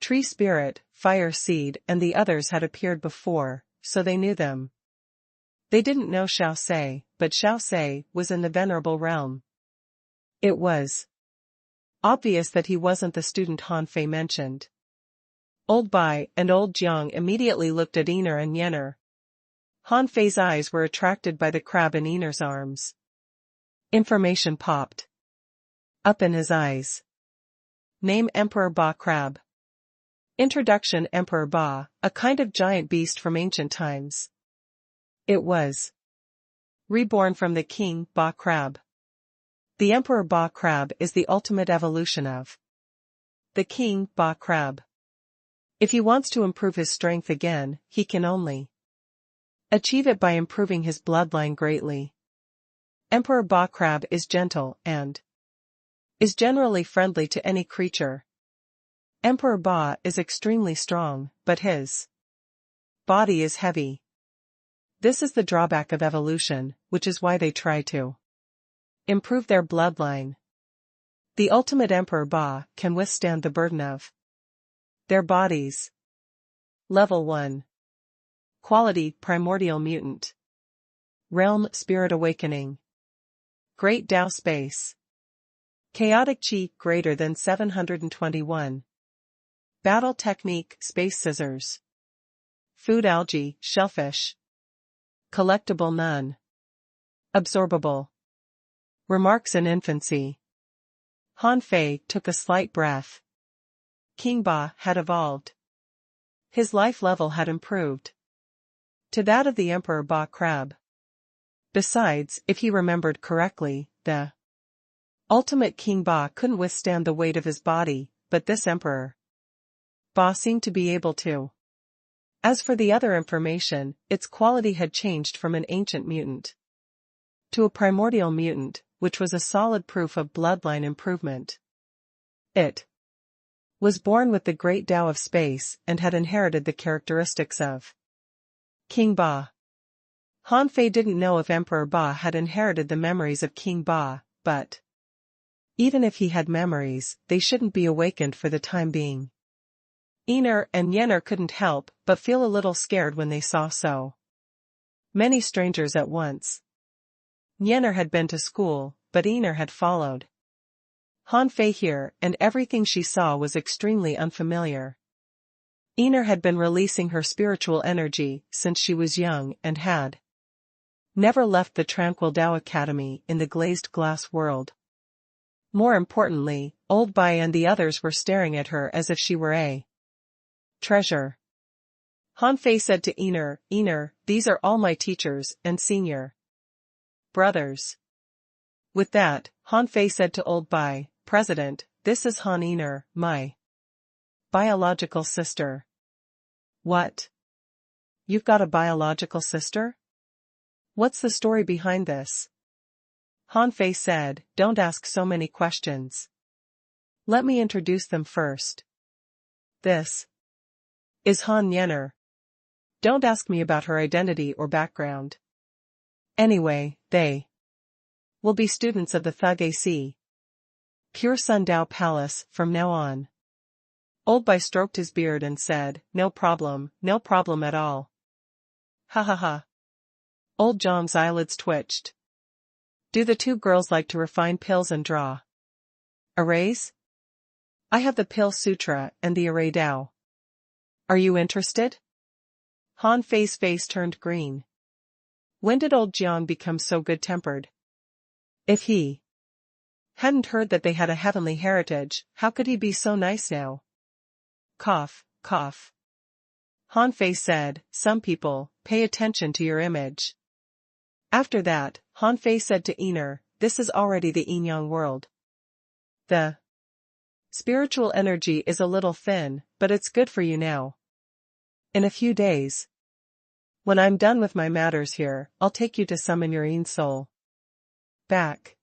Tree Spirit, Fire Seed, and the others had appeared before, so they knew them. They didn't know Xiao Se, but Xiao Se was in the Venerable Realm. It was obvious that he wasn't the student Han Fei mentioned. Old Bai and Old Jiang immediately looked at Einer and Yenner. Han Fei's eyes were attracted by the crab in Einer's arms. Information popped up in his eyes. Name Emperor Ba Crab. Introduction Emperor Ba, a kind of giant beast from ancient times. It was reborn from the King Ba Crab. The Emperor Ba Crab is the ultimate evolution of the King Ba Crab. If he wants to improve his strength again, he can only achieve it by improving his bloodline greatly. Emperor Ba Crab is gentle and is generally friendly to any creature. Emperor Ba is extremely strong, but his body is heavy. This is the drawback of evolution, which is why they try to improve their bloodline. The ultimate Emperor Ba can withstand the burden of their bodies. Level 1. Quality Primordial Mutant. Realm Spirit Awakening. Great Tao Space. Chaotic Chi greater than 721. Battle Technique Space Scissors. Food Algae Shellfish. Collectible None. Absorbable. Remarks in Infancy. Han Fei took a slight breath. King Ba had evolved. His life level had improved to that of the Emperor Ba Crab. Besides, if he remembered correctly, the ultimate King Ba couldn't withstand the weight of his body, but this Emperor Ba seemed to be able to. As for the other information, its quality had changed from an ancient mutant to a primordial mutant, which was a solid proof of bloodline improvement. It was born with the great Tao of space and had inherited the characteristics of King Ba. Han Fei didn't know if Emperor Ba had inherited the memories of King Ba, but even if he had memories, they shouldn't be awakened for the time being. Einer and Yenner couldn't help but feel a little scared when they saw so many strangers at once. Yenner had been to school, but Einer had followed Han Fei here, and everything she saw was extremely unfamiliar. Einer had been releasing her spiritual energy since she was young and had never left the tranquil Tao Academy in the glazed glass world. More importantly, Old Bai and the others were staring at her as if she were a treasure. Han Fei said to Einer, "Einer, these are all my teachers and senior brothers." With that, Han Fei said to Old Bai, "President, this is Han Einer, my biological sister." What? You've got a biological sister? What's the story behind this? Han Fei said, "Don't ask so many questions. Let me introduce them first. This is Han Yenner. Don't ask me about her identity or background. Anyway, they will be students of the Thug AC Pure Sun Tao Palace from now on." Old Bai stroked his beard and said, no problem at all." Ha ha ha. Old Jiang's eyelids twitched. "Do the two girls like to refine pills and draw arrays? I have the Pill Sutra and the Array Tao. Are you interested?" Han Fei's face turned green. When did old Jiang become so good-tempered? If he hadn't heard that they had a heavenly heritage, how could he be so nice now? Cough, cough. Han Fei said, "Some people pay attention to your image." After that, Han Fei said to Einer, "This is already the Yin-Yang world. The Spiritual energy is a little thin, but it's good for you now. In a few days. When I'm done with my matters here, I'll take you to summon your own soul back.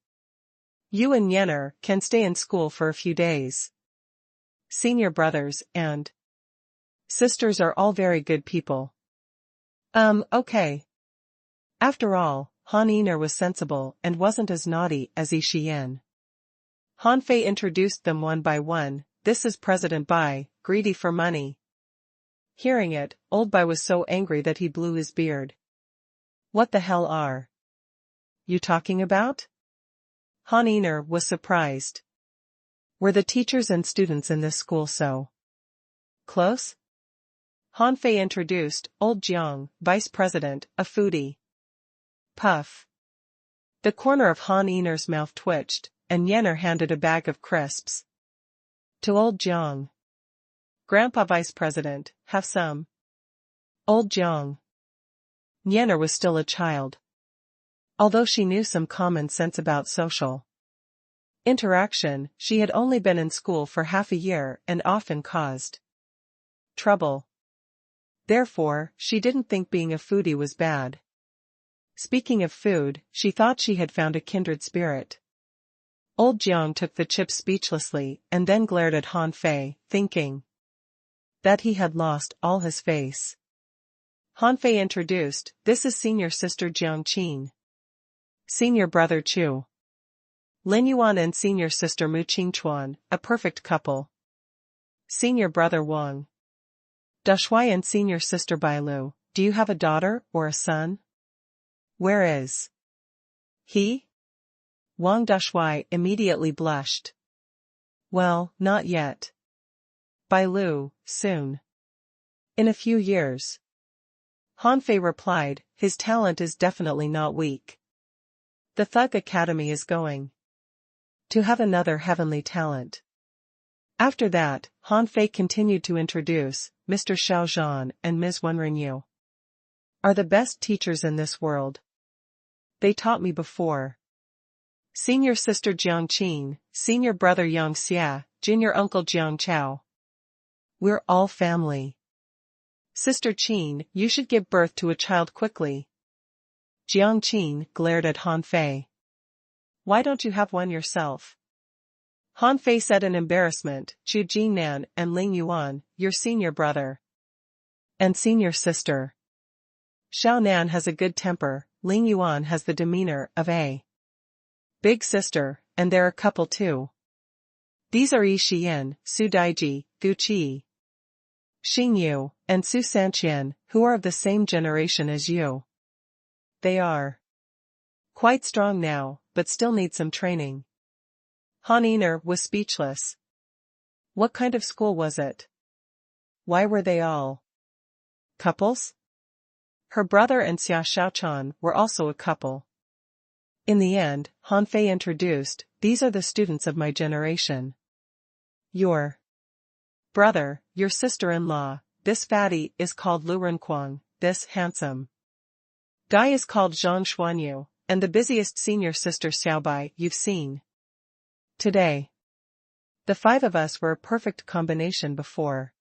You and Yenner can stay in school for a few days. Senior brothers and sisters are all very good people. Okay. After all, Han Ener was sensible and wasn't as naughty as Yi Shiyan. Han Fei introduced them one by one. This is President Bai, greedy for money. Hearing it, old Bai was so angry that he blew his beard. What the hell are you talking about? Han Ener was surprised. Were the teachers and students in this school so close? Han Fei introduced old Jiang, vice president, a foodie. Puff. The corner of Han Ener's mouth twitched, and Yenner handed a bag of crisps to old Jiang. Grandpa vice president, have some. Old Jiang. Yenner was still a child. Although she knew some common sense about social interaction, she had only been in school for half a year and often caused trouble. Therefore, she didn't think being a foodie was bad. Speaking of food, she thought she had found a kindred spirit. Old Jiang took the chips speechlessly and then glared at Han Fei, thinking that he had lost all his face. Han Fei introduced, this is senior sister Jiang Qin. Senior brother Chu. Lin Yuan and senior sister Mu Qingchuan, a perfect couple. Senior brother Wang Dashuai and senior sister Bailu, do you have a daughter or a son? Where is he? Wang Dashuai immediately blushed. Well, not yet. Bailu, soon. In a few years. Han Fei replied, his talent is definitely not weak. The Thug Academy is going to have another heavenly talent. After that, Han Fei continued to introduce, Mr. Xiao Zhan and Ms. Wen Renyu are the best teachers in this world. They taught me before. Senior sister Jiang Qin, senior brother Yang Xia, junior uncle Jiang Chao. We're all family. Sister Qin, you should give birth to a child quickly. Jiang Qin glared at Han Fei. Why don't you have one yourself? Han Fei said in embarrassment, Chu Jinnan and Ling Yuan, your senior brother and senior sister. Xiao Nan has a good temper, Ling Yuan has the demeanor of a big sister, and they're a couple too. These are Yi Shiyan, Su Daiji, Gu Qi, Xing Yu, and Su Sanqian, who are of the same generation as you. They are quite strong now, but still need some training. Han Ener was speechless. What kind of school was it? Why were they all couples? Her brother and Xia Shaochan were also a couple. In the end, Han Fei introduced, these are the students of my generation. Your brother, your sister-in-law, this fatty is called Lu Renquang, this handsome guy is called Zhang Xuanyu, and the busiest senior sister Xiaobai you've seen today. The five of us were a perfect combination before.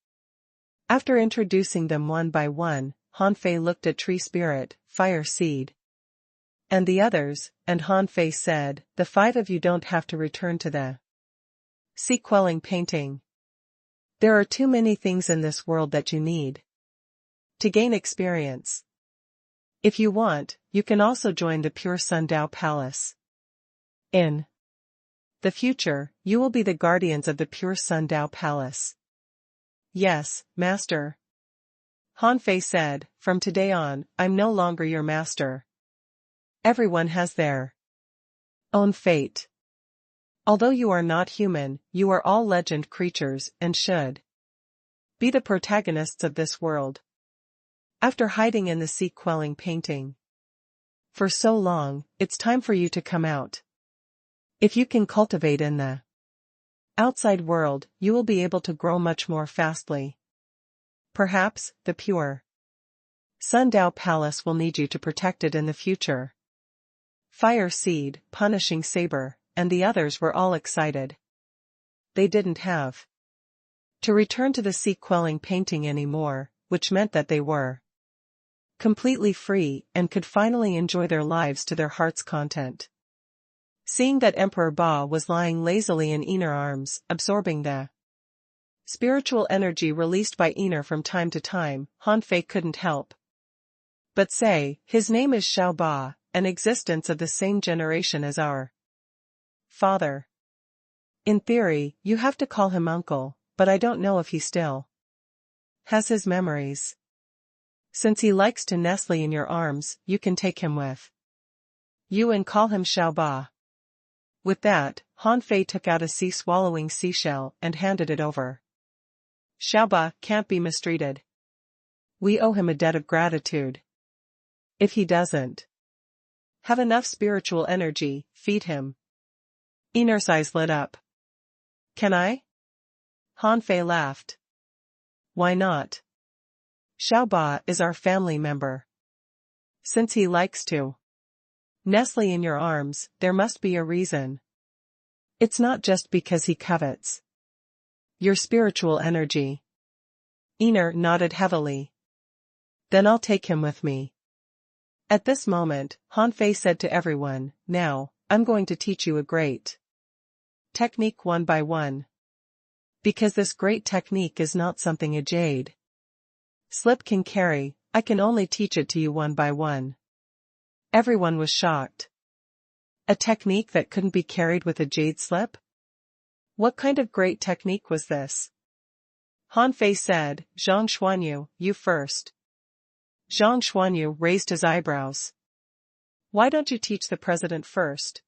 After introducing them one by one, Han Fei looked at Tree Spirit, Fire Seed, and the others, and Han Fei said, the five of you don't have to return to the sea quelling painting. There are too many things in this world that you need to gain experience. If you want, you can also join the Pure Sundao Palace. In the future, you will be the guardians of the Pure Sundao Palace. Yes, Master. Han Fei said, from today on, I'm no longer your master. Everyone has their own fate. Although you are not human, you are all legend creatures and should be the protagonists of this world. After hiding in the sea quelling painting for so long, it's time for you to come out. If you can cultivate in the outside world, you will be able to grow much more fastly. Perhaps, the Pure Sundao Palace will need you to protect it in the future. Fire Seed, Punishing Saber, and the others were all excited. They didn't have to return to the sea-quelling painting anymore, which meant that they were completely free and could finally enjoy their lives to their heart's content. Seeing that Emperor Ba was lying lazily in Ener arms, absorbing the spiritual energy released by Ener from time to time, Han Fei couldn't help but say, his name is Xiao Ba, an existence of the same generation as our father. In theory, you have to call him uncle, but I don't know if he still has his memories. Since he likes to nestle in your arms, you can take him with you and call him Xiao Ba. With that, Han Fei took out a sea-swallowing seashell and handed it over. Xiao Ba can't be mistreated. We owe him a debt of gratitude. If he doesn't have enough spiritual energy, feed him. Ener's eyes lit up. Can I? Han Fei laughed. Why not? Xiao Ba is our family member. Since he likes to nestle in your arms, there must be a reason. It's not just because he covets your spiritual energy. Ener nodded heavily. Then I'll take him with me. At this moment, Han Fei said to everyone, now, I'm going to teach you a great technique one by one. Because this great technique is not something a jade slip can carry, I can only teach it to you one by one. Everyone was shocked. A technique that couldn't be carried with a jade slip? What kind of great technique was this? Han Fei said, Zhang Xuanyu, you first. Zhang Xuanyu raised his eyebrows. Why don't you teach the president first?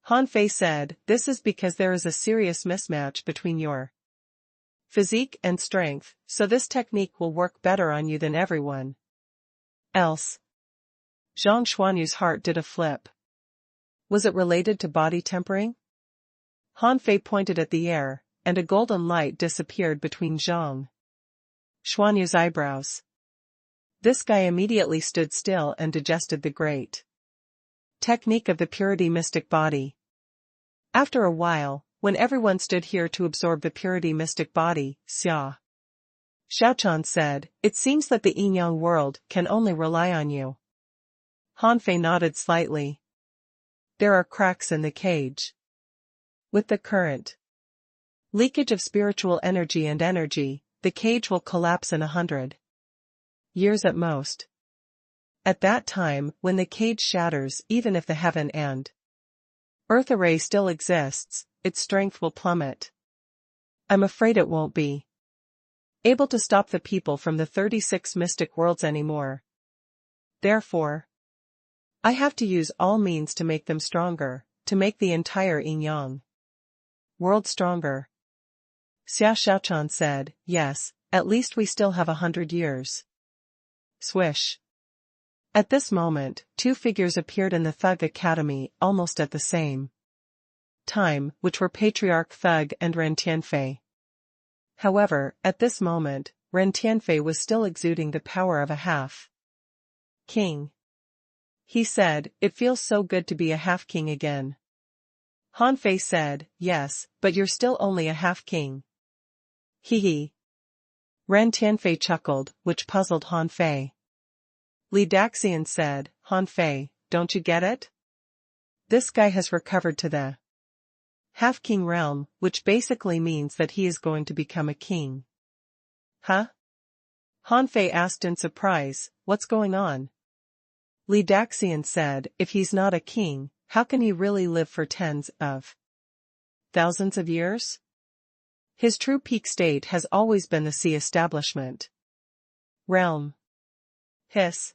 Han Fei said, this is because there is a serious mismatch between your physique and strength, so this technique will work better on you than everyone else. Zhang Xuanyu's heart did a flip. Was it related to body tempering? Han Fei pointed at the air, and a golden light disappeared between Zhang Xuanyu's eyebrows. This guy immediately stood still and digested the great technique of the purity mystic body. After a while, when everyone stood here to absorb the purity mystic body, Xiaochan said, it seems that the yin-yang world can only rely on you. Han Fei nodded slightly. There are cracks in the cage. With the current leakage of spiritual energy and energy, the cage will collapse in 100 years at most. At that time, when the cage shatters, even if the heaven and earth array still exists, its strength will plummet. I'm afraid it won't be able to stop the people from the 36 mystic worlds anymore. Therefore, I have to use all means to make them stronger, to make the entire yin-yang world stronger. Xia Xiaochan said, yes, at least we still have 100 years. Swish. At this moment, two figures appeared in the Thug Academy almost at the same time, which were Patriarch Thug and Ren Tianfei. However, at this moment, Ren Tianfei was still exuding the power of a half-king. He said, it feels so good to be a half-king again. Han Fei said, yes, but you're still only a half-king. Hee hee. Ren Tianfei chuckled, which puzzled Han Fei. Li Daxian said, Han Fei, don't you get it? This guy has recovered to the half-king realm, which basically means that he is going to become a king. Huh? Han Fei asked in surprise, what's going on? Li Daxian said, if he's not a king, how can he really live for tens of thousands of years? His true peak state has always been the sea establishment realm. Hiss.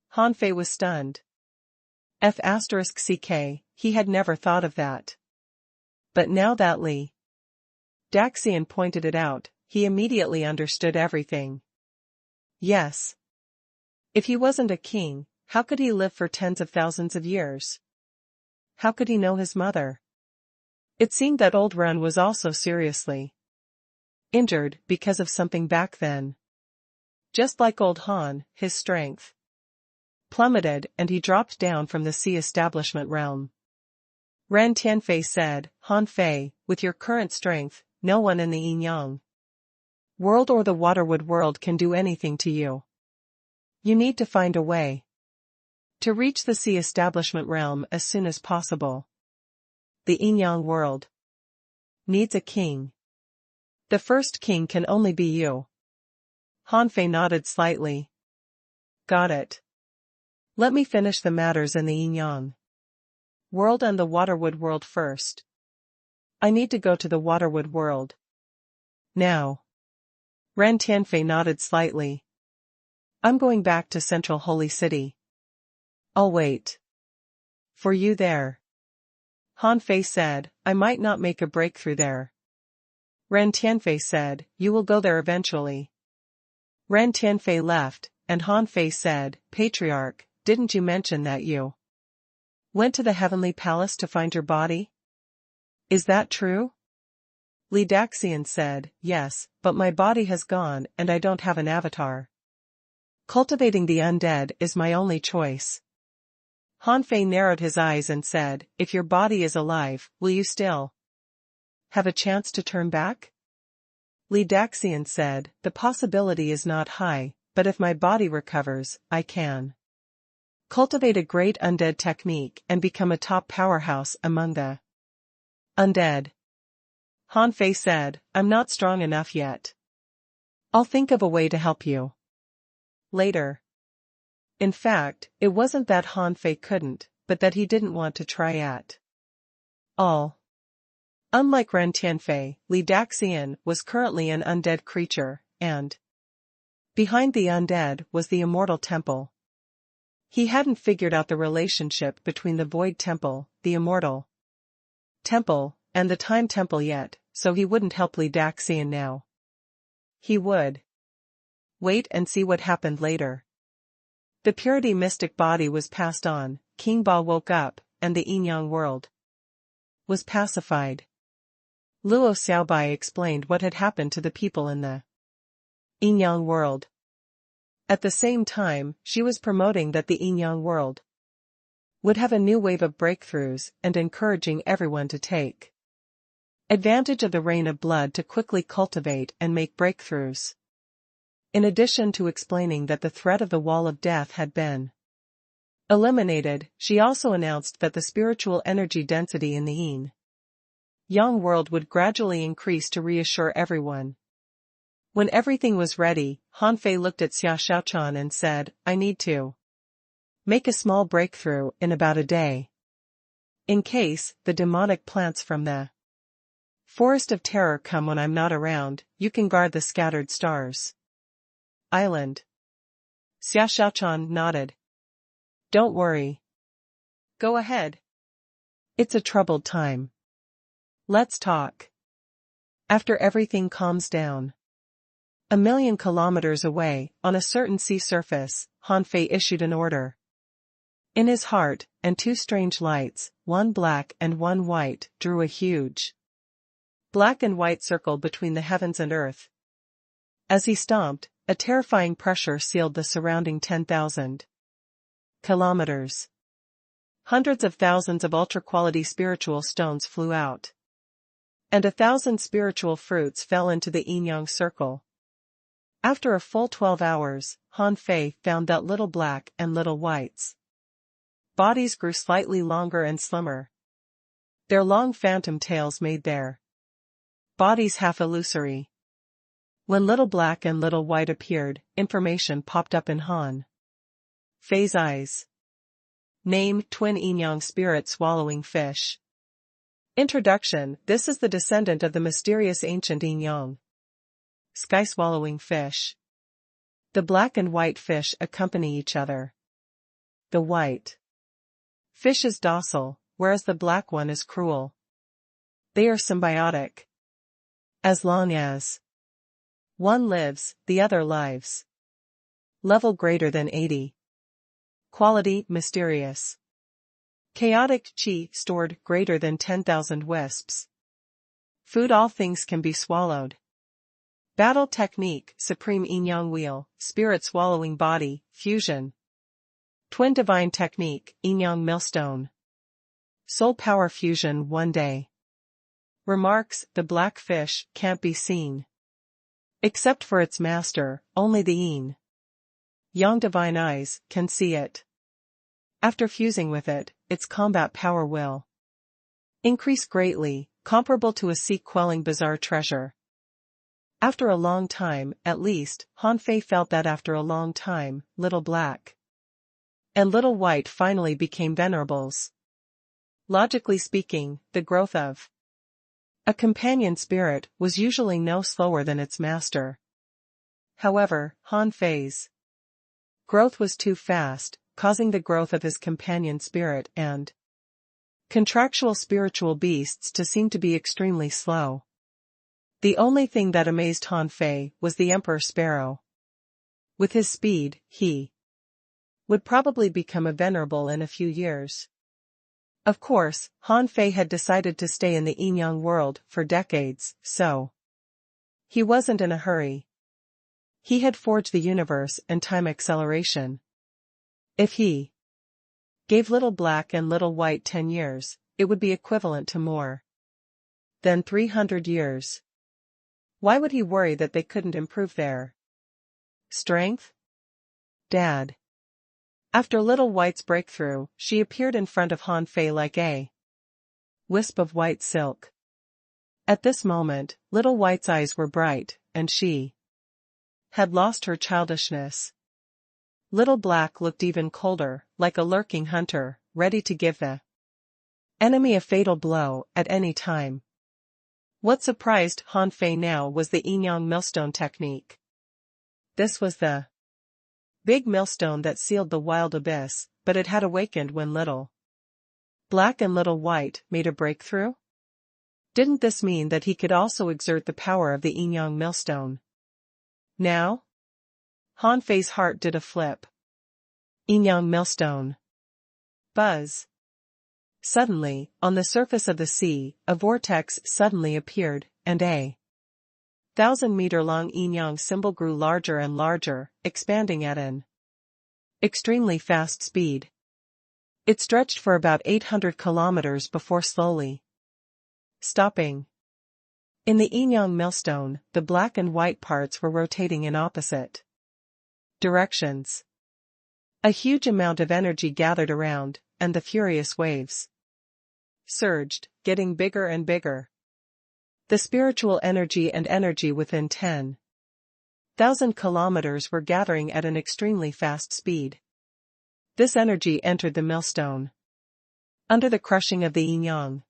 Han Fei was stunned. F***ck, he had never thought of that. But now that Li Daxian pointed it out, he immediately understood everything. Yes. If he wasn't a king, how could he live for tens of thousands of years? How could he know his mother? It seemed that old Ren was also seriously injured because of something back then. Just like old Han, his strength plummeted and he dropped down from the sea establishment realm. Ran Tianfei said, Han Fei, with your current strength, no one in the yin-yang world or the waterwood world can do anything to you. You need to find a way to reach the sea establishment realm as soon as possible. The yin-yang world needs a king. The first king can only be you. Han Fei nodded slightly. Got it. Let me finish the matters in the yin-yang world and the waterwood world first. I need to go to the waterwood world now. Ran Tianfei nodded slightly. I'm going back to Central Holy City. I'll wait for you there. Han Fei said, I might not make a breakthrough there. Ran Tianfei said, you will go there eventually. Ran Tianfei left, and Han Fei said, Patriarch, didn't you mention that you went to the heavenly palace to find your body? Is that true? Li Daxian said, yes, but my body has gone and I don't have an avatar. Cultivating the undead is my only choice. Han Fei narrowed his eyes and said, if your body is alive, will you still have a chance to turn back? Li Daxian said, the possibility is not high, but if my body recovers, I can cultivate a great undead technique and become a top powerhouse among the undead. Han Fei said, I'm not strong enough yet. I'll think of a way to help you later. In fact, it wasn't that Han Fei couldn't, but that he didn't want to try at all. Unlike Ran Tianfei, Li Daxian was currently an undead creature, and behind the undead was the immortal temple. He hadn't figured out the relationship between the Void Temple, the Immortal Temple, and the Time Temple yet, so he wouldn't help Li Daxian now. He would wait and see what happened later. The purity mystic body was passed on, King Ba woke up, and the yin-yang world was pacified. Luo Xiaobai explained what had happened to the people in the yin-yang world. At the same time, she was promoting that the yin-yang world would have a new wave of breakthroughs and encouraging everyone to take advantage of the rain of blood to quickly cultivate and make breakthroughs. In addition to explaining that the threat of the wall of death had been eliminated, she also announced that the spiritual energy density in the yin-yang world would gradually increase to reassure everyone. When everything was ready, Han Fei looked at Xia Xiaochan and said, I need to make a small breakthrough in about a day. In case the demonic plants from the Forest of Terror come when I'm not around, you can guard the scattered stars island. Xia Xiaochan nodded. Don't worry. Go ahead. It's a troubled time. Let's talk. After everything calms down. 1,000,000 kilometers away, on a certain sea surface, Han Fei issued an order. In his heart, and two strange lights, one black and one white, drew a huge black and white circle between the heavens and earth. As he stomped, a terrifying pressure sealed the surrounding 10,000 kilometers. Hundreds of thousands of ultra-quality spiritual stones flew out. And 1,000 spiritual fruits fell into the yin-yang circle. After a full 12 hours, Han Fei found that little black and little whites bodies grew slightly longer and slimmer. Their long phantom tails made their bodies half illusory. When little black and little white appeared, information popped up in Han Fei's eyes. Name: Twin Yin-Yang Spirit Swallowing Fish. Introduction: This is the descendant of the mysterious ancient Yin-Yang Sky-Swallowing Fish. The black and white fish accompany each other. The white fish is docile, whereas the black one is cruel. They are symbiotic. As long as one lives, the other lives. Level greater than 80. Quality: mysterious. Chaotic chi stored greater than 10,000 wisps. Food: all things can be swallowed. Battle technique: Supreme Yin-Yang Wheel, Spirit Swallowing Body, Fusion. Twin Divine Technique, Yin-Yang Millstone. soul power fusion one day. Remarks, the black fish can't be seen. Except for its master, only the yang divine eyes can see it. After fusing with it, its combat power will increase greatly, comparable to a sea-quelling bizarre treasure. After a long time, at least, Han Fei felt that after a long time, Little Black and Little White finally became venerables. Logically speaking, the growth of a companion spirit was usually no slower than its master. However, Han Fei's growth was too fast, causing the growth of his companion spirit and contractual spiritual beasts to seem to be extremely slow. The only thing that amazed Han Fei was the Emperor Sparrow. With his speed, he would probably become a venerable in a few years. Of course, Han Fei had decided to stay in the yin-yang world for decades, so he wasn't in a hurry. He had forged the universe and time acceleration. If he gave Little Black and Little White 10 years, it would be equivalent to more than 300 years. Why would he worry that they couldn't improve their strength? Dad. After Little White's breakthrough, she appeared in front of Han Fei like a wisp of white silk. At this moment, Little White's eyes were bright, and she had lost her childishness. Little Black looked even colder, like a lurking hunter, ready to give the enemy a fatal blow at any time. What surprised Han Fei now was the yin-yang millstone technique. This was the big millstone that sealed the wild abyss, but it had awakened when Little Black and Little White made a breakthrough? Didn't this mean that he could also exert the power of the yin-yang millstone? Now? Han Fei's heart did a flip. Yin-yang millstone. Buzz. Suddenly, on the surface of the sea, a vortex suddenly appeared, and a 1,000-meter-long yin-yang symbol grew larger and larger, expanding at an extremely fast speed. It stretched for about 800 kilometers before slowly stopping. In the yin-yang millstone, the black and white parts were rotating in opposite directions. A huge amount of energy gathered around, and the furious waves surged, getting bigger and bigger. The spiritual energy and energy within 10,000 kilometers were gathering at an extremely fast speed. This energy entered the millstone. Under the crushing of the yin-yang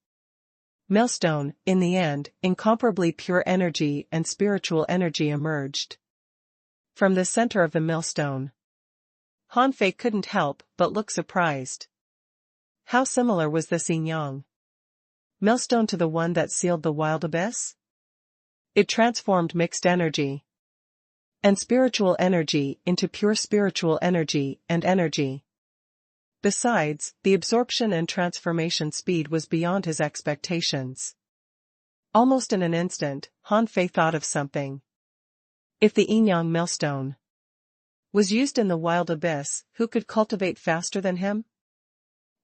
millstone, in the end, incomparably pure energy and spiritual energy emerged from the center of the millstone. Han Fei couldn't help but look surprised. How similar was this yin-yang millstone to the one that sealed the wild abyss? It transformed mixed energy and spiritual energy into pure spiritual energy and energy. Besides, the absorption and transformation speed was beyond his expectations. Almost in an instant, Han Fei thought of something. If the yin-yang millstone was used in the wild abyss, who could cultivate faster than him?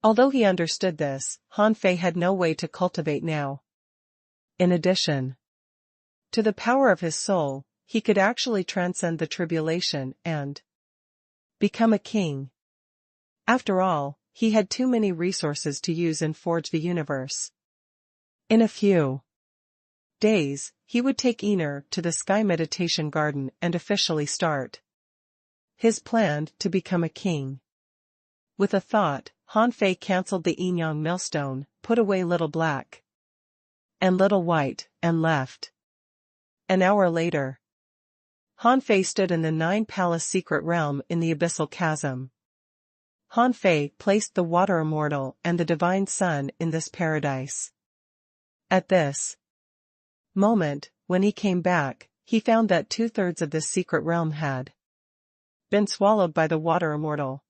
Although he understood this, Han Fei had no way to cultivate now. In addition to the power of his soul, he could actually transcend the tribulation and become a king. After all, he had too many resources to use and forge the universe. In a few days, he would take Iner to the Sky Meditation Garden and officially start his plan to become a king. With a thought, Han Fei cancelled the yin-yang millstone, put away Little Black and Little White, and left. An hour later, Han Fei stood in the 9-palace secret realm in the abyssal chasm. Han Fei placed the water immortal and the divine sun in this paradise. At this moment, when he came back, he found that 2/3 of this secret realm had been swallowed by the water immortal.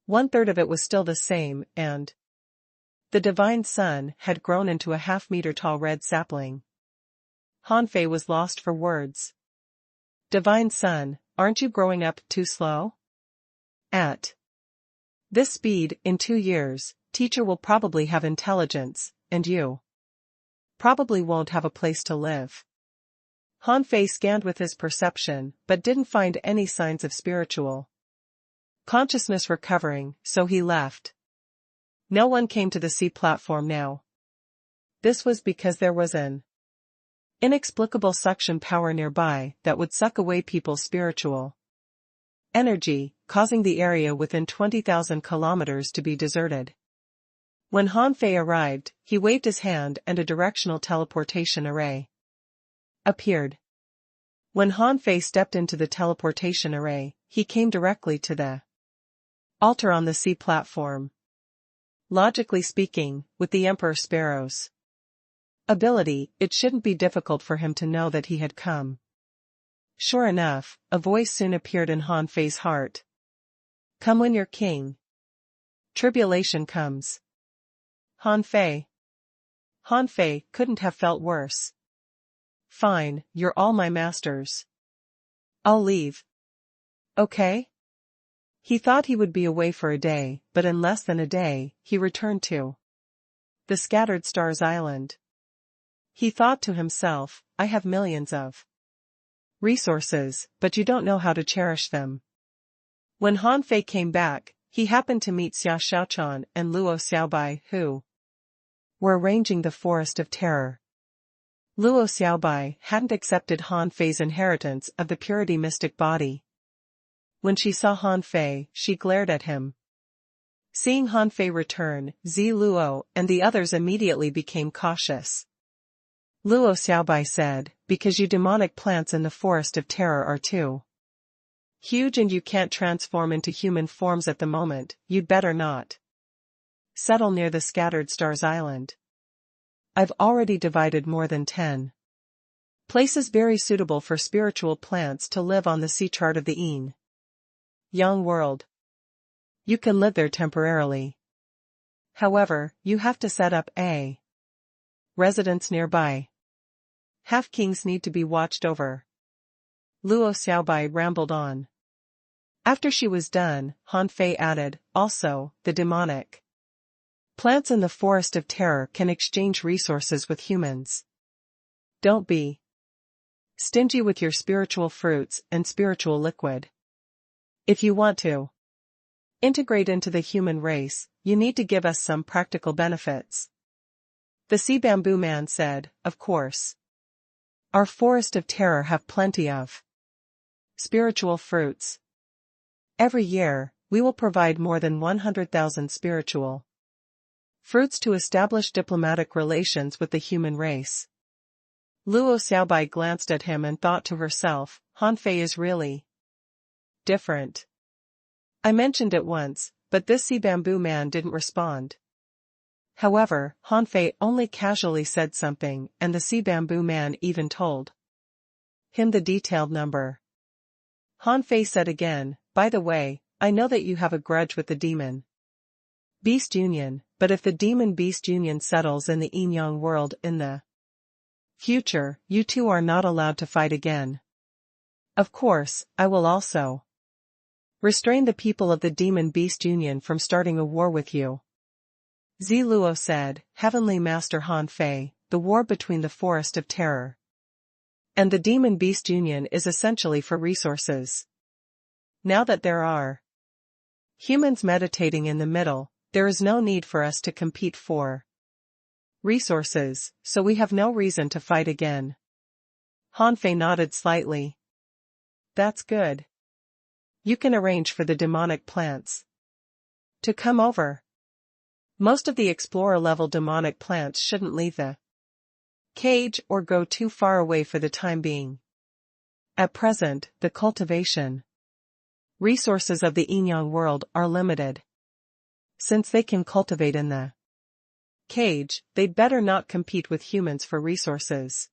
1/3 of it was still the same, and the divine sun had grown into a half-meter-tall red sapling. Han Fei was lost for words. Divine sun, aren't you growing up too slow? At this speed, in 2 years, teacher will probably have intelligence, and you probably won't have a place to live. Han Fei scanned with his perception, but didn't find any signs of spiritual consciousness recovering, so he left. No one came to the sea platform now. This was because there was an inexplicable suction power nearby that would suck away people's spiritual energy, causing the area within 20,000 kilometers to be deserted. When Han Fei arrived, he waved his hand and a directional teleportation array appeared. When Han Fei stepped into the teleportation array, he came directly to the altar on the sea platform. Logically speaking, with the Emperor Sparrow's ability, it shouldn't be difficult for him to know that he had come. Sure enough, a voice soon appeared in Han Fei's heart. Come when you're king. Tribulation comes. Han Fei. Han Fei couldn't have felt worse. Fine, you're all my masters. I'll leave. Okay? He thought he would be away for a day, but in less than a day, he returned to the Scattered Stars Island. He thought to himself, I have millions of resources, but you don't know how to cherish them. When Han Fei came back, he happened to meet Xia Xiaochan and Luo Xiaobai, who were arranging the Forest of Terror. Luo Xiaobai hadn't accepted Han Fei's inheritance of the purity mystic body. When she saw Han Fei, she glared at him. Seeing Han Fei return, Zi Luo and the others immediately became cautious. Luo Xiaobai said, because you demonic plants in the Forest of Terror are too huge and you can't transform into human forms at the moment, you'd better not settle near the Scattered Stars Island. I've already divided more than 10 places very suitable for spiritual plants to live on the sea chart of the Young World. You can live there temporarily. However, you have to set up a residence nearby. Half-kings need to be watched over. Luo Xiaobai rambled on. After she was done, Han Fei added, also, the demonic plants in the Forest of Terror can exchange resources with humans. Don't be stingy with your spiritual fruits and spiritual liquid. If you want to integrate into the human race, you need to give us some practical benefits. The Sea Bamboo Man said, of course. Our Forest of Terror have plenty of spiritual fruits. Every year, we will provide more than 100,000 spiritual fruits to establish diplomatic relations with the human race. Luo Xiaobai glanced at him and thought to herself, Han Fei is really different. I mentioned it once, but this Sea Bamboo Man didn't respond. However, Han Fei only casually said something, and the Sea Bamboo Man even told him the detailed number. Han Fei said again, by the way, I know that you have a grudge with the Demon Beast Union, but if the Demon Beast Union settles in the Young World in the future, you two are not allowed to fight again. Of course, I will also restrain the people of the Demon Beast Union from starting a war with you. Zi Luo said, Heavenly Master Han Fei, the war between the Forest of Terror and the Demon Beast Union is essentially for resources. Now that there are humans meditating in the middle, there is no need for us to compete for resources, so we have no reason to fight again. Han Fei nodded slightly. That's good. You can arrange for the demonic plants to come over. Most of the explorer-level demonic plants shouldn't leave the cage or go too far away for the time being. At present, the cultivation resources of the Young World are limited. Since they can cultivate in the cage, they'd better not compete with humans for resources.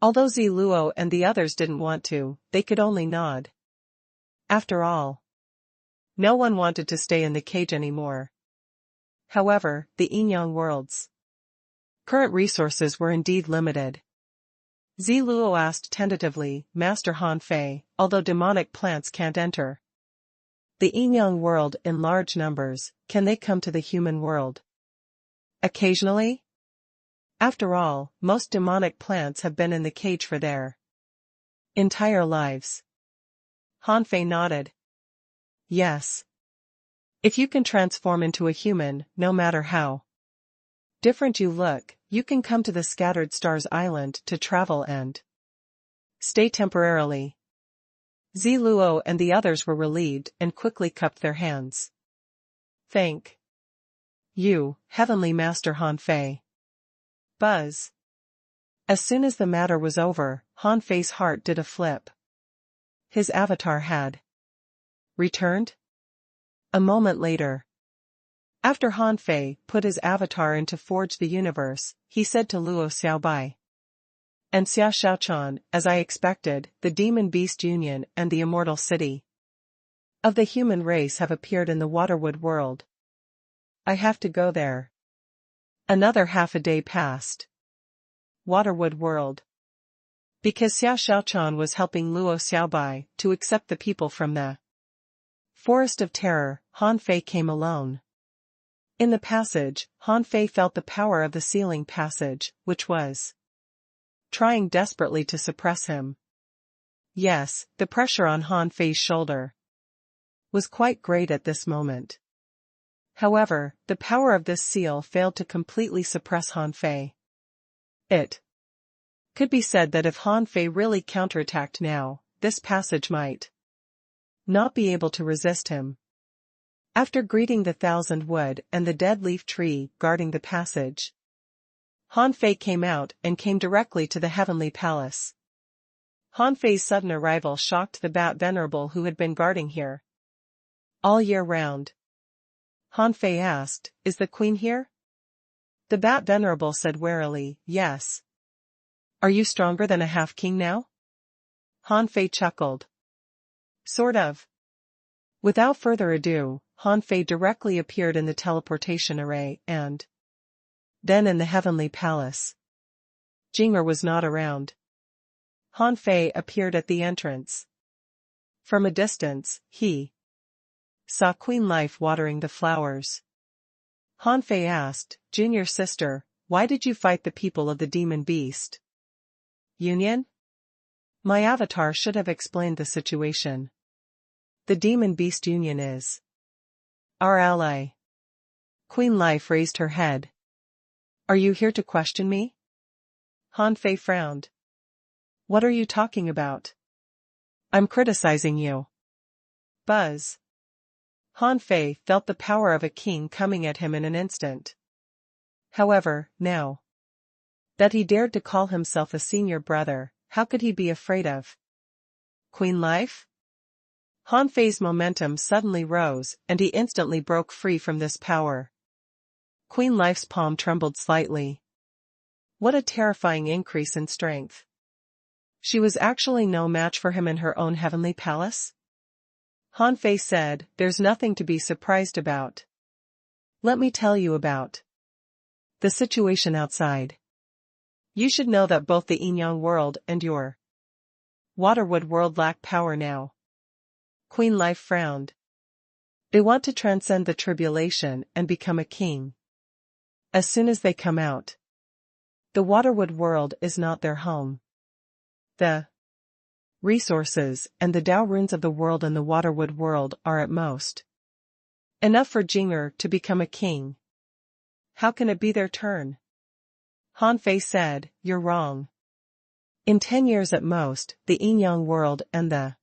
Although Zi Luo and the others didn't want to, they could only nod. After all, no one wanted to stay in the cage anymore. However, the Young World's current resources were indeed limited. Zi Luo asked tentatively, Master Han Fei, although demonic plants can't enter The yin-yang world in large numbers, can they come to the human world? Occasionally? After all, most demonic plants have been in the cage for their entire lives. Han Fei nodded. Yes. If you can transform into a human, no matter how different you look, you can come to the Scattered Stars Island to travel and stay temporarily. Zi Luo and the others were relieved and quickly cupped their hands. Thank you, Heavenly Master Han Fei. Buzz. As soon as the matter was over, Han Fei's heart did a flip. His avatar had returned? A moment later. After Han Fei put his avatar into Forge the Universe, he said to Luo Xiaobai and Xia Xiaochan, as I expected, the Demon Beast Union and the Immortal City of the human race have appeared in the Waterwood world. I have to go there. Another half a day passed. Waterwood world. Because Xia Xiaochan was helping Luo Xiaobai to accept the people from the Forest of Terror, Han Fei came alone. In the passage, Han Fei felt the power of the sealing passage, which was trying desperately to suppress him. Yes, the pressure on Han Fei's shoulder was quite great at this moment. However, the power of this seal failed to completely suppress Han Fei. It could be said that if Han Fei really counterattacked now, this passage might not be able to resist him. After greeting the Thousand Wood and the dead leaf tree guarding the passage, Han Fei came out and came directly to the Heavenly Palace. Han Fei's sudden arrival shocked the Bat Venerable who had been guarding here all year round. Han Fei asked, "Is the Queen here?" The Bat Venerable said warily, "Yes." "Are you stronger than a half-king now?" Han Fei chuckled. "Sort of." Without further ado, Han Fei directly appeared in the teleportation array and then in the Heavenly Palace. Jing'er was not around. Han Fei appeared at the entrance. From a distance, he saw Queen Life watering the flowers. Han Fei asked, "Junior sister, why did you fight the people of the Demon Beast Union?" My avatar should have explained the situation. The Demon Beast Union is our ally. Queen Life raised her head. "Are you here to question me?" Han Fei frowned. "What are you talking about?" "I'm criticizing you." Buzz. Han Fei felt the power of a king coming at him in an instant. However, now that he dared to call himself a senior brother, how could he be afraid of Queen Life? Han Fei's momentum suddenly rose, and he instantly broke free from this power. Queen Life's palm trembled slightly. What a terrifying increase in strength. She was actually no match for him in her own heavenly palace? Han Fei said, "There's nothing to be surprised about. Let me tell you about the situation outside. You should know that both the yin-yang world and your Waterwood world lack power now." Queen Life frowned. "They want to transcend the tribulation and become a king. As soon as they come out, the Waterwood world is not their home. The resources and the Dao runes of the world and the Waterwood world are at most enough for Jing'er to become a king. How can it be their turn?" Han Fei said, "You're wrong. In 10 years at most, the yin-yang world and the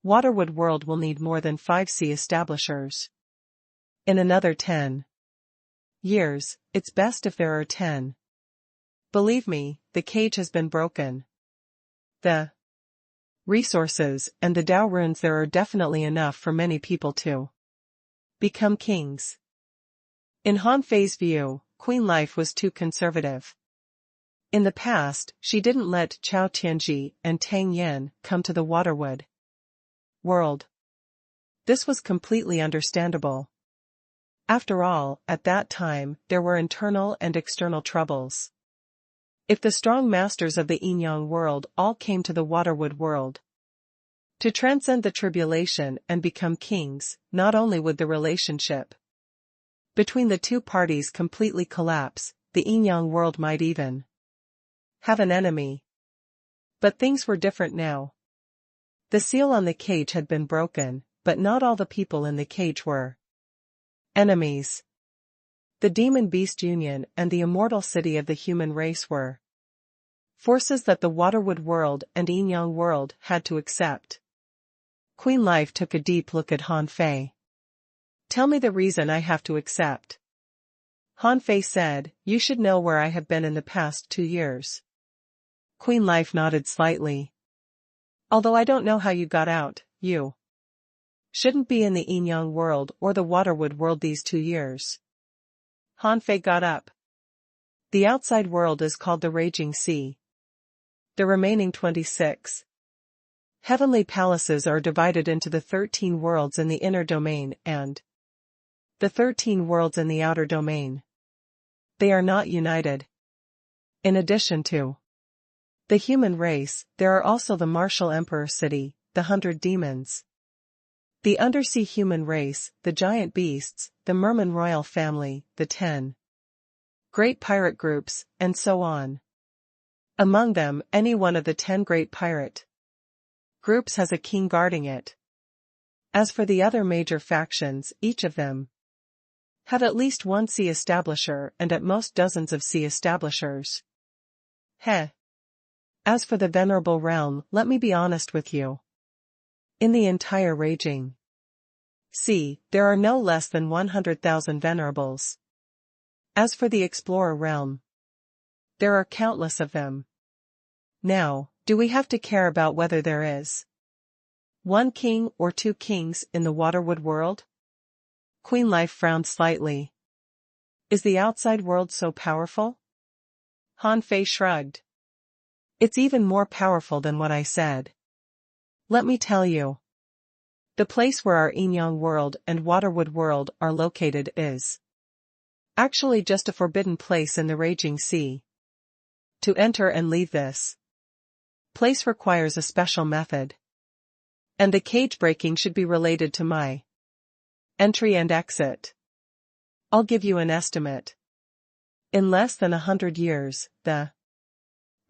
Waterwood world will need more than 5 sea establishers. In another 10 years, it's best if there are 10. Believe me, the cage has been broken. The resources and the Dao runes there are definitely enough for many people to become kings." In Han Fei's view, Queen Life was too conservative. In the past, she didn't let Chao Tianji and Tang Yin come to the Waterwood world. This was completely understandable. After all, at that time, there were internal and external troubles. If the strong masters of the yin-yang world all came to the Waterwood world, To transcend the tribulation and become kings, not only would the relationship between the two parties completely collapse, the yin-yang world might even have an enemy. But things were different now. The seal on the cage had been broken, but not all the people in the cage were enemies. The demon-beast union and the immortal city of the human race were forces that the Waterwood world and yin-yang world had to accept. Queen Life took a deep look at Han Fei. Tell me the reason I have to accept. Han Fei said, you should know where I have been in the past 2 years. Queen Life nodded slightly. Although I don't know how you got out, you shouldn't be in the yin-yang world or the Waterwood world these 2 years. Han Fei got up. The outside world is called the Raging Sea. The remaining 26 heavenly palaces are divided into the 13 worlds in the inner domain and the 13 worlds in the outer domain. They are not united. In addition to the human race, there are also the Martial Emperor City, the 100 demons, the undersea human race, the giant beasts, the Merman royal family, the 10 great pirate groups, and so on. Among them, any one of the 10 great pirate groups has a king guarding it. As for the other major factions, each of them have at least one sea establisher and at most dozens of sea establishers. Heh. As for the venerable realm, let me be honest with you. In the entire Raging Sea, there are no less than 100,000 venerables. As for the explorer realm, there are countless of them. Now, do we have to care about whether there is one king or 2 kings in the Waterwood world? Queen Life frowned slightly. Is the outside world so powerful? Han Fei shrugged. It's even more powerful than what I said. Let me tell you. The place where our yin-yang world and Waterwood world are located is actually just a forbidden place in the Raging Sea. To enter and leave this place requires a special method. And the cage breaking should be related to my entry and exit. I'll give you an estimate. In less than 100 years, the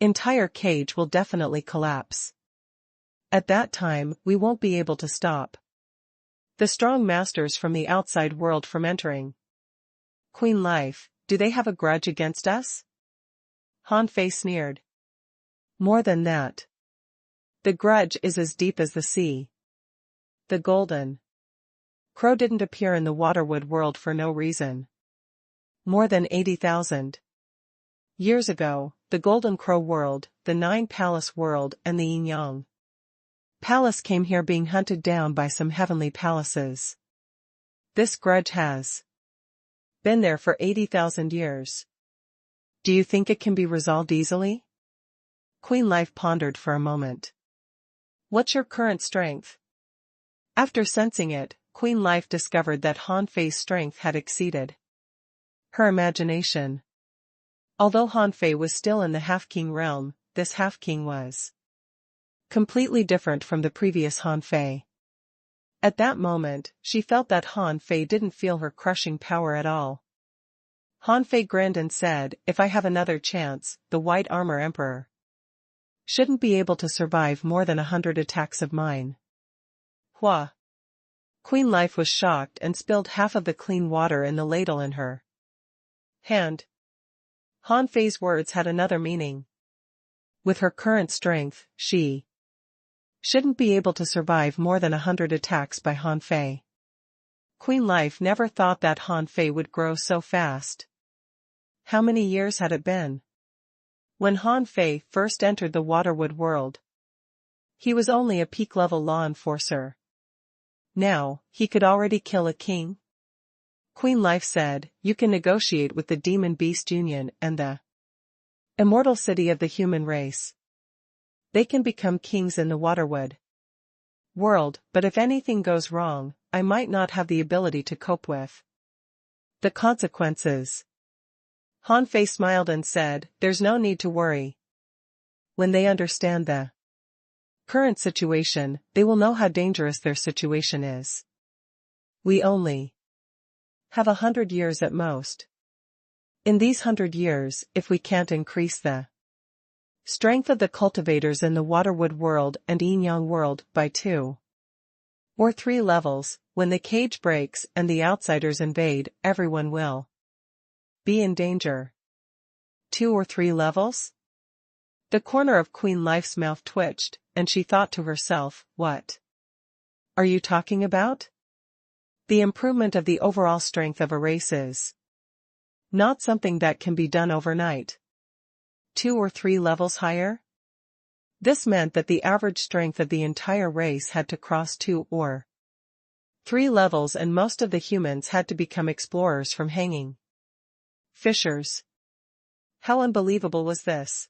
entire cage will definitely collapse. At that time, we won't be able to stop the strong masters from the outside world from entering. Queen Life, do they have a grudge against us? Han Fei sneered. More than that. The grudge is as deep as the sea. The golden crow didn't appear in the Waterwood world for no reason. More than 80,000 years ago, the Golden Crow world, the 9 Palace world and the yin-yang palace came here being hunted down by some heavenly palaces. This grudge has been there for 80,000 years. Do you think it can be resolved easily? Queen Life pondered for a moment. What's your current strength? After sensing it, Queen Life discovered that Han Fei's strength had exceeded her imagination. Although Han Fei was still in the half-king realm, this half-king was completely different from the previous Han Fei. At that moment, she felt that Han Fei didn't feel her crushing power at all. Han Fei grinned and said, if I have another chance, the White Armor Emperor shouldn't be able to survive more than 100 attacks of mine. Hua. Queen Life was shocked and spilled half of the clean water in the ladle in her hand. Han Fei's words had another meaning. With her current strength, she shouldn't be able to survive more than 100 attacks by Han Fei. Queen Life never thought that Han Fei would grow so fast. How many years had it been? When Han Fei first entered the Waterwood world, he was only a peak-level law enforcer. Now, he could already kill a king? Queen Life said, you can negotiate with the Demon Beast Union and the immortal city of the human race. They can become kings in the Waterwood world, but if anything goes wrong, I might not have the ability to cope with the consequences. Han Fei smiled and said, there's no need to worry. When they understand the current situation, they will know how dangerous their situation is. We only have 100 years at most. In these 100 years, if we can't increase the strength of the cultivators in the waterwood world and yin-yang world by 2 or 3 levels, when the cage breaks and the outsiders invade, everyone will be in danger. 2 or 3 levels? The corner of Queen Life's mouth twitched, and she thought to herself, what are you talking about? The improvement of the overall strength of a race is not something that can be done overnight. 2 or 3 levels higher? This meant that the average strength of the entire race had to cross 2 or 3 levels, and most of the humans had to become explorers from hanging fishers. How unbelievable was this?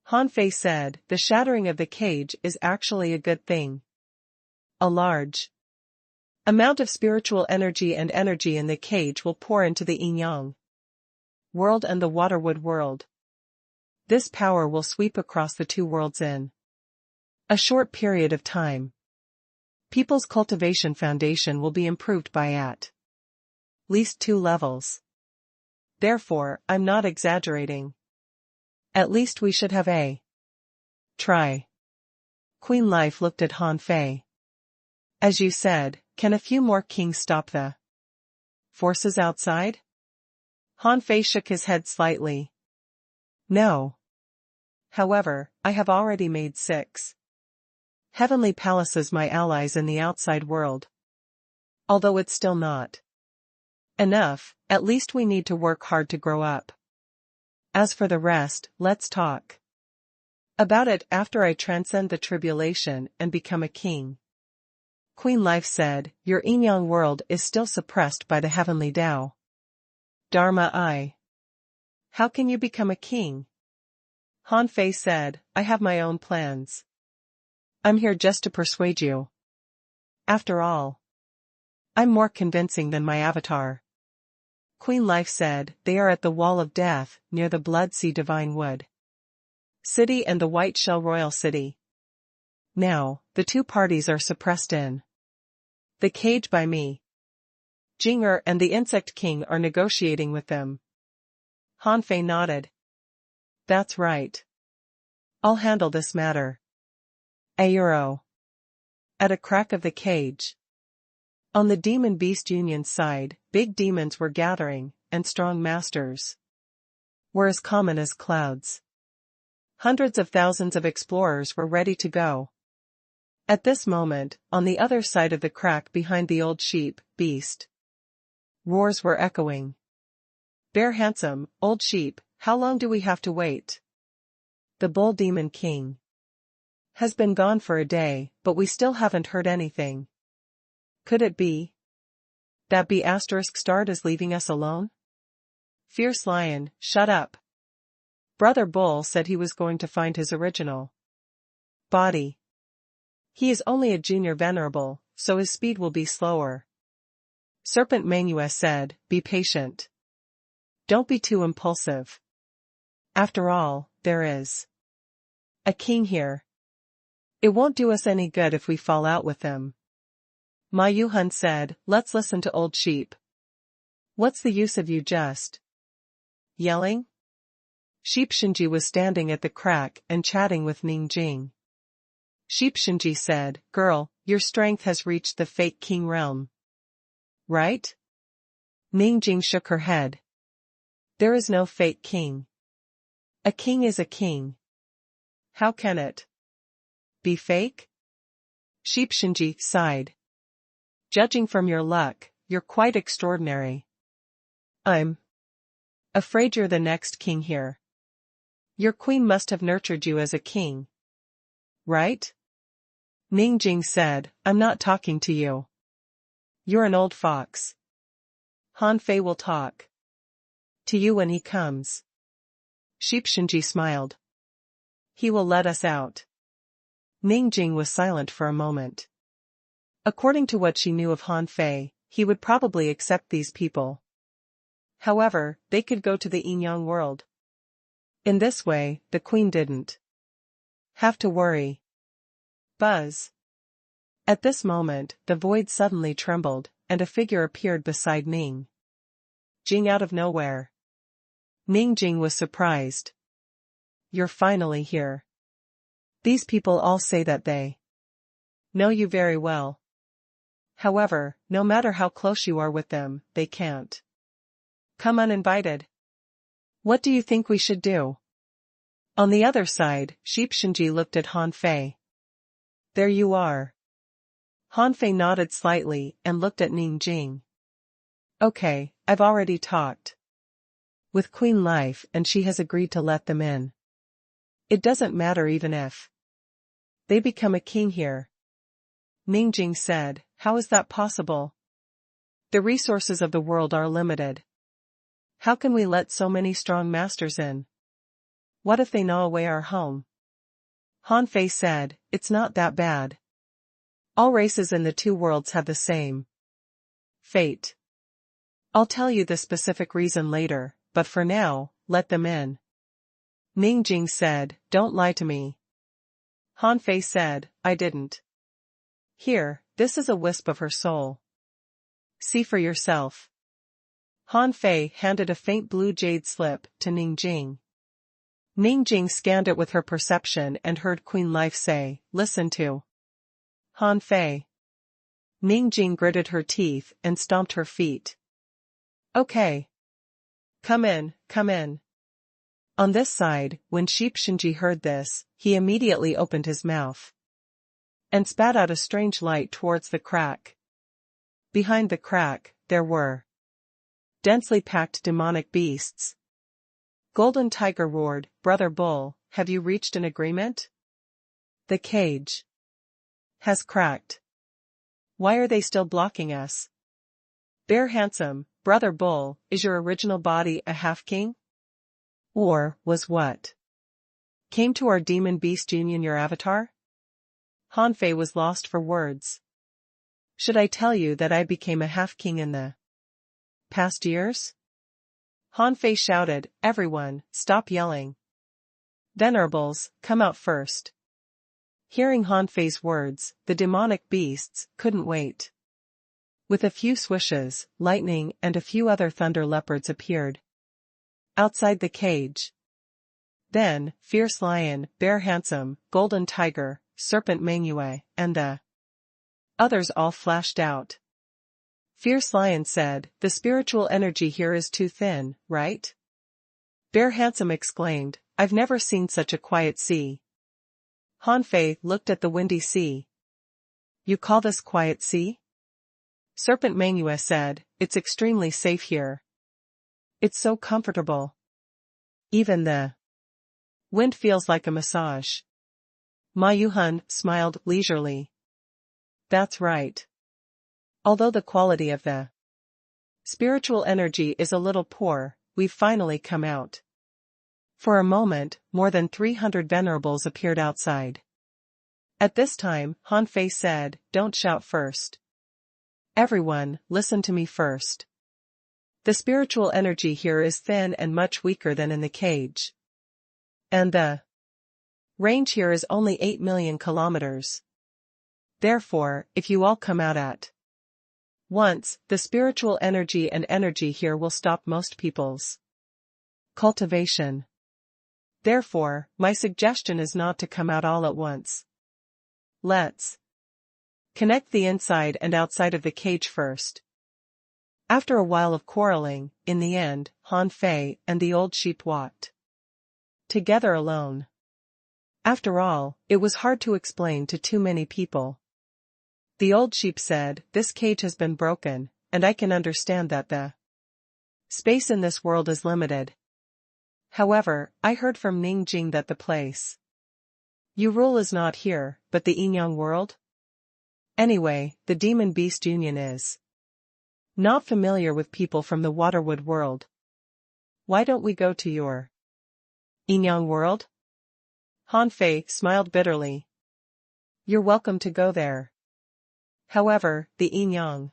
Han Fei said, the shattering of the cage is actually a good thing. A large amount of spiritual energy and energy in the cage will pour into the yin-yang world and the waterwood world. This power will sweep across the 2 worlds in a short period of time. People's cultivation foundation will be improved by at least 2 levels. Therefore, I'm not exaggerating. At least we should have a try. Queen Life looked at Han Fei. As you said, can a few more kings stop the forces outside? Han Fei shook his head slightly. No. However, I have already made 6 heavenly palaces my allies in the outside world. Although it's still not enough, at least we need to work hard to grow up. As for the rest, let's talk about it after I transcend the tribulation and become a king. Queen Life said, your yin-yang world is still suppressed by the heavenly Tao. Dharma. How can you become a king? Han Fei said, I have my own plans. I'm here just to persuade you. After all, I'm more convincing than my avatar. Queen Life said, they are at the Wall of Death, near the Blood Sea Divine Wood City and the White Shell Royal City. Now, the 2 parties are suppressed in the cage by me. Jinger and the Insect King are negotiating with them. Han Fei nodded. That's right. I'll handle this matter. Euro. At a crack of the cage. On the Demon Beast Union's side, big demons were gathering, and strong masters were as common as clouds. Hundreds of thousands of explorers were ready to go. At this moment, on the other side of the crack behind the old sheep, beast roars were echoing. Bear Handsome, old sheep, how long do we have to wait? The Bull Demon King has been gone for a day, but we still haven't heard anything. Could it be that B** starred is leaving us alone? Fierce Lion, shut up. Brother Bull said he was going to find his original body. He is only a junior venerable, so his speed will be slower. Serpent Manua said, be patient. Don't be too impulsive. After all, there is a king here. It won't do us any good if we fall out with him. Ma Yuhun said, let's listen to old sheep. What's the use of you just yelling? Sheep Shinji was standing at the crack and chatting with Ning Jing. Sheep Shinji said, girl, your strength has reached the fake king realm. Right? Ning Jing shook her head. There is no fake king. A king is a king. How can it be fake? Sheep Shinji sighed. Judging from your luck, you're quite extraordinary. I'm afraid you're the next king here. Your queen must have nurtured you as a king. Right? Ning Jing said, I'm not talking to you. You're an old fox. Han Fei will talk to you when he comes. Sheep Shinji smiled. He will let us out. Ning Jing was silent for a moment. According to what she knew of Han Fei, he would probably accept these people. However, they could go to the yin-yang world. In this way, the queen didn't have to worry. Buzz. At this moment, the void suddenly trembled, and a figure appeared beside Ning Jing out of nowhere. Ning Jing was surprised. You're finally here. These people all say that they know you very well. However, no matter how close you are with them, they can't come uninvited. What do you think we should do? On the other side, Sheep Shinji looked at Han Fei. There you are. Han Fei nodded slightly and looked at Ning Jing. Okay, I've already talked with Queen Life and she has agreed to let them in. It doesn't matter even if they become a king here. Ning Jing said, how is that possible? The resources of the world are limited. How can we let so many strong masters in? What if they gnaw away our home? Han Fei said, it's not that bad. All races in the two worlds have the same fate. I'll tell you the specific reason later, but for now, let them in. Ning Jing said, don't lie to me. Han Fei said, I didn't. Here, this is a wisp of her soul. See for yourself. Han Fei handed a faint blue jade slip to Ning Jing. Ning Jing scanned it with her perception and heard Queen Life say, listen to Han Fei. Ning Jing gritted her teeth and stomped her feet. Okay. Come in, come in. On this side, when Sheep Shinji heard this, he immediately opened his mouth and spat out a strange light towards the crack. Behind the crack, there were densely packed demonic beasts. Golden Tiger roared, Brother Bull, have you reached an agreement? The cage has cracked. Why are they still blocking us? Bear Handsome, Brother Bull, is your original body a half-king? Or, was what came to our demon beast union your avatar? Han Fei was lost for words. Should I tell you that I became a half-king in the past years? Han Fei shouted, everyone, stop yelling. Venerables, come out first. Hearing Han Fei's words, the demonic beasts couldn't wait. With a few swishes, lightning and a few other thunder leopards appeared outside the cage. Then, Fierce Lion, Bear Handsome, Golden Tiger, Serpent Mangue, and the others all flashed out. Fierce Lion said, the spiritual energy here is too thin, right? Bear Handsome exclaimed, I've never seen such a quiet sea. Han Fei looked at the windy sea. You call this quiet sea? Serpent Mangue said, it's extremely safe here. It's so comfortable. Even the wind feels like a massage. Ma Yuhan smiled leisurely. That's right. Although the quality of the spiritual energy is a little poor, we've finally come out. For a moment, more than 300 venerables appeared outside. At this time, Han Fei said, don't shout first. Everyone, listen to me first. The spiritual energy here is thin and much weaker than in the cage. And the range here is only 8 million kilometers. Therefore, if you all come out at once, the spiritual energy and energy here will stop most people's cultivation. Therefore, my suggestion is not to come out all at once. Let's connect the inside and outside of the cage first. After a while of quarreling, in the end, Han Fei and the old sheep walked together alone. After all, it was hard to explain to too many people. The old sheep said, this cage has been broken, and I can understand that the space in this world is limited. However, I heard from Ning Jing that the place you rule is not here, but the Inyang world? Anyway, the Demon Beast Union is not familiar with people from the Waterwood world. Why don't we go to your Inyang world? Han Fei smiled bitterly. You're welcome to go there. However, the Inyang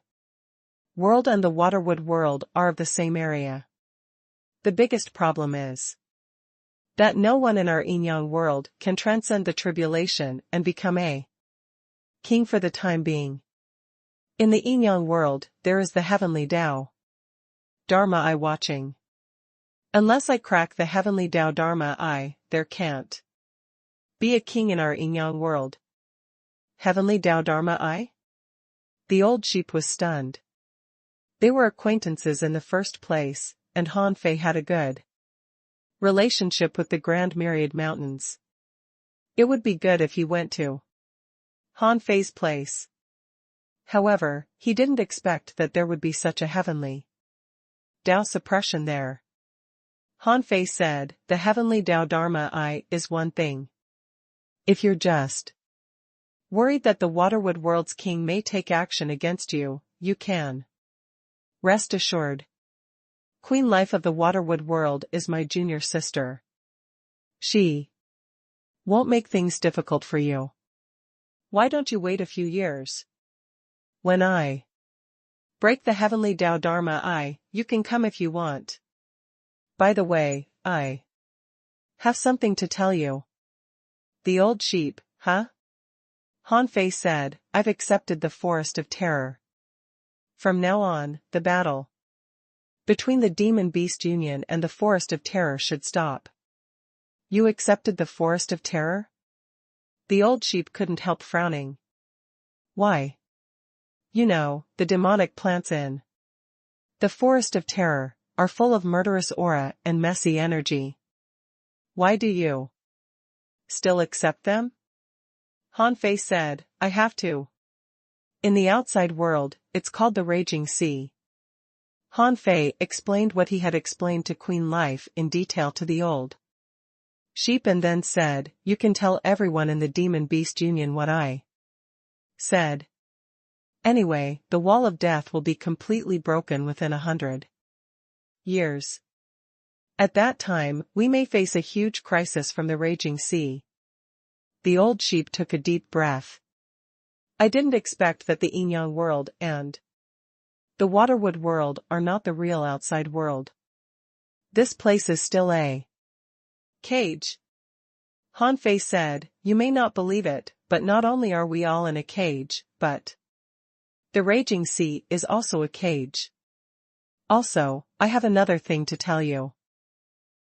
world and the Waterwood world are of the same area. The biggest problem is that no one in our Inyang world can transcend the tribulation and become a king for the time being. In the yin-yang world, there is the heavenly Tao. Dharma eye watching. Unless I crack the heavenly Tao Dharma eye, there can't be a king in our yin-yang world. Heavenly Tao Dharma eye? The old sheep was stunned. They were acquaintances in the first place, and Han Fei had a good relationship with the Grand Myriad Mountains. It would be good if he went to Han Fei's place. However, he didn't expect that there would be such a heavenly Tao suppression there. Han Fei said, the heavenly Tao Dharma eye is one thing. If you're just worried that the Waterwood World's king may take action against you, you can rest assured. Queen Life of the Waterwood World is my junior sister. She won't make things difficult for you. Why don't you wait a few years? When I break the heavenly Tao Dharma eye, you can come if you want. By the way, I have something to tell you. The old sheep, huh? Han Fei said, I've accepted the Forest of Terror. From now on, the battle between the Demon Beast Union and the Forest of Terror should stop. You accepted the Forest of Terror? The old sheep couldn't help frowning. Why? You know, the demonic plants in the Forest of Terror are full of murderous aura and messy energy. Why do you still accept them? Han Fei said, I have to. In the outside world, it's called the Raging Sea. Han Fei explained what he had explained to Queen Life in detail to the old sheep and then said, you can tell everyone in the Demon Beast Union what I said. Anyway, the wall of death will be completely broken within 100 years. At that time, we may face a huge crisis from the Raging Sea. The old sheep took a deep breath. I didn't expect that the yin-yang world and the Waterwood world are not the real outside world. This place is still a cage. Han Fei said, you may not believe it, but not only are we all in a cage, but the Raging Sea is also a cage. Also, I have another thing to tell you.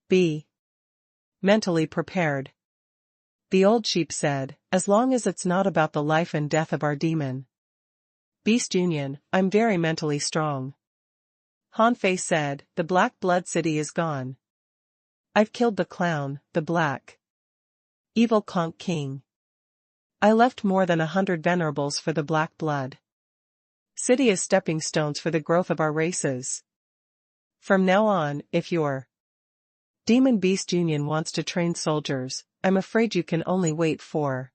Be mentally prepared. The old sheep said, as long as it's not about the life and death of our demon Beast Union, I'm very mentally strong. Han Fei said, the Black Blood City is gone. I've killed the clown, the black evil conch king. I left more than 100 venerables for the Black Blood City as stepping stones for the growth of our races. From now on, if your Demon Beast Union wants to train soldiers, I'm afraid you can only wait for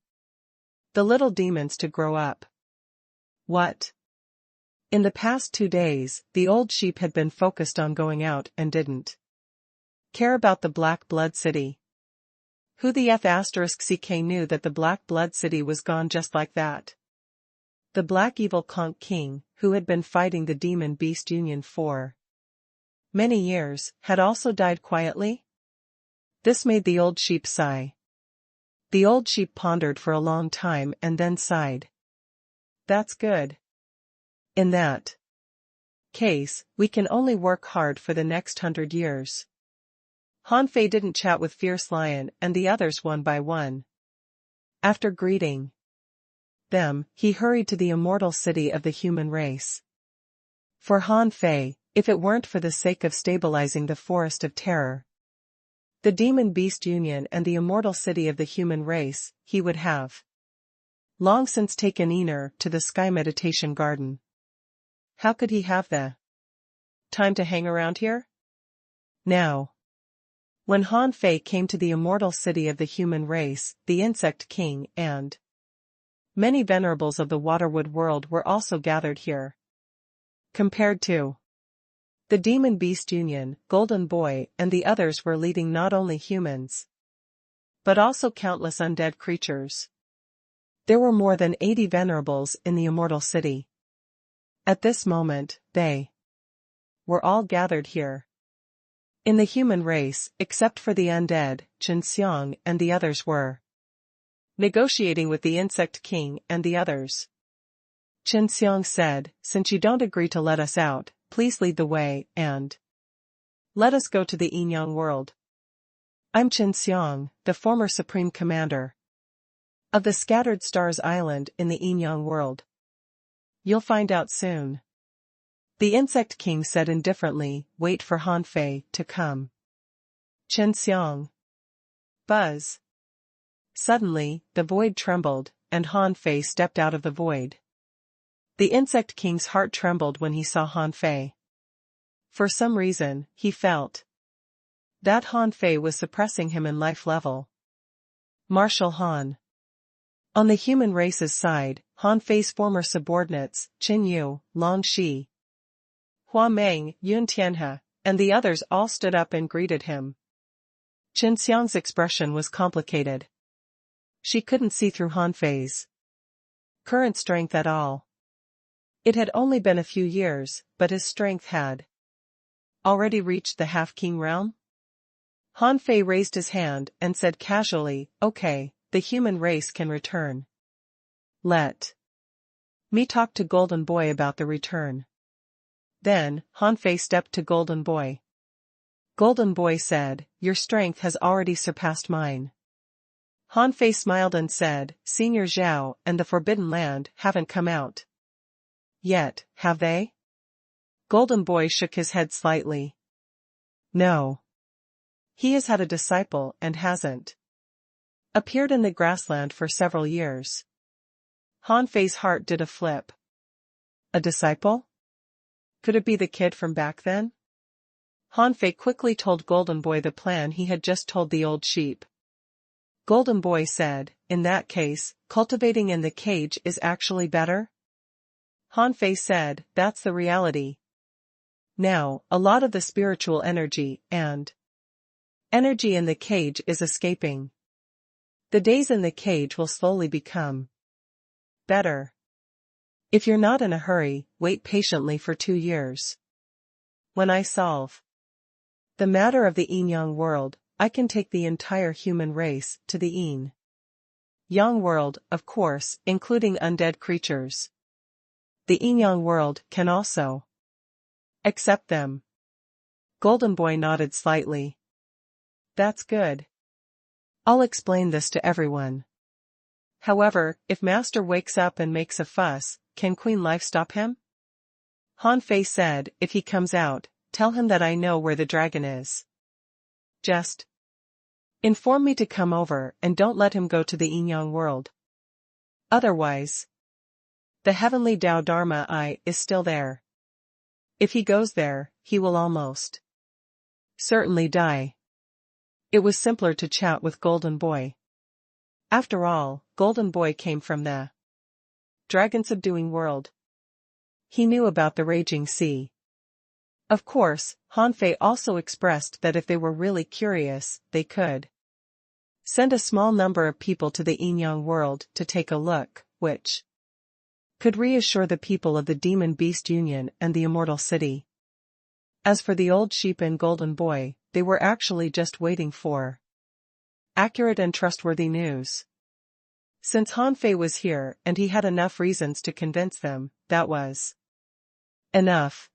the little demons to grow up. What? In the past 2 days, the old sheep had been focused on going out and didn't care about the Black Blood City. Who the F***ck knew that the Black Blood City was gone just like that? The Black Evil Conch King, who had been fighting the Demon Beast Union for many years, had also died quietly? This made the old sheep sigh. The old sheep pondered for a long time and then sighed. That's good. In that case, we can only work hard for the next 100 years. Han Fei didn't chat with Fierce Lion and the others one by one. After greeting them, he hurried to the immortal city of the human race. For Han Fei, if it weren't for the sake of stabilizing the Forest of Terror, the Demon Beast Union and the immortal city of the human race, he would have long since taken Ener to the Sky Meditation Garden. How could he have the time to hang around here? Now, when Han Fei came to the immortal city of the human race, the Insect King and many venerables of the Waterwood world were also gathered here. Compared to the Demon Beast Union, Golden Boy and the others were leading not only humans, but also countless undead creatures. There were more than 80 venerables in the immortal city. At this moment, they were all gathered here. In the human race, except for the undead, Chen Xiang and the others were negotiating with the insect king and the others. Qin Xiang said, since you don't agree to let us out, please lead the way, and let us go to the Yinyang world. I'm Qin Xiang, the former supreme commander of the Scattered Stars Island in the Yinyang world. You'll find out soon. The insect king said indifferently, wait for Han Fei to come. Qin Xiang. Buzz. Suddenly, the void trembled, and Han Fei stepped out of the void. The insect king's heart trembled when he saw Han Fei. For some reason, he felt that Han Fei was suppressing him in life level. Marshal Han. On the human race's side, Han Fei's former subordinates, Qin Yu, Long Shi, Hua Meng, Yun Tianhe, and the others all stood up and greeted him. Qin Xiang's expression was complicated. She couldn't see through Han Fei's current strength at all. It had only been a few years, but his strength had already reached the half-king realm? Han Fei raised his hand and said casually, okay, the human race can return. Let me talk to Golden Boy about the return. Then, Han Fei stepped to Golden Boy. Golden Boy said, your strength has already surpassed mine. Han Fei smiled and said, Senior Zhao and the Forbidden Land haven't come out yet, have they? Golden Boy shook his head slightly. No. He has had a disciple and hasn't appeared in the grassland for several years. Han Fei's heart did a flip. A disciple? Could it be the kid from back then? Han Fei quickly told Golden Boy the plan he had just told the old sheep. Golden Boy said, in that case, cultivating in the cage is actually better? Han Fei said, that's the reality. Now, a lot of the spiritual energy and energy in the cage is escaping. The days in the cage will slowly become better. If you're not in a hurry, wait patiently for 2 years. When I solve the matter of the Yinyang world, I can take the entire human race to the Yin-Yang world, of course, including undead creatures. The Yinyang world can also accept them. Golden Boy nodded slightly. That's good. I'll explain this to everyone. However, if Master wakes up and makes a fuss, can Queen Life stop him? Han Fei said, if he comes out, tell him that I know where the dragon is. Just inform me to come over and don't let him go to the Yinyang world. Otherwise, the heavenly Tao Dharma I is still there. If he goes there, he will almost certainly die. It was simpler to chat with Golden Boy. After all, Golden Boy came from the dragon-subduing world. He knew about the raging sea. Of course, Han Fei also expressed that if they were really curious, they could send a small number of people to the Yinyang world to take a look, which could reassure the people of the Demon Beast Union and the Immortal City. As for the old sheep and Golden Boy, they were actually just waiting for accurate and trustworthy news. Since Han Fei was here and he had enough reasons to convince them, that was enough.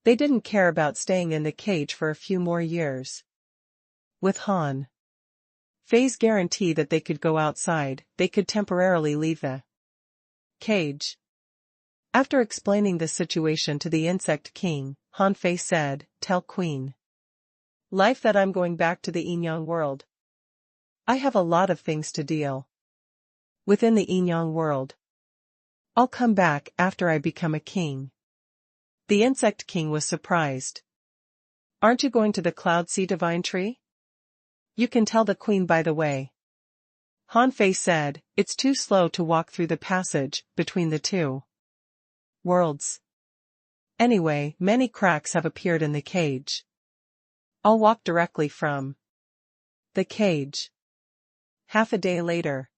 They didn't care about staying in the cage for a few more years. With Han Fei's guarantee that they could go outside, they could temporarily leave the cage. After explaining the situation to the Insect King, Han Fei said, tell Queen Life that I'm going back to the Yinyang world. I have a lot of things to deal within the Yinyang world. I'll come back after I become a king. The Insect King was surprised. Aren't you going to the Cloud Sea Divine Tree? You can tell the Queen by the way. Han Fei said, it's too slow to walk through the passage between the two worlds. Anyway, many cracks have appeared in the cage. I'll walk directly from the cage. Half a day later,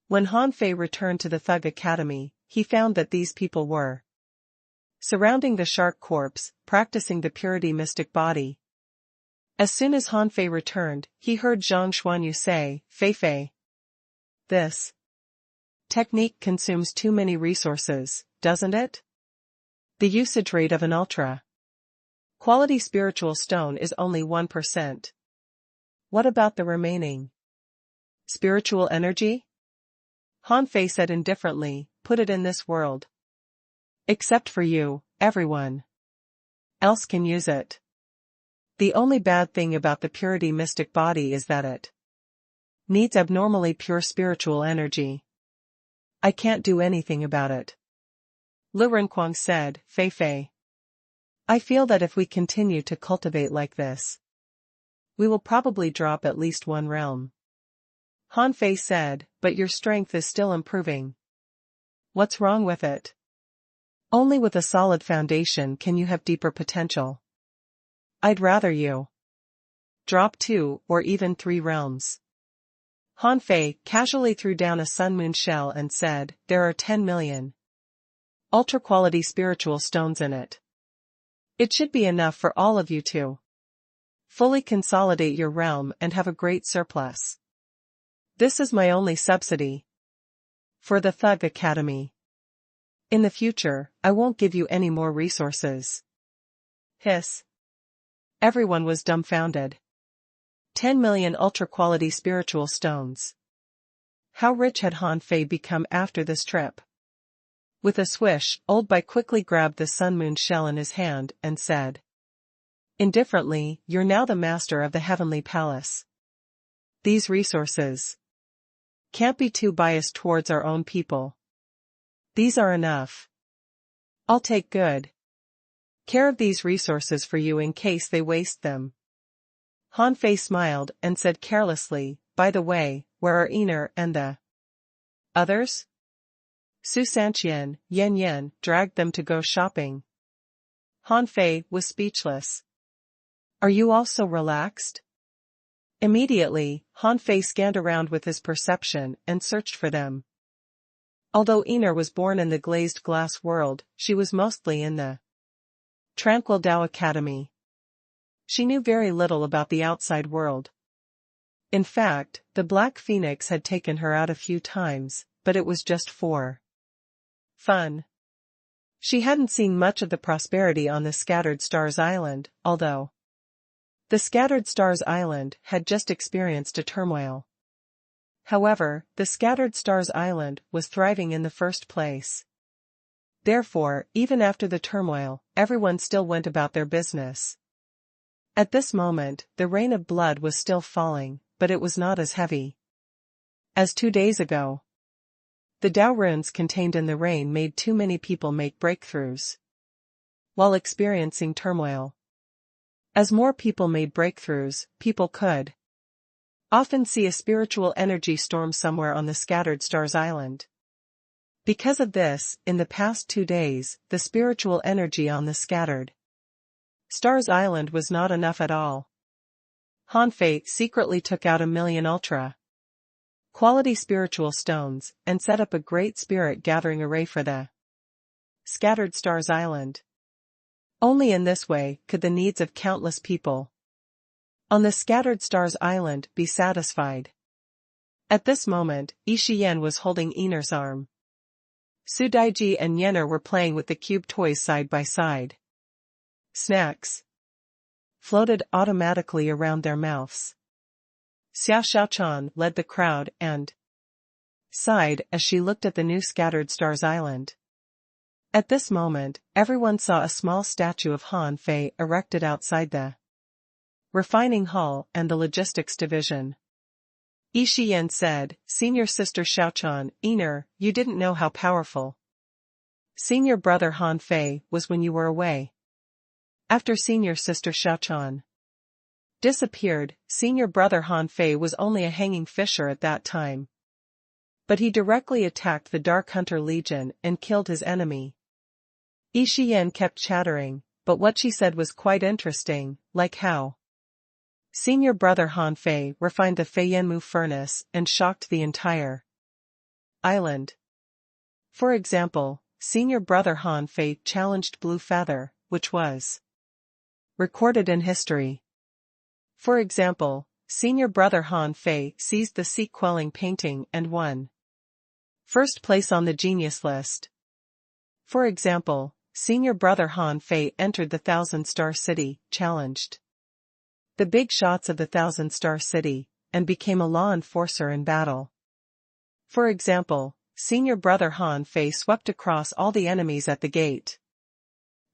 when Han Fei returned to the Thug Academy, he found that these people were surrounding the shark corpse, practicing the purity mystic body. As soon as Han Fei returned, he heard Zhang Xuanyu say, Fei Fei, This technique consumes too many resources, doesn't it? The usage rate of an ultra quality spiritual stone is only 1%. What about the remaining spiritual energy? Han Fei said indifferently, put it in this world. Except for you, everyone else can use it. The only bad thing about the purity mystic body is that it needs abnormally pure spiritual energy. I can't do anything about it. Lu Renquang said, Fei Fei. I feel that if we continue to cultivate like this, we will probably drop at least one realm. Han Fei said, but your strength is still improving. What's wrong with it? Only with a solid foundation can you have deeper potential. I'd rather you drop 2 or even 3 realms. Han Fei casually threw down a sun moon shell and said, there are 10 million ultra-quality spiritual stones in it. It should be enough for all of you to fully consolidate your realm and have a great surplus. This is my only subsidy for the Thug Academy. In the future, I won't give you any more resources. Hiss. Everyone was dumbfounded. 10 million ultra-quality spiritual stones. How rich had Han Fei become after this trip? With a swish, Old Bai quickly grabbed the sun moon shell in his hand and said indifferently, you're now the master of the heavenly palace. These resources can't be too biased towards our own people. These are enough. I'll take good care of these resources for you in case they waste them. Han Fei smiled and said carelessly, by the way, where are Ener and the others? Su Sanqian, Yan Yan, dragged them to go shopping. Han Fei was speechless. Are you all so relaxed? Immediately, Han Fei scanned around with his perception and searched for them. Although Ener was born in the glazed glass world, she was mostly in the Tranquil Dao Academy. She knew very little about the outside world. In fact, the Black Phoenix had taken her out a few times, but it was just for fun. She hadn't seen much of the prosperity on the Scattered Stars Island, although the Scattered Stars Island had just experienced a turmoil. However, the Scattered Stars Island was thriving in the first place. Therefore, even after the turmoil, everyone still went about their business. At this moment, the rain of blood was still falling, but it was not as heavy as 2 days ago. The Dao runes contained in the rain made too many people make breakthroughs while experiencing turmoil. As more people made breakthroughs, people could often see a spiritual energy storm somewhere on the Scattered Stars Island. Because of this, in the past 2 days, the spiritual energy on the Scattered Stars Island was not enough at all. Han Fei secretly took out 1 million ultra quality spiritual stones and set up a great spirit gathering array for the Scattered Stars Island. Only in this way could the needs of countless people on the Scattered Stars Island be satisfied. At this moment, Yi Shiyan was holding Ener's arm. Su Daiji and Yener were playing with the cube toys side by side. Snacks floated automatically around their mouths. Xiao Xiaochan led the crowd and sighed as she looked at the new Scattered Stars Island. At this moment, everyone saw a small statue of Han Fei erected outside the refining hall and the logistics division. Yi Shiyan said, Senior Sister Xiaochan, Ener, you didn't know how powerful Senior Brother Han Fei was when you were away. After Senior Sister Xiaochan disappeared, Senior Brother Han Fei was only a hanging fisher at that time. But he directly attacked the Dark Hunter Legion and killed his enemy. Yi Shiyan kept chattering, but what she said was quite interesting, like how Senior Brother Han Fei refined the Feiyanmu furnace and shocked the entire island. For example, Senior Brother Han Fei challenged Blue Feather, which was recorded in history. For example, senior brother Han Fei seized the sea-quelling painting and won first place on the genius list. For example, senior brother Han Fei entered the Thousand-Star City, challenged the big shots of the Thousand-Star City, and became a law enforcer in battle. For example, senior brother Han Fei swept across all the enemies at the gate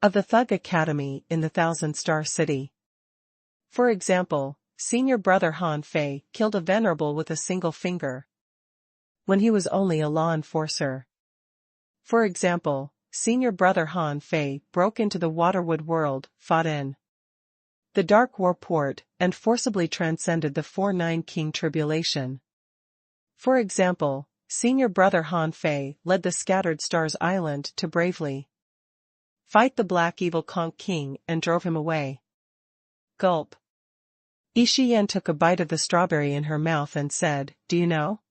of the Thug Academy in the Thousand-Star City. For example, senior brother Han Fei killed a venerable with a single finger when he was only a law enforcer. For example, senior brother Han Fei broke into the Waterwood world, fought in the Dark War port, and forcibly transcended the 4-9 King tribulation. For example, senior brother Han Fei led the Scattered Stars Island to bravely fight the Black Evil Conch King and drove him away. Gulp. Yi Shiyan took a bite of the strawberry in her mouth and said, "Do you know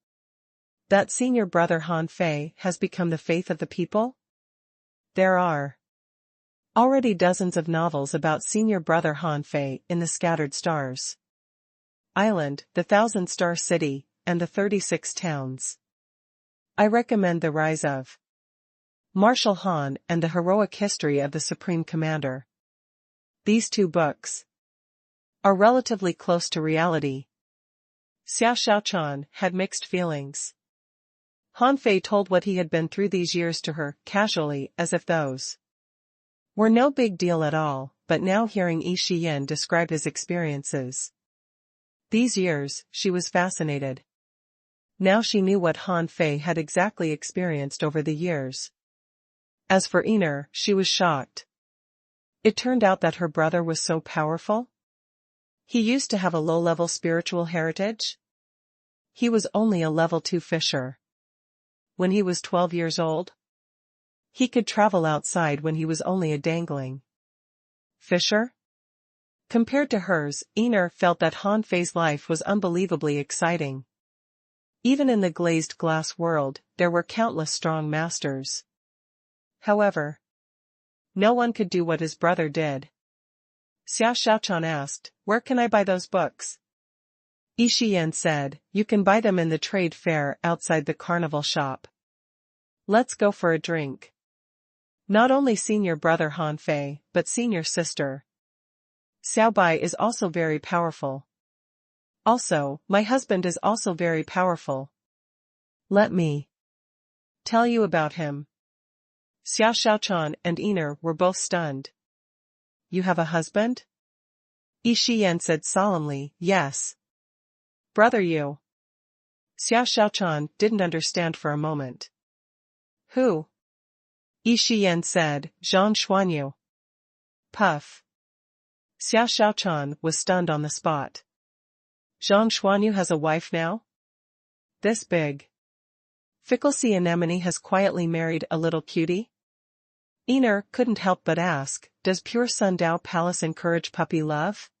that senior brother Han Fei has become the faith of the people? There are already dozens of novels about senior brother Han Fei in the Scattered Stars Island, the Thousand-Star City, and the 36 towns. I recommend The Rise of Marshal Han and The Heroic History of the Supreme Commander. These two books are relatively close to reality." Xiao Xiaochan had mixed feelings. Han Fei told what he had been through these years to her, casually, as if those were no big deal at all, but now hearing Yi Shiyan describe his experiences these years, she was fascinated. Now she knew what Han Fei had exactly experienced over the years. As for Iner, she was shocked. It turned out that her brother was so powerful. He used to have a low-level spiritual heritage. He was only a level 2 fisher when he was 12 years old. He could travel outside when he was only a dangling fisher. Compared to hers, Iner felt that Han Fei's life was unbelievably exciting. Even in the glazed glass world, there were countless strong masters. However, no one could do what his brother did. Xiao Xiaochan asked, "Where can I buy those books?" Yi Shiyan said, "You can buy them in the trade fair outside the carnival shop. Let's go for a drink." Not only senior brother Han Fei, but senior sister Xiao Bai is also very powerful. Also, my husband is also very powerful. Let me tell you about him. Xiao Xiaochan and Iner were both stunned. "You have a husband?" Yi Shiyan said solemnly, "Yes. Brother you." Xiao Xiaochan didn't understand for a moment. "Who?" Yi Shiyan said, "Zhang Xuanyu." Puff. Xiao Xiaochan was stunned on the spot. Zhang Xuanyu has a wife now? This big fickle sea anemone has quietly married a little cutie? Iner couldn't help but ask, "Does pure Sundao Palace encourage puppy love?"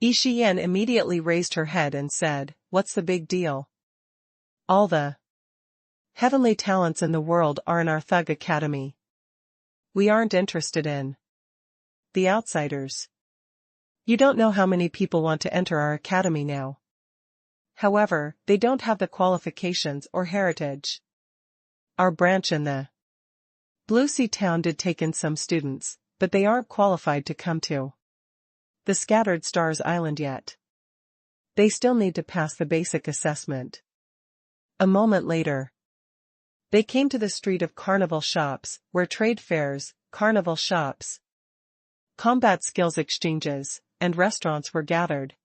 Yi Shiyan immediately raised her head and said, "What's the big deal? All the heavenly talents in the world are in our Thug Academy. We aren't interested in the outsiders. You don't know how many people want to enter our academy now. However, they don't have the qualifications or heritage. Our branch in the Blue Sea Town did take in some students, but they aren't qualified to come to the Scattered Stars Island yet. They still need to pass the basic assessment." A moment later, they came to the street of carnival shops, where trade fairs, carnival shops, combat skills exchanges, and restaurants were gathered.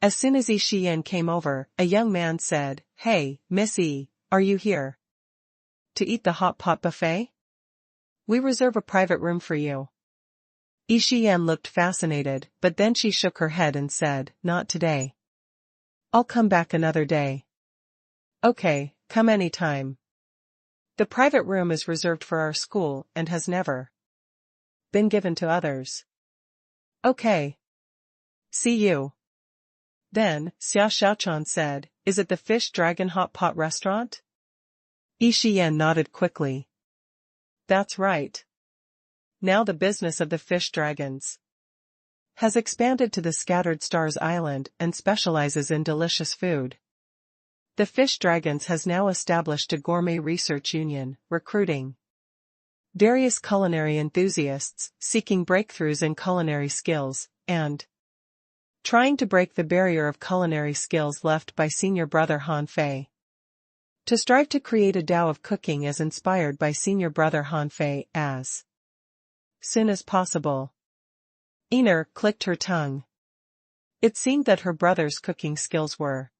As soon as Yi Shiyan came over, a young man said, "Hey, Miss Yi, are you here to eat the hot pot buffet? We reserve a private room for you." Yi Shiyan looked fascinated, but then she shook her head and said, "Not today. I'll come back another day." "Okay, come anytime. The private room is reserved for our school and has never been given to others." "Okay. See you." Then, Xiao Xiaochan said, "Is it the Fish Dragon Hot Pot restaurant?" Yi Shiyan nodded quickly. "That's right. Now the business of the fish dragons. has expanded to the Scattered Stars Island and specializes in delicious food. The Fish Dragons has now established a gourmet research union, recruiting various culinary enthusiasts, seeking breakthroughs in culinary skills, and trying to break the barrier of culinary skills left by senior brother Han Fei. To strive to create a Tao of cooking as inspired by senior brother Han Fei as soon as possible. Iner clicked her tongue. It seemed that her brother's cooking skills were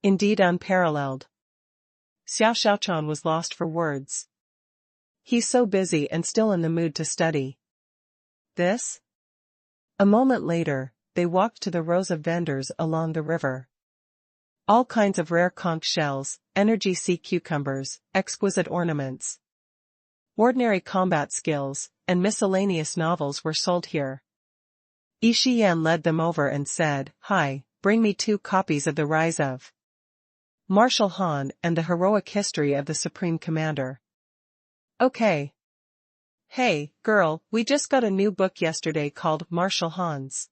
indeed unparalleled. Xiao Xiaochan was lost for words. He's so busy and still in the mood to study this? A moment later, they walked to the rows of vendors along the river. All kinds of rare conch shells, energy sea cucumbers, exquisite ornaments, ordinary combat skills, and miscellaneous novels were sold here. Yi Shiyan led them over and said, "Hi, bring me 2 copies of The Rise of Marshal Han and the Heroic History of the Supreme Commander." "Okay." "Hey, girl, we just got a new book yesterday called Marshal Han's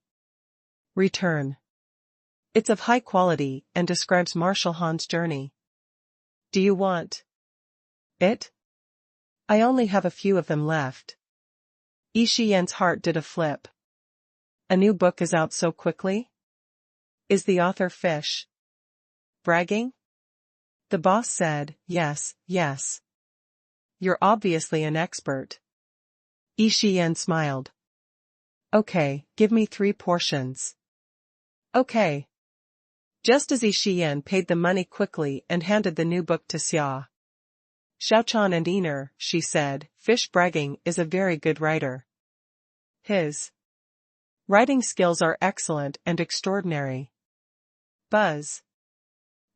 Return. It's of high quality and describes Marshal Han's journey. Do you want it? I only have a few of them left." Yi Shiyan's heart did a flip. A new book is out so quickly? Is the author Fish bragging? The boss said, "Yes, yes. You're obviously an expert." Yi Shiyan smiled. "Okay, give me 3 portions." "Okay." Just as Yi Shiyan paid the money quickly and handed the new book to Xia Xiaochan and Iner, she said, "Fish bragging is a very good writer. His writing skills are excellent and extraordinary." Buzz.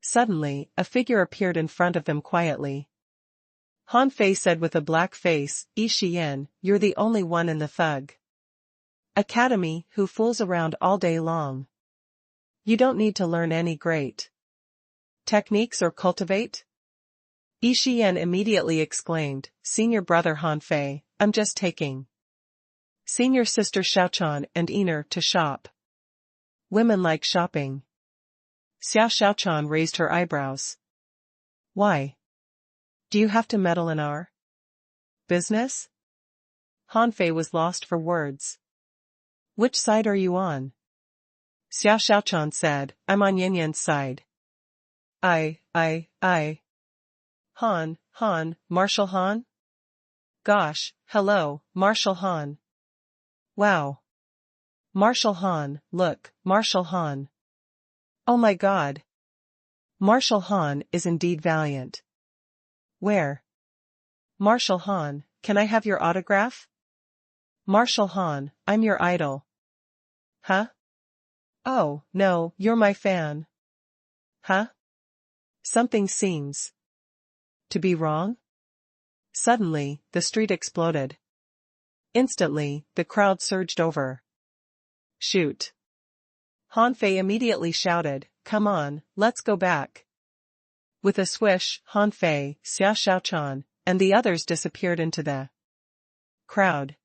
Suddenly, a figure appeared in front of them quietly. Han Fei said with a black face, "Yi Shiyan, you're the only one in the Thug Academy who fools around all day long. You don't need to learn any great techniques or cultivate?" Yi Shiyan immediately exclaimed, "Senior brother Han Fei, I'm just taking senior sister Xiaochan and Iner to shop. Women like shopping." Xiao Xiaochan raised her eyebrows. "Why? Do you have to meddle in our business?" Han Fei was lost for words. "Which side are you on?" Xiao Xiaochan said, "I'm on Yin Yan's side." I. Han, Marshal Han? Gosh, hello, Marshal Han. Wow. Marshal Han, look, Marshal Han. Oh my God. Marshal Han is indeed valiant. Where? Marshal Han, can I have your autograph? Marshal Han, I'm your idol. Huh? Oh, no, you're my fan. Huh? Something seems to be wrong? Suddenly, the street exploded. Instantly, the crowd surged over. Shoot. Han Fei immediately shouted, "Come on, let's go back." With a swish, Han Fei, Xia Xiaochan, and the others disappeared into the crowd.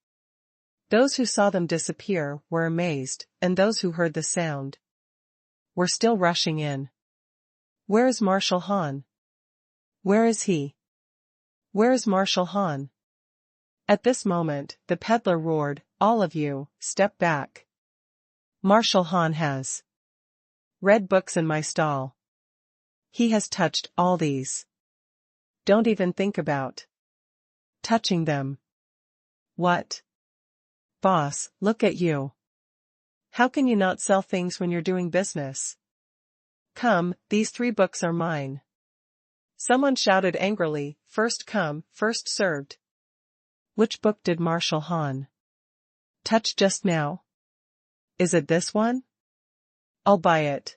Those who saw them disappear were amazed, and those who heard the sound were still rushing in. Where is Marshal Han? Where is he? Where is Marshal Han? At this moment, the peddler roared, "All of you, step back. Marshal Han has read books in my stall. He has touched all these. Don't even think about touching them." What? Boss, look at you. How can you not sell things when you're doing business? Come, these 3 books are mine. Someone shouted angrily, "First come, first served." Which book did Marshal Han touch just now? Is it this one? I'll buy it.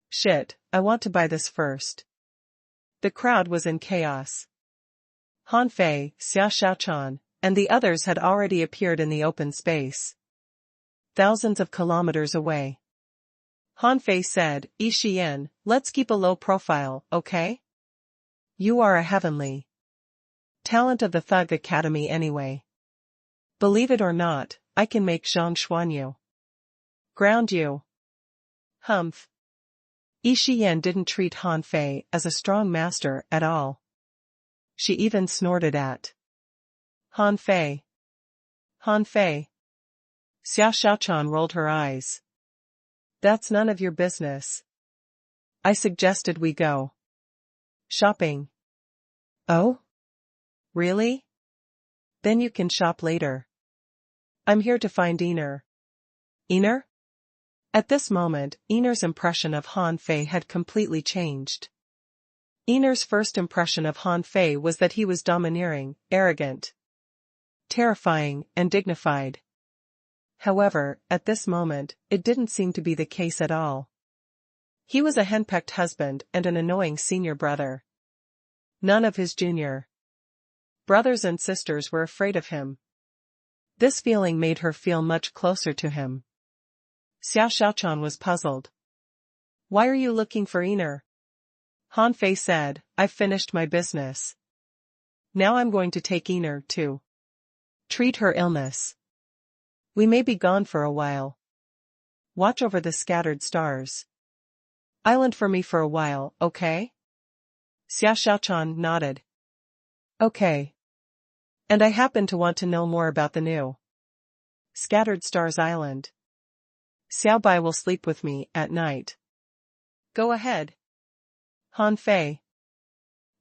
Shit, I want to buy this first. The crowd was in chaos. Han Fei, Xia Xiaochan, and the others had already appeared in the open space, thousands of kilometers away. Han Fei said, "Yi Shiyan, let's keep a low profile, okay? You are a heavenly talent of the Thug Academy anyway. Believe it or not, I can make Zhang Xuan you." Ground you. Humph. Yi Shiyan didn't treat Han Fei as a strong master at all. She even snorted at Han Fei. Han Fei. Xiao Xiaochan rolled her eyes. That's none of your business. I suggested we go shopping. Oh? Really? Then you can shop later. I'm here to find Einer. Einer? At this moment, Einer's impression of Han Fei had completely changed. Einer's first impression of Han Fei was that he was domineering, arrogant, terrifying, and dignified. However, at this moment, it didn't seem to be the case at all. He was a henpecked husband and an annoying senior brother. None of his junior brothers and sisters were afraid of him. This feeling made her feel much closer to him. Xiao Xiaochan was puzzled. Why are you looking for Einer? Han Fei said, I've finished my business. Now I'm going to take Einer to treat her illness. We may be gone for a while. Watch over the scattered stars. Island for me for a while, okay? Xiao Xiaochan nodded. Okay. And I happen to want to know more about the new Scattered Stars Island. Xiao Bai will sleep with me at night. Go ahead. Han Fei.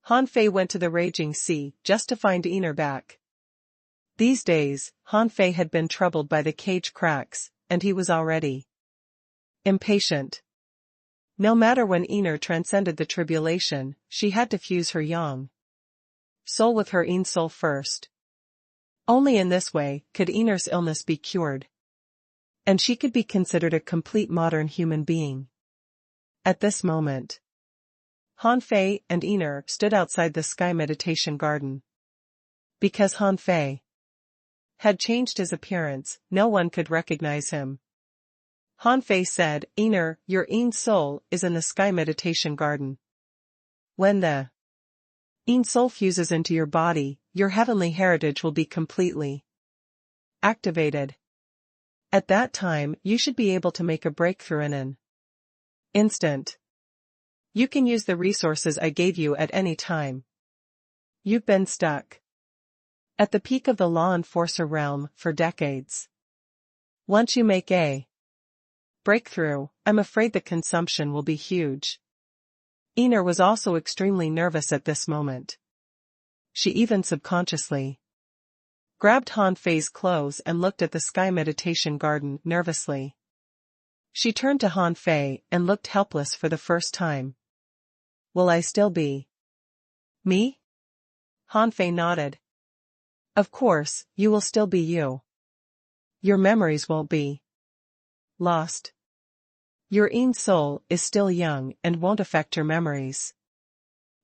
Han Fei went to the raging sea just to find Einer back. These days, Han Fei had been troubled by the cage cracks, and he was already impatient. No matter when Einer transcended the tribulation, she had to fuse her yang soul with her yin soul first. Only in this way could Einer's illness be cured. And she could be considered a complete modern human being. At this moment, Han Fei and Einer stood outside the Sky Meditation Garden. Because Han Fei had changed his appearance, no one could recognize him. Han Fei said, Einer, your yin soul is in the Sky Meditation Garden. When the yin soul fuses into your body, your heavenly heritage will be completely activated. At that time, you should be able to make a breakthrough in an instant. You can use the resources I gave you at any time. You've been stuck at the peak of the law enforcer realm for decades. Once you make a breakthrough, I'm afraid the consumption will be huge. Einer was also extremely nervous at this moment. She even subconsciously grabbed Han Fei's clothes and looked at the Sky Meditation Garden nervously. She turned to Han Fei and looked helpless for the first time. Will I still be me? Han Fei nodded. Of course, you will still be you. Your memories won't be lost. Your yin soul is still young and won't affect your memories.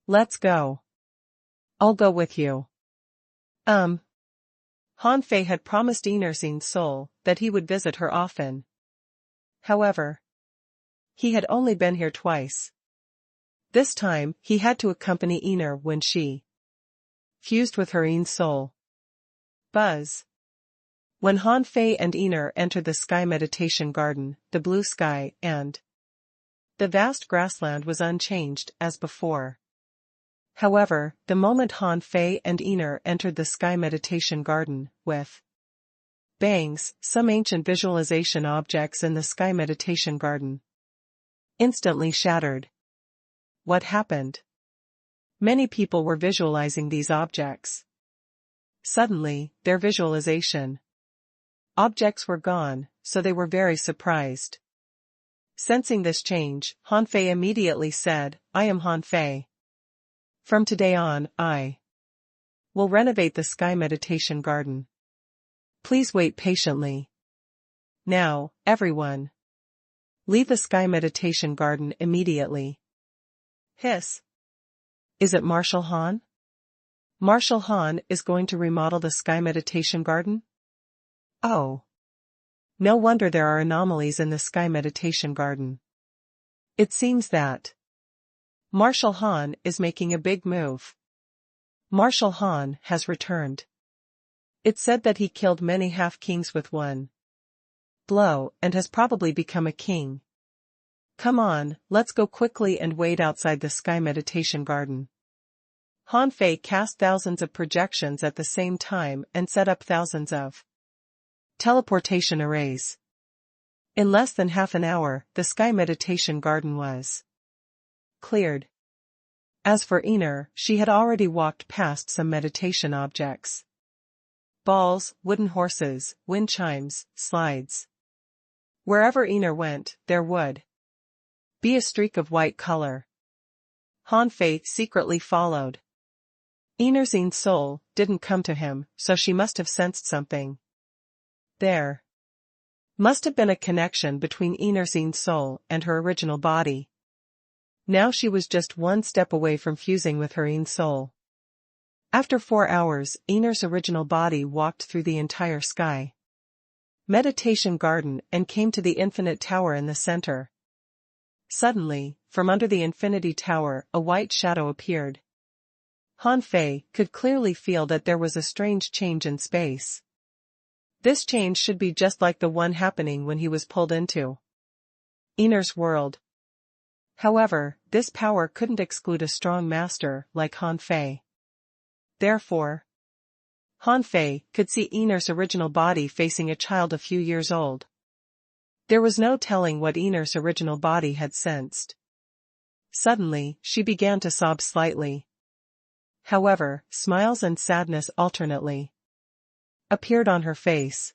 Let's go. I'll go with you. Han Fei had promised Einer's yin soul that he would visit her often. However, he had only been here twice. This time, he had to accompany Einer when she fused with her yin soul. Buzz. When Han Fei and Einer entered the Sky Meditation Garden, the blue sky and the vast grassland was unchanged as before. However, the moment Han Fei and Einer entered the Sky Meditation Garden, with bangs, some ancient visualization objects in the Sky Meditation Garden instantly shattered. What happened? Many people were visualizing these objects. Suddenly, their visualization objects were gone, so they were very surprised. Sensing this change, Han Fei immediately said, I am Han Fei. From today on, I will renovate the Sky Meditation Garden. Please wait patiently. Now, everyone, leave the Sky Meditation Garden immediately. Hiss. Is it Marshal Han? Marshal Han is going to remodel the Sky Meditation Garden? Oh. No wonder there are anomalies in the Sky Meditation Garden. It seems that Marshal Han is making a big move. Marshal Han has returned. It's said that he killed many half-kings with one blow and has probably become a king. Come on, let's go quickly and wait outside the sky meditation garden. Han Fei cast thousands of projections at the same time and set up thousands of teleportation arrays. In less than half an hour, the sky meditation garden was cleared. As for Iner, she had already walked past some meditation objects. Balls, wooden horses, wind chimes, slides. Wherever Iner went, there would be a streak of white color. Han Fei secretly followed. Iner's soul didn't come to him, so she must have sensed something. There must have been a connection between Iner's soul and her original body. Now she was just one step away from fusing with her soul. After 4 hours, Iner's original body walked through the entire sky meditation garden and came to the infinite tower in the center. Suddenly, from under the infinity tower, a white shadow appeared. Han Fei could clearly feel that there was a strange change in space. This change should be just like the one happening when he was pulled into Iner's world. However, this power couldn't exclude a strong master like Han Fei. Therefore, Han Fei could see Iner's original body facing a child a few years old. There was no telling what Iner's original body had sensed. Suddenly, she began to sob slightly. However, smiles and sadness alternately appeared on her face.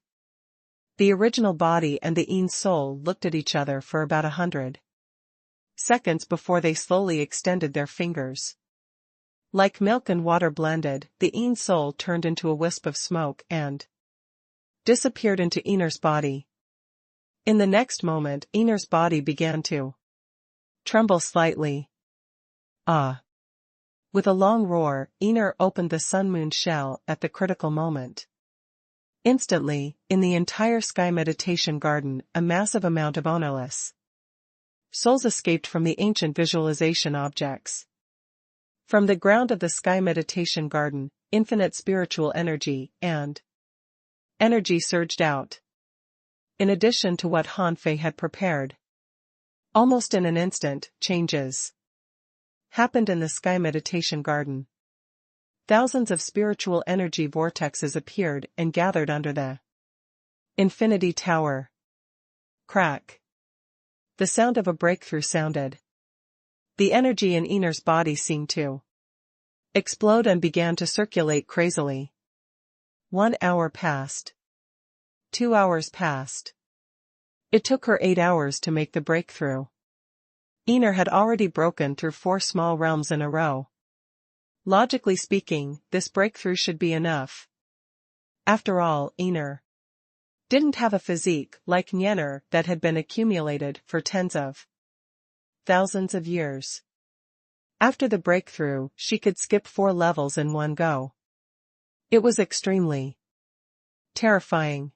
The original body and the soul looked at each other for about 100 seconds before they slowly extended their fingers. Like milk and water blended, the soul turned into a wisp of smoke and disappeared into Iner's body. In the next moment, Iner's body began to tremble slightly. Ah! With a long roar, Iner opened the sun-moon shell at the critical moment. Instantly, in the entire sky meditation garden, a massive amount of onoless souls escaped from the ancient visualization objects. From the ground of the sky meditation garden, infinite spiritual energy and energy surged out. In addition to what Han Fei had prepared. Almost in an instant, changes happened in the sky meditation garden. Thousands of spiritual energy vortexes appeared and gathered under the infinity tower. Crack. The sound of a breakthrough sounded. The energy in Iner's body seemed to explode and began to circulate crazily. 1 hour passed. 2 hours passed. It took her 8 hours to make the breakthrough. Iner had already broken through 4 small realms in a row. Logically speaking, this breakthrough should be enough. After all, Iner didn't have a physique like Nyener that had been accumulated for tens of thousands of years. After the breakthrough, she could skip 4 levels in one go. It was extremely terrifying.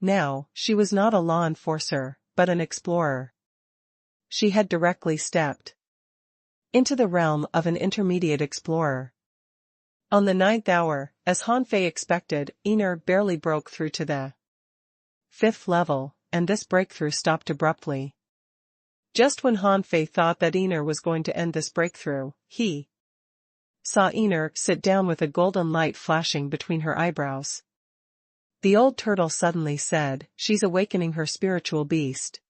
Now, she was not a law enforcer, but an explorer. She had directly stepped into the realm of an intermediate explorer. On the 9th hour, as Han Fei expected, Iner barely broke through to the 5th level, and this breakthrough stopped abruptly. Just when Han Fei thought that Iner was going to end this breakthrough, he saw Iner sit down with a golden light flashing between her eyebrows. The old turtle suddenly said, "She's awakening her spiritual beast."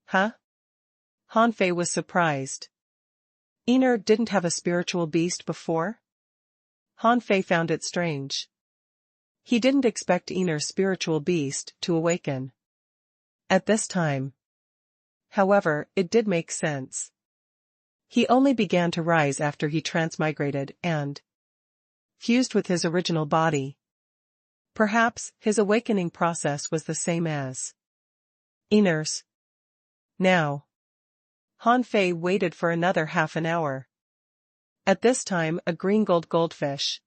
Huh? Han Fei was surprised. Iner didn't have a spiritual beast before? Han Fei found it strange. He didn't expect Iner's spiritual beast to awaken at this time. However, it did make sense. He only began to rise after he transmigrated and fused with his original body. Perhaps his awakening process was the same as Iner's. Now, Han Fei waited for another half an hour. At this time, a green goldfish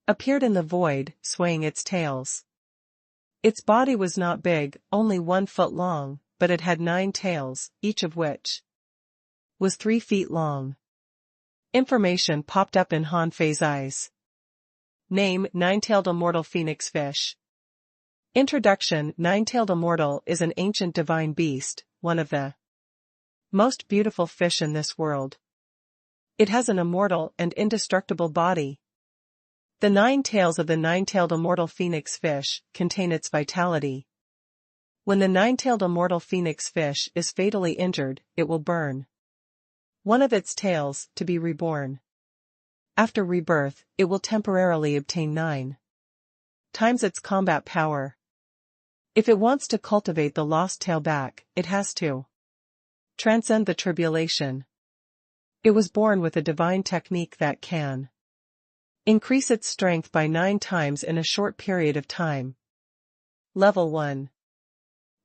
appeared in the void, swaying its tails. Its body was not big, only 1 foot long, but it had 9 tails, each of which was 3 feet long. Information popped up in Han Fei's eyes. Name: nine-tailed immortal phoenix fish. Introduction. Nine-tailed immortal is an ancient divine beast, one of the most beautiful fish in this world. It has an immortal and indestructible body. The 9 tails of the nine-tailed immortal phoenix fish contain its vitality. When the nine-tailed immortal phoenix fish is fatally injured, it will burn one of its tails to be reborn. After rebirth, it will temporarily obtain 9 times its combat power. If it wants to cultivate the lost tail back, it has to transcend the tribulation. It was born with a divine technique that can increase its strength by 9 times in a short period of time. Level 1.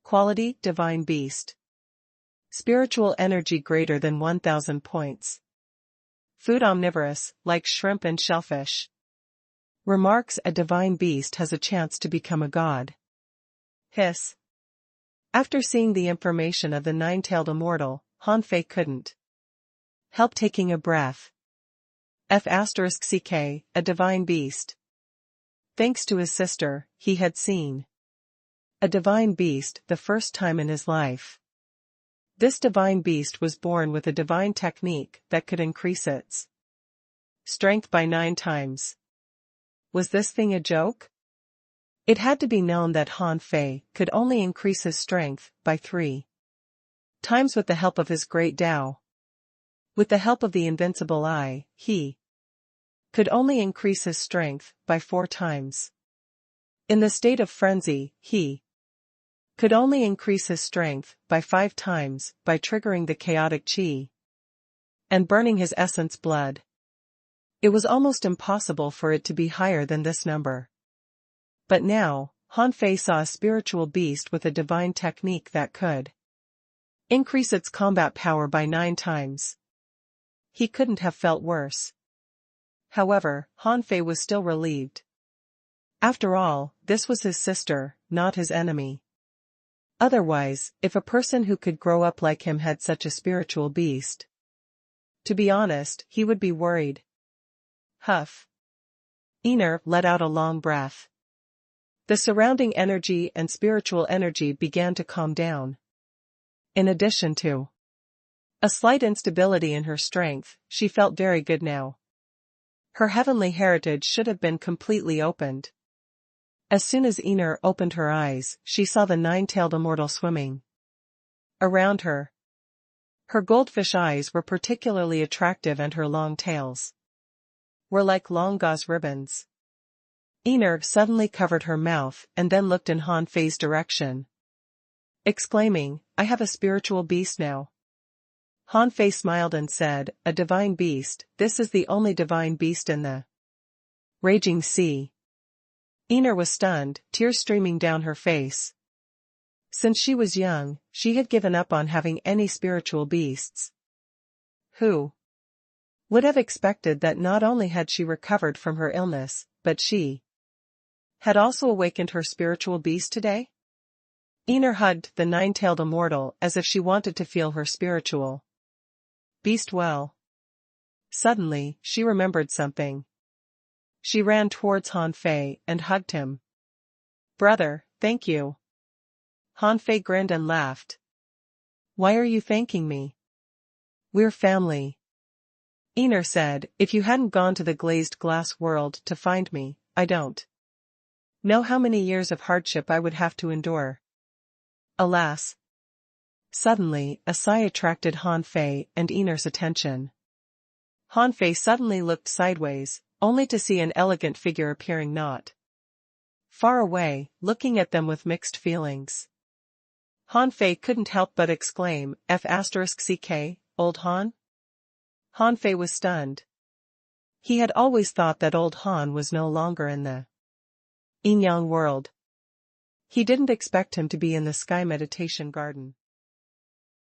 Quality: Divine Beast. Spiritual energy greater than 1000 points. Food: omnivorous, like shrimp and shellfish. Remarks: a divine beast has a chance to become a god. Hiss. After seeing the information of the nine-tailed immortal, Han Fei couldn't help taking a breath. F***ck, a divine beast. Thanks to his sister, he had seen a divine beast the first time in his life. This divine beast was born with a divine technique that could increase its strength by 9 times. Was this thing a joke? It had to be known that Han Fei could only increase his strength by 3 times with the help of his great Tao. With the help of the invincible eye, he could only increase his strength by 4 times. In the state of frenzy, he could only increase his strength by 5 times by triggering the chaotic qi and burning his essence blood. It was almost impossible for it to be higher than this number. But now, Han Fei saw a spiritual beast with a divine technique that could increase its combat power by 9 times. He couldn't have felt worse. However, Han Fei was still relieved. After all, this was his sister, not his enemy. Otherwise, if a person who could grow up like him had such a spiritual beast, to be honest, he would be worried. Huff. Einar let out a long breath. The surrounding energy and spiritual energy began to calm down. In addition to a slight instability in her strength, she felt very good now. Her heavenly heritage should have been completely opened. As soon as Einar opened her eyes, she saw the nine-tailed immortal swimming around her. Her goldfish eyes were particularly attractive and her long tails were like long gauze ribbons. Einar suddenly covered her mouth and then looked in Han Fei's direction, exclaiming, "I have a spiritual beast now." Han Fei smiled and said, "A divine beast, this is the only divine beast in the raging sea." Einar was stunned, tears streaming down her face. Since she was young, she had given up on having any spiritual beasts. Who would have expected that not only had she recovered from her illness, but she had also awakened her spiritual beast today? Einar hugged the nine-tailed immortal as if she wanted to feel her spiritual beast well. Suddenly, she remembered something. She ran towards Han Fei and hugged him. "Brother, thank you." Han Fei grinned and laughed. "Why are you thanking me? We're family." Einar said, "If you hadn't gone to the glazed glass world to find me, I don't know how many years of hardship I would have to endure." Alas. Suddenly, a sigh attracted Han Fei and Einar's attention. Han Fei suddenly looked sideways, only to see an elegant figure appearing not far away, looking at them with mixed feelings. Han Fei couldn't help but exclaim, "F***ck, old Han?" Han Fei was stunned. He had always thought that old Han was no longer in the yin-yang world. He didn't expect him to be in the sky meditation garden.